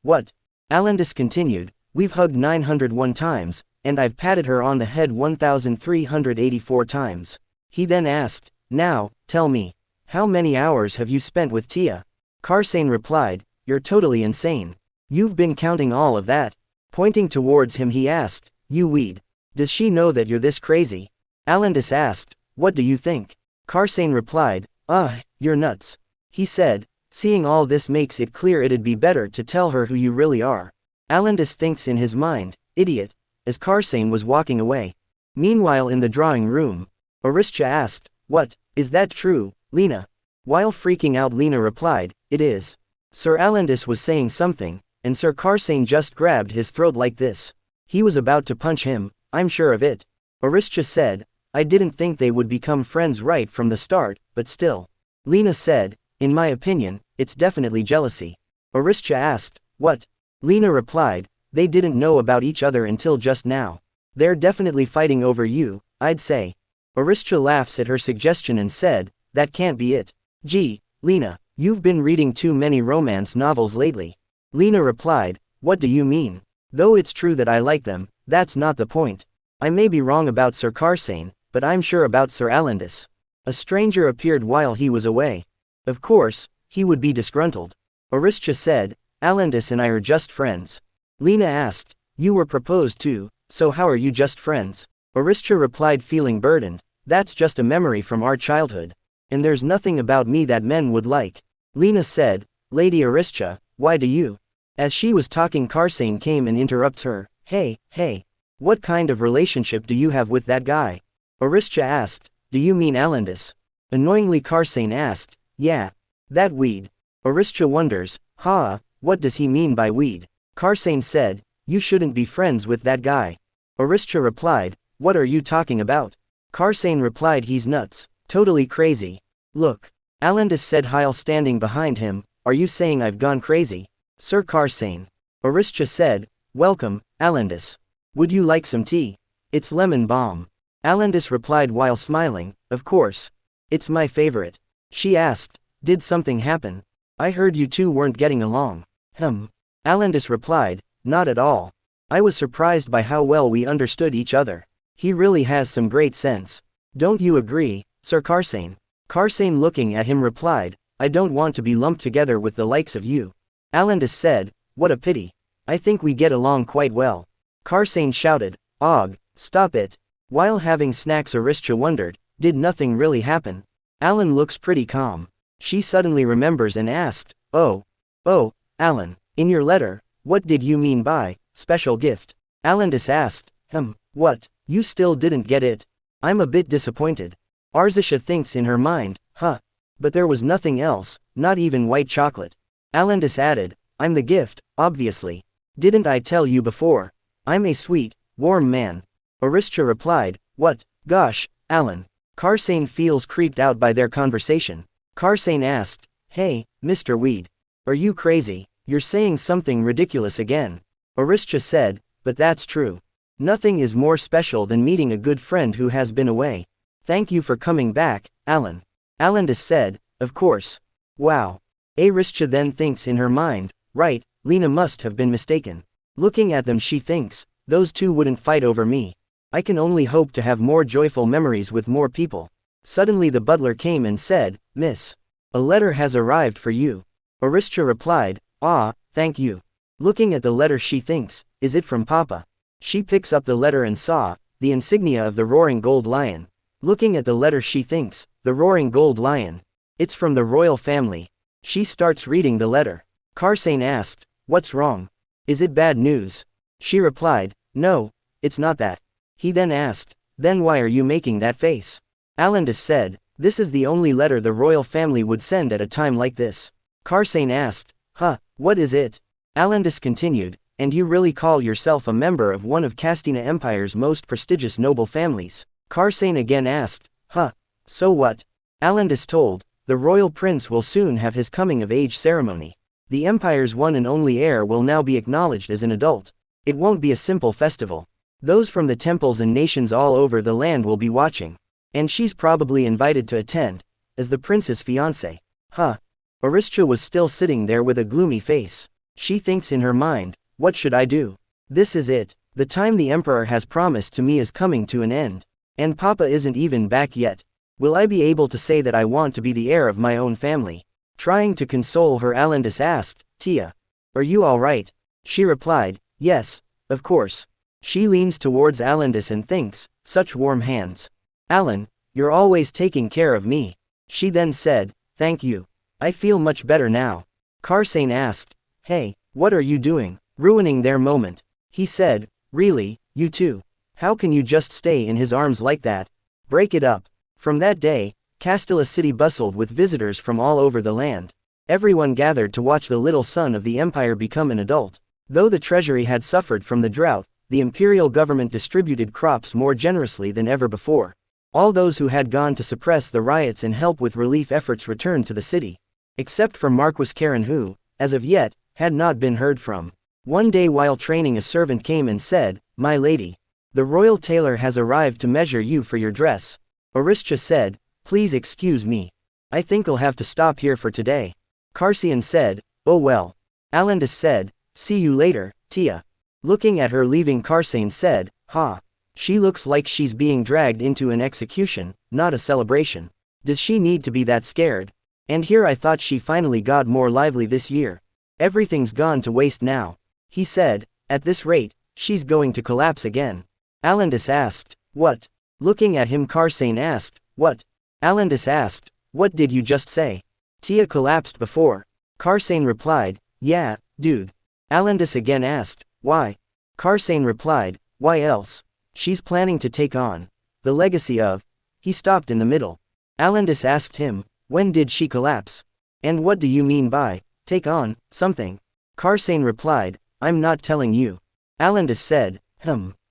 What? Alandis continued, we've hugged 901 times, and I've patted her on the head 1,384 times. He then asked, now, tell me, how many hours have you spent with Tia? Karsane replied, you're totally insane. You've been counting all of that. Pointing towards him he asked, you weed. Does she know that you're this crazy? Alandis asked, what do you think? Karsane replied, you're nuts. He said, seeing all this makes it clear it'd be better to tell her who you really are. Alandis thinks in his mind, idiot, as Karsane was walking away. Meanwhile in the drawing room, Aristia asked, what, is that true, Lena? While freaking out Lena replied, it is. Sir Alandis was saying something, and Sir Karsane just grabbed his throat like this. He was about to punch him, I'm sure of it. Aristia said, I didn't think they would become friends right from the start, but still. Lena said, in my opinion, it's definitely jealousy. Aristia asked, what? Lena replied, they didn't know about each other until just now. They're definitely fighting over you, I'd say. Aristia laughs at her suggestion and said, that can't be it. Gee, Lena, you've been reading too many romance novels lately. Lena replied, what do you mean? Though it's true that I like them, that's not the point. I may be wrong about Sir Karsane, but I'm sure about Sir Alandis. A stranger appeared while he was away. Of course, he would be disgruntled. Aristia said, Alandis and I are just friends. Lena asked, you were proposed to, so how are you just friends? Aristia replied feeling burdened, that's just a memory from our childhood. And there's nothing about me that men would like. Lena said, Lady Aristia, why do you? As she was talking Karsane came and interrupts her, hey, what kind of relationship do you have with that guy? Aristia asked, do you mean Alandis? Annoyingly Karsane asked, yeah, that weed. Aristia wonders, what does he mean by weed? Karsane said, you shouldn't be friends with that guy. Aristia replied, what are you talking about? Karsane replied he's nuts, totally crazy. Look. Alandis said while standing behind him, are you saying I've gone crazy? Sir Karsane. Aristia said, welcome, Alandis. Would you like some tea? It's lemon balm. Alandis replied while smiling, of course. It's my favorite. She asked, did something happen? I heard you two weren't getting along. Alandis replied, not at all. I was surprised by how well we understood each other. He really has some great sense. Don't you agree, Sir Karsane? Karsane looking at him replied, I don't want to be lumped together with the likes of you. Alandis said, what a pity. I think we get along quite well. Karsane shouted, Og, stop it. While having snacks Aristia wondered, did nothing really happen? Alan looks pretty calm. She suddenly remembers and asked, oh, Alan, in your letter, what did you mean by special gift? Alandis asked, what, you still didn't get it? I'm a bit disappointed. Aristia thinks in her mind, but there was nothing else, not even white chocolate. Alandis added, I'm the gift, obviously. Didn't I tell you before? I'm a sweet, warm man. Aristia replied, what, gosh, Alan. Karsane feels creeped out by their conversation. Karsane asked, hey, Mr. Weed. Are you crazy? You're saying something ridiculous again. Aristia said, but that's true. Nothing is more special than meeting a good friend who has been away. Thank you for coming back, Alan. Alandis said, of course. Wow. Aristia then thinks in her mind, right, Lena must have been mistaken. Looking at them she thinks, those two wouldn't fight over me. I can only hope to have more joyful memories with more people. Suddenly the butler came and said, Miss. A letter has arrived for you. Aristia replied, thank you. Looking at the letter she thinks, is it from Papa? She picks up the letter and saw, the insignia of the roaring gold lion. Looking at the letter she thinks, the roaring gold lion. It's from the royal family. She starts reading the letter. Karsane asked, what's wrong? Is it bad news? She replied, no, it's not that. He then asked, then why are you making that face? Alandis said, this is the only letter the royal family would send at a time like this. Karsane asked, what is it? Alandis continued, and you really call yourself a member of one of Castina Empire's most prestigious noble families? Karsane again asked, so what? Alandis told, the royal prince will soon have his coming-of-age ceremony. The empire's one and only heir will now be acknowledged as an adult. It won't be a simple festival. Those from the temples and nations all over the land will be watching. And she's probably invited to attend, as the prince's fiancé. Aristia was still sitting there with a gloomy face. She thinks in her mind, what should I do? This is it. The time the Emperor has promised to me is coming to an end. And Papa isn't even back yet. Will I be able to say that I want to be the heir of my own family? Trying to console her, Alandis asked, Tia, are you alright? She replied, yes, of course. She leans towards Alandis and thinks, such warm hands. Alan, you're always taking care of me. She then said, thank you. I feel much better now. Karsane asked, hey, what are you doing? Ruining their moment. He said, really, you too. How can you just stay in his arms like that? Break it up. From that day, Castilla City bustled with visitors from all over the land. Everyone gathered to watch the little son of the empire become an adult. Though the treasury had suffered from the drought, the imperial government distributed crops more generously than ever before. All those who had gone to suppress the riots and help with relief efforts returned to the city. Except for Marquis Karen who, as of yet, had not been heard from. One day while training, a servant came and said, my lady, the royal tailor has arrived to measure you for your dress. Aristia said, please excuse me. I think I'll have to stop here for today. Karsian said, oh well. Alandis said, see you later, Tia. Looking at her leaving, Karsane said, ha. She looks like she's being dragged into an execution, not a celebration. Does she need to be that scared? And here I thought she finally got more lively this year. Everything's gone to waste now. He said, at this rate, she's going to collapse again. Alandis asked, what? Looking at him, Karsane asked, what? Alandis asked, what did you just say? Tia collapsed before. Karsane replied, yeah, dude. Alandis again asked, why? Karsane replied, why else? She's planning to take on the legacy of. He stopped in the middle. Alandis asked him, when did she collapse? And what do you mean by take on something? Karsane replied, I'm not telling you. Alandis said,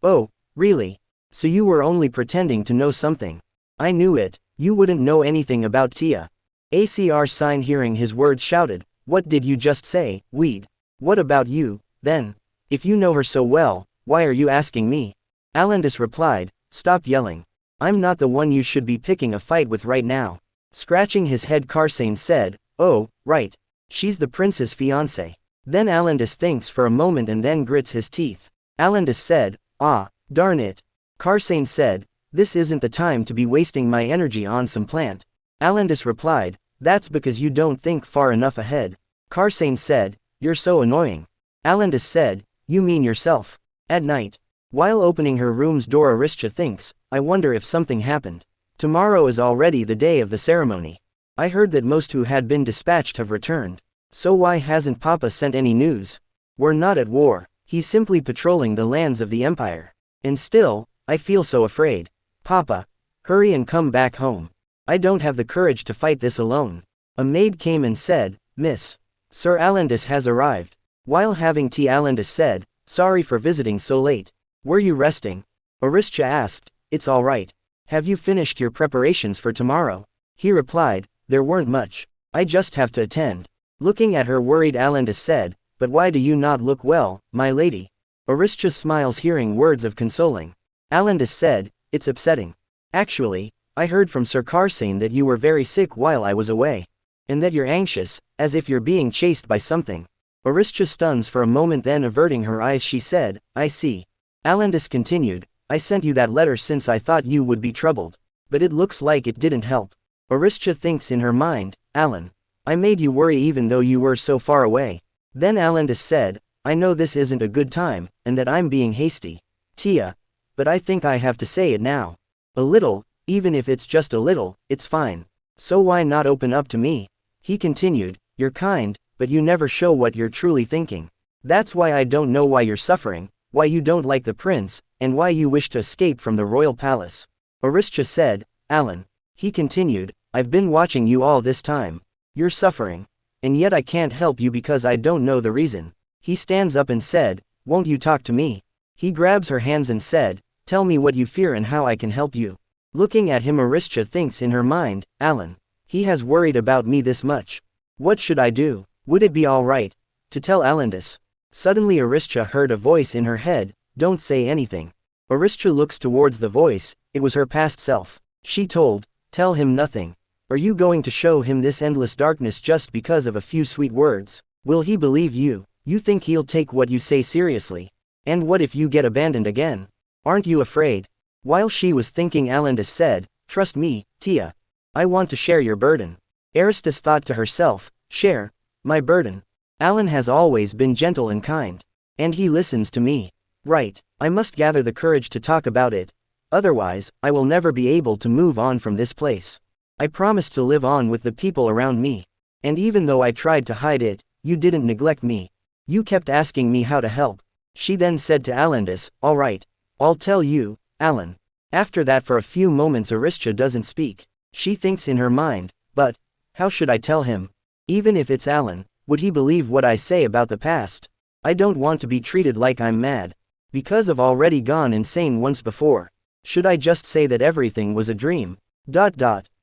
oh, really? So you were only pretending to know something. I knew it, you wouldn't know anything about Tia. ACR sign hearing his words shouted, what did you just say, weed? What about you, then? If you know her so well, why are you asking me? Alandis replied, stop yelling. I'm not the one you should be picking a fight with right now. Scratching his head, Karsane said, oh, right. She's the prince's fiancé. Then Alandis thinks for a moment and then grits his teeth. Alandis said, ah, darn it. Karsane said, this isn't the time to be wasting my energy on some plant. Alandis replied, that's because you don't think far enough ahead. Karsane said, you're so annoying. Alandis said, you mean yourself. At night, while opening her room's door, Aristia thinks, I wonder if something happened. Tomorrow is already the day of the ceremony. I heard that most who had been dispatched have returned. So why hasn't Papa sent any news? We're not at war. He's simply patrolling the lands of the empire. And still, I feel so afraid. Papa, hurry and come back home. I don't have the courage to fight this alone. A maid came and said, Miss, Sir Alandis has arrived. While having tea, Alandis said, sorry for visiting so late. Were you resting? Aristia asked, it's all right. Have you finished your preparations for tomorrow? He replied, there weren't much. I just have to attend. Looking at her worried, Alandis said, but why do you not look well, my lady? Aristia smiles hearing words of consoling. Alandis said, it's upsetting. Actually, I heard from Sir Karsane that you were very sick while I was away. And that you're anxious, as if you're being chased by something. Aristia stuns for a moment, then averting her eyes she said, I see. Alandis continued, I sent you that letter since I thought you would be troubled. But it looks like it didn't help. Aristia thinks in her mind, Alan. I made you worry even though you were so far away. Then Alandis said, I know this isn't a good time, and that I'm being hasty. Tia. But I think I have to say it now. A little, even if it's just a little, it's fine. So why not open up to me? He continued, you're kind, but you never show what you're truly thinking. That's why I don't know why you're suffering, why you don't like the prince, and why you wish to escape from the royal palace. Aristia said, Alan. He continued, I've been watching you all this time. You're suffering. And yet I can't help you because I don't know the reason. He stands up and said, won't you talk to me? He grabs her hands and said, tell me what you fear and how I can help you. Looking at him, Aristia thinks in her mind, Alan. He has worried about me this much. What should I do? Would it be all right to tell Alandis? Suddenly Aristia heard a voice in her head, don't say anything. Aristia looks towards the voice, it was her past self. She told, tell him nothing. Are you going to show him this endless darkness just because of a few sweet words? Will he believe you? You think he'll take what you say seriously? And what if you get abandoned again? Aren't you afraid? While she was thinking, Alandis said, "Trust me, Tia. I want to share your burden." Aristia thought to herself, "Share my burden? Alan has always been gentle and kind. And he listens to me. Right, I must gather the courage to talk about it. Otherwise, I will never be able to move on from this place. I promised to live on with the people around me. And even though I tried to hide it, you didn't neglect me. You kept asking me how to help." She then said to Alandis, "All right. I'll tell you, Alan." After that, for a few moments Aristia doesn't speak. She thinks in her mind, "But how should I tell him? Even if it's Alan, would he believe what I say about the past? I don't want to be treated like I'm mad, because I've already gone insane once before. Should I just say that everything was a dream?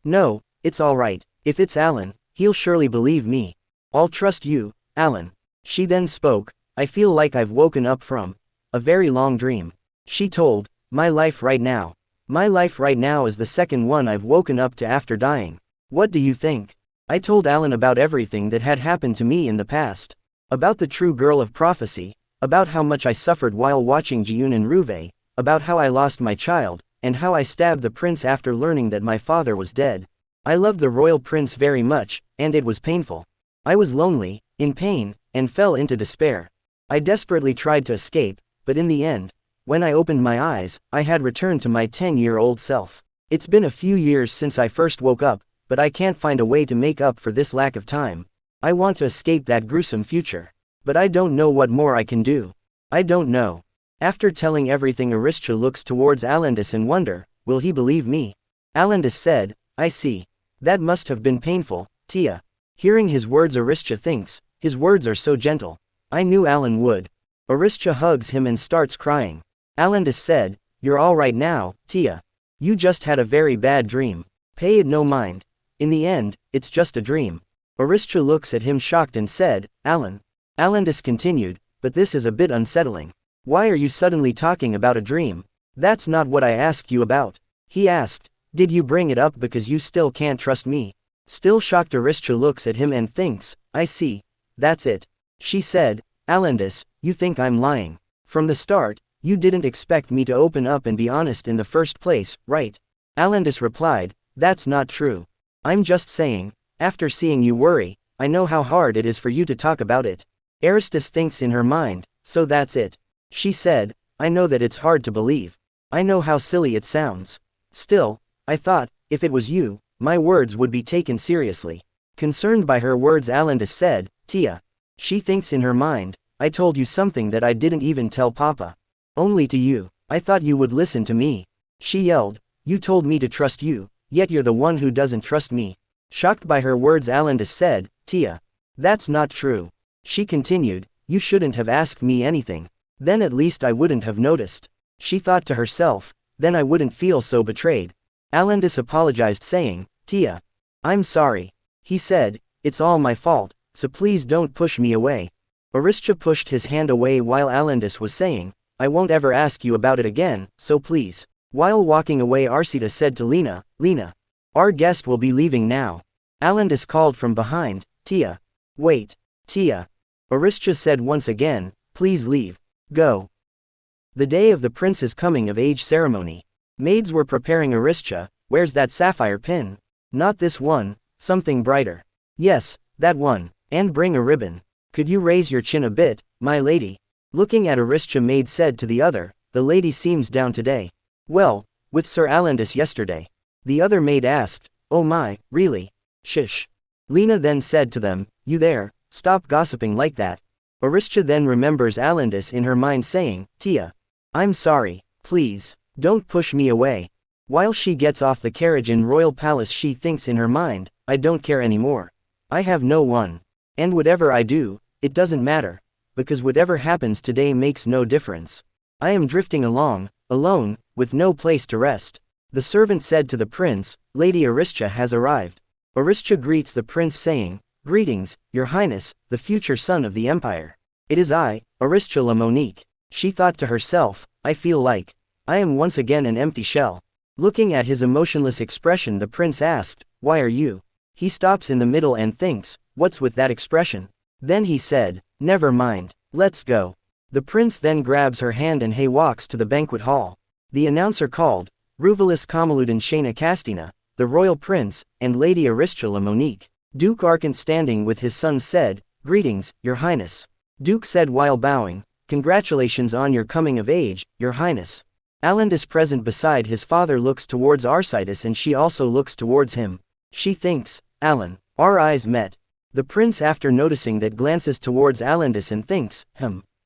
No, it's alright. If it's Alan, he'll surely believe me. I'll trust you, Alan." She then spoke, "I feel like I've woken up from a very long dream." She told, My life right now is the second one I've woken up to after dying. What do you think?" I told Alan about everything that had happened to me in the past. About the true girl of prophecy, about how much I suffered while watching Jiyun and Ruve, about how I lost my child, and how I stabbed the prince after learning that my father was dead. I loved the royal prince very much, and it was painful. I was lonely, in pain, and fell into despair. I desperately tried to escape, but in the end, when I opened my eyes, I had returned to my 10-year-old self. It's been a few years since I first woke up, but I can't find a way to make up for this lack of time. I want to escape that gruesome future. But I don't know what more I can do. I don't know." After telling everything, Aristia looks towards Alandis and wonder, will he believe me? Alandis said, "I see. That must have been painful, Tia." Hearing his words, Aristia thinks, his words are so gentle. I knew Alan would. Aristia hugs him and starts crying. Alandis said, "You're all right now, Tia. You just had a very bad dream. Pay it no mind. In the end, it's just a dream." Aristia looks at him shocked and said, "Alan." Alandis continued, "But this is a bit unsettling. Why are you suddenly talking about a dream? That's not what I asked you about." He asked, "Did you bring it up because you still can't trust me?" Still shocked, Aristia looks at him and thinks, "I see. That's it." She said, "Alandis, you think I'm lying. From the start, you didn't expect me to open up and be honest in the first place, right?" Alandis replied, "That's not true. I'm just saying, after seeing you worry, I know how hard it is for you to talk about it." Aristia thinks in her mind, "So that's it." She said, "I know that it's hard to believe. I know how silly it sounds. Still, I thought, if it was you, my words would be taken seriously." Concerned by her words, Alandis said, "Tia." She thinks in her mind, "I told you something that I didn't even tell Papa. Only to you. I thought you would listen to me." She yelled, "You told me to trust you, yet you're the one who doesn't trust me." Shocked by her words, Alandis said, "Tia. That's not true." She continued, "You shouldn't have asked me anything. Then at least I wouldn't have noticed." She thought to herself, "Then I wouldn't feel so betrayed." Alandis apologized saying, "Tia. I'm sorry." He said, "It's all my fault, so please don't push me away." Aristia pushed his hand away while Alandis was saying, "I won't ever ask you about it again, so please." While walking away, Arsita said to Lena, "Lena. Our guest will be leaving now." Alandis called from behind, "Tia. Wait. Tia." Aristia said once again, "Please leave. Go." The day of the prince's coming of age ceremony. Maids were preparing. Aristia, "Where's that sapphire pin?" "Not this one, something brighter." "Yes, that one. And bring a ribbon. Could you raise your chin a bit, my lady?" Looking at Aristia, maid said to the other, "The lady seems down today." "Well, with Sir Alandis yesterday." The other maid asked, "Oh my, really?" "Shush." Lena then said to them, "You there, stop gossiping like that." Aristia then remembers Alandis in her mind saying, "Tia. I'm sorry, please, don't push me away." While she gets off the carriage in Royal Palace, she thinks in her mind, "I don't care anymore. I have no one. And whatever I do, it doesn't matter. Because whatever happens today makes no difference. I am drifting along, alone, with no place to rest." The servant said to the prince, "Lady Aristia has arrived." Aristia greets the prince saying, "Greetings, your highness, the future son of the empire. It is I, Aristia Monique." She thought to herself, "I feel like I am once again an empty shell." Looking at his emotionless expression, the prince asked, "Why are you?" He stops in the middle and thinks, "What's with that expression?" Then he said, "Never mind, let's go." The prince then grabs her hand and walks to the banquet hall. The announcer called, Ruvalis Kamaludin Shana Castina, the royal prince, and Lady Aristia Monique. Duke Arcant standing with his son said, Greetings, your highness. Duke said while bowing, Congratulations on your coming of age, your highness. Alandis present beside his father looks towards Arcidas and she also looks towards him. She thinks, Alan. Our eyes met. The prince after noticing that glances towards Alandis and thinks,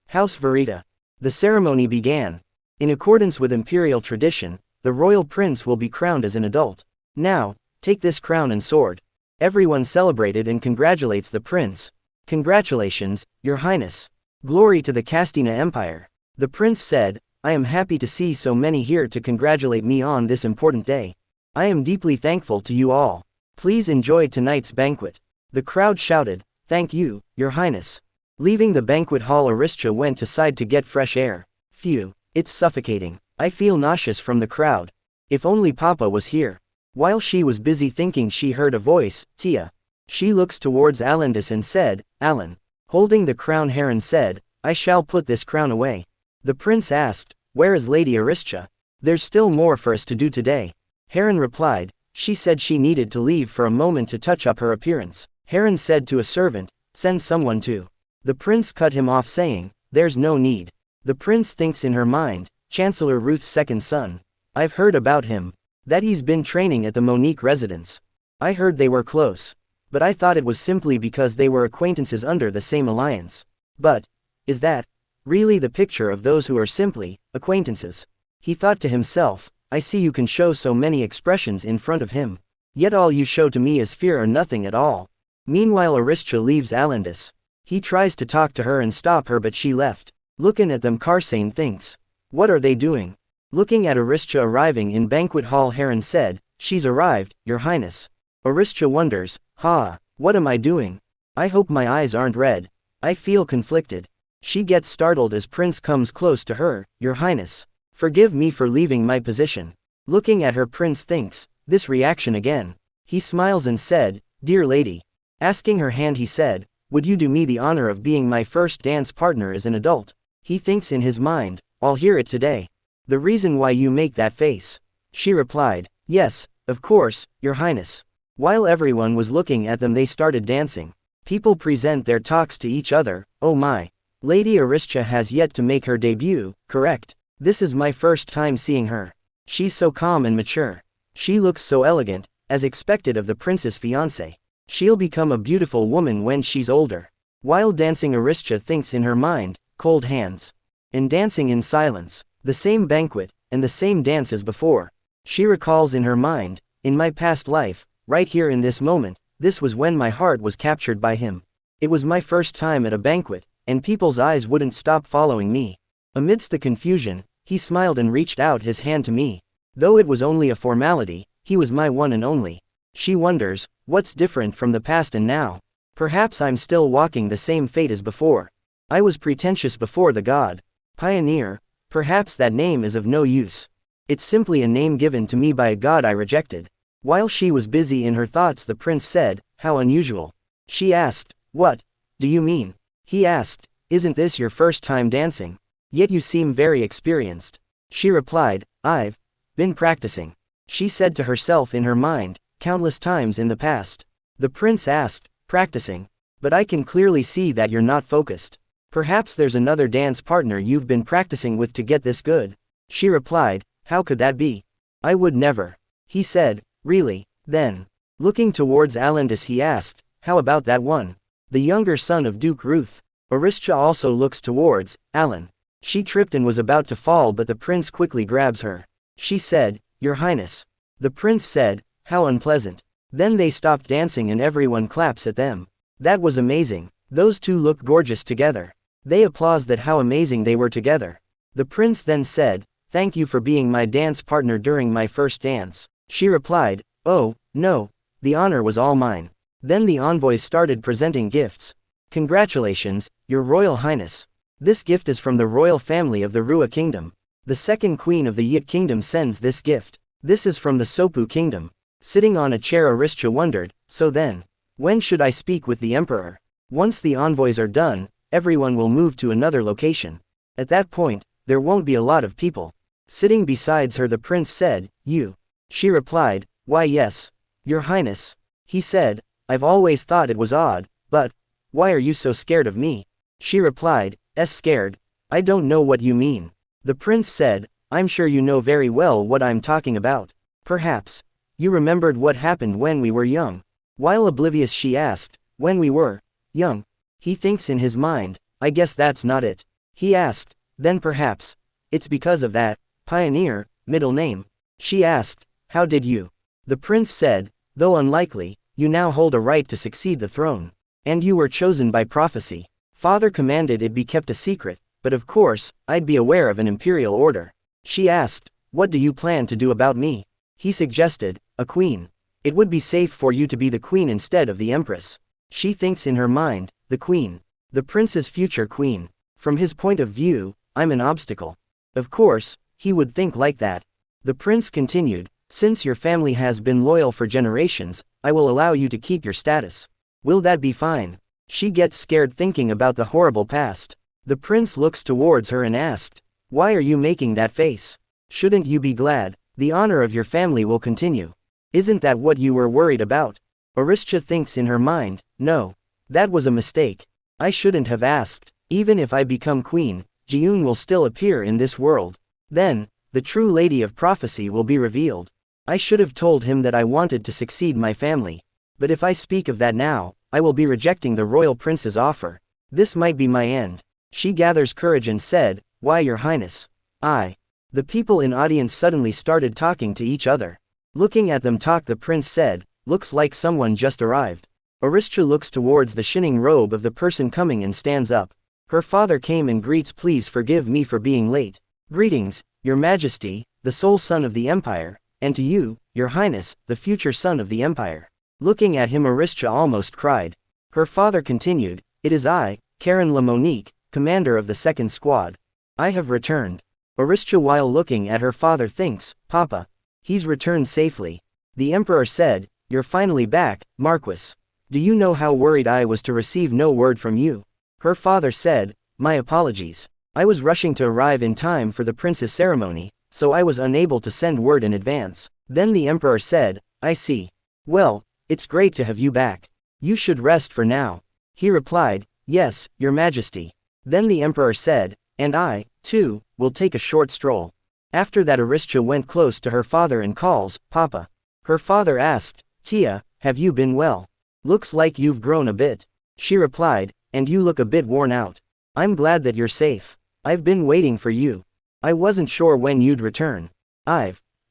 House Verita. The ceremony began. In accordance with imperial tradition, the royal prince will be crowned as an adult. Now, take this crown and sword. Everyone celebrated and congratulates the prince. Congratulations, your highness. Glory to the Castina Empire. The prince said, I am happy to see so many here to congratulate me on this important day. I am deeply thankful to you all. Please enjoy tonight's banquet. The crowd shouted, Thank you, your highness. Leaving the banquet hall, Aristia went aside to get fresh air. Phew, it's suffocating. I feel nauseous from the crowd. If only Papa was here. While she was busy thinking, she heard a voice, Tia. She looks towards Alandis and said, Alan. Holding the crown, Heron said, I shall put this crown away. The prince asked, Where is Lady Aristia? There's still more for us to do today. Heron replied, She said she needed to leave for a moment to touch up her appearance. Heron said to a servant, Send someone to. The prince cut him off saying, There's no need. The prince thinks in her mind, Chancellor Ruth's second son. I've heard about him. That he's been training at the Monique residence. I heard they were close. But I thought it was simply because they were acquaintances under the same alliance. But, is that really the picture of those who are simply acquaintances? He thought to himself, I see you can show so many expressions in front of him. Yet all you show to me is fear or nothing at all. Meanwhile Aristia leaves Alandis. He tries to talk to her and stop her but she left. Looking at them Karsane thinks. What are they doing? Looking at Aristia arriving in banquet hall, Heron said, She's arrived, your highness. Aristia wonders, what am I doing? I hope my eyes aren't red. I feel conflicted. She gets startled as Prince comes close to her, your highness. Forgive me for leaving my position. Looking at her, Prince thinks, this reaction again. He smiles and said, Dear lady. Asking her hand he said, Would you do me the honor of being my first dance partner as an adult? He thinks in his mind, I'll hear it today. The reason why you make that face? She replied, Yes, of course, your highness. While everyone was looking at them they started dancing. People present their talks to each other, oh my. Lady Aristia has yet to make her debut, correct? This is my first time seeing her. She's so calm and mature. She looks so elegant, as expected of the prince's fiancé. She'll become a beautiful woman when she's older. While dancing Aristia thinks in her mind, cold hands. And dancing in silence. The same banquet, and the same dance as before. She recalls in her mind, in my past life, right here in this moment, this was when my heart was captured by him. It was my first time at a banquet, and people's eyes wouldn't stop following me. Amidst the confusion, he smiled and reached out his hand to me. Though it was only a formality, he was my one and only. She wonders, what's different from the past and now? Perhaps I'm still walking the same fate as before. I was pretentious before the god. Pioneer, perhaps that name is of no use. It's simply a name given to me by a god I rejected. While she was busy in her thoughts the prince said, How unusual. She asked, What do you mean? He asked, Isn't this your first time dancing? Yet you seem very experienced. She replied, I've been practicing. She said to herself in her mind, countless times in the past. The prince asked, Practicing? But I can clearly see that you're not focused. Perhaps there's another dance partner you've been practicing with to get this good. She replied, How could that be? I would never. He said, Really? Then, looking towards Alandis he asked, How about that one? The younger son of Duke Ruth. Aristia also looks towards Alan. She tripped and was about to fall but the prince quickly grabs her. She said, Your highness. The prince said, How unpleasant. Then they stopped dancing and everyone claps at them. That was amazing. Those two look gorgeous together. They applaud that how amazing they were together. The prince then said, Thank you for being my dance partner during my first dance. She replied, Oh, no, the honor was all mine. Then the envoys started presenting gifts. Congratulations, your royal highness. This gift is from the royal family of the Rua kingdom. The second queen of the Yit kingdom sends this gift. This is from the Sopu kingdom. Sitting on a chair Aristia wondered, So then, when should I speak with the emperor? Once the envoys are done, everyone will move to another location. At that point, there won't be a lot of people. Sitting besides her, the prince said, "You." She replied, "Why yes, Your Highness." He said, "I've always thought it was odd, but why are you so scared of me?" She replied, Scared? I don't know what you mean." The prince said, "I'm sure you know very well what I'm talking about. Perhaps you remembered what happened when we were young." While oblivious, she asked, "When we were young?" He thinks in his mind, "I guess that's not it." He asked, "Then perhaps it's because of that pioneer middle name." She asked, "How did you?" The prince said, "Though unlikely, you now hold a right to succeed the throne. And you were chosen by prophecy. Father commanded it be kept a secret, but of course, I'd be aware of an imperial order." She asked, "What do you plan to do about me?" He suggested, "A queen. It would be safe for you to be the queen instead of the empress." She thinks in her mind, the queen. The prince's future queen. From his point of view, I'm an obstacle. Of course, he would think like that. The prince continued, "Since your family has been loyal for generations, I will allow you to keep your status. Will that be fine?" She gets scared thinking about the horrible past. The prince looks towards her and asked, "Why are you making that face? Shouldn't you be glad? The honor of your family will continue. Isn't that what you were worried about?" Aristia thinks in her mind, "No. That was a mistake. I shouldn't have asked. Even if I become queen, Jiun will still appear in this world. Then, the true lady of prophecy will be revealed. I should have told him that I wanted to succeed my family. But if I speak of that now, I will be rejecting the royal prince's offer. This might be my end." She gathers courage and said, "Why, Your Highness? I." The people in audience suddenly started talking to each other. Looking at them talk, the prince said, "Looks like someone just arrived." Aristia looks towards the shining robe of the person coming and stands up. Her father came and greets, "Please forgive me for being late. Greetings, Your Majesty, the sole son of the empire, and to you, Your Highness, the future son of the empire." Looking at him, Aristia almost cried. Her father continued, "It is I, Karen Monique, commander of the second squad. I have returned." Aristia, while looking at her father, thinks, "Papa. He's returned safely." The emperor said, "You're finally back, Marquis. Do you know how worried I was to receive no word from you?" Her father said, "My apologies. I was rushing to arrive in time for the prince's ceremony, so I was unable to send word in advance." Then the emperor said, "I see. Well, it's great to have you back. You should rest for now." He replied, "Yes, Your Majesty." Then the emperor said, "And I, too, will take a short stroll." After that, Aristia went close to her father and calls, "Papa." Her father asked, "Tia, have you been well? Looks like you've grown a bit." She replied, "And you look a bit worn out. I'm glad that you're safe. I've been waiting for you. I wasn't sure when you'd return."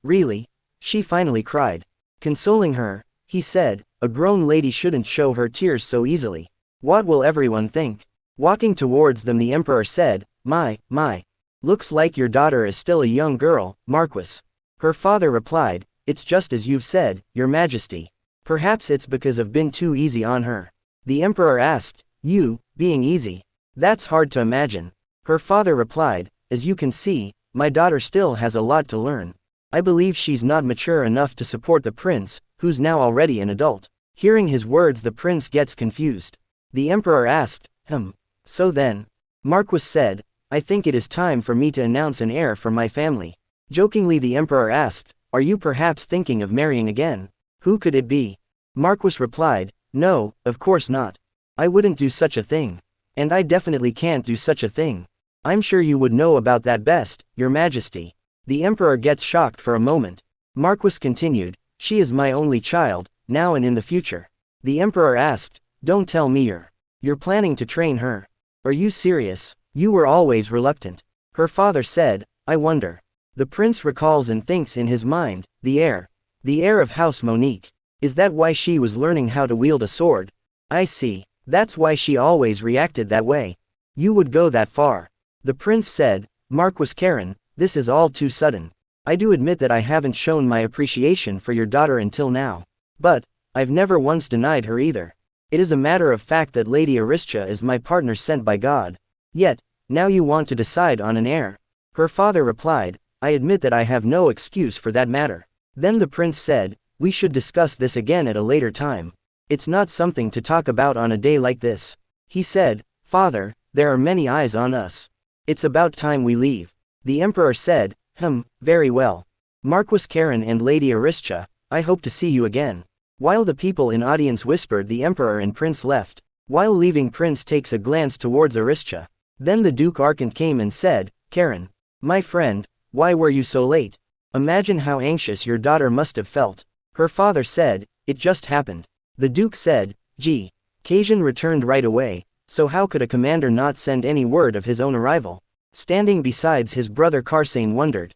Really?" She finally cried. Consoling her, he said, "A grown lady shouldn't show her tears so easily. What will everyone think?" Walking towards them, the emperor said, My. Looks like your daughter is still a young girl, Marquis." Her father replied, "It's just as you've said, Your Majesty. Perhaps it's because I've been too easy on her." The emperor asked, "You, being easy? That's hard to imagine." Her father replied, "As you can see, my daughter still has a lot to learn. I believe she's not mature enough to support the prince, who's now already an adult." Hearing his words, the prince gets confused. The emperor asked, So then? Marquis said, "I think it is time for me to announce an heir for my family." Jokingly, the emperor asked, "Are you perhaps thinking of marrying again? Who could it be?" Marquis replied, "No, of course not. I wouldn't do such a thing. And I definitely can't do such a thing. I'm sure you would know about that best, Your Majesty." The emperor gets shocked for a moment. Marquis continued, "She is my only child, now and in the future." The emperor asked, "Don't tell me you're planning to train her. Are you serious? You were always reluctant." Her father said, "I wonder." The prince recalls and thinks in his mind, the heir of House Monique. Is that why she was learning how to wield a sword? I see. That's why she always reacted that way. You would go that far. The prince said, "Marquis Karen, this is all too sudden. I do admit that I haven't shown my appreciation for your daughter until now. But I've never once denied her either. It is a matter of fact that Lady Aristia is my partner sent by God. Yet, now you want to decide on an heir." Her father replied, "I admit that I have no excuse for that matter." Then the prince said, "We should discuss this again at a later time. It's not something to talk about on a day like this." He said, "Father, there are many eyes on us. It's about time we leave. The emperor said, very well. Marquis Karen and Lady Aristia, I hope to see you again. While the people in audience whispered, the emperor and prince left. While leaving, prince takes a glance towards Aristia. Then the Duke Archant came and said, Karen, my friend, why were you so late? Imagine how anxious your daughter must have felt. Her father said, it just happened. The Duke said, gee. Kajin returned right away, so how could a commander not send any word of his own arrival? Standing besides his brother Karsane wondered.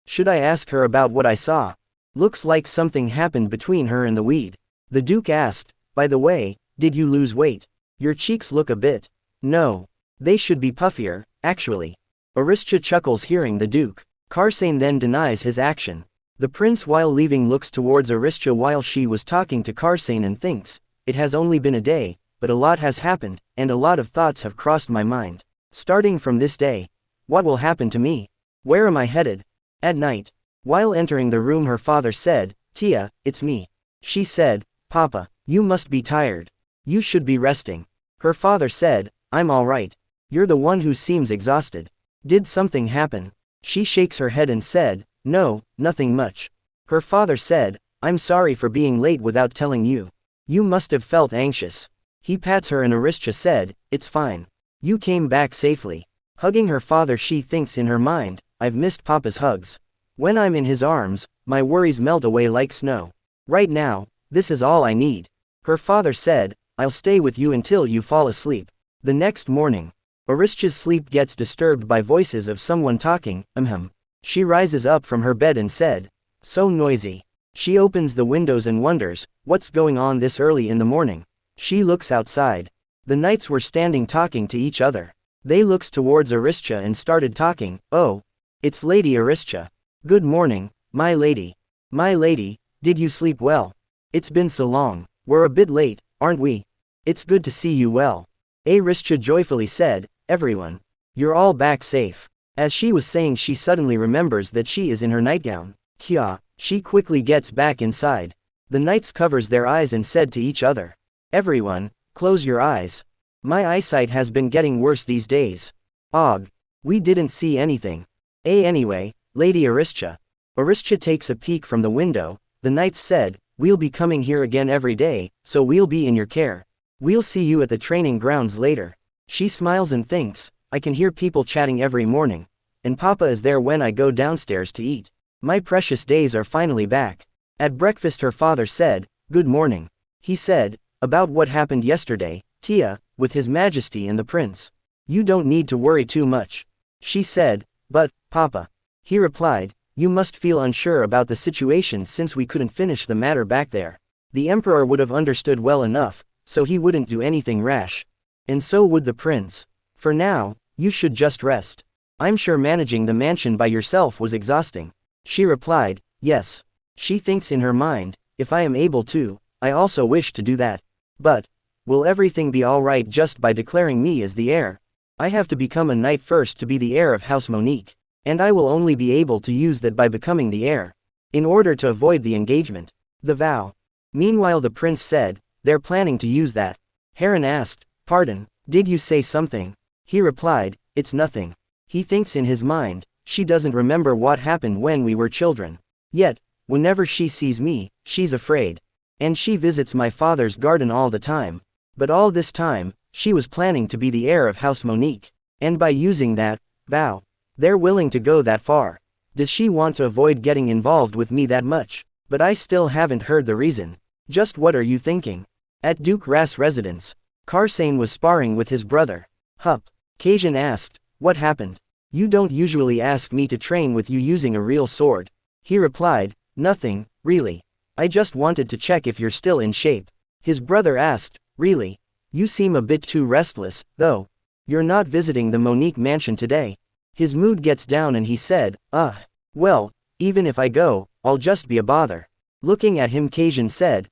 Should I ask her about what I saw? Looks like something happened between her and the weed. The Duke asked, by the way, did you lose weight? Your cheeks look a bit. No. They should be puffier, actually. Aristia chuckles hearing the Duke. Karsane then denies his action. The prince while leaving looks towards Aristia while she was talking to Karsane and thinks, it has only been a day, but a lot has happened, and a lot of thoughts have crossed my mind. Starting from this day, what will happen to me? Where am I headed? At night, while entering the room, her father said, Tia, it's me. She said, Papa, you must be tired. You should be resting. Her father said, I'm all right. You're the one who seems exhausted. Did something happen? She shakes her head and said, no, nothing much. Her father said, I'm sorry for being late without telling you. You must have felt anxious. He pats her and Aristia said, it's fine. You came back safely. Hugging her father, she thinks in her mind, I've missed Papa's hugs. When I'm in his arms, my worries melt away like snow. Right now, this is all I need. Her father said, I'll stay with you until you fall asleep. The next morning, Aristia's sleep gets disturbed by voices of someone talking, She rises up from her bed and said, so noisy. She opens the windows and wonders, what's going on this early in the morning? She looks outside. The knights were standing talking to each other. They looks towards Aristia and started talking, oh. It's Lady Aristia. Good morning, my lady. My lady, did you sleep well? It's been so long. We're a bit late, aren't we? It's good to see you well. Aristia joyfully said, everyone. You're all back safe. As she was saying, she suddenly remembers that she is in her nightgown. Kya, she quickly gets back inside. The knights covers their eyes and said to each other, everyone, close your eyes. My eyesight has been getting worse these days. Og. We didn't see anything. Anyway, Lady Aristia. Aristia takes a peek from the window. The knights said, we'll be coming here again every day, so we'll be in your care. We'll see you at the training grounds later. She smiles and thinks, I can hear people chatting every morning. And Papa is there when I go downstairs to eat. My precious days are finally back. At breakfast her father said, good morning. He said, about what happened yesterday, Tia, with His Majesty and the prince. You don't need to worry too much. She said, but, Papa. He replied, you must feel unsure about the situation since we couldn't finish the matter back there. The emperor would have understood well enough, so he wouldn't do anything rash. And so would the prince. For now, you should just rest. I'm sure managing the mansion by yourself was exhausting. She replied, yes. She thinks in her mind, if I am able to, I also wish to do that. But, will everything be alright just by declaring me as the heir? I have to become a knight first to be the heir of House Monique. And I will only be able to use that by becoming the heir. In order to avoid the engagement. The vow. Meanwhile the prince said, they're planning to use that. Heron asked, pardon, did you say something? He replied, it's nothing. He thinks in his mind, she doesn't remember what happened when we were children. Yet, whenever she sees me, she's afraid. And she visits my father's garden all the time. But all this time, she was planning to be the heir of House Monique. And by using that vow, they're willing to go that far. Does she want to avoid getting involved with me that much? But I still haven't heard the reason. Just what are you thinking? At Duke Ras' residence, Karsane was sparring with his brother. Hup. Kajin asked, what happened? You don't usually ask me to train with you using a real sword. He replied, nothing, really. I just wanted to check if you're still in shape. His brother asked, really? You seem a bit too restless, though. You're not visiting the Monique mansion today. His mood gets down and he said, well, even if I go, I'll just be a bother. Looking at him Kajin said,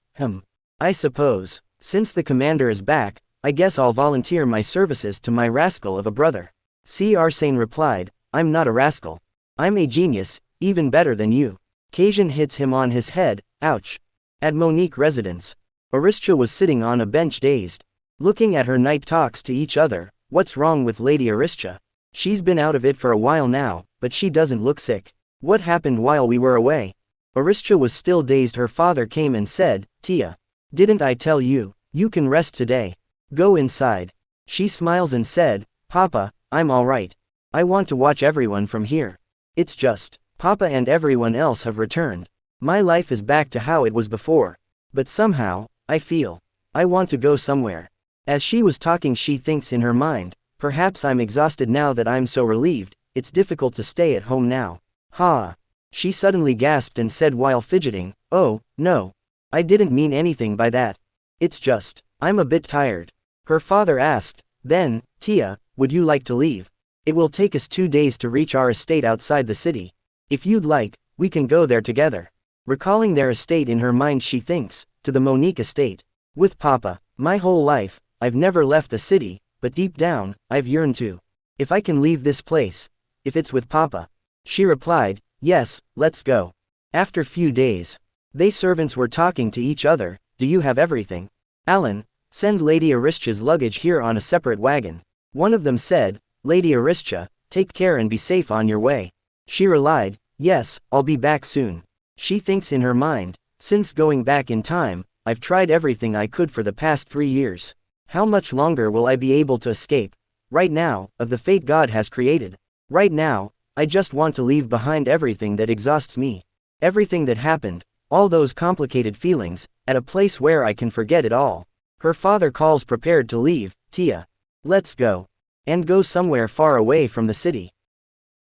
I suppose, since the commander is back, I guess I'll volunteer my services to my rascal of a brother. Arsane replied, I'm not a rascal. I'm a genius, even better than you. Kajin hits him on his head, ouch. At Monique residence, Aristia was sitting on a bench dazed. Looking at her knight talks to each other, what's wrong with Lady Aristia? She's been out of it for a while now, but she doesn't look sick. What happened while we were away? Aristia was still dazed. Her father came and said, Tia. Didn't I tell you? You can rest today. Go inside. She smiles and said, Papa, I'm alright. I want to watch everyone from here. It's just, Papa and everyone else have returned. My life is back to how it was before. But somehow, I feel, I want to go somewhere. As she was talking, she thinks in her mind, perhaps I'm exhausted now that I'm so relieved, it's difficult to stay at home now. Ha! She suddenly gasped and said while fidgeting, oh, no. I didn't mean anything by that. It's just, I'm a bit tired. Her father asked, then, Tia, would you like to leave? It will take us 2 days to reach our estate outside the city. If you'd like, we can go there together. Recalling their estate in her mind, she thinks, to the Monique estate. With Papa, my whole life, I've never left the city, but deep down, I've yearned to. If I can leave this place. If it's with Papa. She replied, yes, let's go. After few days, they servants were talking to each other. Do you have everything? Alan, send Lady Aristia's luggage here on a separate wagon. One of them said, Lady Aristia, take care and be safe on your way. She replied, yes, I'll be back soon. She thinks in her mind, since going back in time, I've tried everything I could for the past 3 years. How much longer will I be able to escape? Right now, of the fate God has created. Right now, I just want to leave behind everything that exhausts me. Everything that happened, all those complicated feelings, at a place where I can forget it all. Her father calls, prepared to leave. Tia. Let's go. And go somewhere far away from the city.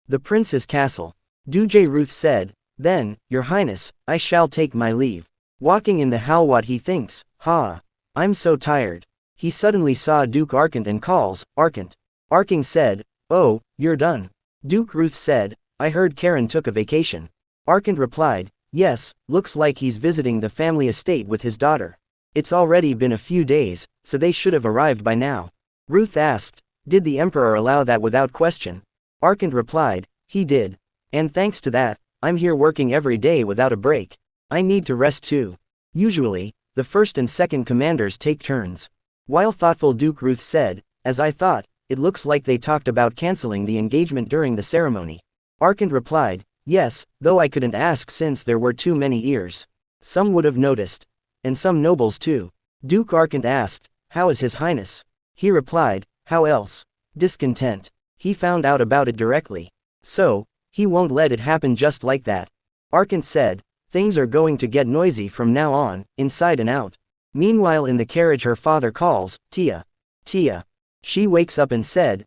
The prince's castle. Duje Ruth said, then, Your Highness, I shall take my leave. Walking in the hall, what he thinks, I'm so tired. He suddenly saw Duke Arkant and calls, Arkant. Arking said, oh, you're done. Duke Ruth said, I heard Karen took a vacation. Arkant replied, yes, looks like he's visiting the family estate with his daughter. It's already been a few days, so they should have arrived by now. Ruth asked, did the Emperor allow that without question? Arkant replied, he did. And thanks to that, I'm here working every day without a break. I need to rest too. Usually, the first and second commanders take turns. While thoughtful, Duke Ruth said, as I thought, it looks like they talked about canceling the engagement during the ceremony. Arkant replied, yes, though I couldn't ask since there were too many ears. Some would have noticed. And some nobles too. Duke Arkant asked, how is His Highness? He replied, how else? Discontent. He found out about it directly. So, he won't let it happen just like that. Arkant said, things are going to get noisy from now on, inside and out. Meanwhile in the carriage her father calls, Tia. Tia. She wakes up and said,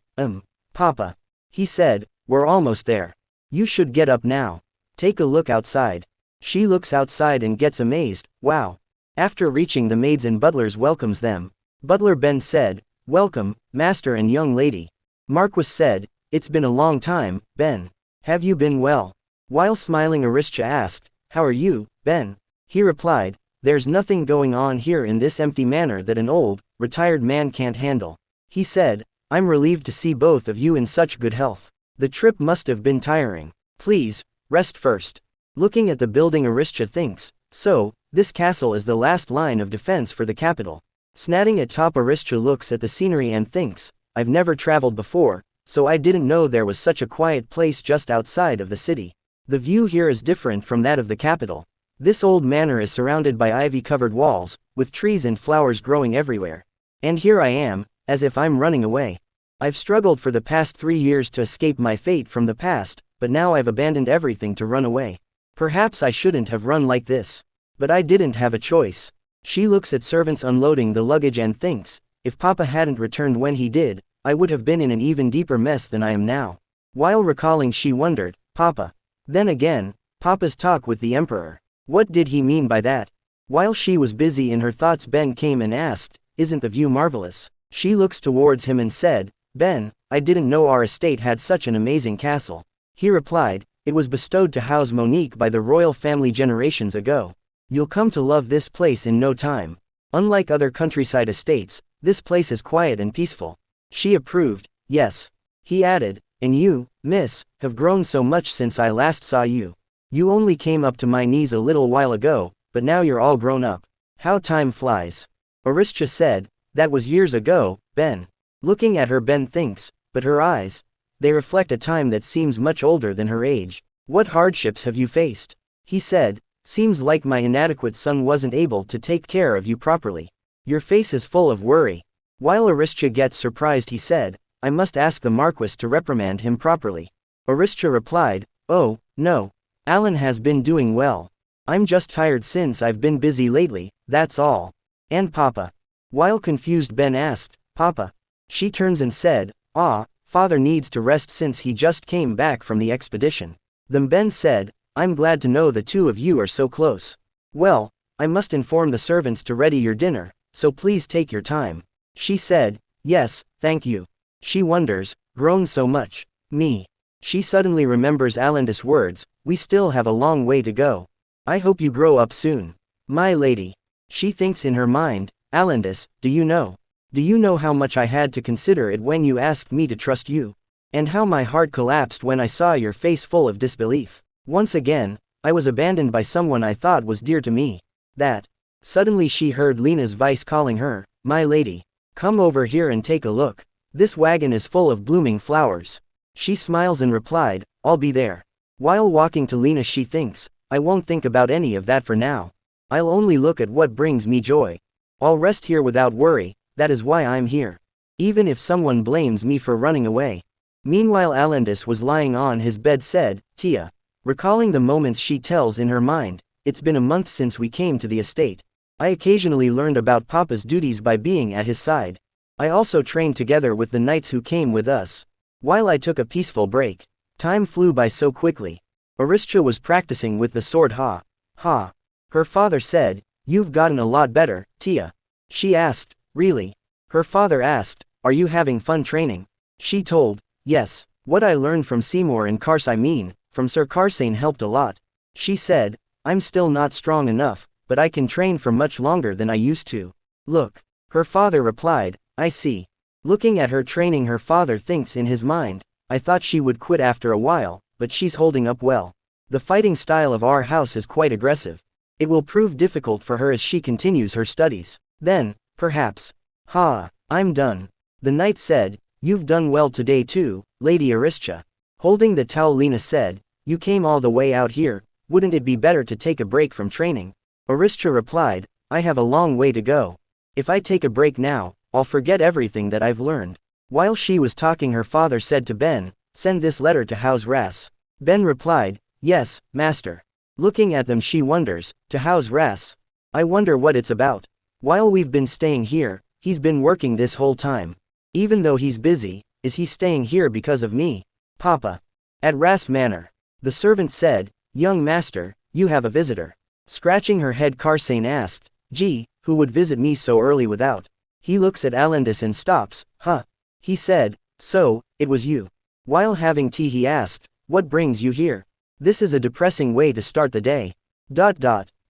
Papa. He said, we're almost there. You should get up now. Take a look outside. She looks outside and gets amazed, wow. After reaching, the maids and butlers welcomes them. Butler Ben said, welcome, master and young lady. Marquis said, it's been a long time, Ben. Have you been well? While smiling, Aristia asked, how are you, Ben? He replied, there's nothing going on here in this empty manor that an old, retired man can't handle. He said, I'm relieved to see both of you in such good health. The trip must have been tiring. Please, rest first. Looking at the building, Aristia thinks, so, this castle is the last line of defense for the capital. Snatting at top, Aristia looks at the scenery and thinks, I've never traveled before, so I didn't know there was such a quiet place just outside of the city. The view here is different from that of the capital. This old manor is surrounded by ivy-covered walls, with trees and flowers growing everywhere. And here I am, as if I'm running away. I've struggled for the past 3 years to escape my fate from the past, but now I've abandoned everything to run away. Perhaps I shouldn't have run like this. But I didn't have a choice. She looks at servants unloading the luggage and thinks, if Papa hadn't returned when he did, I would have been in an even deeper mess than I am now. While recalling, she wondered, Papa. Then again, Papa's talk with the Emperor. What did he mean by that? While she was busy in her thoughts, Ben came and asked, isn't the view marvelous? She looks towards him and said, Ben, I didn't know our estate had such an amazing castle. He replied, it was bestowed to House Monique by the royal family generations ago. You'll come to love this place in no time. Unlike other countryside estates, this place is quiet and peaceful. She approved, yes. He added, and you, miss, have grown so much since I last saw you. You only came up to my knees a little while ago, but now you're all grown up. How time flies. Aristia said, that was years ago, Ben. Looking at her, Ben thinks, but her eyes. They reflect a time that seems much older than her age. What hardships have you faced? He said, seems like my inadequate son wasn't able to take care of you properly. Your face is full of worry. While Aristia gets surprised he said, I must ask the Marquis to reprimand him properly. Aristia replied, oh, no. Alan has been doing well. I'm just tired since I've been busy lately, that's all. And Papa? While confused Ben asked, Papa? She turns and said, Father needs to rest since he just came back from the expedition. Then Ben said, I'm glad to know the two of you are so close. Well, I must inform the servants to ready your dinner, so please take your time. She said, yes, thank you. She wonders, grown so much. Me. She suddenly remembers Alandis' words, we still have a long way to go. I hope you grow up soon. My lady. She thinks in her mind, Alandis, do you know how much I had to consider it when you asked me to trust you? And how my heart collapsed when I saw your face full of disbelief. Once again, I was abandoned by someone I thought was dear to me. That. Suddenly she heard Lena's voice calling her, my lady. Come over here and take a look. This wagon is full of blooming flowers. She smiles and replied, I'll be there. While walking to Lena she thinks, I won't think about any of that for now. I'll only look at what brings me joy. I'll rest here without worry, that is why I'm here. Even if someone blames me for running away. Meanwhile Alandis was lying on his bed said, Tia. Recalling the moments she tells in her mind, it's been a month since we came to the estate. I occasionally learned about Papa's duties by being at his side. I also trained together with the knights who came with us. While I took a peaceful break, time flew by so quickly. Aristia was practicing with the sword ha. Her father said, you've gotten a lot better, Tia. She asked, really? Her father asked, are you having fun training? She told, yes, what I learned from Seymour and from Sir Carsane helped a lot. She said, I'm still not strong enough, but I can train for much longer than I used to. Look. Her father replied, I see. Looking at her training her father thinks in his mind, I thought she would quit after a while, but she's holding up well. The fighting style of our house is quite aggressive. It will prove difficult for her as she continues her studies. Then, perhaps. I'm done. The knight said, you've done well today too, Lady Aristia. Holding the towel Lena said, you came all the way out here, wouldn't it be better to take a break from training? Aristia replied, I have a long way to go. If I take a break now, I'll forget everything that I've learned. While she was talking her father said to Ben, send this letter to House Ras. Ben replied, yes, master. Looking at them she wonders, to House Ras. I wonder what it's about. While we've been staying here, he's been working this whole time. Even though he's busy, is he staying here because of me? Papa. At Ras Manor. The servant said, young master, you have a visitor. Scratching her head Carsane asked, gee, who would visit me so early without? He looks at Alandis and stops, He said, so, it was you. While having tea he asked, what brings you here? This is a depressing way to start the day.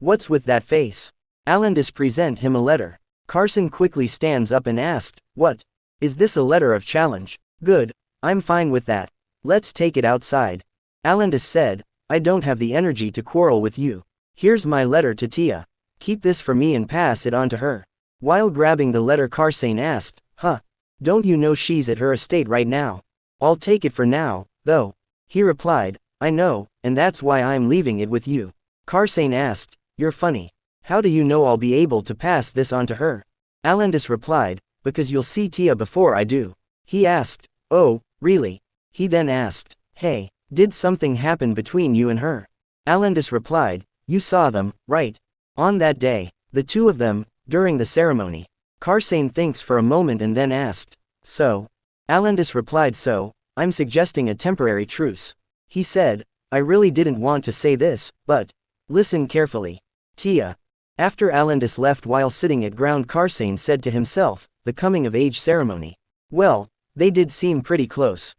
What's with that face? Alandis present him a letter. Carson quickly stands up and asked, what? Is this a letter of challenge? Good, I'm fine with that. Let's take it outside. Alandis said, I don't have the energy to quarrel with you. Here's my letter to Tia. Keep this for me and pass it on to her. While grabbing the letter Carsane asked, don't you know she's at her estate right now? I'll take it for now, though. He replied, I know, and that's why I'm leaving it with you. Carsane asked, you're funny. How do you know I'll be able to pass this on to her? Alandis replied, because you'll see Tia before I do. He asked, oh, really? He then asked, hey, did something happen between you and her? Alandis replied, you saw them, right? On that day, the two of them, during the ceremony. Carsane thinks for a moment and then asked, so? Alandis replied, so, I'm suggesting a temporary truce. He said, I really didn't want to say this, but, listen carefully. Tia. After Alandis left while sitting at ground Carsane said to himself, the coming of age ceremony. Well, they did seem pretty close.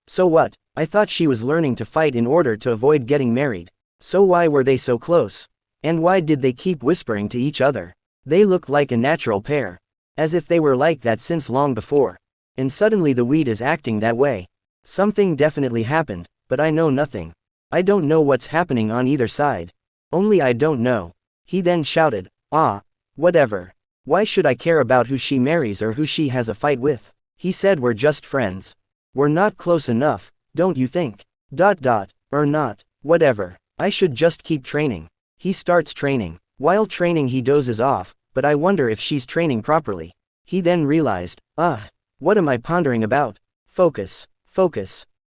So what? I thought she was learning to fight in order to avoid getting married. So why were they so close? And why did they keep whispering to each other? They looked like a natural pair. As if they were like that since long before. And suddenly the weed is acting that way. Something definitely happened, but I know nothing. I don't know what's happening on either side. Only I don't know. He then shouted, whatever. Why should I care about who she marries or who she has a fight with? He said we're just friends. We're not close enough, don't you think? Or not, whatever. I should just keep training. He starts training. While training he dozes off, but I wonder if she's training properly. He then realized, what am I pondering about? Focus.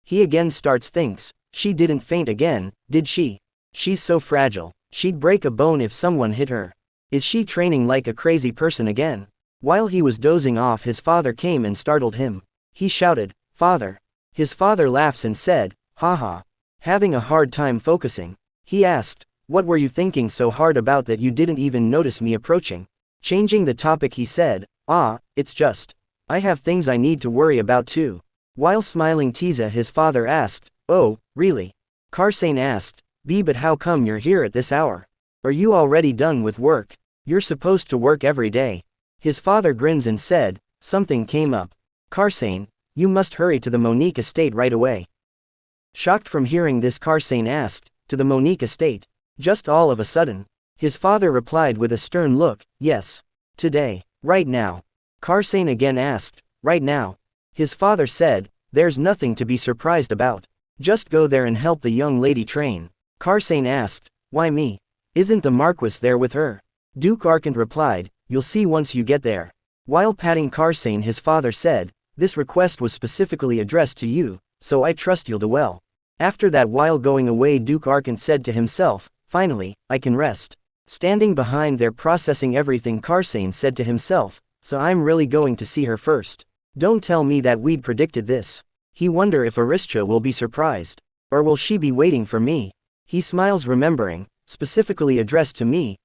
He again thinks, she didn't faint again, did she? She's so fragile, she'd break a bone if someone hit her. Is she training like a crazy person again? While he was dozing off his father came and startled him. He shouted, "Father." His father laughs and said, "Haha. Having a hard time focusing?" He asked, "What were you thinking so hard about that you didn't even notice me approaching?" Changing the topic he said, it's just. I have things I need to worry about too." While smiling Tiza his father asked, "Oh, really?" Karsane asked, But how come you're here at this hour? Are you already done with work? You're supposed to work every day." His father grins and said, "Something came up. Karsane, you must hurry to the Monique estate right away." Shocked from hearing this, Karsane asked, "To the Monique estate? Just all of a sudden?" His father replied with a stern look, "Yes. Today. Right now." Karsane again asked, "Right now?" His father said, "There's nothing to be surprised about. Just go there and help the young lady train." Karsane asked, "Why me? Isn't the Marquis there with her?" Duke Arkant replied, "You'll see once you get there." While patting Karsane his father said, "This request was specifically addressed to you, so I trust you'll do well." After that, while going away, Duke Arkant said to himself, "Finally, I can rest." Standing behind there processing everything, Karsane said to himself, "So I'm really going to see her first. Don't tell me that we'd predicted this." He wonder if Aristia will be surprised. Or will she be waiting for me? He smiles remembering, specifically addressed to me,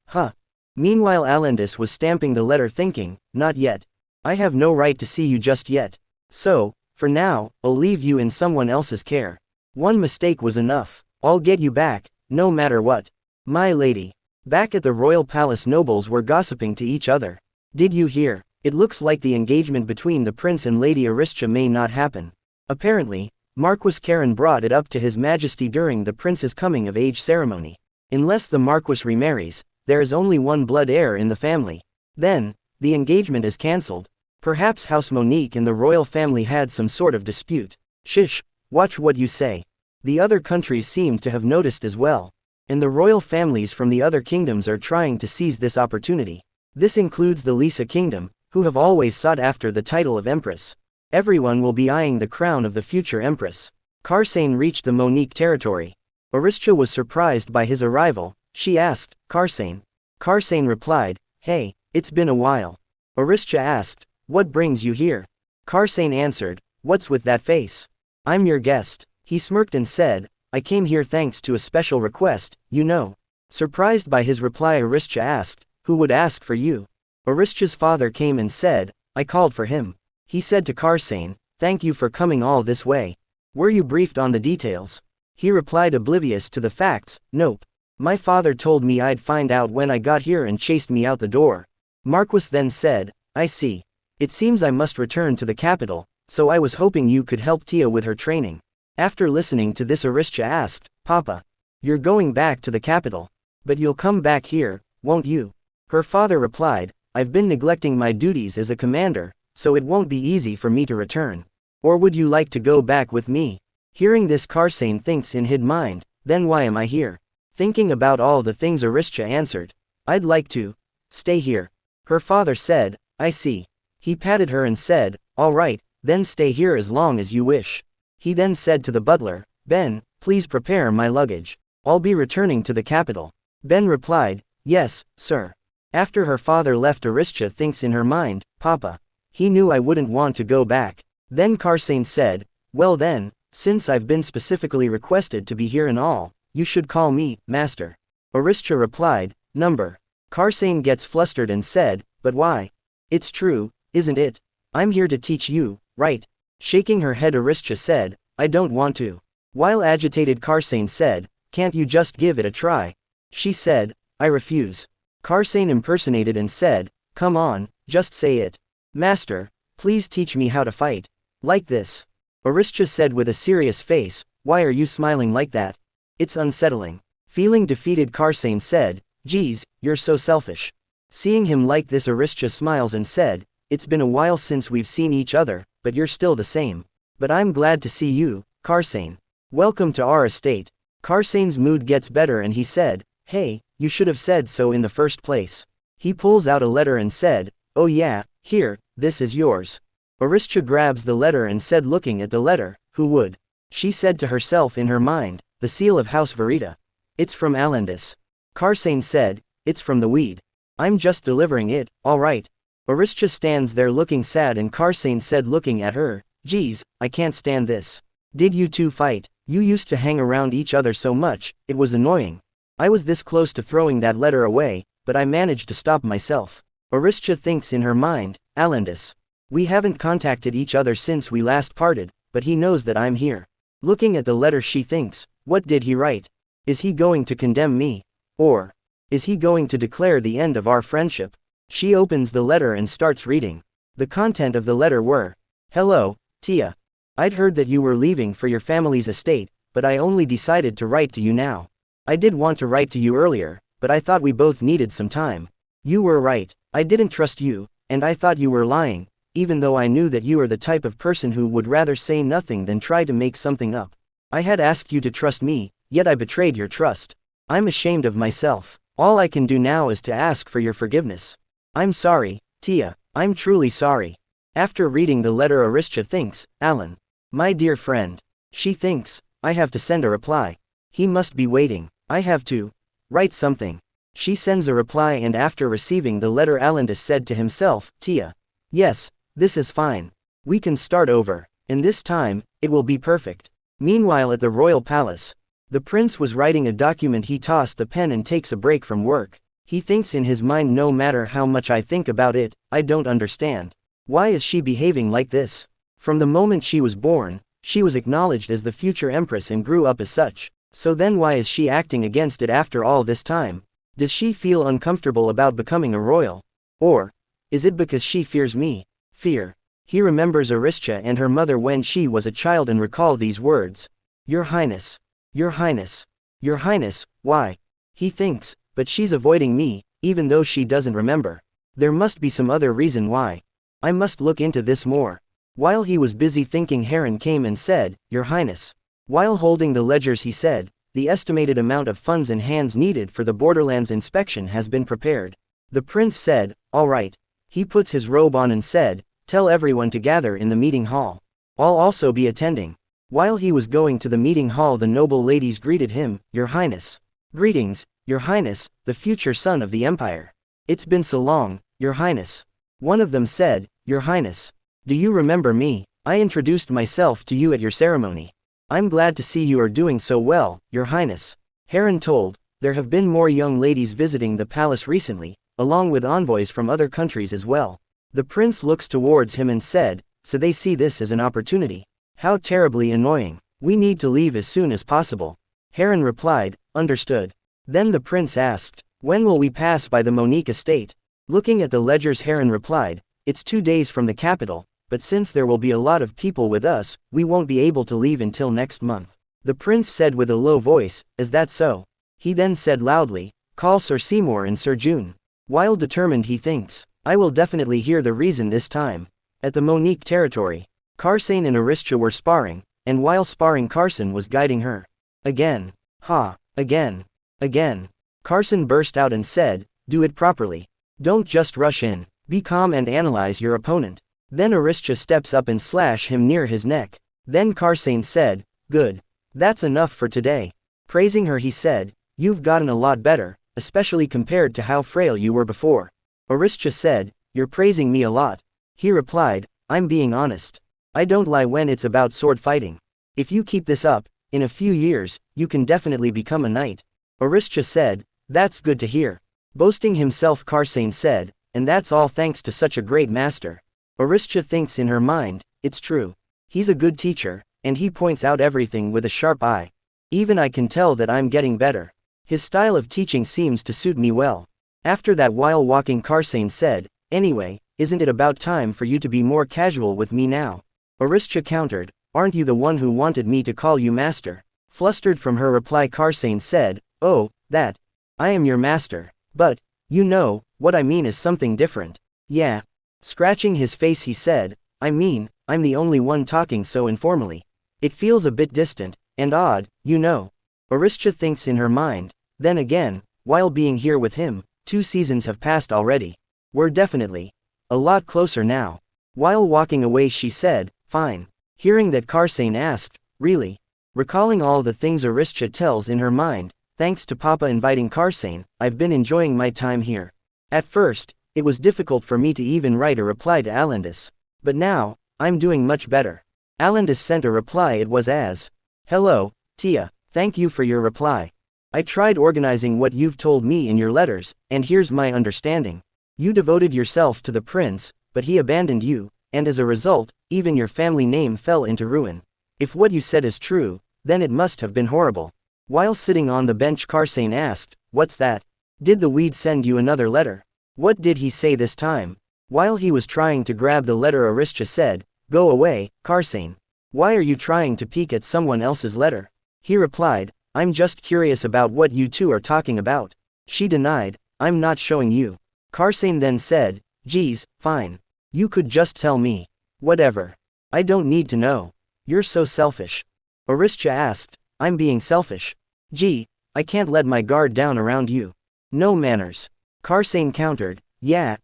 Meanwhile Alendis was stamping the letter thinking, "Not yet. I have no right to see you just yet. So, for now, I'll leave you in someone else's care. One mistake was enough. I'll get you back, no matter what." My lady. Back at the royal palace, nobles were gossiping to each other. "Did you hear? It looks like the engagement between the prince and Lady Aristia may not happen. Apparently, Marquis Karen brought it up to His Majesty during the prince's coming-of-age ceremony. Unless the Marquis remarries, there is only one blood heir in the family. Then, the engagement is cancelled. Perhaps House Monique and the royal family had some sort of dispute." "Shish, watch what you say." The other countries seem to have noticed as well. And the royal families from the other kingdoms are trying to seize this opportunity. This includes the Lisa kingdom, who have always sought after the title of empress. Everyone will be eyeing the crown of the future empress. Karsane reached the Monique territory. Aristia was surprised by his arrival. She asked, "Karsane?" Karsane replied, "Hey, it's been a while." Aristia asked, "What brings you here?" Karsane answered, "What's with that face?" "I'm your guest." He smirked and said, "I came here thanks to a special request, you know." Surprised by his reply, Aristia asked, "Who would ask for you?" Aristia's father came and said, "I called for him." He said to Karsane, "Thank you for coming all this way. Were you briefed on the details?" He replied, oblivious to the facts, "Nope. My father told me I'd find out when I got here and chased me out the door." Marquis then said, "I see. It seems I must return to the capital, so I was hoping you could help Tia with her training." After listening to this, Aristia asked, "Papa, you're going back to the capital? But you'll come back here, won't you?" Her father replied, "I've been neglecting my duties as a commander, so it won't be easy for me to return. Or would you like to go back with me?" Hearing this, Karsane thinks in his mind, "Then why am I here?" Thinking about all the things, Aristia answered, "I'd like to stay here." Her father said, "I see." He patted her and said, "All right, then stay here as long as you wish." He then said to the butler, "Ben, please prepare my luggage. I'll be returning to the capital." Ben replied, "Yes, sir." After her father left, Aristia thinks in her mind, "Papa. He knew I wouldn't want to go back." Then Karsane said, "Well then, since I've been specifically requested to be here and all, you should call me Master." Aristia replied, "Number." Karsane gets flustered and said, "But why? It's true, isn't it? I'm here to teach you, right?" Shaking her head, Aristia said, "I don't want to." While agitated, Karsane said, "Can't you just give it a try?" She said, "I refuse." Karsane impersonated and said, "Come on, just say it. Master, please teach me how to fight. Like this." Aristia said with a serious face, "Why are you smiling like that? It's unsettling." Feeling defeated, Karsane said, "Geez, you're so selfish." Seeing him like this, Aristia smiles and said, "It's been a while since we've seen each other, but you're still the same." But I'm glad to see you, Karsane. Welcome to our estate. Karsane's mood gets better and he said, hey, you should have said so in the first place. He pulls out a letter and said, oh yeah, here, this is yours. Aristia grabs the letter and said, looking at the letter, who would? She said to herself in her mind, the seal of House Verita. It's from Alandis. Karsane said, it's from the weed. I'm just delivering it, alright. Aristia stands there looking sad and Karsane said looking at her, geez, I can't stand this. Did you two fight? You used to hang around each other so much, it was annoying. I was this close to throwing that letter away, but I managed to stop myself. Aristia thinks in her mind, Alandis. We haven't contacted each other since we last parted, but he knows that I'm here. Looking at the letter she thinks, what did he write? Is he going to condemn me? Or is he going to declare the end of our friendship? She opens the letter and starts reading. The content of the letter were, hello, Tia. I'd heard that you were leaving for your family's estate, but I only decided to write to you now. I did want to write to you earlier, but I thought we both needed some time. You were right, I didn't trust you, and I thought you were lying, even though I knew that you are the type of person who would rather say nothing than try to make something up. I had asked you to trust me, yet I betrayed your trust. I'm ashamed of myself. All I can do now is to ask for your forgiveness. I'm sorry, Tia, I'm truly sorry. After reading the letter Aristia thinks, Alan. My dear friend. She thinks, I have to send a reply. He must be waiting. I have to write something. She sends a reply and after receiving the letter Alandis said to himself, Tia. Yes, this is fine. We can start over. And this time, it will be perfect. Meanwhile at the royal palace. The prince was writing a document. He tossed the pen and takes a break from work. He thinks in his mind, no matter how much I think about it, I don't understand. Why is she behaving like this? From the moment she was born, she was acknowledged as the future empress and grew up as such. So then why is she acting against it after all this time? Does she feel uncomfortable about becoming a royal? Or is it because she fears me? Fear. He remembers Aristia and her mother when she was a child and recall these words. Your Highness. Your Highness. Your Highness, why? He thinks, but she's avoiding me, even though she doesn't remember. There must be some other reason why. I must look into this more. While he was busy thinking, Heron came and said, Your Highness. While holding the ledgers he said, the estimated amount of funds and hands needed for the Borderlands inspection has been prepared. The prince said, all right. He puts his robe on and said, tell everyone to gather in the meeting hall. I'll also be attending. While he was going to the meeting hall, the noble ladies greeted him, Your Highness. Greetings, Your Highness, the future son of the Empire. It's been so long, Your Highness. One of them said, Your Highness. Do you remember me? I introduced myself to you at your ceremony. I'm glad to see you are doing so well, Your Highness. Heron told, there have been more young ladies visiting the palace recently, along with envoys from other countries as well. The prince looks towards him and said, so they see this as an opportunity. How terribly annoying. We need to leave as soon as possible. Heron replied, understood. Then the prince asked, when will we pass by the Monique estate? Looking at the ledgers, Heron replied, it's 2 days from the capital. But since there will be a lot of people with us, we won't be able to leave until next month. The prince said with a low voice, is that so? He then said loudly, call Sir Seymour and Sir June. While determined he thinks, I will definitely hear the reason this time. At the Monique territory, Karsane and Aristia were sparring, and while sparring Karsane was guiding her. Again. Ha. Again. Again. Karsane burst out and said, do it properly. Don't just rush in. Be calm and analyze your opponent. Then Aristia steps up and slash him near his neck. Then Karsane said, good. That's enough for today. Praising her he said, you've gotten a lot better, especially compared to how frail you were before. Aristia said, you're praising me a lot. He replied, I'm being honest. I don't lie when it's about sword fighting. If you keep this up, in a few years, you can definitely become a knight. Aristia said, that's good to hear. Boasting himself, Karsane said, and that's all thanks to such a great master. Aristia thinks in her mind, it's true. He's a good teacher, and he points out everything with a sharp eye. Even I can tell that I'm getting better. His style of teaching seems to suit me well. After that, while walking, Karsane said, anyway, isn't it about time for you to be more casual with me now? Aristia countered, aren't you the one who wanted me to call you master? Flustered from her reply, Karsane said, oh, that. I am your master. But, you know, what I mean is something different. Yeah. Scratching his face he said, I mean, I'm the only one talking so informally. It feels a bit distant, and odd, you know. Aristia thinks in her mind. Then again, while being here with him, 2 seasons have passed already. We're definitely a lot closer now. While walking away she said, fine. Hearing that Karsane asked, really? Recalling all the things Aristia tells in her mind, thanks to Papa inviting Karsane, I've been enjoying my time here. At first, it was difficult for me to even write a reply to Alandis. But now, I'm doing much better. Alandis sent a reply. It was as, hello, Tia, thank you for your reply. I tried organizing what you've told me in your letters, and here's my understanding. You devoted yourself to the prince, but he abandoned you, and as a result, even your family name fell into ruin. If what you said is true, then it must have been horrible. While sitting on the bench Karsane asked, what's that? Did the weed send you another letter? What did he say this time? While he was trying to grab the letter Aristia said, go away, Karsane. Why are you trying to peek at someone else's letter? He replied, I'm just curious about what you two are talking about. She denied, I'm not showing you. Karsane then said, geez, fine. You could just tell me. Whatever. I don't need to know. You're so selfish. Aristia asked, I'm being selfish. Gee, I can't let my guard down around you. No manners. Karsane countered, yeah.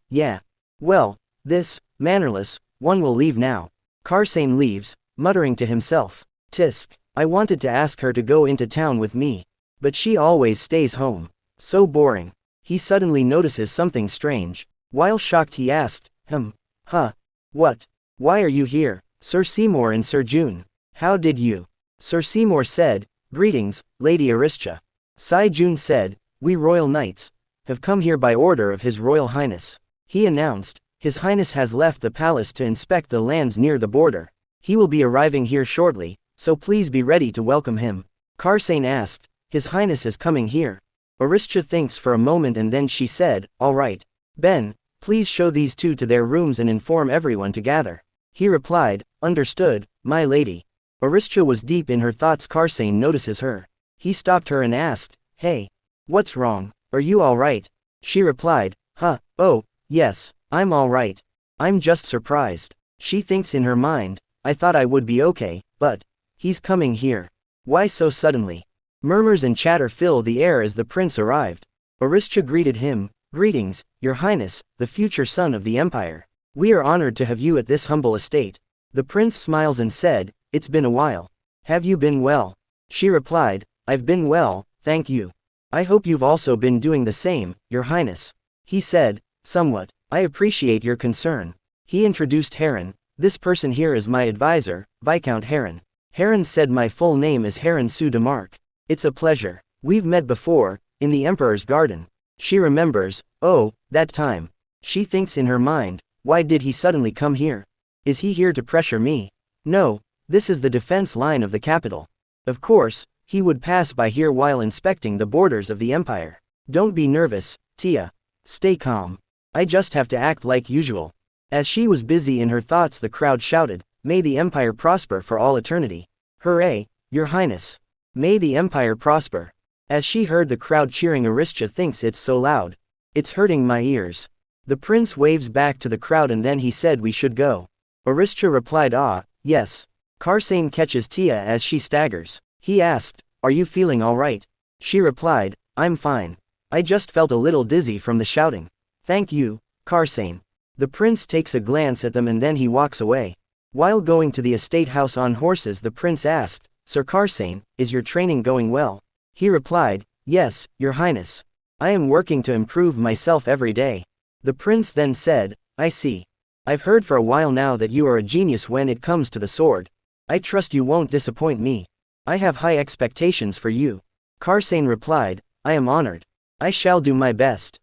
Well, this mannerless one will leave now. Karsane leaves, muttering to himself, tisk. I wanted to ask her to go into town with me. But she always stays home. So boring. He suddenly notices something strange. While shocked he asked, huh? What? Why are you here, Sir Seymour and Sir June? How did you? Sir Seymour said, greetings, Lady Aristia. Sai June said, we royal knights have come here by order of His Royal Highness. He announced, His Highness has left the palace to inspect the lands near the border. He will be arriving here shortly, so please be ready to welcome him. Karsane asked, His Highness is coming here. Aristia thinks for a moment and then she said, all right. Ben, please show these two to their rooms and inform everyone to gather. He replied, understood, my lady. Aristia was deep in her thoughts. Karsane notices her. He stopped her and asked, hey, what's wrong? Are you all right? She replied, oh, yes, I'm all right. I'm just surprised. She thinks in her mind, I thought I would be okay, but he's coming here. Why so suddenly? Murmurs and chatter fill the air as the prince arrived. Aristia greeted him, greetings, Your Highness, the future son of the Empire. We are honored to have you at this humble estate. The prince smiles and said, it's been a while. Have you been well? She replied, I've been well, thank you. I hope you've also been doing the same, Your Highness. He said, somewhat. I appreciate your concern. He introduced Heron. This person here is my advisor, Viscount Heron. Heron said my full name is Heron Sue de Mark. It's a pleasure. We've met before, in the Emperor's garden. She remembers, oh, that time. She thinks in her mind, why did he suddenly come here? Is he here to pressure me? No, this is the defense line of the capital. Of course, he would pass by here while inspecting the borders of the Empire. Don't be nervous, Tia. Stay calm. I just have to act like usual. As she was busy in her thoughts the crowd shouted, may the Empire prosper for all eternity. Hooray, Your Highness. May the Empire prosper. As she heard the crowd cheering Aristia thinks it's so loud. It's hurting my ears. The prince waves back to the crowd and then he said we should go. Aristia replied yes. Karsane catches Tia as she staggers. He asked, are you feeling alright? She replied, I'm fine. I just felt a little dizzy from the shouting. Thank you, Karsane. The prince takes a glance at them and then he walks away. While going to the estate house on horses the prince asked, Sir Karsane, is your training going well? He replied, yes, Your Highness. I am working to improve myself every day. The prince then said, I see. I've heard for a while now that you are a genius when it comes to the sword. I trust you won't disappoint me. I have high expectations for you. Karsane replied, I am honored. I shall do my best.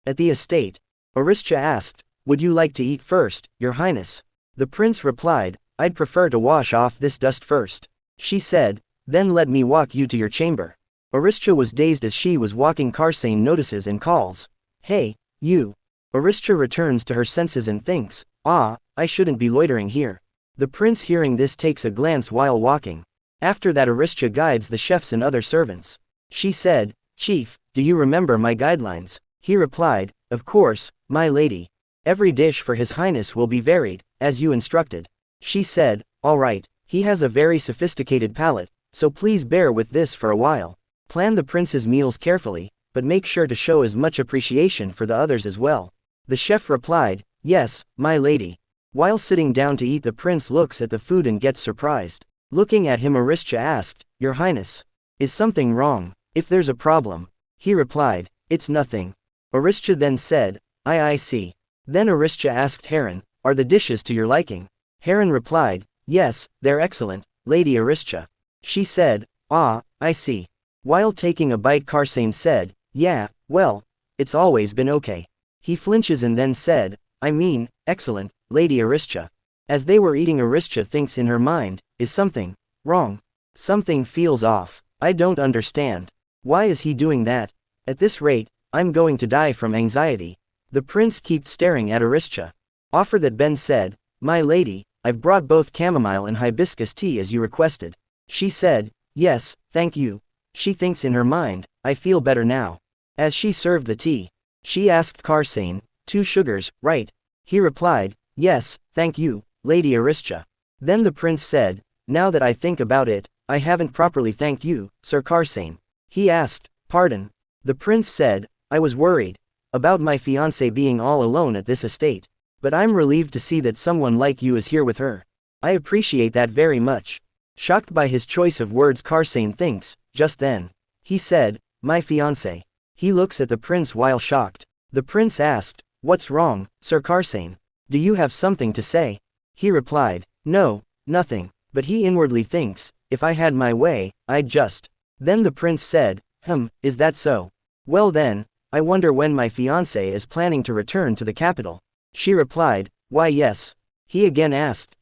At the estate, Aristia asked, would you like to eat first, Your Highness? The prince replied, I'd prefer to wash off this dust first. She said, then let me walk you to your chamber. Aristia was dazed as she was walking. Karsane notices and calls, hey, you. Aristia returns to her senses and thinks, I shouldn't be loitering here. The prince hearing this takes a glance while walking. After that Aristia guides the chefs and other servants. She said, Chief, do you remember my guidelines? He replied, of course, my lady. Every dish for His Highness will be varied, as you instructed. She said, alright, he has a very sophisticated palate, so please bear with this for a while. Plan the prince's meals carefully, but make sure to show as much appreciation for the others as well. The chef replied, yes, my lady. While sitting down to eat, the prince looks at the food and gets surprised. Looking at him, Aristia asked, Your Highness, is something wrong? If there's a problem. He replied, it's nothing. Aristia then said, I see. Then Aristia asked Heron, are the dishes to your liking? Heron replied, yes, they're excellent, Lady Aristia. She said, ah, I see. While taking a bite, Karsane said, yeah, well, it's always been okay. He flinches and then said, I mean, excellent, Lady Aristia. As they were eating, Aristia thinks in her mind, is something wrong? Something feels off. I don't understand. Why is he doing that? At this rate, I'm going to die from anxiety. The prince kept staring at Aristia. Offer that Ben said, my lady, I've brought both chamomile and hibiscus tea as you requested. She said, yes, thank you. She thinks in her mind, I feel better now. As she served the tea, she asked Karsane, 2 sugars, right? He replied, yes, thank you, Lady Aristia. Then the prince said, now that I think about it, I haven't properly thanked you, Sir Karsane. He asked, pardon. The prince said, I was worried about my fiancée being all alone at this estate. But I'm relieved to see that someone like you is here with her. I appreciate that very much. Shocked by his choice of words, Karsane thinks, just then. He said, my fiancé. He looks at the prince while shocked. The prince asked, what's wrong, Sir Karsane? Do you have something to say? He replied, no, nothing, but he inwardly thinks, if I had my way, I'd just. Then the prince said, is that so? Well then, I wonder when my fiancé is planning to return to the capital. She replied, why yes. He again asked,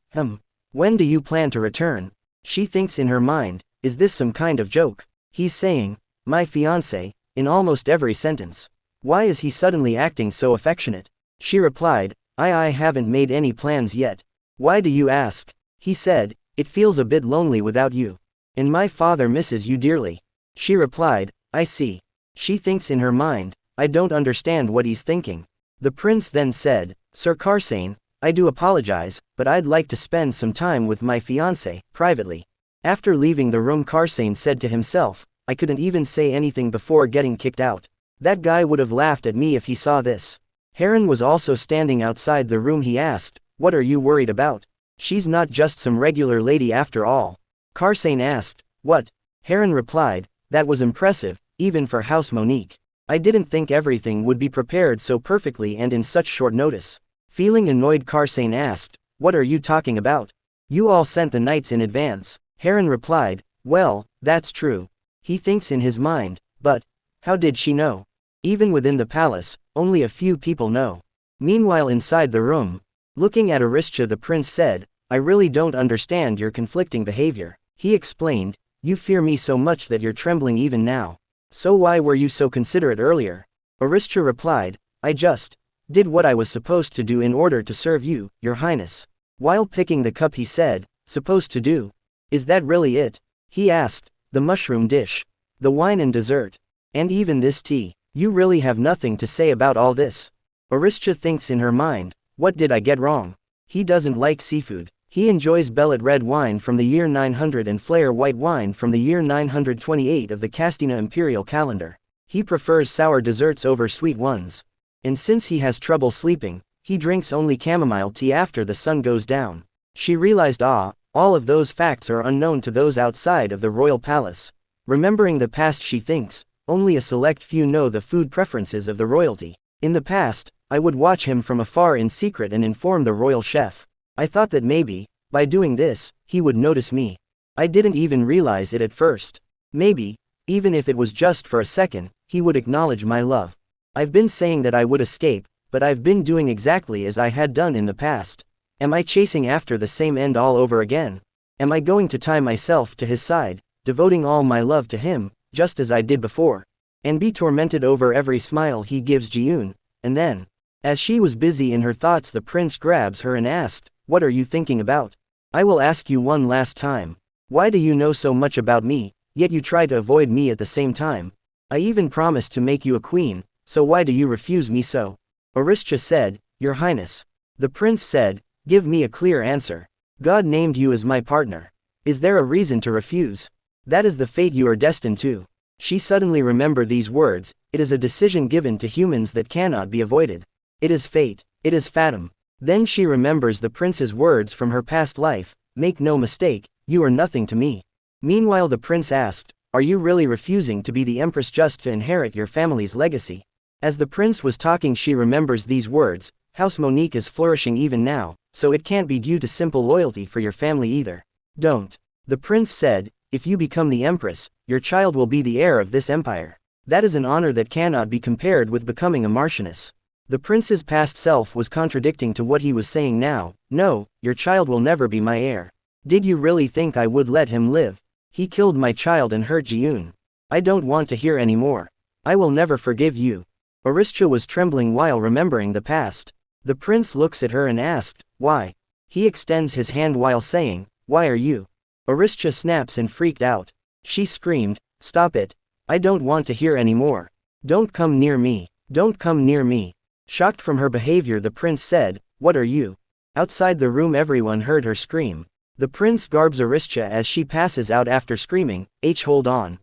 when do you plan to return? She thinks in her mind, is this some kind of joke? He's saying, my fiancé, in almost every sentence. Why is he suddenly acting so affectionate? She replied, I haven't made any plans yet. Why do you ask? He said, it feels a bit lonely without you. And my father misses you dearly. She replied, I see. She thinks in her mind, I don't understand what he's thinking. The prince then said, Sir Karsane, I do apologize, but I'd like to spend some time with my fiancé, privately. After leaving the room, Karsane said to himself, I couldn't even say anything before getting kicked out. That guy would have laughed at me if he saw this. Heron was also standing outside the room. He asked, what are you worried about? She's not just some regular lady after all. Karsane asked, what? Heron replied, that was impressive, even for House Monique. I didn't think everything would be prepared so perfectly and in such short notice. Feeling annoyed, Karsane asked, what are you talking about? You all sent the knights in advance. Heron replied, well, that's true. He thinks in his mind, but how did she know? Even within the palace, only a few people know. Meanwhile, inside the room, looking at Aristia, the prince said, I really don't understand your conflicting behavior. He explained, you fear me so much that you're trembling even now. So why were you so considerate earlier? Aristia replied, I just did what I was supposed to do in order to serve you, Your Highness. While picking the cup, he said, supposed to do? Is that really it? He asked, the mushroom dish, the wine and dessert, and even this tea. You really have nothing to say about all this. Aristia thinks in her mind, what did I get wrong? He doesn't like seafood. He enjoys Bellet red wine from the year 900 and Flair white wine from the year 928 of the Castina Imperial calendar. He prefers sour desserts over sweet ones. And since he has trouble sleeping, he drinks only chamomile tea after the sun goes down. She realized, all of those facts are unknown to those outside of the royal palace. Remembering the past, she thinks, only a select few know the food preferences of the royalty. In the past, I would watch him from afar in secret and inform the royal chef. I thought that maybe, by doing this, he would notice me. I didn't even realize it at first. Maybe, even if it was just for a second, he would acknowledge my love. I've been saying that I would escape, but I've been doing exactly as I had done in the past. Am I chasing after the same end all over again? Am I going to tie myself to his side, devoting all my love to him, just as I did before, and be tormented over every smile he gives Ji-yoon? And then, as she was busy in her thoughts, the prince grabs her and asked, what are you thinking about? I will ask you one last time. Why do you know so much about me, yet you try to avoid me at the same time? I even promised to make you a queen, so why do you refuse me so? Aristia said, Your Highness. The prince said, give me a clear answer. God named you as my partner. Is there a reason to refuse? That is the fate you are destined to. She suddenly remembered these words. It is a decision given to humans that cannot be avoided. It is fate. It is fatum. Then she remembers the prince's words from her past life. Make no mistake, you are nothing to me. Meanwhile the prince asked, are you really refusing to be the empress just to inherit your family's legacy? As the prince was talking she remembers these words. House Monique is flourishing even now, so it can't be due to simple loyalty for your family either. Don't. The prince said, if you become the empress, your child will be the heir of this empire. That is an honor that cannot be compared with becoming a marchioness. The prince's past self was contradicting to what he was saying now. No, your child will never be my heir. Did you really think I would let him live? He killed my child and hurt Jiun. I don't want to hear any more. I will never forgive you. Aristia was trembling while remembering the past. The prince looks at her and asked, why? He extends his hand while saying, why are you? Aristia snaps and freaked out. She screamed, stop it. I don't want to hear any more. Don't come near me. Don't come near me. Shocked from her behavior the prince said, what are you? Outside the room everyone heard her scream. The prince garbs Aristia as she passes out after screaming, hold on.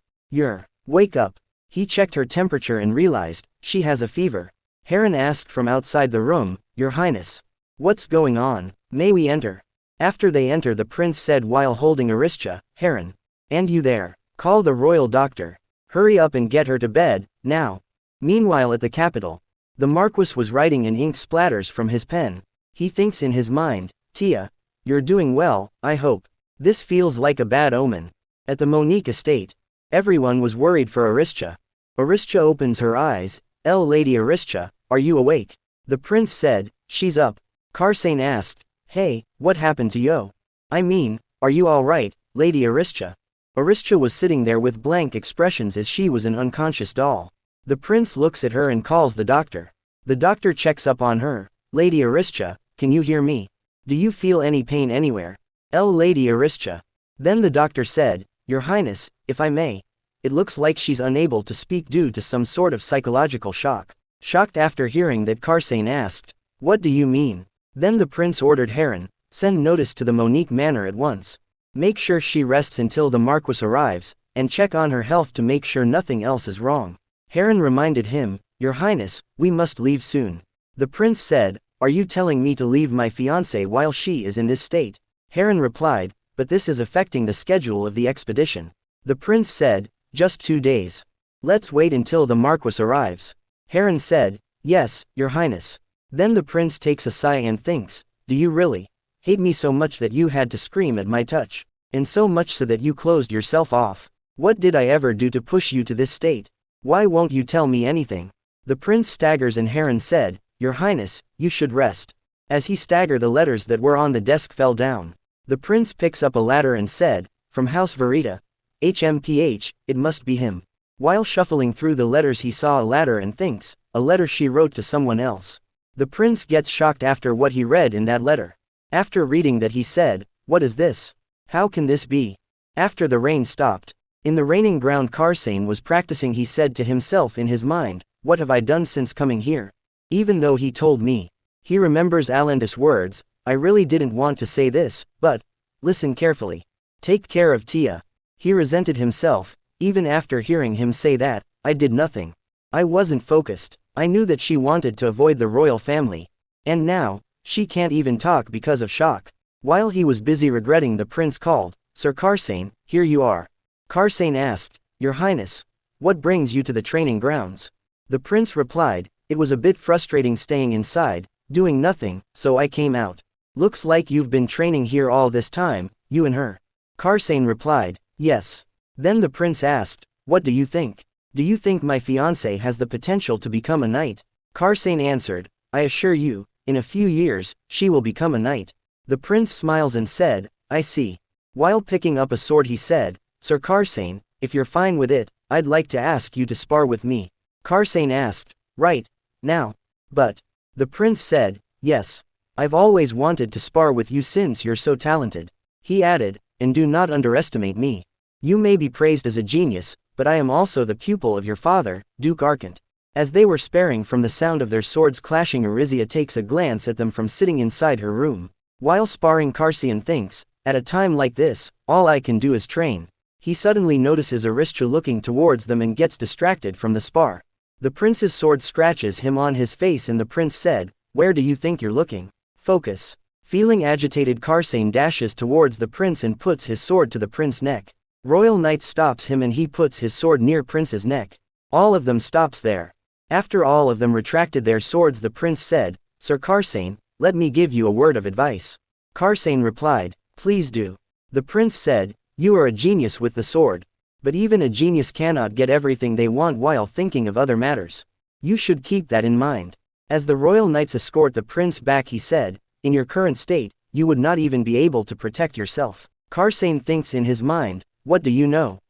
Wake up. He checked her temperature and realized, she has a fever. Heron asked from outside the room, Your Highness. What's going on? May we enter? After they enter the prince said while holding Aristia, Heron. And you there. Call the royal doctor. Hurry up and get her to bed, now. Meanwhile at the capital. The Marquis was writing and ink splatters from his pen. He thinks in his mind, Tia. You're doing well, I hope. This feels like a bad omen. At the Monique estate. Everyone was worried for Aristia. Aristia opens her eyes. Lady Aristia, are you awake? The prince said, she's up. Karsane asked, hey, what happened to Yo? I mean, are you alright, Lady Aristia? Aristia was sitting there with blank expressions as she was an unconscious doll. The prince looks at her and calls the doctor. The doctor checks up on her. Lady Aristia, can you hear me? Do you feel any pain anywhere? Lady Aristia. Then the doctor said, Your Highness, if I may. It looks like she's unable to speak due to some sort of psychological shock. Shocked after hearing that Karsane asked, what do you mean? Then the prince ordered Heron, send notice to the Monique manor at once. Make sure she rests until the Marquis arrives, and check on her health to make sure nothing else is wrong. Heron reminded him, Your Highness, we must leave soon. The prince said, are you telling me to leave my fiancée while she is in this state? Heron replied, but this is affecting the schedule of the expedition. The prince said, just 2 days. Let's wait until the Marquis arrives. Heron said, yes, Your Highness. Then the prince takes a sigh and thinks, do you really hate me so much that you had to scream at my touch? And so much so that you closed yourself off? What did I ever do to push you to this state? Why won't you tell me anything? The prince staggers and Heron said, Your Highness, you should rest. As he staggered the letters that were on the desk fell down. The prince picks up a ladder and said, from House Verita. HMPH, it must be him. While shuffling through the letters he saw a ladder and thinks, a letter she wrote to someone else. The prince gets shocked after what he read in that letter. After reading that he said, what is this? How can this be? After the rain stopped. In the raining ground Karsane was practicing he said to himself in his mind, what have I done since coming here? Even though he told me. He remembers Alanda's words, I really didn't want to say this, but, listen carefully. Take care of Tia. He resented himself, even after hearing him say that, I did nothing. I wasn't focused. I knew that she wanted to avoid the royal family. And now, she can't even talk because of shock. While he was busy regretting the prince called, Sir Karsane, here you are. Karsane asked, Your Highness, what brings you to the training grounds? The prince replied, it was a bit frustrating staying inside, doing nothing, so I came out. Looks like you've been training here all this time, you and her. Karsane replied, yes. Then the prince asked, what do you think? Do you think my fiancé has the potential to become a knight? Karsane answered, I assure you, in a few years, she will become a knight. The prince smiles and said, I see. While picking up a sword he said, Sir Karsane, if you're fine with it, I'd like to ask you to spar with me. Karsane asked, right, now. But, the prince said, yes. I've always wanted to spar with you since you're so talented. He added, and do not underestimate me. You may be praised as a genius, but I am also the pupil of your father, Duke Arkant. As they were sparring from the sound of their swords clashing Aristia takes a glance at them from sitting inside her room. While sparring, Karsian thinks, at a time like this, all I can do is train. He suddenly notices Aristia looking towards them and gets distracted from the spar. The prince's sword scratches him on his face and the prince said, "Where do you think you're looking? Focus." Feeling agitated, Karsian dashes towards the prince and puts his sword to the prince's neck. Royal Knight stops him and he puts his sword near prince's neck. All of them stops there. After all of them retracted their swords, the prince said, "Sir Karsian, let me give you a word of advice." Karsian replied, "Please do." The prince said, "You are a genius with the sword. But even a genius cannot get everything they want while thinking of other matters. You should keep that in mind." As the royal knights escort the prince back, he said, "In your current state, you would not even be able to protect yourself." Karsian thinks in his mind, "What do you know?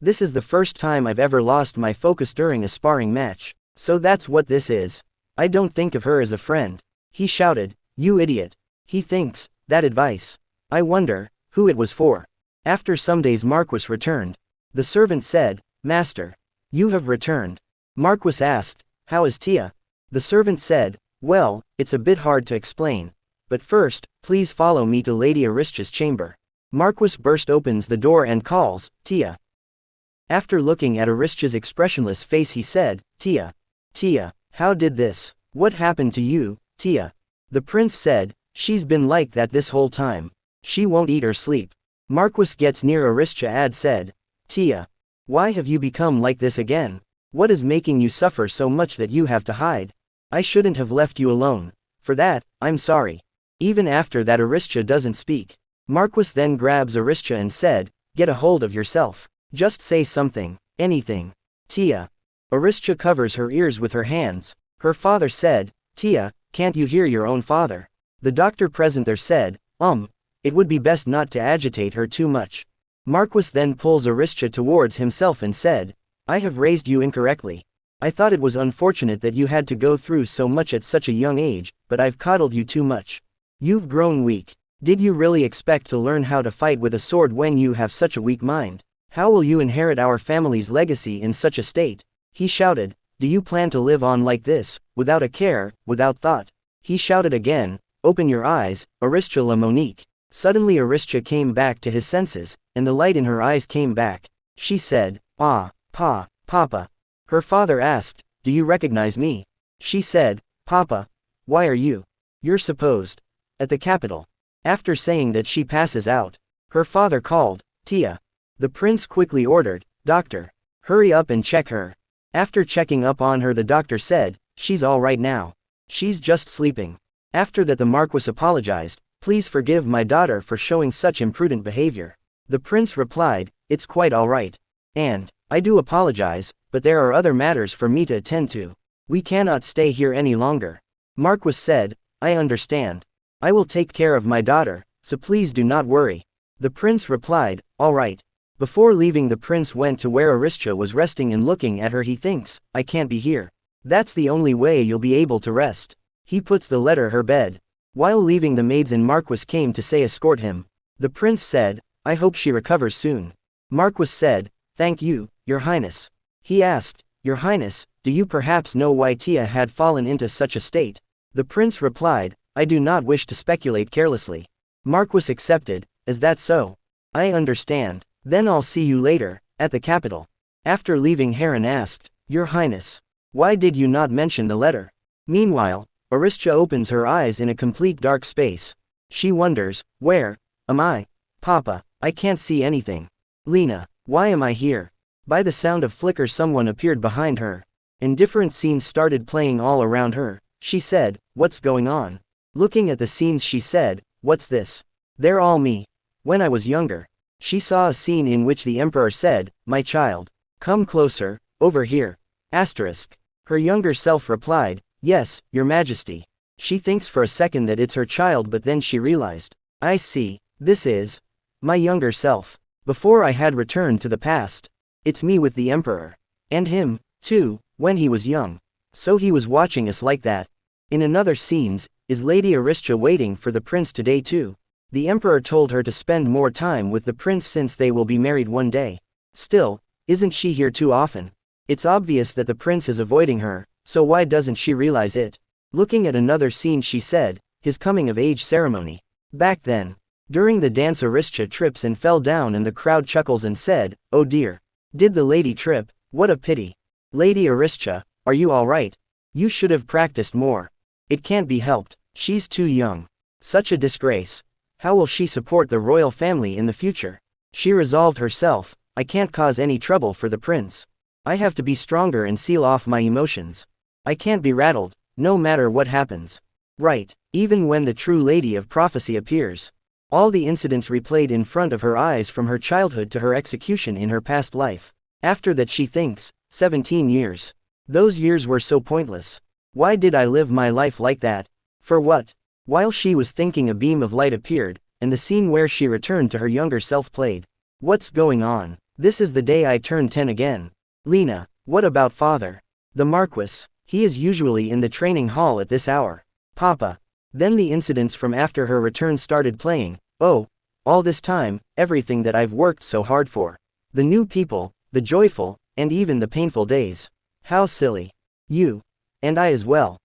This is the first time I've ever lost my focus during a sparring match. So that's what this is. I don't think of her as a friend." He shouted, "You idiot." He thinks, that advice. I wonder who it was for. After some days, Marquis returned. The servant said, "Master, you have returned." Marquis asked, "How is Tia?" The servant said, "Well, it's a bit hard to explain. But first, please follow me to Lady Aristia's chamber." Marquis opens the door and calls, "Tia." After looking at Aristia's expressionless face, he said, "Tia. Tia, how did this? What happened to you, Tia?" The prince said, "She's been like that this whole time. She won't eat or sleep." Marquis gets near Aristia and said, "Tia, why have you become like this again? What is making you suffer so much that you have to hide? I shouldn't have left you alone. For that, I'm sorry." Even after that, Aristia doesn't speak. Marquis then grabs Aristia and said, "Get a hold of yourself. Just say something, anything. Tia." Aristia covers her ears with her hands. Her father said, "Tia, can't you hear your own father?" The doctor present there said, It would be best not to agitate her too much." Marquis then pulls Aristia towards himself and said, "I have raised you incorrectly. I thought it was unfortunate that you had to go through so much at such a young age, but I've coddled you too much. You've grown weak. Did you really expect to learn how to fight with a sword when you have such a weak mind? How will you inherit our family's legacy in such a state?" He shouted, "Do you plan to live on like this, without a care, without thought?" He shouted again, "Open your eyes, Aristia la Monique." Suddenly Aristia came back to his senses, and the light in her eyes came back. She said, Papa." Her father asked, "Do you recognize me?" She said, "Papa, why are you? You're supposed at the capital." After saying that, she passes out. Her father called, "Tia." The prince quickly ordered, "Doctor, hurry up and check her." After checking up on her, the doctor said, "She's all right now. She's just sleeping." After that, the Marquis apologized, "Please forgive my daughter for showing such imprudent behavior." The prince replied, "It's quite all right. And I do apologize, but there are other matters for me to attend to. We cannot stay here any longer." Marquis said, "I understand. I will take care of my daughter, so please do not worry." The prince replied, "All right." Before leaving, the prince went to where Aristia was resting and looking at her, he thinks, "I can't be here. That's the only way you'll be able to rest." He puts the letter her bed. While leaving, the maids and Marquis came to say escort him. The prince said, "I hope she recovers soon." Marquis said, "Thank you, Your Highness." He asked, "Your Highness, do you perhaps know why Tia had fallen into such a state?" The prince replied, "I do not wish to speculate carelessly." Marquis accepted, "Is that so? I understand. Then I'll see you later, at the capital." After leaving, Heron asked, "Your Highness, why did you not mention the letter?" Meanwhile, Aristia opens her eyes in a complete dark space. She wonders, "Where am I? Papa, I can't see anything. Lena, why am I here?" By the sound of flickers, someone appeared behind her. And different scenes started playing all around her. She said, "What's going on?" Looking at the scenes, she said, "What's this? They're all me. When I was younger." She saw a scene in which the emperor said, "My child, come closer, over here." Asterisk. Her younger self replied, "Yes, Your Majesty." She thinks for a second that it's her child, but then she realized, "I see, this is my younger self. Before I had returned to the past. It's me with the emperor. And him, too, when he was young. So he was watching us like that." In another scenes, is Lady Aristia waiting for the prince today too? The emperor told her to spend more time with the prince since they will be married one day. Still, isn't she here too often? It's obvious that the prince is avoiding her, so why doesn't she realize it? Looking at another scene, she said, his coming-of-age ceremony. Back then, during the dance Aristia trips and fell down and the crowd chuckles and said, "Oh dear. Did the lady trip? What a pity. Lady Aristia, are you alright? You should have practiced more. It can't be helped. She's too young. Such a disgrace. How will she support the royal family in the future?" She resolved herself, "I can't cause any trouble for the prince. I have to be stronger and seal off my emotions. I can't be rattled, no matter what happens. Right, even when the true lady of prophecy appears." All the incidents replayed in front of her eyes from her childhood to her execution in her past life. After that she thinks, 17 years. Those years were so pointless. Why did I live my life like that? For what? While she was thinking a beam of light appeared, and the scene where she returned to her younger self played. What's going on? This is the day I turned 10 again. Lena, what about father? The Marquis, he is usually in the training hall at this hour. Papa. Then the incidents from after her return started playing. Oh, all this time, everything that I've worked so hard for. The new people, the joyful, and even the painful days. How silly. You. And I as well.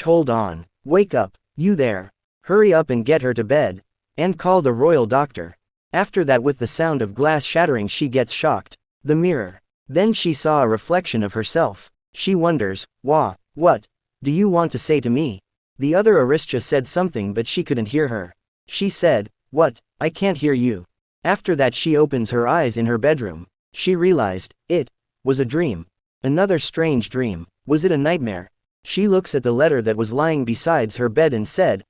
Hold on. Wake up, you there. Hurry up and get her to bed. And call the royal doctor. After that, with the sound of glass shattering, she gets shocked. The mirror. Then she saw a reflection of herself. She wonders, what do you want to say to me? The other Aristia said something but she couldn't hear her. She said, "What? I can't hear you." After that she opens her eyes in her bedroom. She realized, it was a dream. Another strange dream. Was it a nightmare? She looks at the letter that was lying beside her bed and said,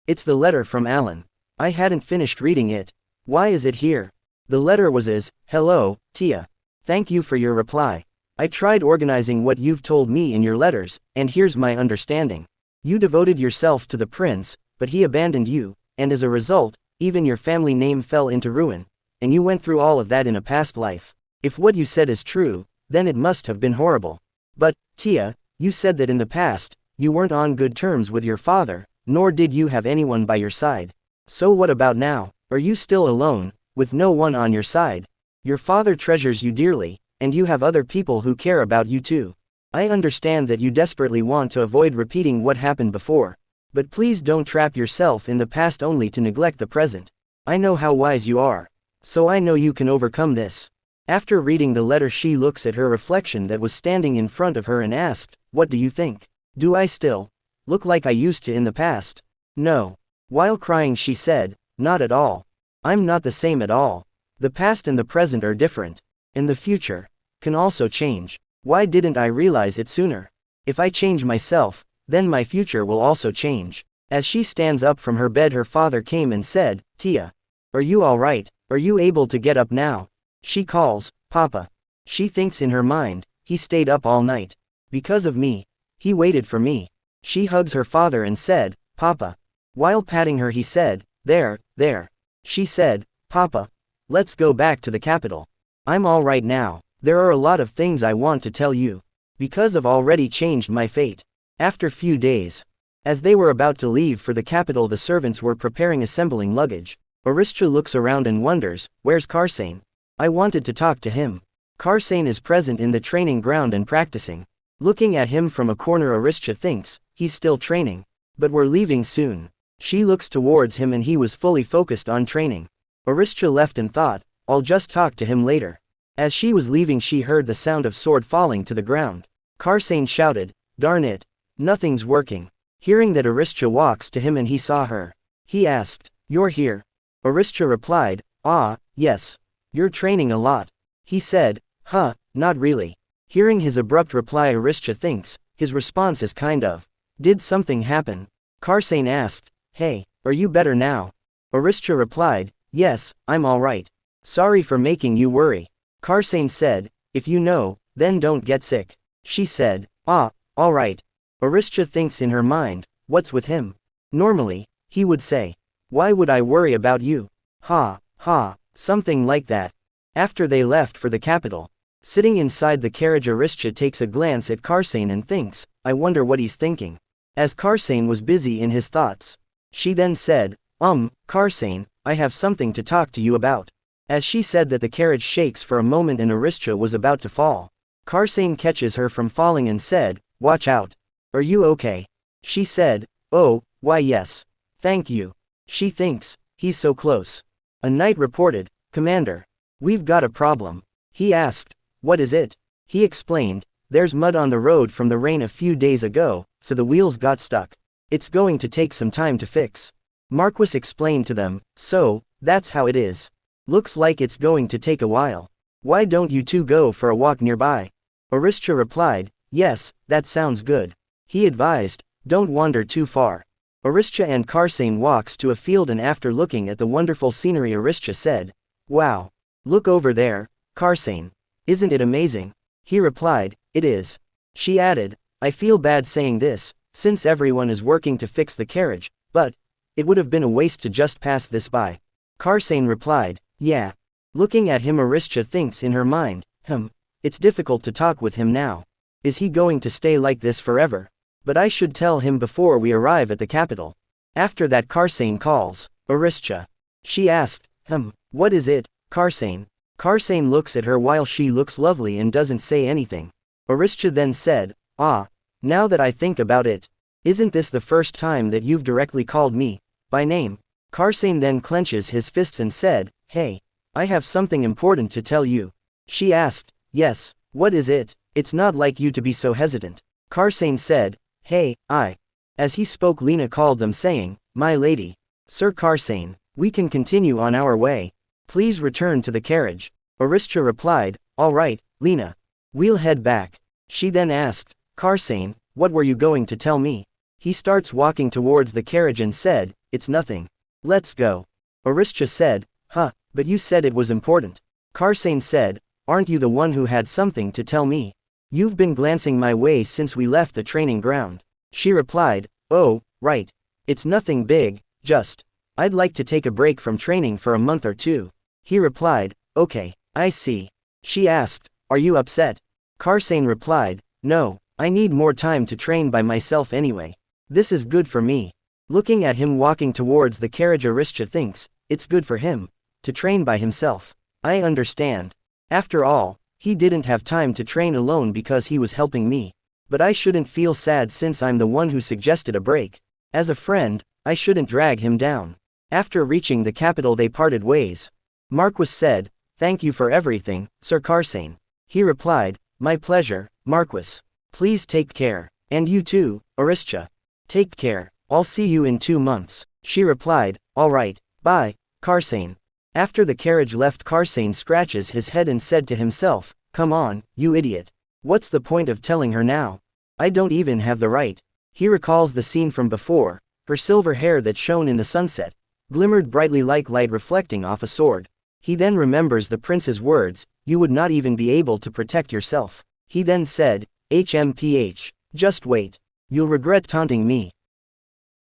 It's the letter from Alan. I hadn't finished reading it. Why is it here? The letter was "Hello, Tia. Thank you for your reply. I tried organizing what you've told me in your letters, and here's my understanding. You devoted yourself to the prince, but he abandoned you, and as a result, even your family name fell into ruin, and you went through all of that in a past life. If what you said is true, then it must have been horrible. But, Tia, you said that in the past, you weren't on good terms with your father, nor did you have anyone by your side. So what about now? Are you still alone, with no one on your side? Your father treasures you dearly, and you have other people who care about you too. I understand that you desperately want to avoid repeating what happened before. But please don't trap yourself in the past only to neglect the present. I know how wise you are. So I know you can overcome this. After reading the letter she looks at her reflection that was standing in front of her and asked, "What do you think? Do I still look like I used to in the past?" No. While crying she said, "Not at all. I'm not the same at all. The past and the present are different. And the future can also change. Why didn't I realize it sooner? If I change myself, then my future will also change." As she stands up from her bed her father came and said, "Tia. Are you alright? Are you able to get up now?" She calls, "Papa." She thinks in her mind, he stayed up all night. Because of me. He waited for me. She hugs her father and said, "Papa." While patting her he said, There. She said, "Papa. Let's go back to the capital. I'm alright now. There are a lot of things I want to tell you. Because I've already changed my fate." After few days. As they were about to leave for the capital the servants were preparing assembling luggage. Aristia looks around and wonders, where's Karsane? I wanted to talk to him. Karsane is present in the training ground and practicing. Looking at him from a corner Aristia thinks, he's still training. But we're leaving soon. She looks towards him and he was fully focused on training. Aristia left and thought, I'll just talk to him later. As she was leaving she heard the sound of sword falling to the ground. Karsane shouted, "Darn it. Nothing's working." Hearing that Aristia walks to him and he saw her. He asked, "You're here?" Aristia replied, "Ah, yes. You're training a lot." He said, Not really." Hearing his abrupt reply Aristia thinks, his response is kind of, "Did something happen?" Karsane asked, "Hey, are you better now?" Aristia replied, "Yes, I'm alright. Sorry for making you worry." Karsane said, "If you know, then don't get sick." She said, Alright." Aristia thinks in her mind, what's with him? Normally, he would say, "Why would I worry about you?" Something like that. After they left for the capital. Sitting inside the carriage Aristia takes a glance at Karsane and thinks, I wonder what he's thinking. As Karsane was busy in his thoughts. She then said, Karsane, I have something to talk to you about." As she said that the carriage shakes for a moment and Aristia was about to fall. Karsane catches her from falling and said, "Watch out. Are you okay?" She said, "Oh, Why yes. Thank you. She thinks, he's so close. A knight reported, Commander. We've got a problem. He asked, what is it? He explained, there's mud on the road from the rain a few days ago, so the wheels got stuck. It's going to take some time to fix. Marquis explained to them, so, that's how it is. Looks like it's going to take a while. Why don't you two go for a walk nearby? Aristia replied, yes, that sounds good. He advised, don't wander too far. Aristia and Karsane walks to a field, and after looking at the wonderful scenery, Aristia said, wow. Look over there, Karsane. Isn't it amazing? He replied, it is. She added, I feel bad saying this, since everyone is working to fix the carriage, but it would have been a waste to just pass this by. Karsane replied, yeah. Looking at him, Aristia thinks in her mind, it's difficult to talk with him now. Is he going to stay like this forever? But I should tell him before we arrive at the capital. After that, Karsane calls Aristia. She asked, what is it, Karsane? Karsane looks at her while she looks lovely and doesn't say anything. Aristia then said, now that I think about it, isn't this the first time that you've directly called me by name? Karsane then clenches his fists and said, hey, I have something important to tell you. She asked, yes, what is it? It's not like you to be so hesitant. Karsane said, hey, As he spoke, Lena called them saying, my lady. Sir Karsane, we can continue on our way. Please return to the carriage. Aristia replied, all right, Lena. We'll head back. She then asked, Karsane, what were you going to tell me? He starts walking towards the carriage and said, it's nothing. Let's go. Aristia said, but you said it was important. Karsane said, aren't you the one who had something to tell me? You've been glancing my way since we left the training ground. She replied, oh, right. It's nothing big, just, I'd like to take a break from training for a month or two. He replied, okay, I see. She asked, are you upset? Karsane replied, no, I need more time to train by myself anyway. This is good for me. Looking at him walking towards the carriage, Aristia thinks, it's good for him to train by himself. I understand. After all, he didn't have time to train alone because he was helping me. But I shouldn't feel sad since I'm the one who suggested a break. As a friend, I shouldn't drag him down. After reaching the capital, they parted ways. Marquis said, thank you for everything, Sir Karsane. He replied, my pleasure, Marquis. Please take care. And you too, Aristia. Take care. I'll see you in 2 months. She replied, all right, bye, Karsane. After the carriage left, Karsane scratches his head and said to himself, come on, you idiot. What's the point of telling her now? I don't even have the right. He recalls the scene from before. Her silver hair that shone in the sunset glimmered brightly like light reflecting off a sword. He then remembers the prince's words, you would not even be able to protect yourself. He then said, HMPH, just wait. You'll regret taunting me.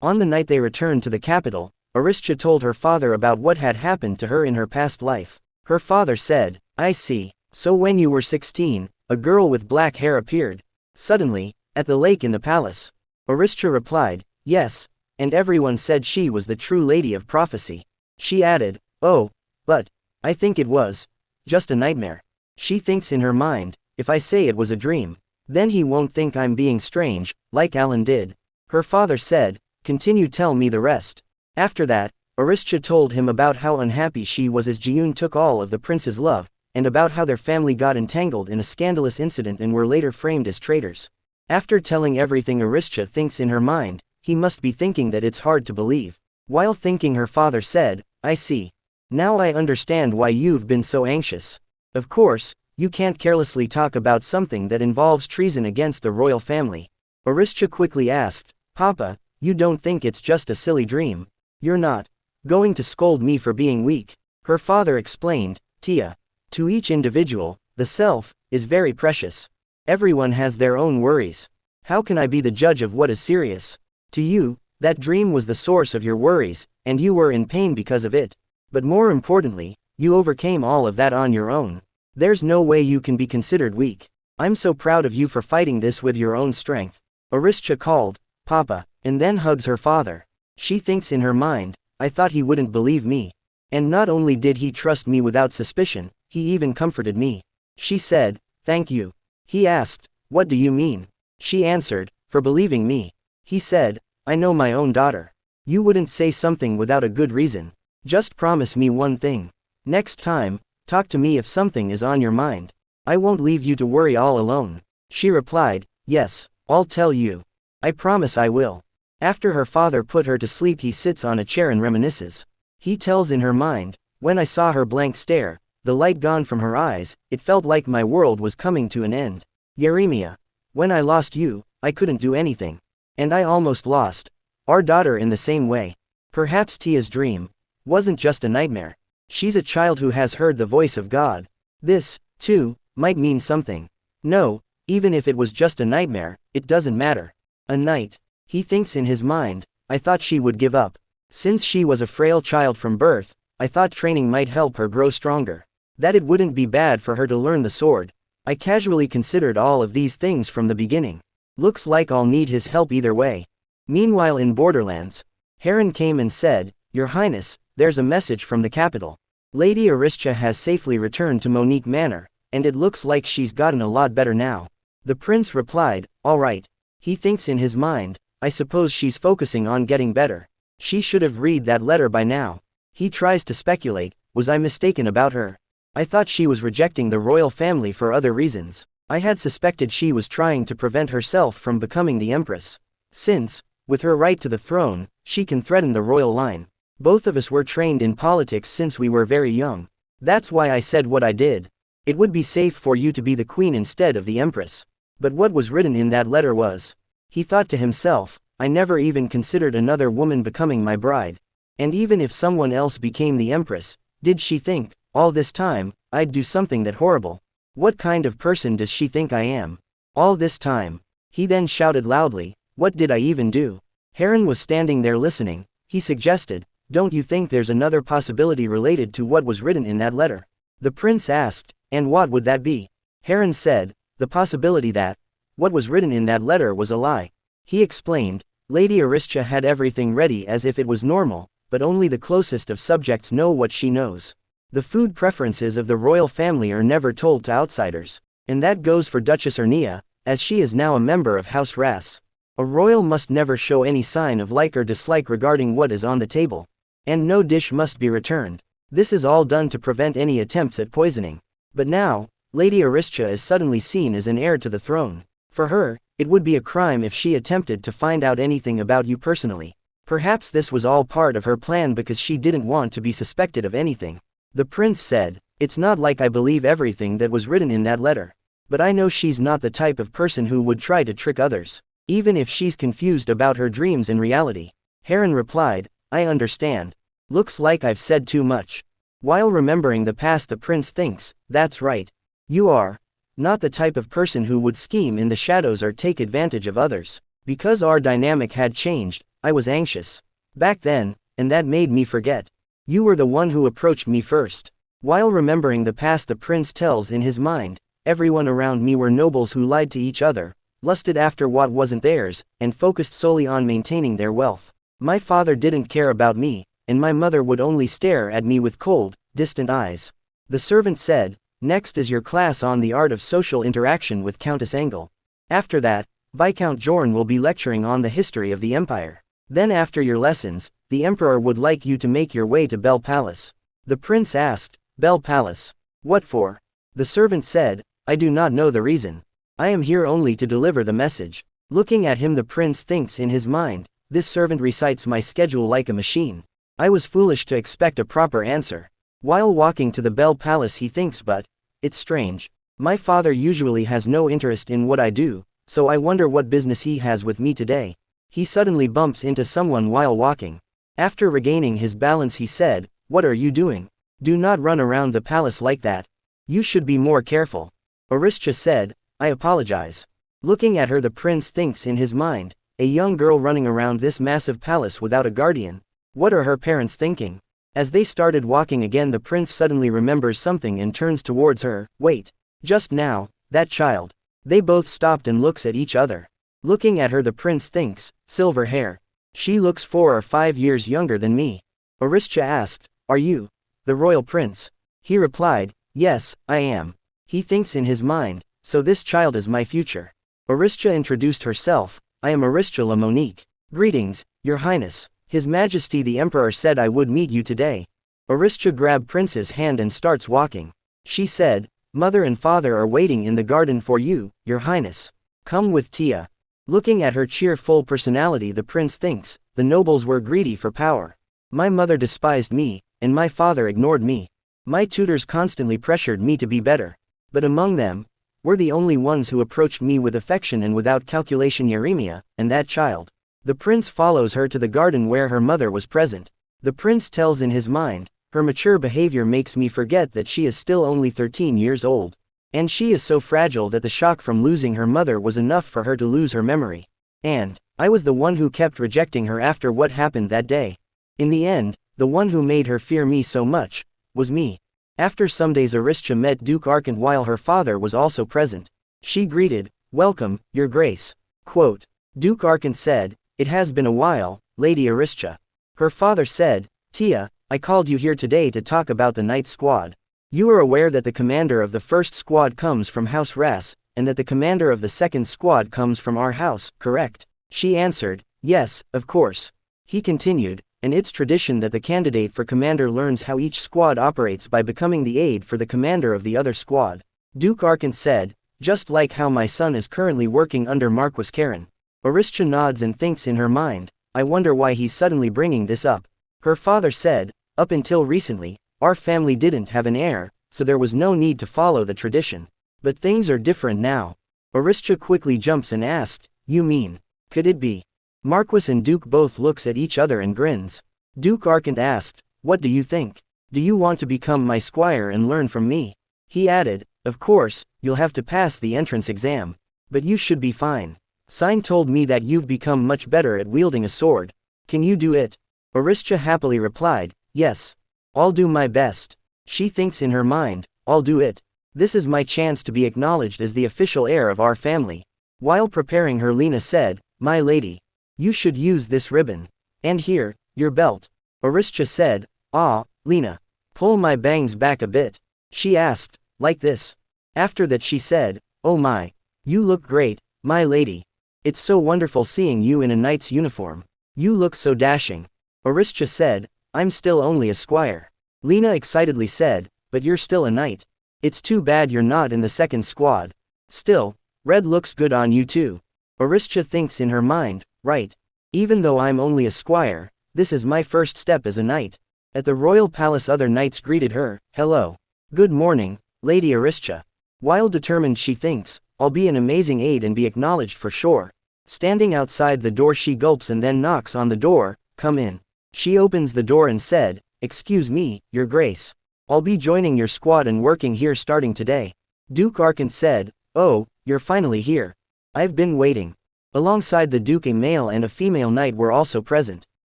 On the night they returned to the capital, Aristia told her father about what had happened to her in her past life. Her father said, I see. So when you were 16, a girl with black hair appeared suddenly at the lake in the palace. Aristia replied, yes, and everyone said she was the true lady of prophecy. She added, oh, but I think it was just a nightmare. She thinks in her mind, if I say it was a dream, then he won't think I'm being strange, like Alan did. Her father said, continue, tell me the rest. After that, Aristia told him about how unhappy she was as Ji-yoon took all of the prince's love, and about how their family got entangled in a scandalous incident and were later framed as traitors. After telling everything, Aristia thinks in her mind, he must be thinking that it's hard to believe. While thinking, her father said, I see. Now I understand why you've been so anxious. Of course, you can't carelessly talk about something that involves treason against the royal family. Aristia quickly asked, Papa, you don't think it's just a silly dream? You're not going to scold me for being weak? Her father explained, Tia. To each individual, the self is very precious. Everyone has their own worries. How can I be the judge of what is serious? To you, that dream was the source of your worries, and you were in pain because of it. But more importantly, you overcame all of that on your own. There's no way you can be considered weak. I'm so proud of you for fighting this with your own strength. Aristia called, Papa, and then hugs her father. She thinks in her mind, I thought he wouldn't believe me. And not only did he trust me without suspicion, he even comforted me. She said, thank you. He asked, what do you mean? She answered, for believing me. He said, I know my own daughter. You wouldn't say something without a good reason. Just promise me one thing. Next time, talk to me if something is on your mind. I won't leave you to worry all alone. She replied, yes, I'll tell you. I promise I will. After her father put her to sleep, he sits on a chair and reminisces. He tells in her mind, when I saw her blank stare, the light gone from her eyes, it felt like my world was coming to an end. Yeremia. When I lost you, I couldn't do anything. And I almost lost our daughter in the same way. Perhaps Tia's dream wasn't just a nightmare. She's a child who has heard the voice of God. This, too, might mean something. No, even if it was just a nightmare, it doesn't matter. A night. He thinks in his mind, I thought she would give up. Since she was a frail child from birth, I thought training might help her grow stronger. That it wouldn't be bad for her to learn the sword. I casually considered all of these things from the beginning. Looks like I'll need his help either way. Meanwhile in Borderlands, Heron came and said, Your Highness, there's a message from the capital. Lady Aristia has safely returned to Monique Manor, and it looks like she's gotten a lot better now. The prince replied, all right. He thinks in his mind, I suppose she's focusing on getting better. She should have read that letter by now. He tries to speculate, was I mistaken about her? I thought she was rejecting the royal family for other reasons. I had suspected she was trying to prevent herself from becoming the empress. Since, with her right to the throne, she can threaten the royal line. Both of us were trained in politics since we were very young. That's why I said what I did. It would be safe for you to be the queen instead of the empress. But what was written in that letter was. He thought to himself, I never even considered another woman becoming my bride. And even if someone else became the empress, did she think, all this time, I'd do something that horrible? What kind of person does she think I am? All this time. He then shouted loudly, what did I even do? Heron was standing there listening. He suggested, don't you think there's another possibility related to what was written in that letter? The prince asked, and what would that be? Heron said, the possibility that what was written in that letter was a lie. He explained, Lady Aristia had everything ready as if it was normal, but only the closest of subjects know what she knows. The food preferences of the royal family are never told to outsiders. And that goes for Duchess Ernia, as she is now a member of House Ras. A royal must never show any sign of like or dislike regarding what is on the table. And no dish must be returned. This is all done to prevent any attempts at poisoning. But now, Lady Aristia is suddenly seen as an heir to the throne. For her, it would be a crime if she attempted to find out anything about you personally. Perhaps this was all part of her plan because she didn't want to be suspected of anything. The prince said, it's not like I believe everything that was written in that letter. But I know she's not the type of person who would try to trick others, even if she's confused about her dreams and reality. Heron replied, I understand. Looks like I've said too much. While remembering the past, the prince thinks, that's right. You are not the type of person who would scheme in the shadows or take advantage of others. Because our dynamic had changed, I was anxious back then, and that made me forget. You were the one who approached me first. While remembering the past, the prince tells in his mind, everyone around me were nobles who lied to each other, lusted after what wasn't theirs, and focused solely on maintaining their wealth. My father didn't care about me, and my mother would only stare at me with cold, distant eyes. The servant said, next is your class on the art of social interaction with Countess Engel. After that, Viscount Jorn will be lecturing on the history of the empire. Then after your lessons, the emperor would like you to make your way to Bell Palace. The prince asked, Bell Palace? What for? The servant said, I do not know the reason. I am here only to deliver the message. Looking at him, the prince thinks in his mind, this servant recites my schedule like a machine. I was foolish to expect a proper answer. While walking to the Bell Palace, he thinks, but it's strange. My father usually has no interest in what I do, so I wonder what business he has with me today. He suddenly bumps into someone while walking. After regaining his balance, he said, what are you doing? Do not run around the palace like that. You should be more careful. Aristia said, I apologize. Looking at her, the prince thinks in his mind, a young girl running around this massive palace without a guardian. What are her parents thinking? As they started walking again, the prince suddenly remembers something and turns towards her. Wait. Just now, that child. They both stopped and looks at each other. Looking at her, the prince thinks, silver hair. She looks 4 or 5 years younger than me. Aristia asked, are you the royal prince? He replied, yes, I am. He thinks in his mind, so this child is my future. Aristia introduced herself, I am Aristia Monique. Greetings, your highness. His Majesty the Emperor said I would meet you today. Aristia grabbed Prince's hand and starts walking. She said, Mother and father are waiting in the garden for you, your highness. Come with Tia. Looking at her cheerful personality, the prince thinks, the nobles were greedy for power. My mother despised me, and my father ignored me. My tutors constantly pressured me to be better. But among them, were the only ones who approached me with affection and without calculation Yeremia, and that child. The prince follows her to the garden where her mother was present. The prince tells in his mind, her mature behavior makes me forget that she is still only 13 years old. And she is so fragile that the shock from losing her mother was enough for her to lose her memory. And I was the one who kept rejecting her after what happened that day. In the end, the one who made her fear me so much was me. After some days Aristia met Duke Arcant while her father was also present. She greeted, Welcome, your grace. Quote, Duke Arcant said, It has been a while, Lady Aristia. Her father said, Tia, I called you here today to talk about the Night Squad. You are aware that the commander of the first squad comes from House Ras, and that the commander of the second squad comes from our house, correct? She answered, Yes, of course. He continued, and it's tradition that the candidate for commander learns how each squad operates by becoming the aide for the commander of the other squad. Duke Arcant said, Just like how my son is currently working under Marquis Karen. Aristia nods and thinks in her mind, I wonder why he's suddenly bringing this up. Her father said, Up until recently, our family didn't have an heir, so there was no need to follow the tradition. But things are different now. Aristia quickly jumps and asked, You mean? Could it be? Marquis and Duke both looks at each other and grins. Duke Arcant asked, What do you think? Do you want to become my squire and learn from me? He added, Of course, you'll have to pass the entrance exam. But you should be fine. Sign told me that you've become much better at wielding a sword. Can you do it? Aristia happily replied, Yes. I'll do my best. She thinks in her mind, I'll do it. This is my chance to be acknowledged as the official heir of our family. While preparing her Lena said, My lady. You should use this ribbon. And here, your belt. Aristia said, Ah, Lena. Pull my bangs back a bit. She asked, Like this. After that she said, Oh my. You look great, my lady. It's so wonderful seeing you in a knight's uniform. You look so dashing. Aristia said, I'm still only a squire. Lena excitedly said, But you're still a knight. It's too bad you're not in the second squad. Still, red looks good on you too. Aristia thinks in her mind, Right. Even though I'm only a squire, this is my first step as a knight. At the royal palace other knights greeted her, Hello. Good morning, Lady Aristia. While determined she thinks, I'll be an amazing aide and be acknowledged for sure. Standing outside the door she gulps and then knocks on the door, Come in. She opens the door and said, Excuse me, your grace. I'll be joining your squad and working here starting today. Duke Arcant said, Oh, you're finally here. I've been waiting. Alongside the Duke a male and a female knight were also present.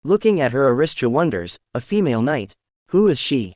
Looking at her Aristia wonders, a female knight? Who is she?